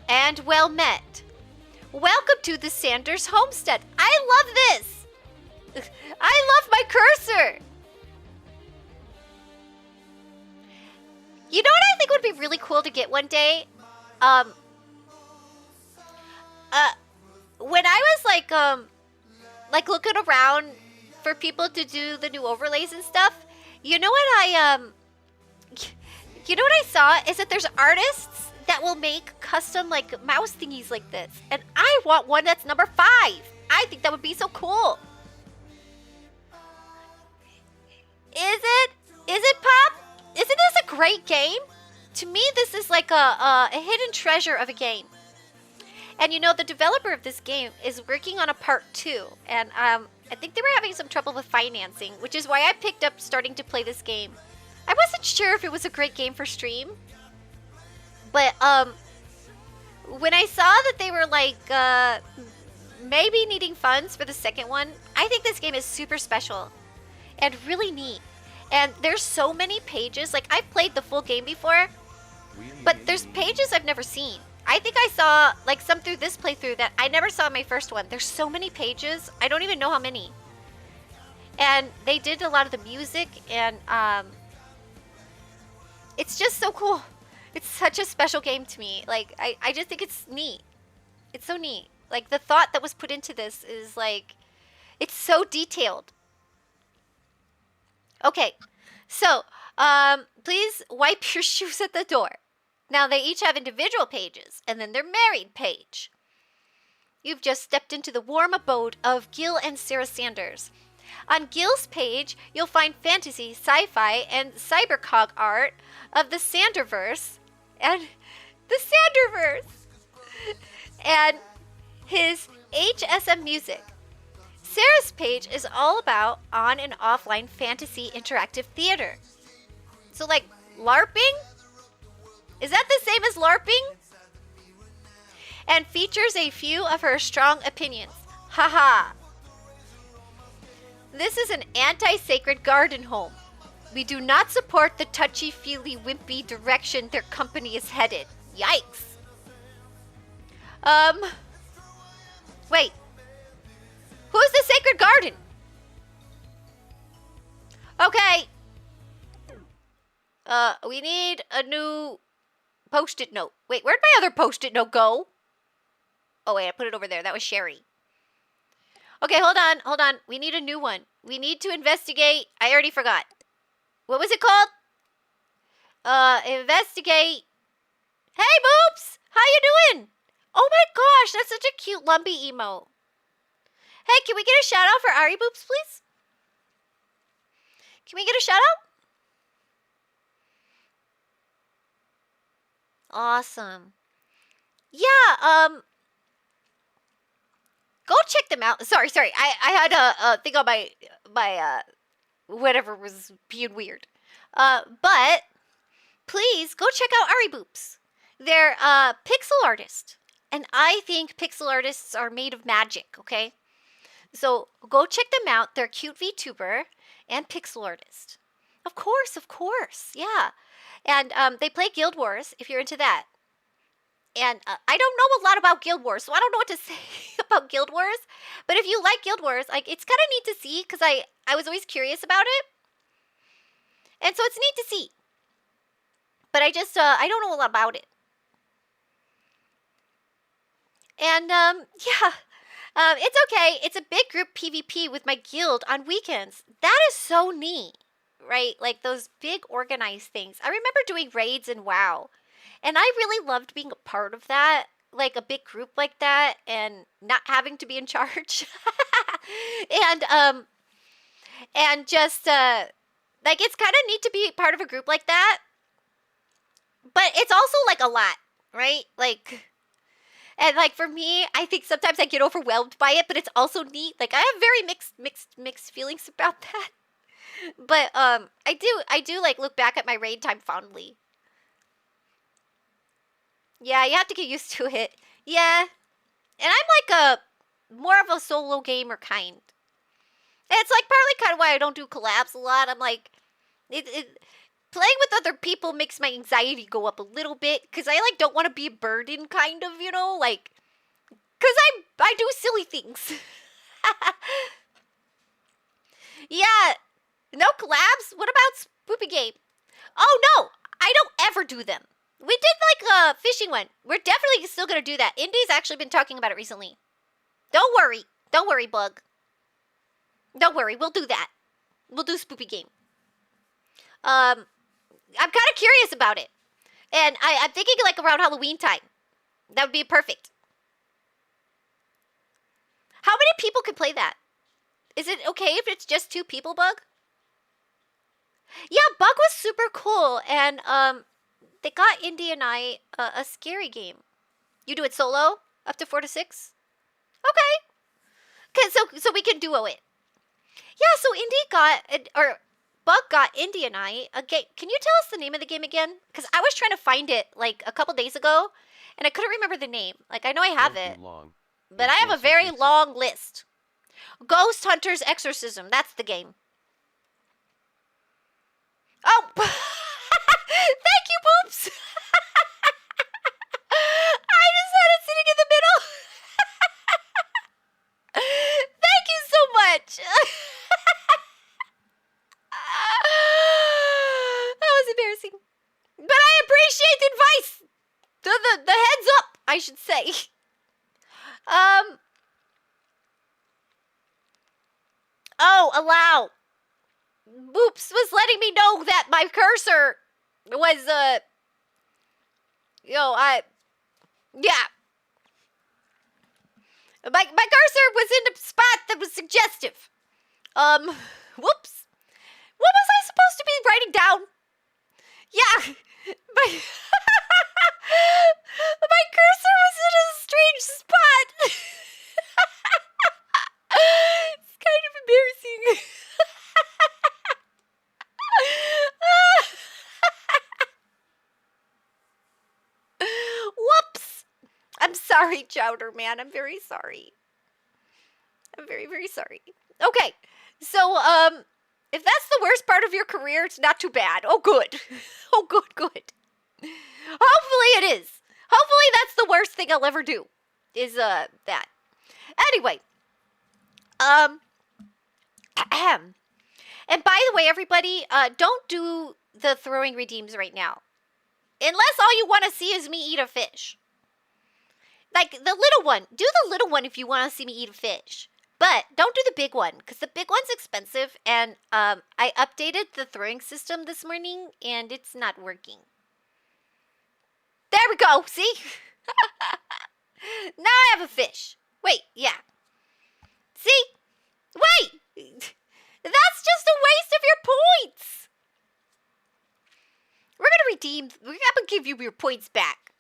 and well met. Welcome to the Sanders homestead. I love this. I love my cursor. You know what I think would be really cool to get one day? When I was like looking around for people to do the new overlays and stuff, you know what you know what I saw is that there's artists that will make custom like mouse thingies like this, and I want one that's number 5. I think that would be so cool. Is it, Pop? Isn't this a great game? To me, this is like a hidden treasure of a game. And you know, the developer of this game is working on a part 2, and I think they were having some trouble with financing, which is why I picked up starting to play this game. I wasn't sure if it was a great game for stream, but when I saw that they were like maybe needing funds for the second one, I think this game is super special and really neat. And there's so many pages. Like, I've played the full game before, but there's pages I've never seen. I think I saw like some through this playthrough that I never saw in my first one. There's so many pages. I don't even know how many. And they did a lot of the music, and it's just so cool. It's such a special game to me. Like, I just think it's neat. It's so neat. Like, the thought that was put into this is like, it's so detailed. Okay, so please wipe your shoes at the door. Now, they each have individual pages, and then their married page. You've just stepped into the warm abode of Gil and Sarah Sanders. On Gil's page, you'll find fantasy, sci-fi, and cybercog art of the Sanderverse, and and his HSM music. Sarah's page is all about on and offline fantasy interactive theater. So, like, LARPing? Is that the same as LARPing? And features a few of her strong opinions. Haha. This is an anti-sacred garden home. We do not support the touchy-feely, wimpy direction their company is headed. Yikes. Wait. Who's the sacred garden? Okay. We need a new Post-it note. Wait, where'd my other Post-it note go? Oh, wait, I put it over there. That was Sherry. Okay, hold on. We need a new one. We need to investigate. I already forgot. What was it called? Investigate. Hey, Boops! How you doing? Oh my gosh, that's such a cute lumpy emo. Hey, can we get a shout out for Ari Boops, please? Can we get a shout out? Awesome. Yeah, go check them out. Sorry. I had a thing on my whatever was being weird. But please go check out Ari Boops. They're pixel artist, and I think pixel artists are made of magic, okay? So go check them out. They're cute VTuber and pixel artist. Of course. Yeah. And they play Guild Wars, if you're into that. And I don't know a lot about Guild Wars, so I don't know what to say about Guild Wars. But if you like Guild Wars, like, it's kind of neat to see, because I was always curious about it. And so it's neat to see. But I just, I don't know a lot about it. And, yeah. It's okay. It's a big group PvP with my guild on weekends. That is so neat. Right? Like those big organized things. I remember doing raids in WoW. And I really loved being a part of that. Like a big group like that. And not having to be in charge. And just, like, it's kind of neat to be part of a group like that. But it's also, like, a lot. Right? Like, and, like, for me, I think sometimes I get overwhelmed by it. But it's also neat. Like, I have very mixed feelings about that. But I do like look back at my raid time fondly. Yeah, you have to get used to it. Yeah. And I'm like a more of a solo gamer kind. And it's like partly kind of why I don't do collabs a lot. I'm like playing with other people makes my anxiety go up a little bit, cuz I like don't want to be a burden kind of, you know, like cuz I do silly things. Yeah. No collabs? What about Spoopy Game? Oh, no. I don't ever do them. We did like a fishing one. We're definitely still going to do that. Indy's actually been talking about it recently. Don't worry. Don't worry, Bug. Don't worry. We'll do that. We'll do Spoopy Game. I'm kind of curious about it. And I'm thinking like around Halloween time. That would be perfect. How many people could play that? Is it okay if it's just 2 people, Bug? Yeah, Bug was super cool. And they got Indy and I a scary game. You do it solo? Up to 4 to 6? Okay. Okay, so we can duo it. Yeah, so Indy got, or Bug got Indy and I a game. Can you tell us the name of the game again? Because I was trying to find it like a couple days ago, and I couldn't remember the name. Like, I know I have it, but I have a very long list. Ghost Hunter's Exorcism. That's the game. Oh! Thank you, Poops! I just had it sitting in the middle. Thank you so much. That was embarrassing. But I appreciate the advice. The heads up, I should say. Oh, allow. Boops was letting me know that my cursor was, yeah. My cursor was in a spot that was suggestive. Whoops. What was I supposed to be writing down? Yeah, my cursor was in a strange spot. It's kind of embarrassing. Whoops. I'm sorry, Chowder Man. I'm very sorry. I'm very, very sorry. Okay, so, if that's the worst part of your career, it's not too bad. Oh, good. Oh, good, good. Hopefully it is. Hopefully that's the worst thing I'll ever do, is, that. Anyway, and by the way, everybody, don't do the throwing redeems right now. Unless all you want to see is me eat a fish. Like, the little one. Do the little one if you want to see me eat a fish. But don't do the big one, because the big one's expensive, and I updated the throwing system this morning, and it's not working. There we go, see? Now I have a fish. Wait, yeah. See? Wait! That's just a waste of your points! We're gonna give you your points back.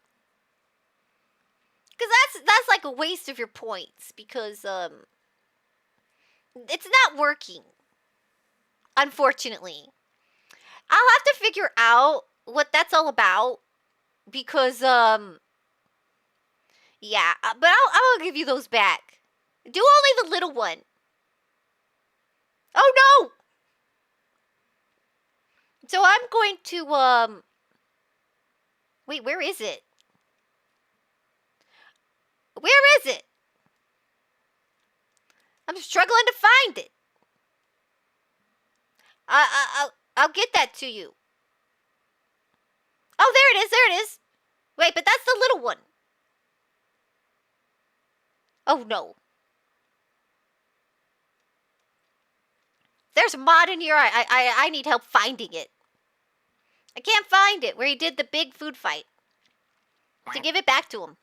Because that's like a waste of your points, because, it's not working. Unfortunately. I'll have to figure out what that's all about. Because, yeah. But I'll give you those back. Do only the little one. Oh, no! So I'm going to, wait, where is it? Where is it? I'm struggling to find it. I'll get that to you. Oh, there it is, there it is. Wait, but that's the little one. Oh, no. There's a mod in here. I need help finding it. I can't find it where he did the big food fight. To give it back to him.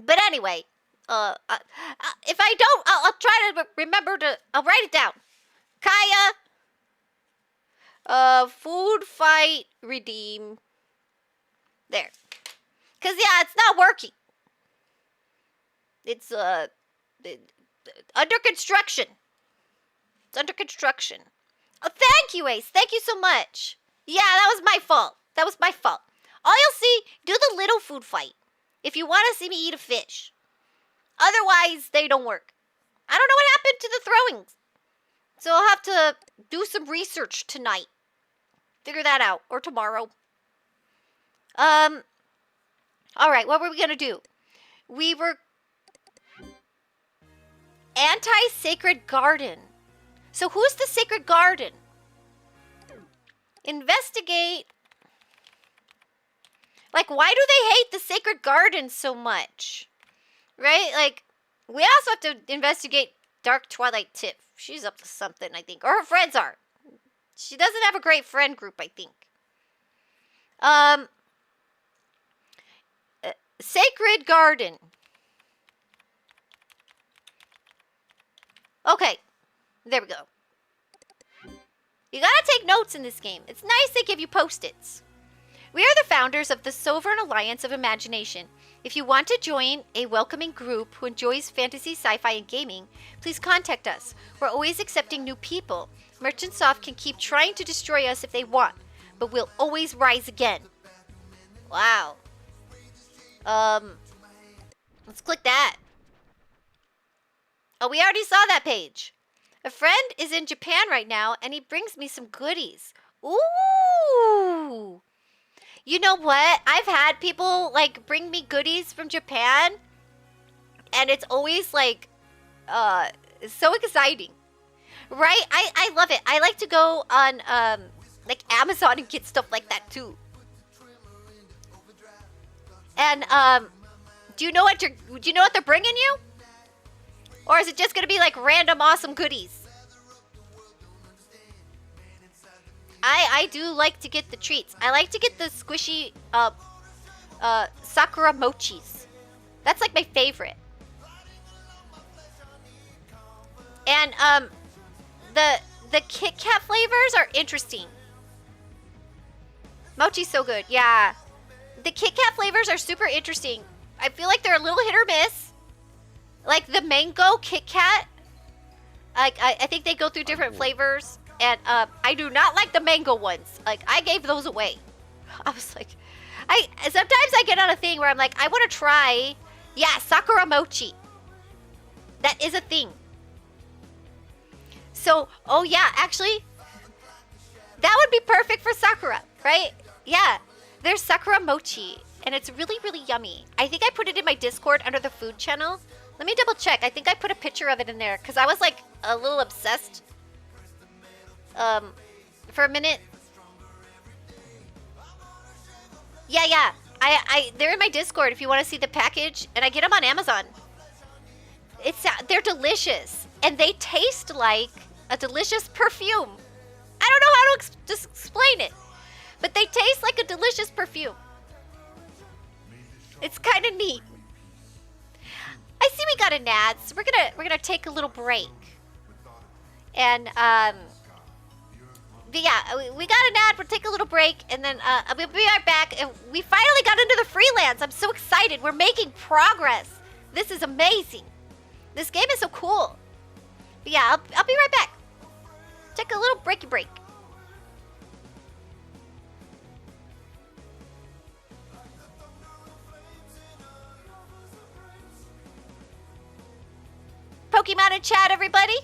But anyway, if I don't, I'll try to remember to, I'll write it down. Kaya, food fight, redeem. There. Because, yeah, it's not working. It's, under construction. It's under construction. Oh, thank you, Ace. Thank you so much. Yeah, that was my fault. That was my fault. All you'll see, do the little food fight. If you want to see me eat a fish. Otherwise, they don't work. I don't know what happened to the throwings. So I'll have to do some research tonight. Figure that out. Or tomorrow. Alright, what were we going to do? We were... Anti-Sacred Garden. So who's the Sacred Garden? Investigate. Like, why do they hate the Sacred Garden so much? Right? Like, we also have to investigate Dark Twilight Tip. She's up to something, I think. Or her friends are. She doesn't have a great friend group, I think. Sacred Garden. Okay. There we go. You gotta take notes in this game. It's nice they give you post-its. We are the founders of the Sovereign Alliance of Imagination. If you want to join a welcoming group who enjoys fantasy, sci-fi, and gaming, please contact us. We're always accepting new people. Merchant Soft can keep trying to destroy us if they want, but we'll always rise again. Wow. Let's click that. Oh, we already saw that page. A friend is in Japan right now, and he brings me some goodies. Ooh! You know what? I've had people, like, bring me goodies from Japan, and it's always, like, so exciting. Right? I love it. I like to go on, like, Amazon and get stuff like that, too. And, do you know what they're bringing you? Or is it just gonna be, like, random awesome goodies? I do like to get the treats. I like to get the squishy, Sakura mochis. That's, like, my favorite. And, the Kit Kat flavors are interesting. Mochi's so good, yeah. The Kit Kat flavors are super interesting. I feel like they're a little hit or miss. Like, the mango Kit Kat, I think they go through different flavors. And, I do not like the mango ones. Like, I gave those away. I was like, sometimes I get on a thing where I'm like, I want to try, yeah, Sakura Mochi. That is a thing. So, oh yeah, actually, that would be perfect for Sakura, right? Yeah, there's Sakura Mochi, and it's really, really yummy. I think I put it in my Discord under the food channel. Let me double check. I think I put a picture of it in there, because I was, like, a little obsessed. For a minute. Yeah. They're in my Discord if you want to see the package, and I get them on Amazon. They're delicious, and they taste like a delicious perfume. I don't know how to just explain it, but they taste like a delicious perfume. It's kind of neat. I see we got an ad, so we're gonna take a little break, and but yeah, we got an ad. We'll take a little break, and then we'll be right back. And we finally got into the freelance. I'm so excited. We're making progress. This is amazing. This game is so cool. But yeah, I'll be right back. Take a little breaky break. Pokemon in chat, everybody.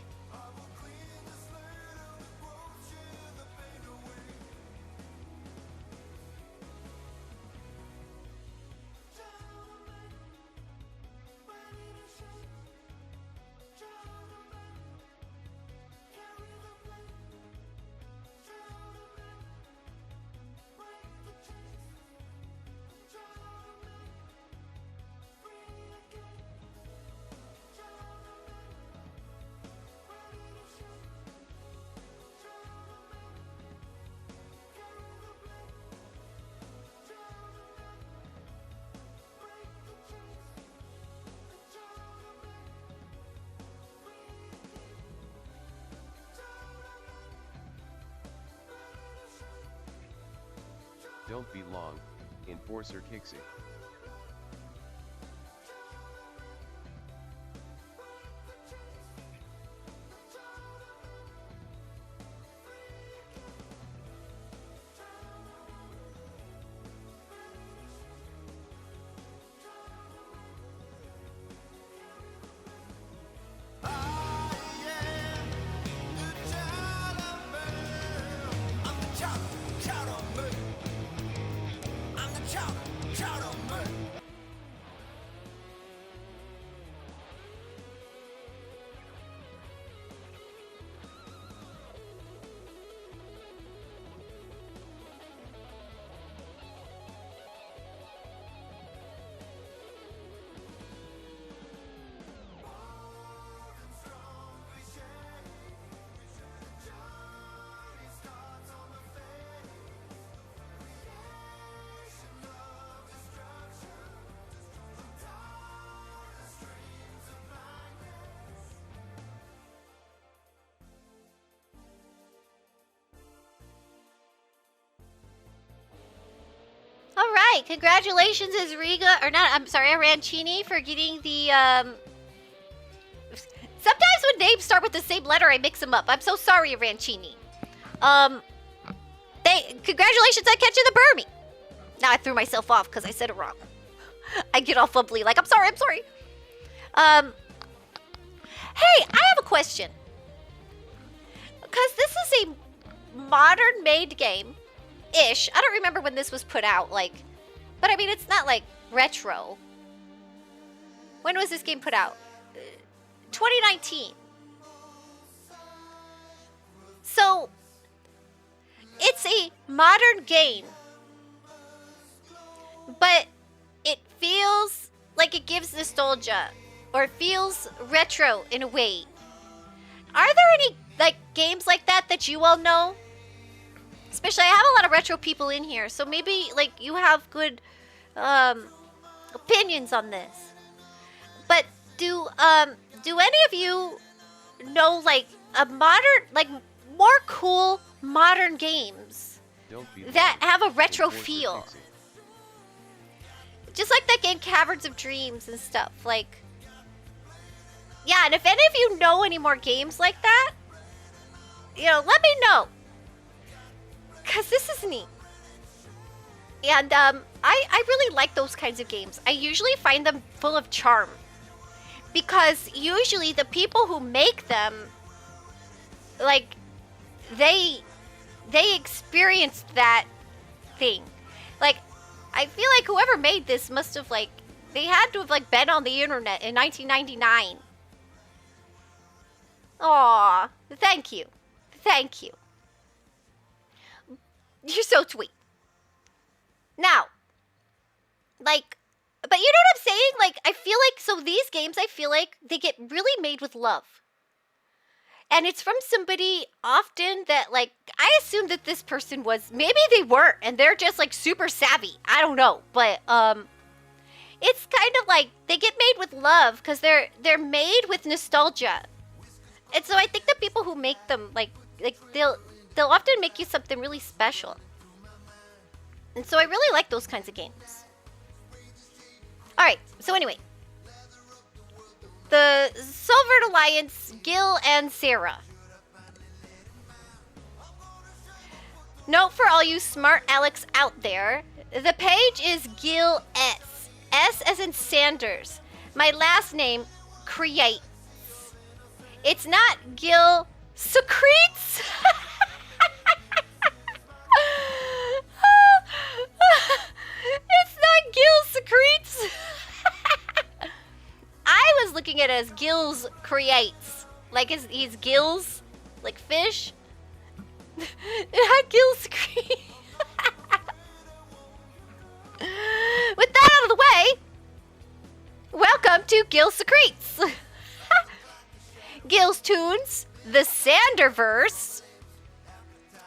Don't be long, Enforcer Kixie. Chowder man. Hey, congratulations, Izriga, or not, I'm sorry, Arancini, for getting the, Sometimes when names start with the same letter, I mix them up. I'm so sorry, Arancini. Congratulations on catching the Burmy. Now I threw myself off because I said it wrong. I get all fumbly, like, I'm sorry. Hey, I have a question. Because this is a modern-made game-ish. I don't remember when this was put out, like... But, I mean, it's not, like, retro. When was this game put out? 2019. So, it's a modern game. But it feels like it gives nostalgia. Or it feels retro in a way. Are there any, like, games like that that you all know? Especially, I have a lot of retro people in here, so maybe, like, you have good, opinions on this. But do any of you know, like, a modern, like, more cool modern games that have a retro feel? Just like that game Caverns of Dreams and stuff, like... Yeah, and if any of you know any more games like that, you know, let me know. Because this is neat. And I really like those kinds of games. I usually find them full of charm. Because usually the people who make them, like, they experienced that thing. Like, I feel like whoever made this must have, like, they had to have, like, been on the internet in 1999. Aw, thank you. Thank you. You're so sweet. Now, like, but you know what I'm saying? Like, I feel like, so these games, I feel like they get really made with love. And it's from somebody often that, like, I assume that this person was, maybe they weren't, and they're just, like, super savvy. I don't know, but, it's kind of like, they get made with love, because they're made with nostalgia. And so I think the people who make them, like they'll often make you something really special. And so I really like those kinds of games. Alright, so anyway. The Silvered Alliance, Gil and Sarah. Note for all you smart Alex out there, the page is Gil S. S as in Sanders. My last name, Create. It's not Gil Secretes. It's not Gil Secretes. I was looking at it as Gil's Creates. Like he's Gil's, like fish. Not Gil Secretes. With that out of the way, welcome to Gil Secretes. Gil's Tunes, the Sanderverse,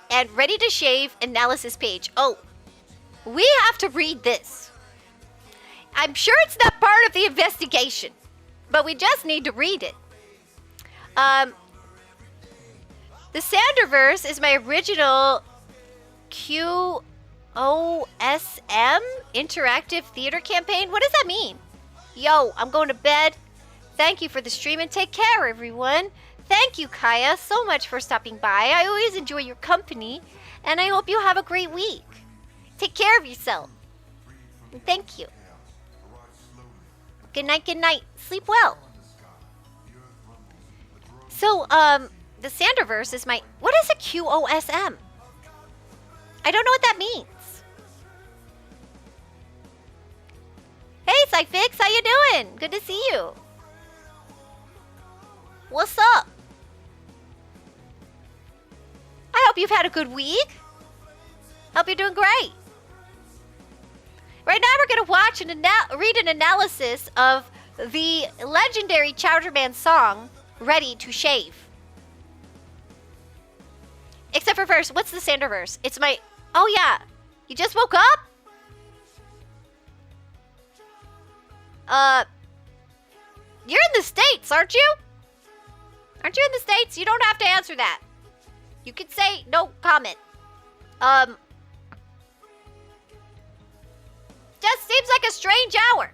and Ready to Shave analysis page. Oh, we have to read this. I'm sure it's not part of the investigation, but we just need to read it. The Sanderverse is my original QOSM interactive theater campaign. What does that mean? Yo, I'm going to bed. Thank you for the stream and take care, everyone. Thank you, Kaya, so much for stopping by. I always enjoy your company, and I hope you have a great week. Take care of yourself. And thank you. Good night, good night. Sleep well. So, the Sanderverse is my... What is a QOSM? I don't know what that means. Hey, Psyfix, how you doing? Good to see you. What's up? I hope you've had a good week. Hope you're doing great. Right now we're going to watch and read an analysis of the legendary Chowderman song, Ready to Shave. Except for first, what's the Sanderverse? It's my... Oh yeah, you just woke up? You're in the States, aren't you? Aren't you in the States? You don't have to answer that. You can say no comment. Just seems like a strange hour.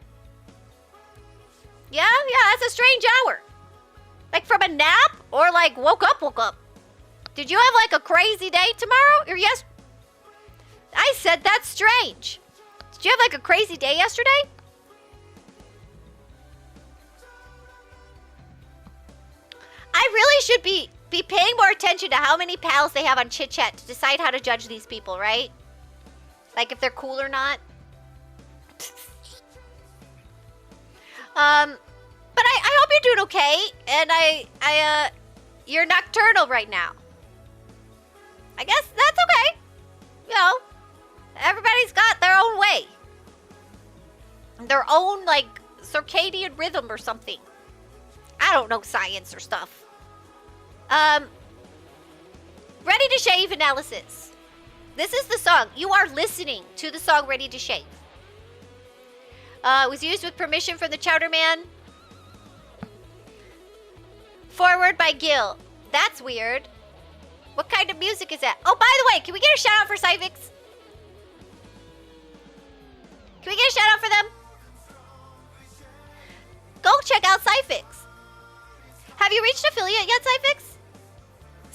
Yeah, that's a strange hour. Like from a nap or like woke up. Did you have like a crazy day tomorrow? Or yes? I said that's strange. Did you have like a crazy day yesterday? I really should be paying more attention to how many pals they have on Chit Chat to decide how to judge these people, right? Like if they're cool or not. But I hope you're doing okay, and you're nocturnal right now. I guess that's okay. You know, everybody's got their own way. Their own, like, circadian rhythm or something. I don't know science or stuff. Ready to Shave analysis. This is the song. You are listening to the song Ready to Shave. It was used with permission from the Chowder Man. Forward by Gil. That's weird. What kind of music is that? Oh, by the way, can we get a shout out for Cyvix? Can we get a shout out for them? Go check out Cyfix. Have you reached affiliate yet, Cyfix?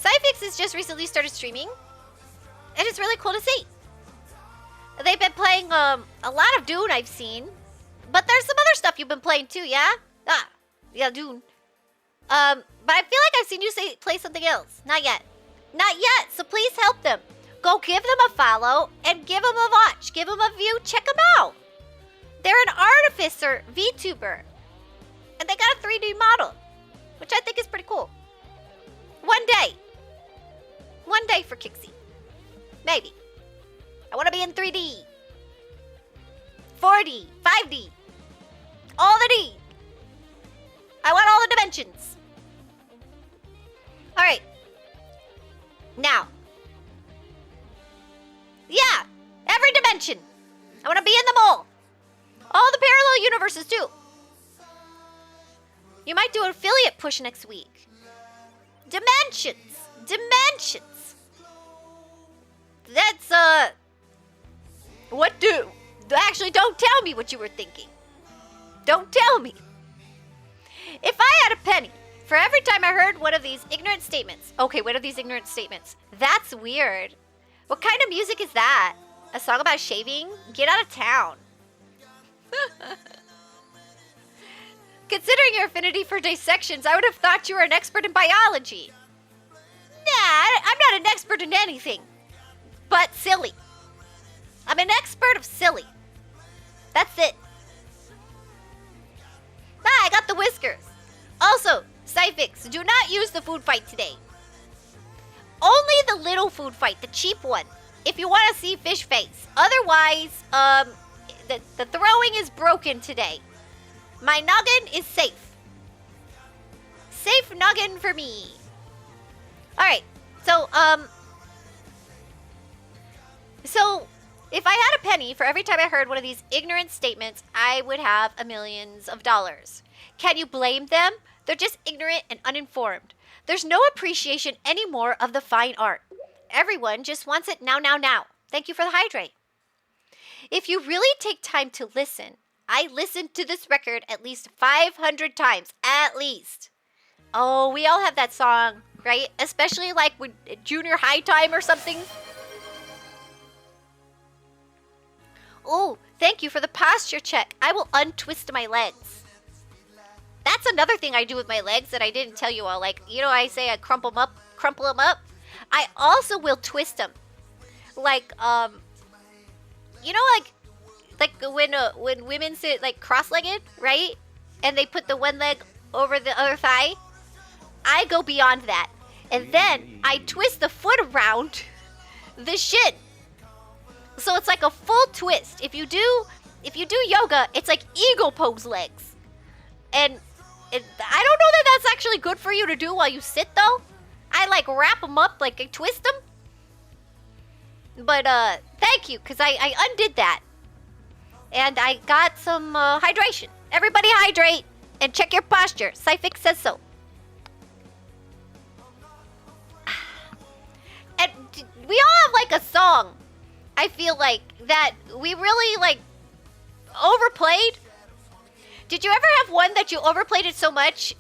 Cyfix has just recently started streaming, and it's really cool to see. They've been playing a lot of Dune I've seen, but there's some other stuff you've been playing too, yeah? Yeah, Dune. But I feel like I've seen you play something else. Not yet. Not yet, so please help them. Go give them a follow and give them a watch. Give them a view. Check them out. They're an artificer VTuber. And they got a 3D model, which I think is pretty cool. One day. One day for Kixie. Maybe. I want to be in 3D. 4D. 5D. All the D. I want all the dimensions. Alright. Now. Yeah. Every dimension. I want to be in them all. All the parallel universes too. You might do an affiliate push next week. Dimensions. Dimensions. That's, what do? Actually, don't tell me what you were thinking. Don't tell me. If I had a penny for every time I heard one of these ignorant statements. Okay, what are these ignorant statements? That's weird. What kind of music is that? A song about shaving? Get out of town. Considering your affinity for dissections, I would have thought you were an expert in biology. Nah, I'm not an expert in anything. But silly. I'm an expert of silly. That's it. Ah, I got the whiskers. Also, Cyfix, do not use the food fight today. Only the little food fight, the cheap one, if you want to see fish face. Otherwise, the throwing is broken today. My noggin is safe. Safe noggin for me. Alright, so if I had a penny for every time I heard one of these ignorant statements, I would have millions of dollars. Can you blame them? They're just ignorant and uninformed. There's no appreciation anymore of the fine art. Everyone just wants it now, now, now. Thank you for the hydrate. If you really take time to listen, I listened to this record at least 500 times, at least. Oh, we all have that song, right? Especially like when junior high time or something. Oh, thank you for the posture check. I will untwist my legs. That's another thing I do with my legs that I didn't tell you all. Like, you know, I say I crumple them up. I also will twist them. Like, you know, like when women sit like cross-legged, right? And they put the one leg over the other thigh. I go beyond that. And then I twist the foot around the shin. So it's like a full twist. If you do yoga, it's like eagle pose legs. And I don't know that that's actually good for you to do while you sit though. I like wrap them up, like I twist them. But thank you, because I undid that. And I got some hydration. Everybody hydrate and check your posture. Cyfix says so. And we all have like a song, I feel like, that we really like overplayed? Did you ever have one that you overplayed it so much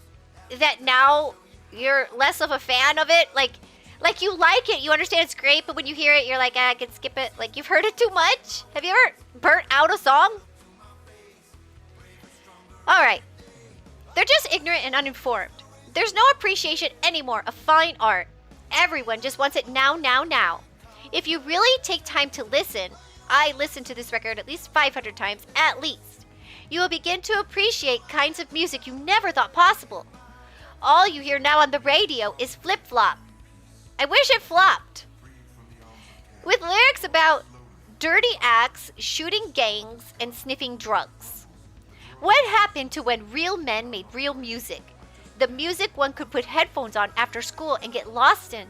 that now you're less of a fan of it? Like you like it, you understand it's great, but when you hear it, you're like, I can skip it. Like you've heard it too much? Have you ever burnt out a song? All right. They're just ignorant and uninformed. There's no appreciation anymore of fine art. Everyone just wants it now, now, now. If you really take time to listen, I listened to this record at least 500 times, at least, you will begin to appreciate kinds of music you never thought possible. All you hear now on the radio is flip-flop. I wish it flopped. With lyrics about dirty acts, shooting gangs, and sniffing drugs. What happened to when real men made real music? The music one could put headphones on after school and get lost in.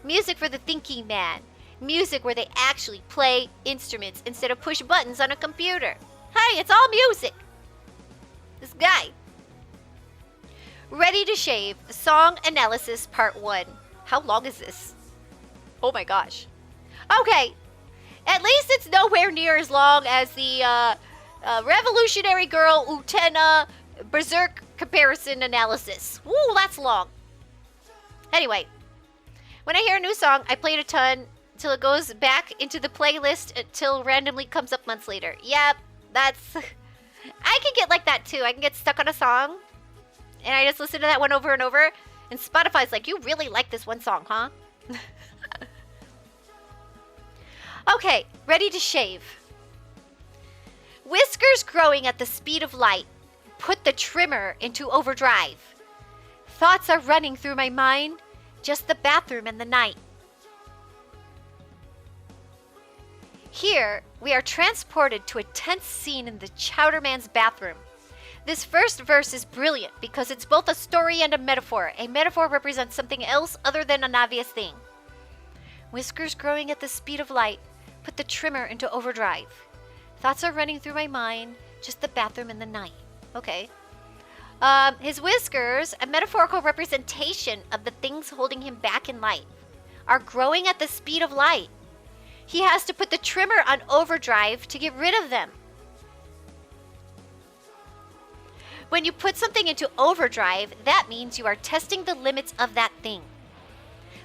Music for the thinking man. Music where they actually play instruments instead of push buttons on a computer. Hey, it's all music. This guy. Ready to Shave, Song Analysis Part 1. How long is this? Oh my gosh. Okay. At least it's nowhere near as long as the Revolutionary Girl Utena Berserk Comparison Analysis. Woo, that's long. Anyway. When I hear a new song, I play it a ton till it goes back into the playlist until randomly comes up months later. Yep, that's... I can get like that too. I can get stuck on a song and I just listen to that one over and over. And Spotify's like, you really like this one song, huh? Okay, Ready to Shave. Whiskers growing at the speed of light. Put the trimmer into overdrive. Thoughts are running through my mind. Just the bathroom and the night. Here, we are transported to a tense scene in the Chowderman's bathroom. This first verse is brilliant because it's both a story and a metaphor. A metaphor represents something else other than an obvious thing. Whiskers growing at the speed of light. Put the trimmer into overdrive. Thoughts are running through my mind. Just the bathroom and the night. Okay. His whiskers, a metaphorical representation of the things holding him back in life, are growing at the speed of light. He has to put the trimmer on overdrive to get rid of them. When you put something into overdrive, that means you are testing the limits of that thing.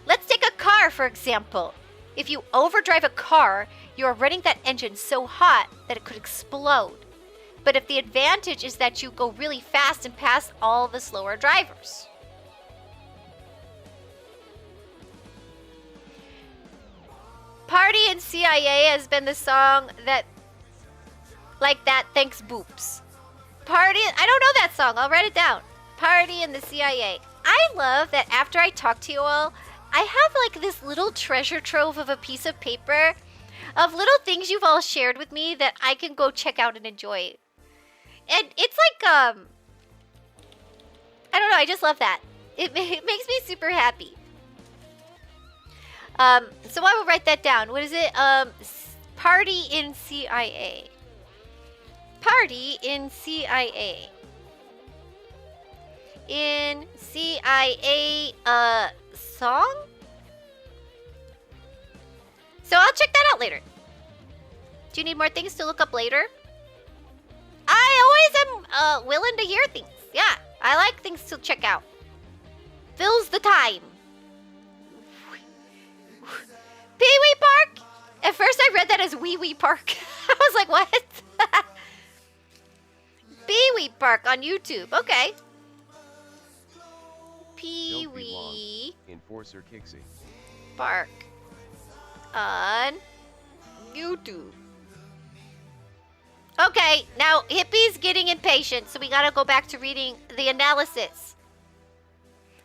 Let's take a car, for example. If you overdrive a car, you are running that engine so hot that it could explode. But if the advantage is that you go really fast and pass all the slower drivers. Party in CIA has been the song that, like that, thanks Boops. Party, I don't know that song, I'll write it down. Party in the CIA. I love that after I talk to you all, I have like this little treasure trove of a piece of paper of little things you've all shared with me that I can go check out and enjoy. And it's like, I don't know, I just love that. It makes me super happy. So I will write that down. What is it? Party in CIA. Party in CIA. In CIA, song? So I'll check that out later. Do you need more things to look up later? I always am willing to hear things. Yeah, I like things to check out. Fills the time. Pee-wee Park? At first I read that as Wee-wee Park. I was like, what? Pee-wee Park on YouTube. Okay. Pee-wee Enforcer Kixie. Park on YouTube. Okay, now Hippie's getting impatient, so we gotta go back to reading the analysis.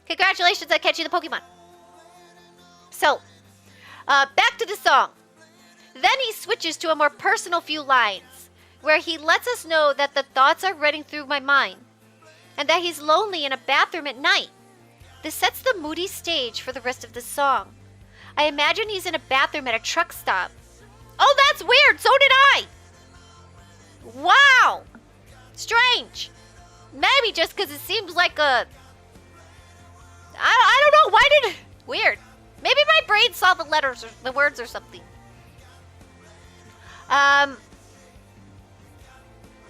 Congratulations on catching the Pokemon. So, back to the song. Then he switches to a more personal few lines, where he lets us know that the thoughts are running through my mind, and that he's lonely in a bathroom at night. This sets the moody stage for the rest of the song. I imagine he's in a bathroom at a truck stop. Oh, that's weird! So did I! Wow! Strange. Maybe just because it seems like a... I don't know, why did... Weird. Maybe my brain saw the letters or the words or something.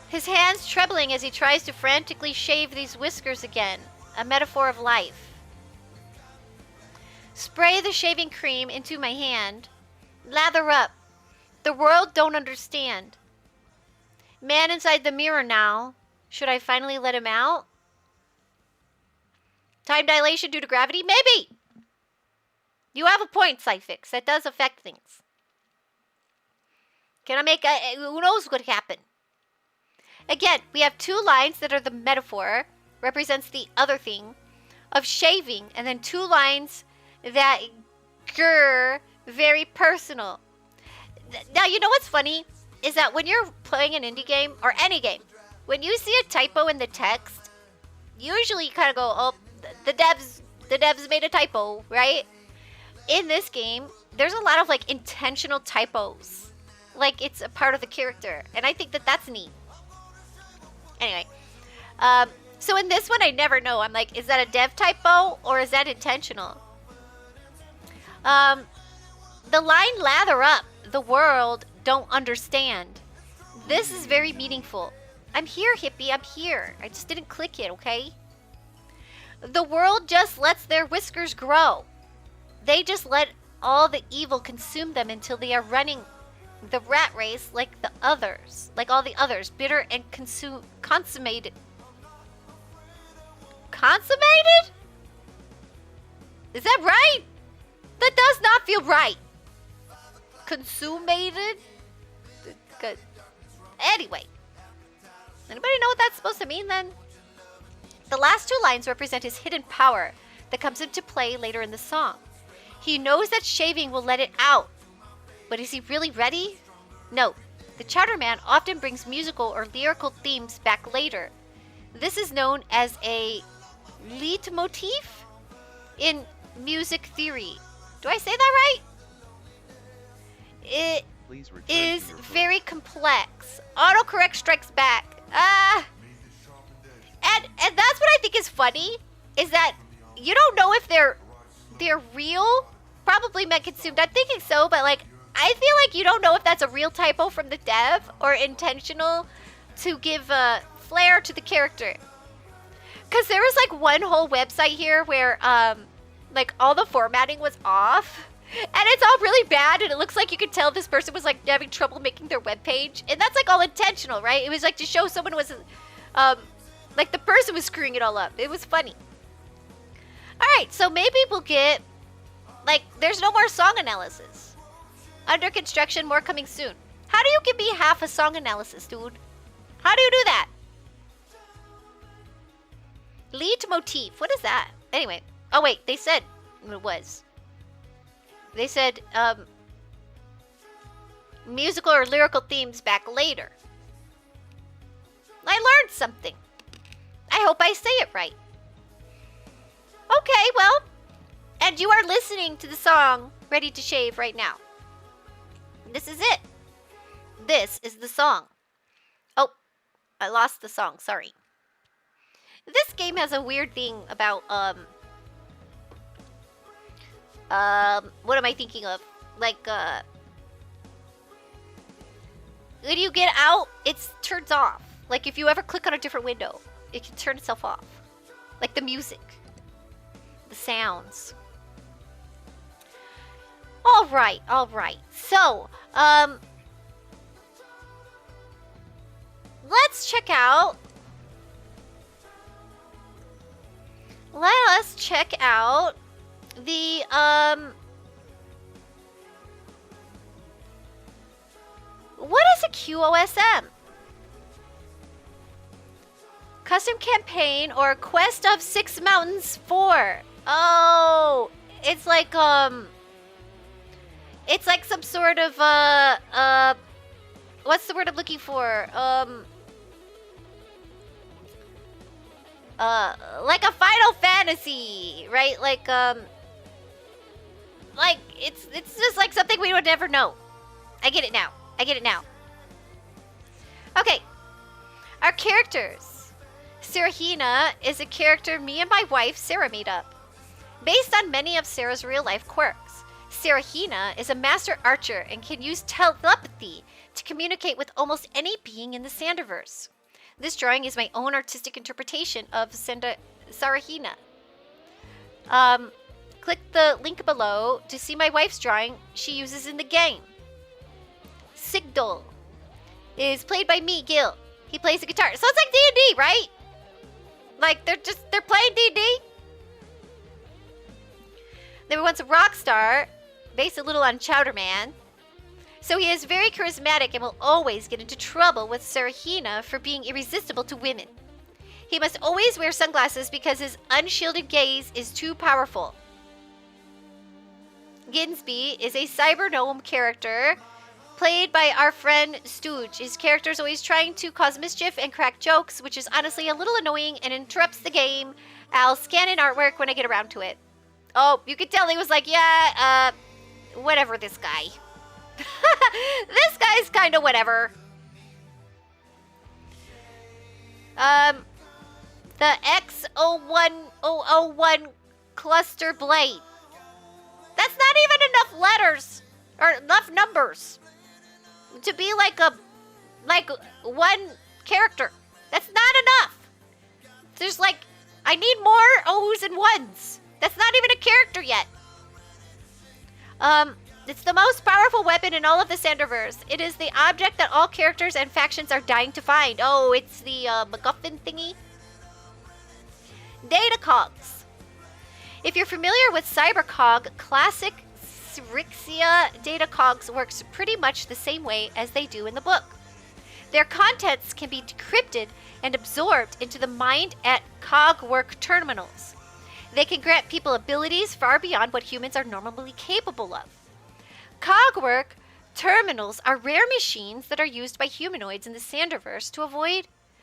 His hands trembling as he tries to frantically shave these whiskers again. A metaphor of life. Spray the shaving cream into my hand. Lather up. The world don't understand. Man inside the mirror now. Should I finally let him out? Time dilation due to gravity? Maybe! You have a point, Psyfix. That does affect things. Can I make a... Who knows what happened? Again, we have two lines that are the metaphor, represents the other thing, of shaving, and then two lines that grr, very personal. Now, you know what's funny? Is that when you're playing an indie game, or any game, when you see a typo in the text, usually you kind of go, oh, the devs made a typo, right? In this game, there's a lot of, like, intentional typos. Like, it's a part of the character, and I think that that's neat. Anyway, so in this one, I never know. I'm like, is that a dev typo or is that intentional? The line lather up, the world don't understand. This is very meaningful. I'm here, hippie, I'm here. I just didn't click it, okay? The world just lets their whiskers grow. They just let all the evil consume them until they are running the rat race like the others, like all the others, bitter and consummated. Consummated? Is that right? That does not feel right. Consummated? Good. Anyway. Anybody know what that's supposed to mean then? The last two lines represent his hidden power that comes into play later in the song. He knows that shaving will let it out. But is he really ready? No. The Chowder Man often brings musical or lyrical themes back later. This is known as a leitmotif in music theory. Do I say that right? It is very complex. Autocorrect strikes back. And that's what I think is funny, is that you don't know if they're real. Probably meant consumed. I'm thinking so, but like, I feel like you don't know if that's a real typo from the dev or intentional to give a flair to the character. Because there was like one whole website here where like all the formatting was off. And it's all really bad, and it looks like you could tell this person was like having trouble making their webpage. And that's like all intentional, right? It was like to show someone was like the person was screwing it all up. It was funny. Alright, so maybe we'll get, like, there's no more song analysis. Under construction, more coming soon. How do you give me half a song analysis, dude? How do you do that? Leitmotif. What is that? Anyway. Oh, wait. They said what it was. They said, musical or lyrical themes back later. I learned something. I hope I say it right. Okay, well. And you are listening to the song Ready to Shave right now. This is it. This is the song. Oh, I lost the song. Sorry. This game has a weird thing about, what am I thinking of? Like, when you get out, it turns off. Like, if you ever click on a different window, it can turn itself off. Like the music. The sounds. Alright, alright. So, let's check out. Let us check out the, what is a QOSM? Custom campaign or Quest of Six Mountains 4. Oh, it's like some sort of what's the word I'm looking for? Like a Final Fantasy, right? Like it's just like something we would never know. I get it now. I get it now. Okay. Our characters. Serahina is a character me and my wife Sarah made up. Based on many of Sarah's real-life quirks, Serahina is a master archer and can use telepathy to communicate with almost any being in the Sandiverse. This drawing is my own artistic interpretation of Sarahina. Click the link below to see my wife's drawing she uses in the game. Sigdol is played by me, Gil. He plays the guitar. So it's like D&D, right? Like they're playing D&D. They were once a rock star, based a little on Chowder Man. So he is very charismatic and will always get into trouble with Sarahina for being irresistible to women. He must always wear sunglasses because his unshielded gaze is too powerful. Ginsby is a cyber gnome character played by our friend Stooge. His character is always trying to cause mischief and crack jokes, which is honestly a little annoying and interrupts the game. I'll scan in artwork when I get around to it. Oh, you could tell he was like, yeah, whatever this guy. This guy's kind of whatever. The X01001 cluster blade. That's not even enough letters or enough numbers to be like one character. That's not enough. There's like, I need more O's and ones. That's not even a character yet. It's the most powerful weapon in all of the Sanderverse. It is the object that all characters and factions are dying to find. Oh, it's the MacGuffin thingy. Datacogs. If you're familiar with Cybercog, classic Srixia Datacogs works pretty much the same way as they do in the book. Their contents can be decrypted and absorbed into the mind at cogwork terminals. They can grant people abilities far beyond what humans are normally capable of. Cogwork terminals are rare machines that are used by humanoids in the Sanderverse to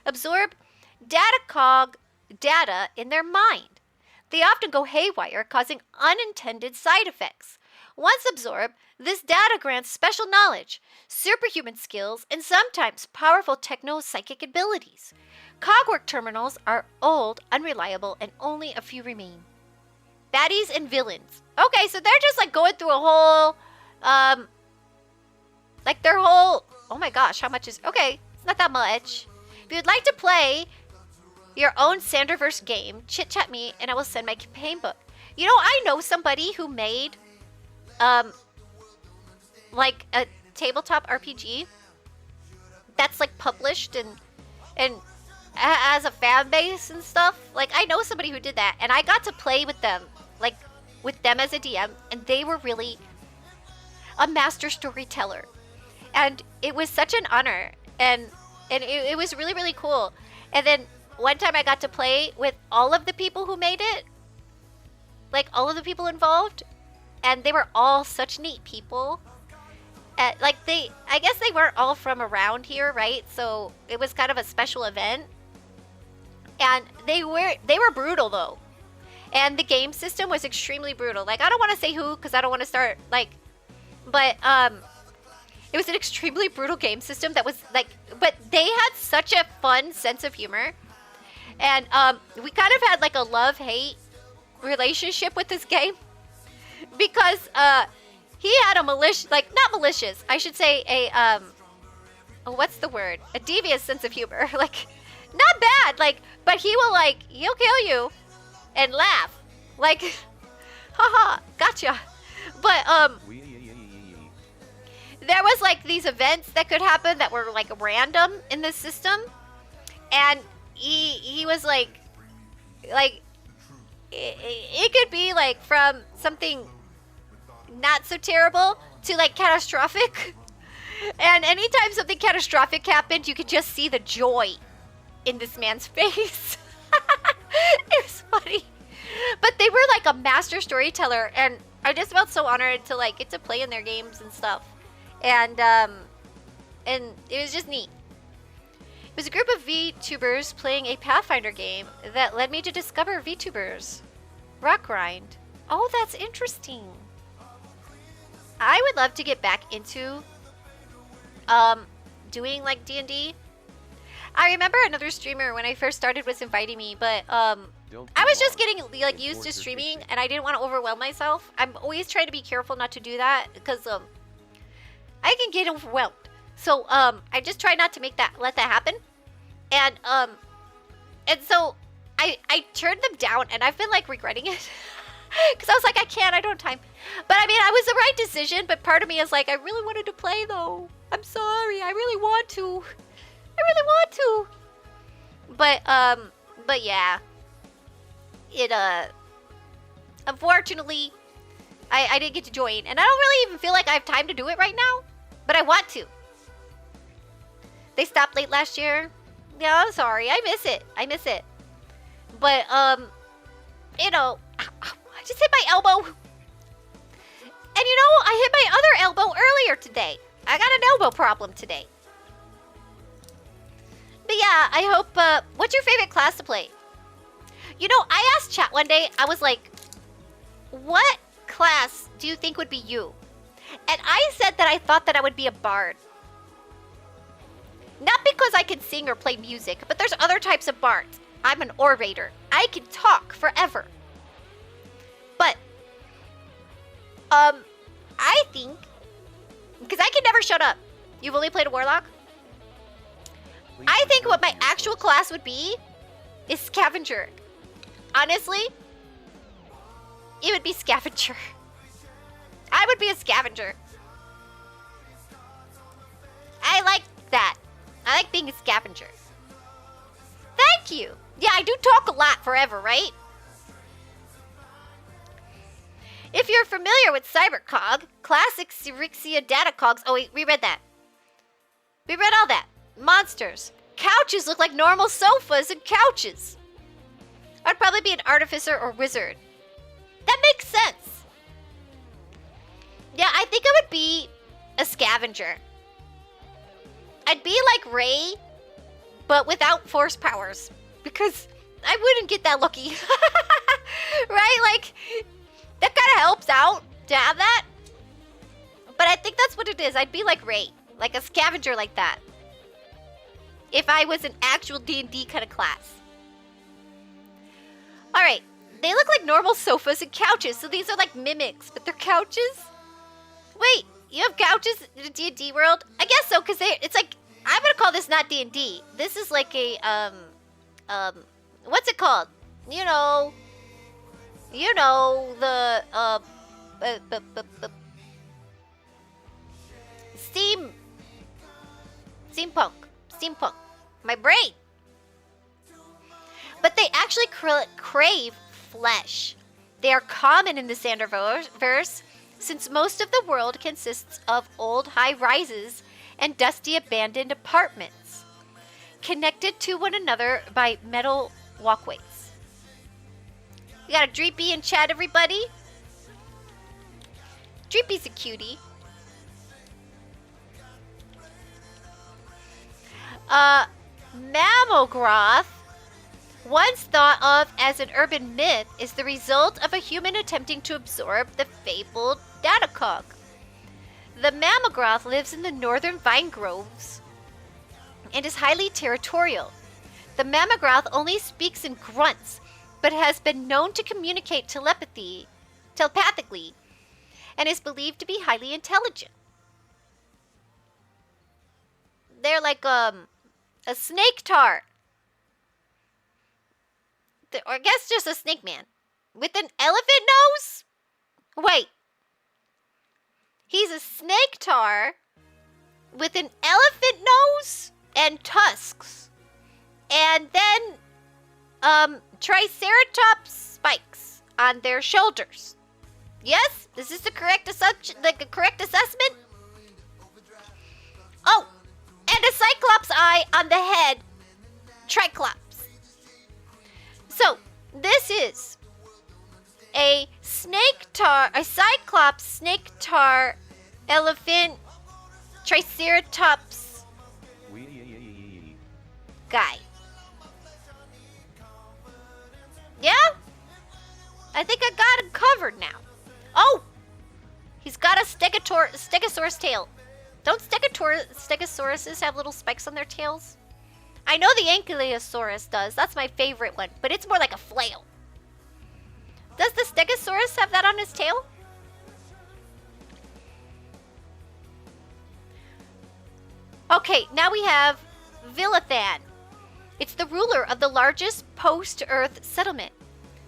absorb datacog data in their mind. They often go haywire, causing unintended side effects. Once absorbed, this data grants special knowledge, superhuman skills, and sometimes powerful techno-psychic abilities. Cogwork terminals are old, unreliable, and only a few remain. Baddies and villains. Okay, so they're just like going through a whole, like their whole, oh my gosh, how much is, okay, it's not that much. If you'd like to play your own Sanderverse game, chit-chat me and I will send my campaign book. You know, I know somebody who made, like a tabletop RPG that's like published and as a fan base and stuff. Like, I know somebody who did that, and I got to play with them, like with them as a DM, and they were really a master storyteller, and it was such an honor, and it was really, really cool. And then one time I got to play with all of the people who made it, like all of the people involved, and they were all such neat people. Like I guess they weren't all from around here, right? So it was kind of a special event. And they were brutal though. And the game system was extremely brutal. Like, I don't want to say who because I don't want to start like, but it was an extremely brutal game system that was like, but they had such a fun sense of humor. And we kind of had like a love-hate relationship with this game because he had a malicious, like not malicious, I should say a what's the word? A devious sense of humor. Like, not bad, like, but he will like, he'll kill you and laugh. Like, haha, gotcha. But there was like these events that could happen that were like random in this system, and he was like it could be like from something not so terrible to like catastrophic. And anytime something catastrophic happened, you could just see the joy in this man's face. It was funny. But they were like a master storyteller, and I just felt so honored to like get to play in their games and stuff. And it was just neat. It was a group of VTubers playing a Pathfinder game that led me to discover VTubers. Rock Grind. Oh, that's interesting. I would love to get back into doing like D&D. I remember another streamer when I first started was inviting me, but I was just getting like used to streaming and I didn't want to overwhelm myself. I'm always trying to be careful not to do that because I can get overwhelmed. So I just try not to let that happen. And so I turned them down, and I've been like regretting it. Because I was like, I don't have time. But I mean, I was the right decision, but part of me is like, I really wanted to play though. I'm sorry, I really want to. But yeah. It, unfortunately, I didn't get to join. And I don't really even feel like I have time to do it right now. But I want to. They stopped late last year. Yeah, I'm sorry. I miss it. But, you know, I just hit my elbow. And you know, I hit my other elbow earlier today. I got an elbow problem today. But yeah, I hope, what's your favorite class to play? You know, I asked chat one day, I was like, what class do you think would be you? And I said that I thought that I would be a bard. Not because I can sing or play music, but there's other types of bards. I'm an orator. I can talk forever. But, I think, because I can never shut up. You've only played a warlock? I think what my actual class would be is scavenger. Honestly, it would be scavenger. I would be a scavenger. I like that. I like being a scavenger. Thank you. Yeah, I do talk a lot forever, right? If you're familiar with Cybercog, classic Sirixia datacogs. Oh wait, we read that. We read all that. Monsters. Couches look like normal sofas and couches. I'd probably be an artificer or wizard. That makes sense. Yeah, I think I would be a scavenger. I'd be like Ray, but without force powers. Because I wouldn't get that lucky. Right? Like, that kind of helps out to have that. But I think that's what it is. I'd be like Ray. Like a scavenger like that. If I was an actual D&D kind of class. Alright. They look like normal sofas and couches. So these are like mimics, but they're couches? Wait, you have couches in a D&D world? I guess so, because it's like, I'm gonna call this not D&D. This is like a, what's it called? You know, the, Steampunk. My brain. But they actually crave flesh. They are common in the Xanderverse, since most of the world consists of old high-rises and dusty abandoned apartments, connected to one another by metal walkways. We got a Dreepy in chat, everybody. Dreepy's a cutie. Mammogroth, once thought of as an urban myth, is the result of a human attempting to absorb the fabled datacog. The Mammogroth lives in the northern vine groves and is highly territorial. The Mammogroth only speaks in grunts, but has been known to communicate telepathically, and is believed to be highly intelligent. They're like a snake tar. Or I guess just a snake man. With an elephant nose? Wait. He's a snake tar with an elephant nose and tusks. And then triceratops spikes on their shoulders. Yes? This is the correct assumption, like a correct assessment? Oh, and a cyclops eye on the head. Triclops. So, this is a cyclops, snake tar, elephant, triceratops guy. Yeah? I think I got him covered now. Oh! He's got a stegosaurus tail. Don't stegosauruses have little spikes on their tails? I know the Ankylosaurus does. That's my favorite one. But it's more like a flail. Does the Stegosaurus have that on his tail? Okay, now we have Villathan. It's the ruler of the largest post-Earth settlement.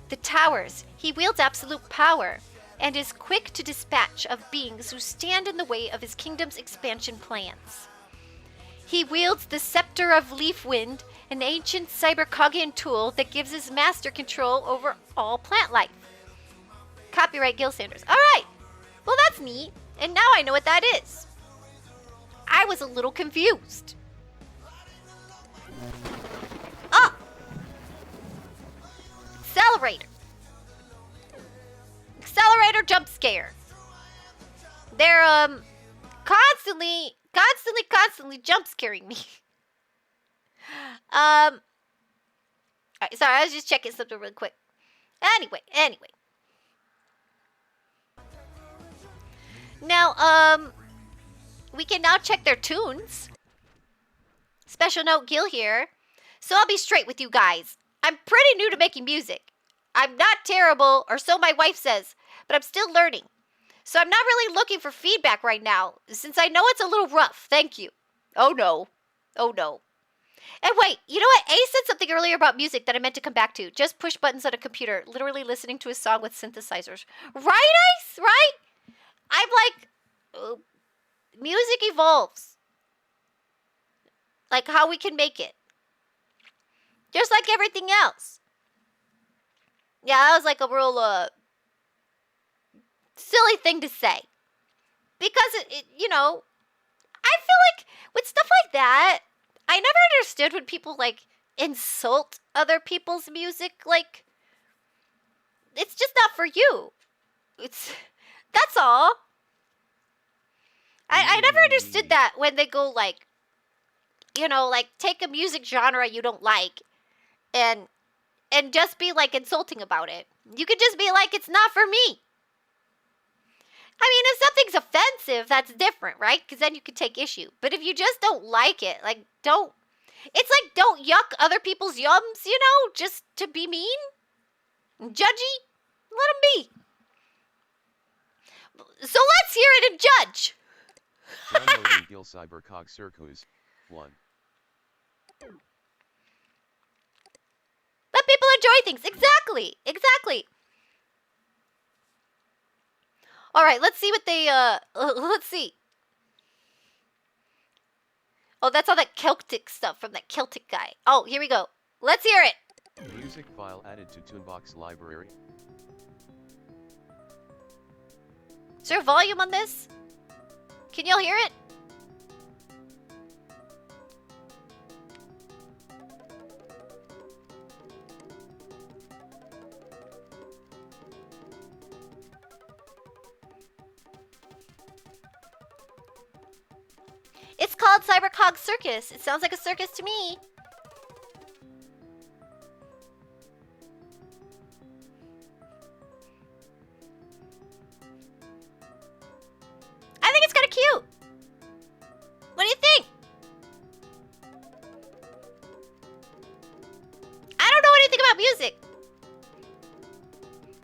The Towers. He wields absolute power and is quick to dispatch of beings who stand in the way of his kingdom's expansion plans. He wields the Scepter of Leafwind, an ancient cybercogian tool that gives his master control over all plant life. Copyright Gil Sanders. Alright! Well, that's neat. And now I know what that is. I was a little confused. Oh! Accelerator. Accelerator jump scare. They're, constantly jump scaring me. Alright, sorry, I was just checking something really quick. Anyway. Now, we can now check their tunes. Special note, Gil here. So I'll be straight with you guys. I'm pretty new to making music. I'm not terrible, or so my wife says, but I'm still learning. So I'm not really looking for feedback right now, since I know it's a little rough. Thank you. Oh no. And wait, you know what? Ace said something earlier about music that I meant to come back to. Just push buttons on a computer, literally listening to a song with synthesizers. Right, Ace? Right? I'm like, music evolves. Like how we can make it. Just like everything else. Yeah, that was like a real, silly thing to say. Because, you know, I feel like with stuff like that, I never understood when people, like, insult other people's music. Like, it's just not for you. That's all. I never understood that when they go, like, you know, like, take a music genre you don't like and just be, like, insulting about it. You could just be like, it's not for me. I mean, if something's offensive, that's different, right? Because then you could take issue. But if you just don't like it, like, don't... It's like, don't yuck other people's yums, you know? Just to be mean? And judgy? Let them be. So let's hear it and judge. Downloading Gil Cybercog Circus 1. Let people enjoy things. Exactly. All right, let's see what they, let's see. Oh, that's all that Celtic stuff from that Celtic guy. Oh, here we go. Let's hear it. Music file added to Toonbox library. Is there volume on this? Can y'all hear it? It's called Cybercog Circus. It sounds like a circus to me. I think it's kind of cute. What do you think? I don't know anything about music.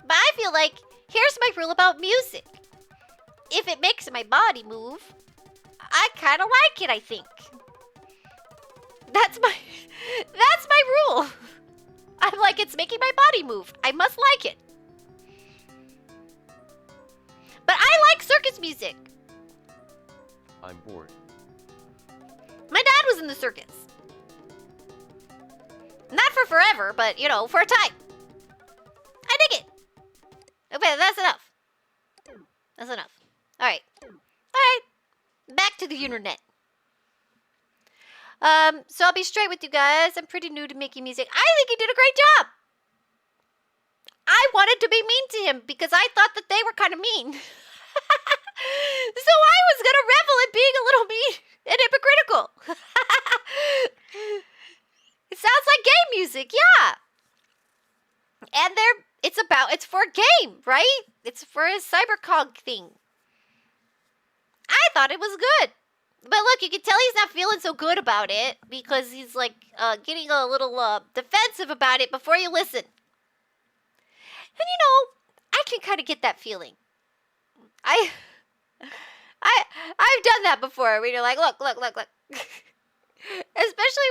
But I feel like, here's my rule about music. If it makes my body move, I kind of like it, I think. That's my rule. I'm like, it's making my body move. I must like it. But I like circus music. I'm bored. My dad was in the circus. Not for forever, but, you know, for a time. I dig it. Okay, that's enough. That's enough. Alright. Back to the internet. So I'll be straight with you guys. I'm pretty new to making music. I think he did a great job. I wanted to be mean to him because I thought that they were kind of mean. So I was gonna revel in being a little mean and hypocritical. It sounds like game music, yeah. And it's for a game, right? It's for a cybercog thing. I thought it was good. But look, you can tell he's not feeling so good about it because he's like getting a little defensive about it before you listen. And you know, I can kind of get that feeling. I've done that before where you're like, look. Especially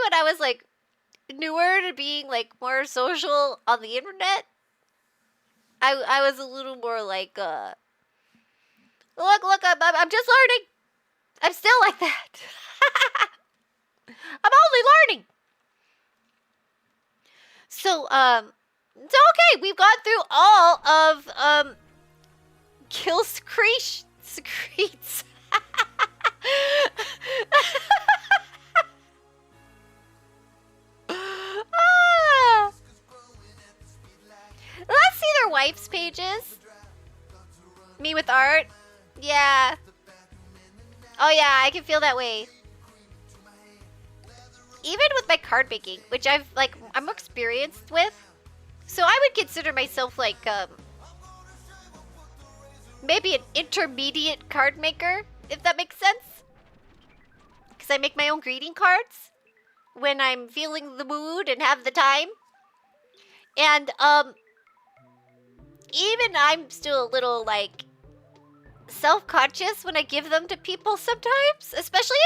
when I was like newer to being like more social on the internet, I was a little more like look, I'm just learning. I'm still like that. I'm only learning. So it's okay. We've gone through all of kill secretes. Ah. Let's see their wife's pages. Me with art? Yeah. Oh yeah, I can feel that way. Even with my card making, which I'm experienced with. So I would consider myself like maybe an intermediate card maker, if that makes sense. Because I make my own greeting cards when I'm feeling the mood and have the time. And even I'm still a little like self-conscious when I give them to people sometimes, especially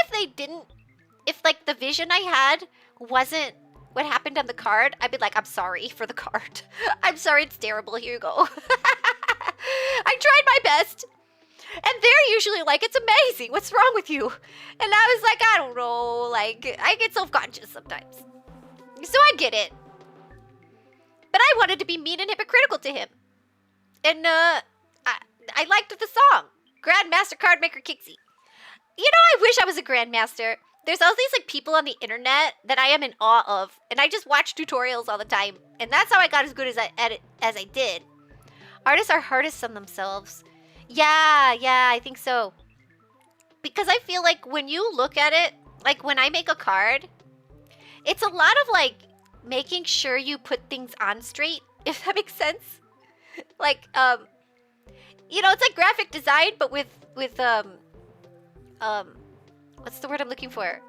if like the vision I had wasn't what happened on the card. I'd be like, I'm sorry for the card. I'm sorry, it's terrible. Here you go. I tried my best. And they're usually like, it's amazing. What's wrong with you? And I was like, I don't know. Like, I get self-conscious sometimes. So I get it. But I wanted to be mean and hypocritical to him. And I liked the song. Grandmaster Card Maker Kixie. You know, I wish I was a Grandmaster. There's all these like people on the internet that I am in awe of. And I just watch tutorials all the time. And that's how I got as good as I did. Artists are hardest on themselves. Yeah, I think so. Because I feel like when you look at it, like when I make a card, it's a lot of like making sure you put things on straight, if that makes sense. Like, you know, it's like graphic design, but with what's the word I'm looking for?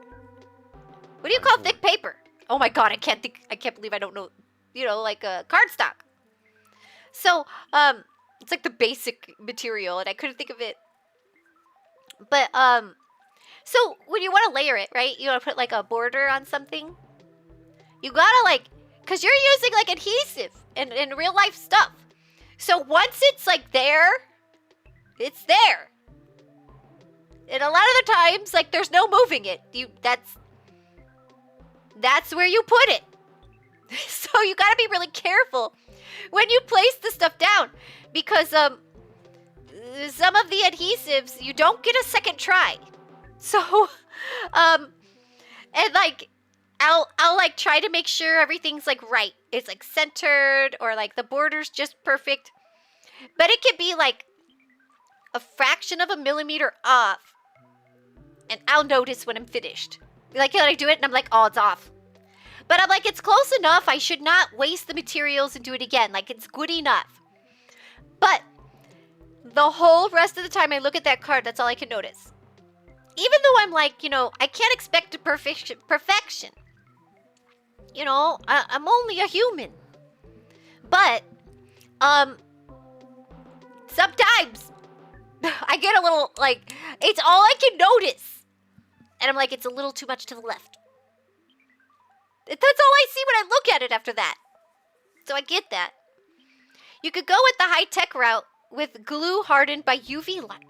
What do you call thick paper? Oh my god, I can't believe I don't know, you know, like cardstock. So, it's like the basic material, and I couldn't think of it. But, so when you want to layer it, right? You want to put like a border on something. You gotta like, cause you're using like adhesive and real life stuff. So once it's like there, it's there. And a lot of the times, like there's no moving it. That's where you put it. So you gotta be really careful when you place the stuff down, because some of the adhesives you don't get a second try. So and like I'll like try to make sure everything's like right. It's like centered, or like the border's just perfect. But it can be like a fraction of a millimeter off, and I'll notice when I'm finished. Like, I do it and I'm like, oh, it's off. But I'm like, it's close enough. I should not waste the materials and do it again. Like, it's good enough. But the whole rest of the time I look at that card, that's all I can notice. Even though I'm like, you know, I can't expect a perfection. You know, I'm only a human. But, sometimes I get a little, like, it's all I can notice. And I'm like, it's a little too much to the left. That's all I see when I look at it after that. So I get that. You could go with the high-tech route with glue hardened by UV light.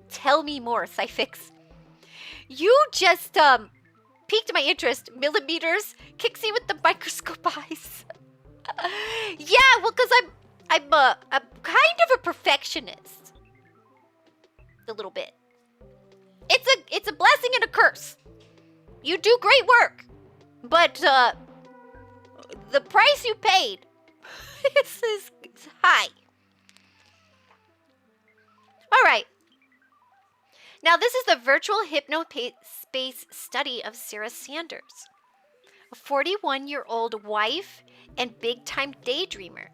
Tell me more, Cyfix. You just piqued my interest. Millimeters, Kixie with the microscope eyes. Yeah, well, because I'm kind of a perfectionist. A little bit. It's a blessing and a curse. You do great work, but the price you paid is high. All right. Now, this is the virtual Hypnospace study of Sarah Sanders, a 41-year-old wife and big-time daydreamer.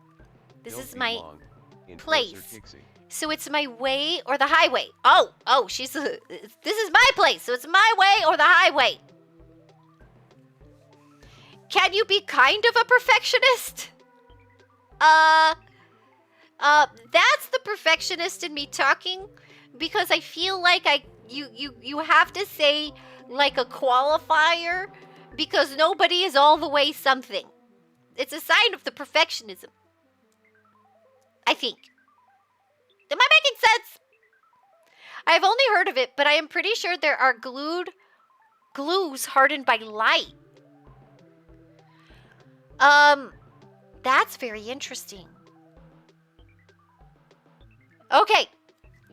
This is my place. So it's my way or the highway. Oh, this is my place. So it's my way or the highway. Can you be kind of a perfectionist? That's the perfectionist in me talking, because I feel like you have to say like a qualifier because nobody is all the way something. It's a sign of the perfectionism. I think. Am I making sense? I've only heard of it, but I am pretty sure there are glues hardened by light. That's very interesting. Okay,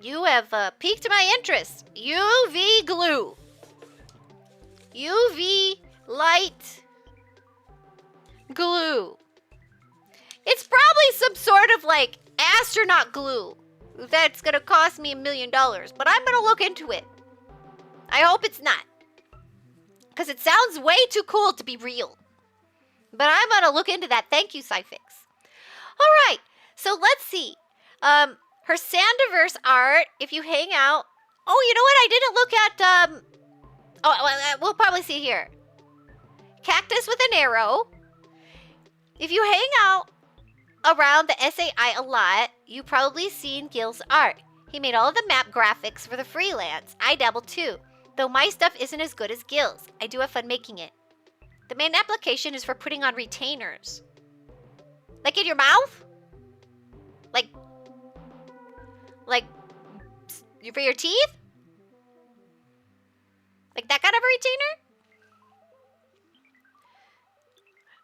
you have piqued my interest. UV glue. UV light glue. It's probably some sort of like astronaut glue that's gonna cost me $1 million, but I'm gonna look into it. I hope it's not, because it sounds way too cool to be real. But I'm gonna look into that. Thank you, Cyfix. All right, so let's see. Her Sandiverse art, if you hang out. Oh, you know what? I didn't look at, well, we'll probably see here. Cactus with an arrow. If you hang out around the SAI a lot, you've probably seen Gil's art. He made all of the map graphics for the freelance. I dabble too, though my stuff isn't as good as Gil's. I do have fun making it. The main application is for putting on retainers. Like in your mouth? Like for your teeth? Like that kind of a retainer?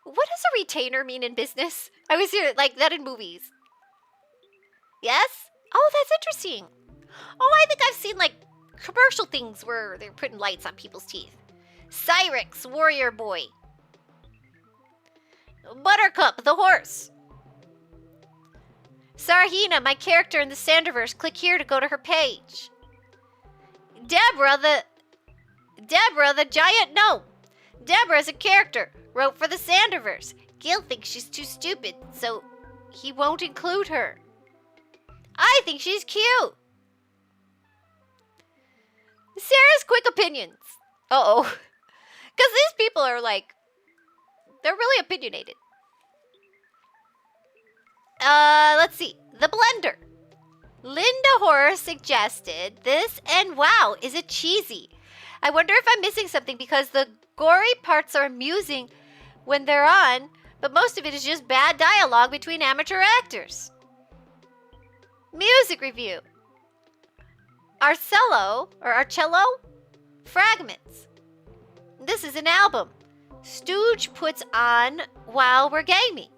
What does a retainer mean in business? I always hear like that in movies. Yes? Oh, that's interesting. Oh, I think I've seen like commercial things where they're putting lights on people's teeth. Cyrix, warrior boy. Buttercup, the horse. Sarahina, my character in the Sandiverse. Click here to go to her page. Deborah, the giant gnome. Deborah is a character. Wrote for the Sandiverse. Gil thinks she's too stupid, so he won't include her. I think she's cute. Sarah's quick opinions. Uh-oh. Because these people are like, they're really opinionated. Let's see. The Blender. Linda Horror suggested this, and wow, is it cheesy? I wonder if I'm missing something because the gory parts are amusing when they're on, but most of it is just bad dialogue between amateur actors. Music review. Arcello Fragments. This is an album Stooge puts on while we're gaming.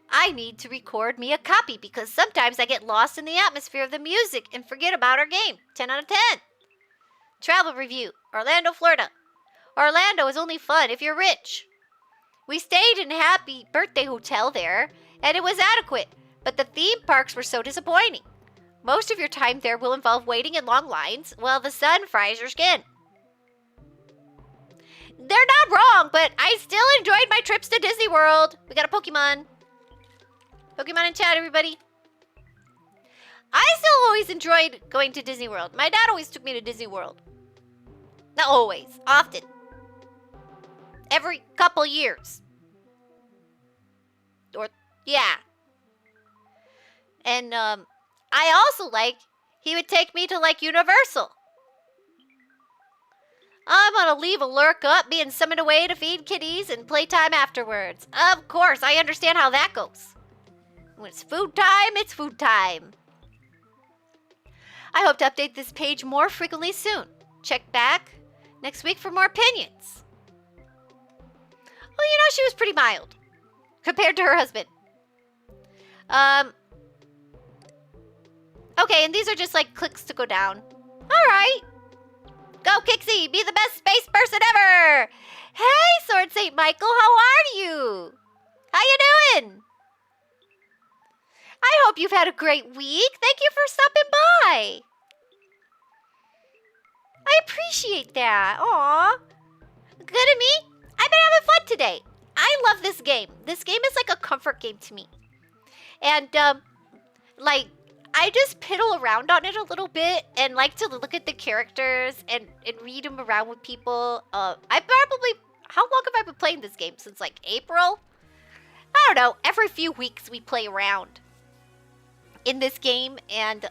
I need to record me a copy because sometimes I get lost in the atmosphere of the music and forget about our game. 10 out of 10. Travel review. Orlando, Florida. Orlando is only fun if you're rich. We stayed in a happy birthday hotel there, and it was adequate, but the theme parks were so disappointing. Most of your time there will involve waiting in long lines while the sun fries your skin. They're not wrong, but I still enjoyed my trips to Disney World. We got a Pokemon. Pokemon in chat, everybody. I still always enjoyed going to Disney World. My dad always took me to Disney World. Not always, often. Every couple years. Or, yeah. And, I also he would take me to, Universal. I'm gonna leave a lurk up being summoned away to feed kitties and playtime afterwards. Of course, I understand how that goes. When it's food time, it's food time. I hope to update this page more frequently soon. Check back next week for more opinions. Well, she was pretty mild compared to her husband. Okay, and these are just clicks to go down. All right. Go, Kixie. Be the best space person ever. Hey, Sword St. Michael. How are you? How you doing? I hope you've had a great week. Thank you for stopping by. I appreciate that. Aw. Good to me? I've been having fun today. I love this game. This game is like a comfort game to me. And, I just piddle around on it a little bit and like to look at the characters and read them around with people. How long have I been playing this game? Since April? I don't know. Every few weeks we play around in this game, and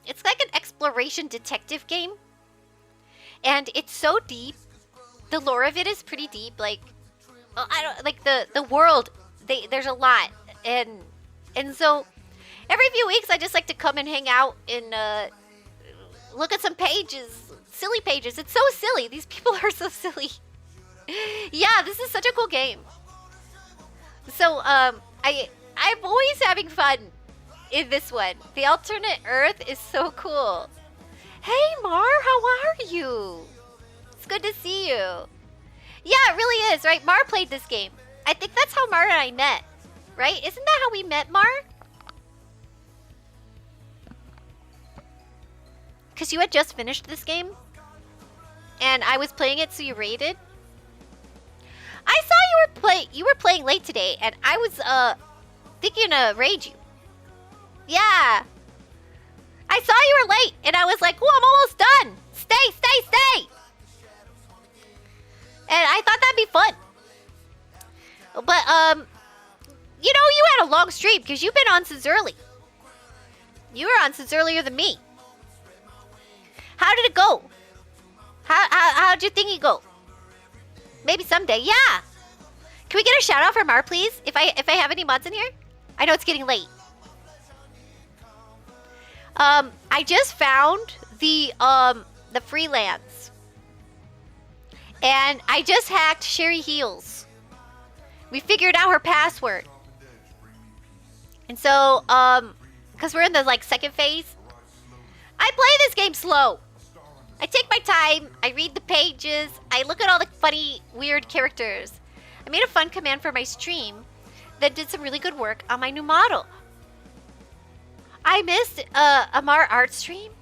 it's like an exploration detective game. And it's so deep. The lore of it is pretty deep. Like, I don't like the world. There's a lot, and so every few weeks I just like to come and hang out and look at some pages, silly pages. It's so silly. These people are so silly. Yeah, this is such a cool game. So I'm always having fun in this one. The alternate Earth is so cool. Hey Mar, how are you? It's good to see you. Yeah, it really is, right? Mar played this game. I think that's how Mar and I met, right? Isn't that how we met, Mar? Because you had just finished this game, and I was playing it, so you raided. I saw you were playing late today, and I was thinking to raid you. Yeah. I saw you were late, and I was like, "Oh, I'm almost done. Stay." And I thought that'd be fun. But you know, you had a long stream because you've been on since early. You were on since earlier than me. How did it go? How'd your thingy go? Maybe someday, yeah. Can we get a shout out from Mar, please? If I have any mods in here? I know it's getting late. I just found the freelance. And I just hacked Sherry Heels. We figured out her password. And so, because we're in the second phase, I play this game slow. I take my time, I read the pages, I look at all the funny, weird characters. I made a fun command for my stream that did some really good work on my new model. I missed a Mar art stream.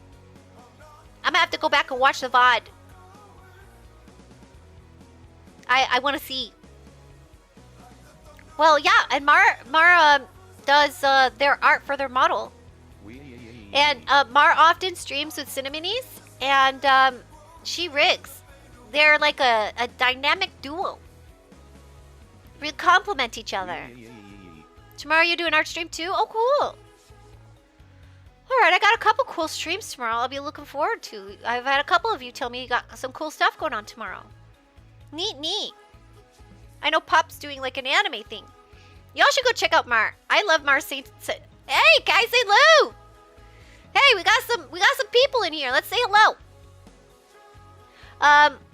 I'm gonna have to go back and watch the VOD. I want to see. Well, yeah, and Mar does their art for their model. And Mar often streams with Cineminis, and she rigs. They're like a dynamic duo. We complement each other. Tomorrow you do an art stream too? Oh, cool. Alright, I got a couple cool streams tomorrow I'll be looking forward to. I've had a couple of you tell me you got some cool stuff going on tomorrow. Neat. I know Pop's doing like an anime thing. Y'all should go check out Mar. I love Mar Saint. Hey, guys, say hello. Hey, we got some people in here. Let's say hello.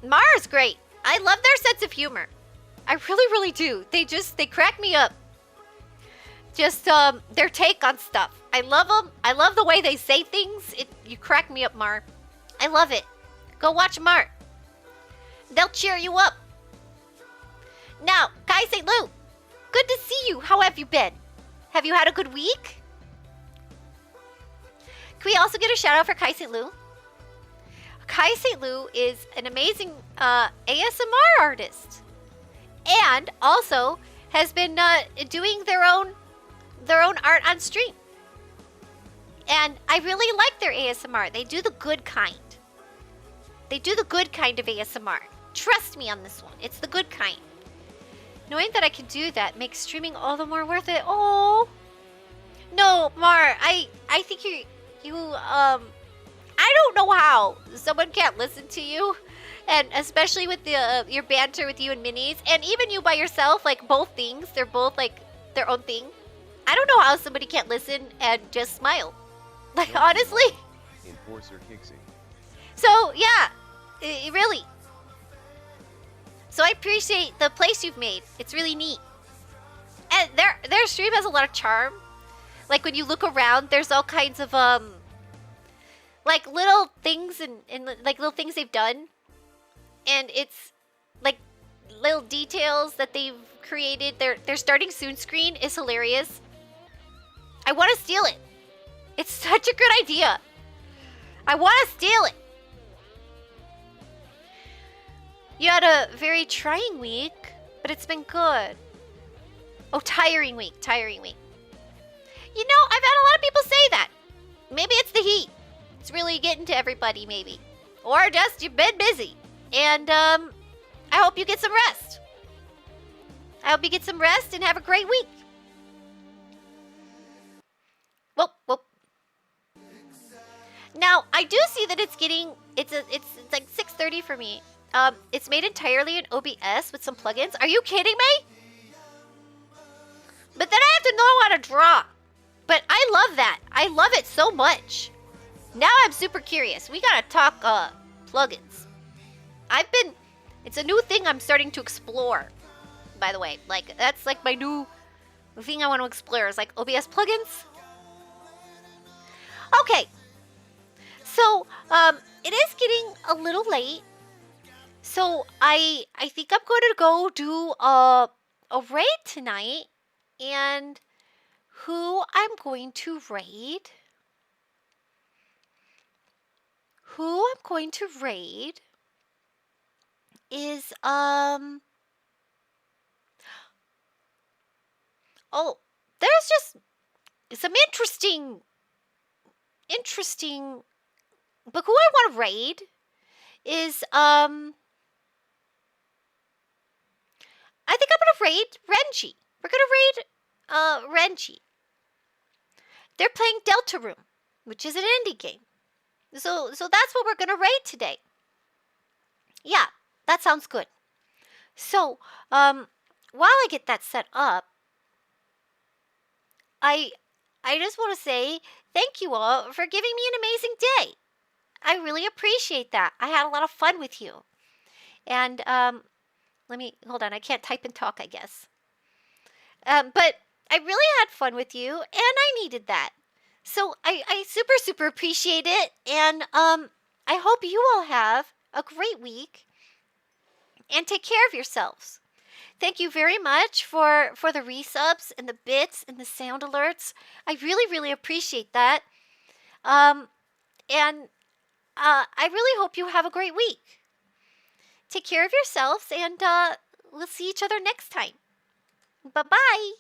Mar's great. I love their sense of humor. I really do. They crack me up. Just their take on stuff. I love them. I love the way they say things. You crack me up, Mar. I love it. Go watch Mar. They'll cheer you up. Now, Kai St. Lou, good to see you. How have you been? Have you had a good week? Can we also get a shout out for Kai St. Lou? Kai St. Lou is an amazing ASMR artist, and also has been doing their own art on stream. And I really like their ASMR. They do the good kind. They do the good kind of ASMR. Trust me on this one. It's the good kind. Knowing that I can do that makes streaming all the more worth it. Oh no, Mar. I think you I don't know how someone can't listen to you, and especially with your banter with you and Minis, and even you by yourself. Like both things, they're both like their own thing. I don't know how somebody can't listen and just smile. Like honestly. Enforcer Kixie. So yeah, really. So I appreciate the place you've made. It's really neat. And their stream has a lot of charm. Like when you look around, there's all kinds of like little things and like little things they've done. And it's like little details that they've created. Their starting soon screen is hilarious. I want to steal it. It's such a good idea. I want to steal it. You had a very trying week, but it's been good. Oh, tiring week. You know, I've had a lot of people say that. Maybe it's the heat. It's really getting to everybody, maybe. Or just you've been busy. And I hope you get some rest. I hope you get some rest and have a great week. Whoop. Now, I do see that it's getting It's like 6:30 for me. It's made entirely in OBS with some plugins. Are you kidding me? But then I have to know how to draw. But I love that. I love it so much. Now I'm super curious. We gotta talk plugins. It's a new thing I'm starting to explore. By the way, like that's like my new thing I want to explore is like OBS plugins. Okay. So, it is getting a little late. So I think I'm going to go do a raid tonight, and who I'm going to raid? Who I'm going to raid is oh, there's just some interesting. But who I want to raid is I think I'm gonna raid Renji. We're gonna raid Renji. They're playing Deltarune, which is an indie game. So that's what we're gonna raid today. Yeah, that sounds good. So while I get that set up, I just want to say thank you all for giving me an amazing day. I really appreciate that. I had a lot of fun with you. And let me hold on. I can't type and talk, I guess. But I really had fun with you, and I needed that. So I super appreciate it, and I hope you all have a great week, and take care of yourselves. Thank you very much for the resubs and the bits and the sound alerts. I really appreciate that. And I really hope you have a great week. Take care of yourselves, and we'll see each other next time. Bye-bye.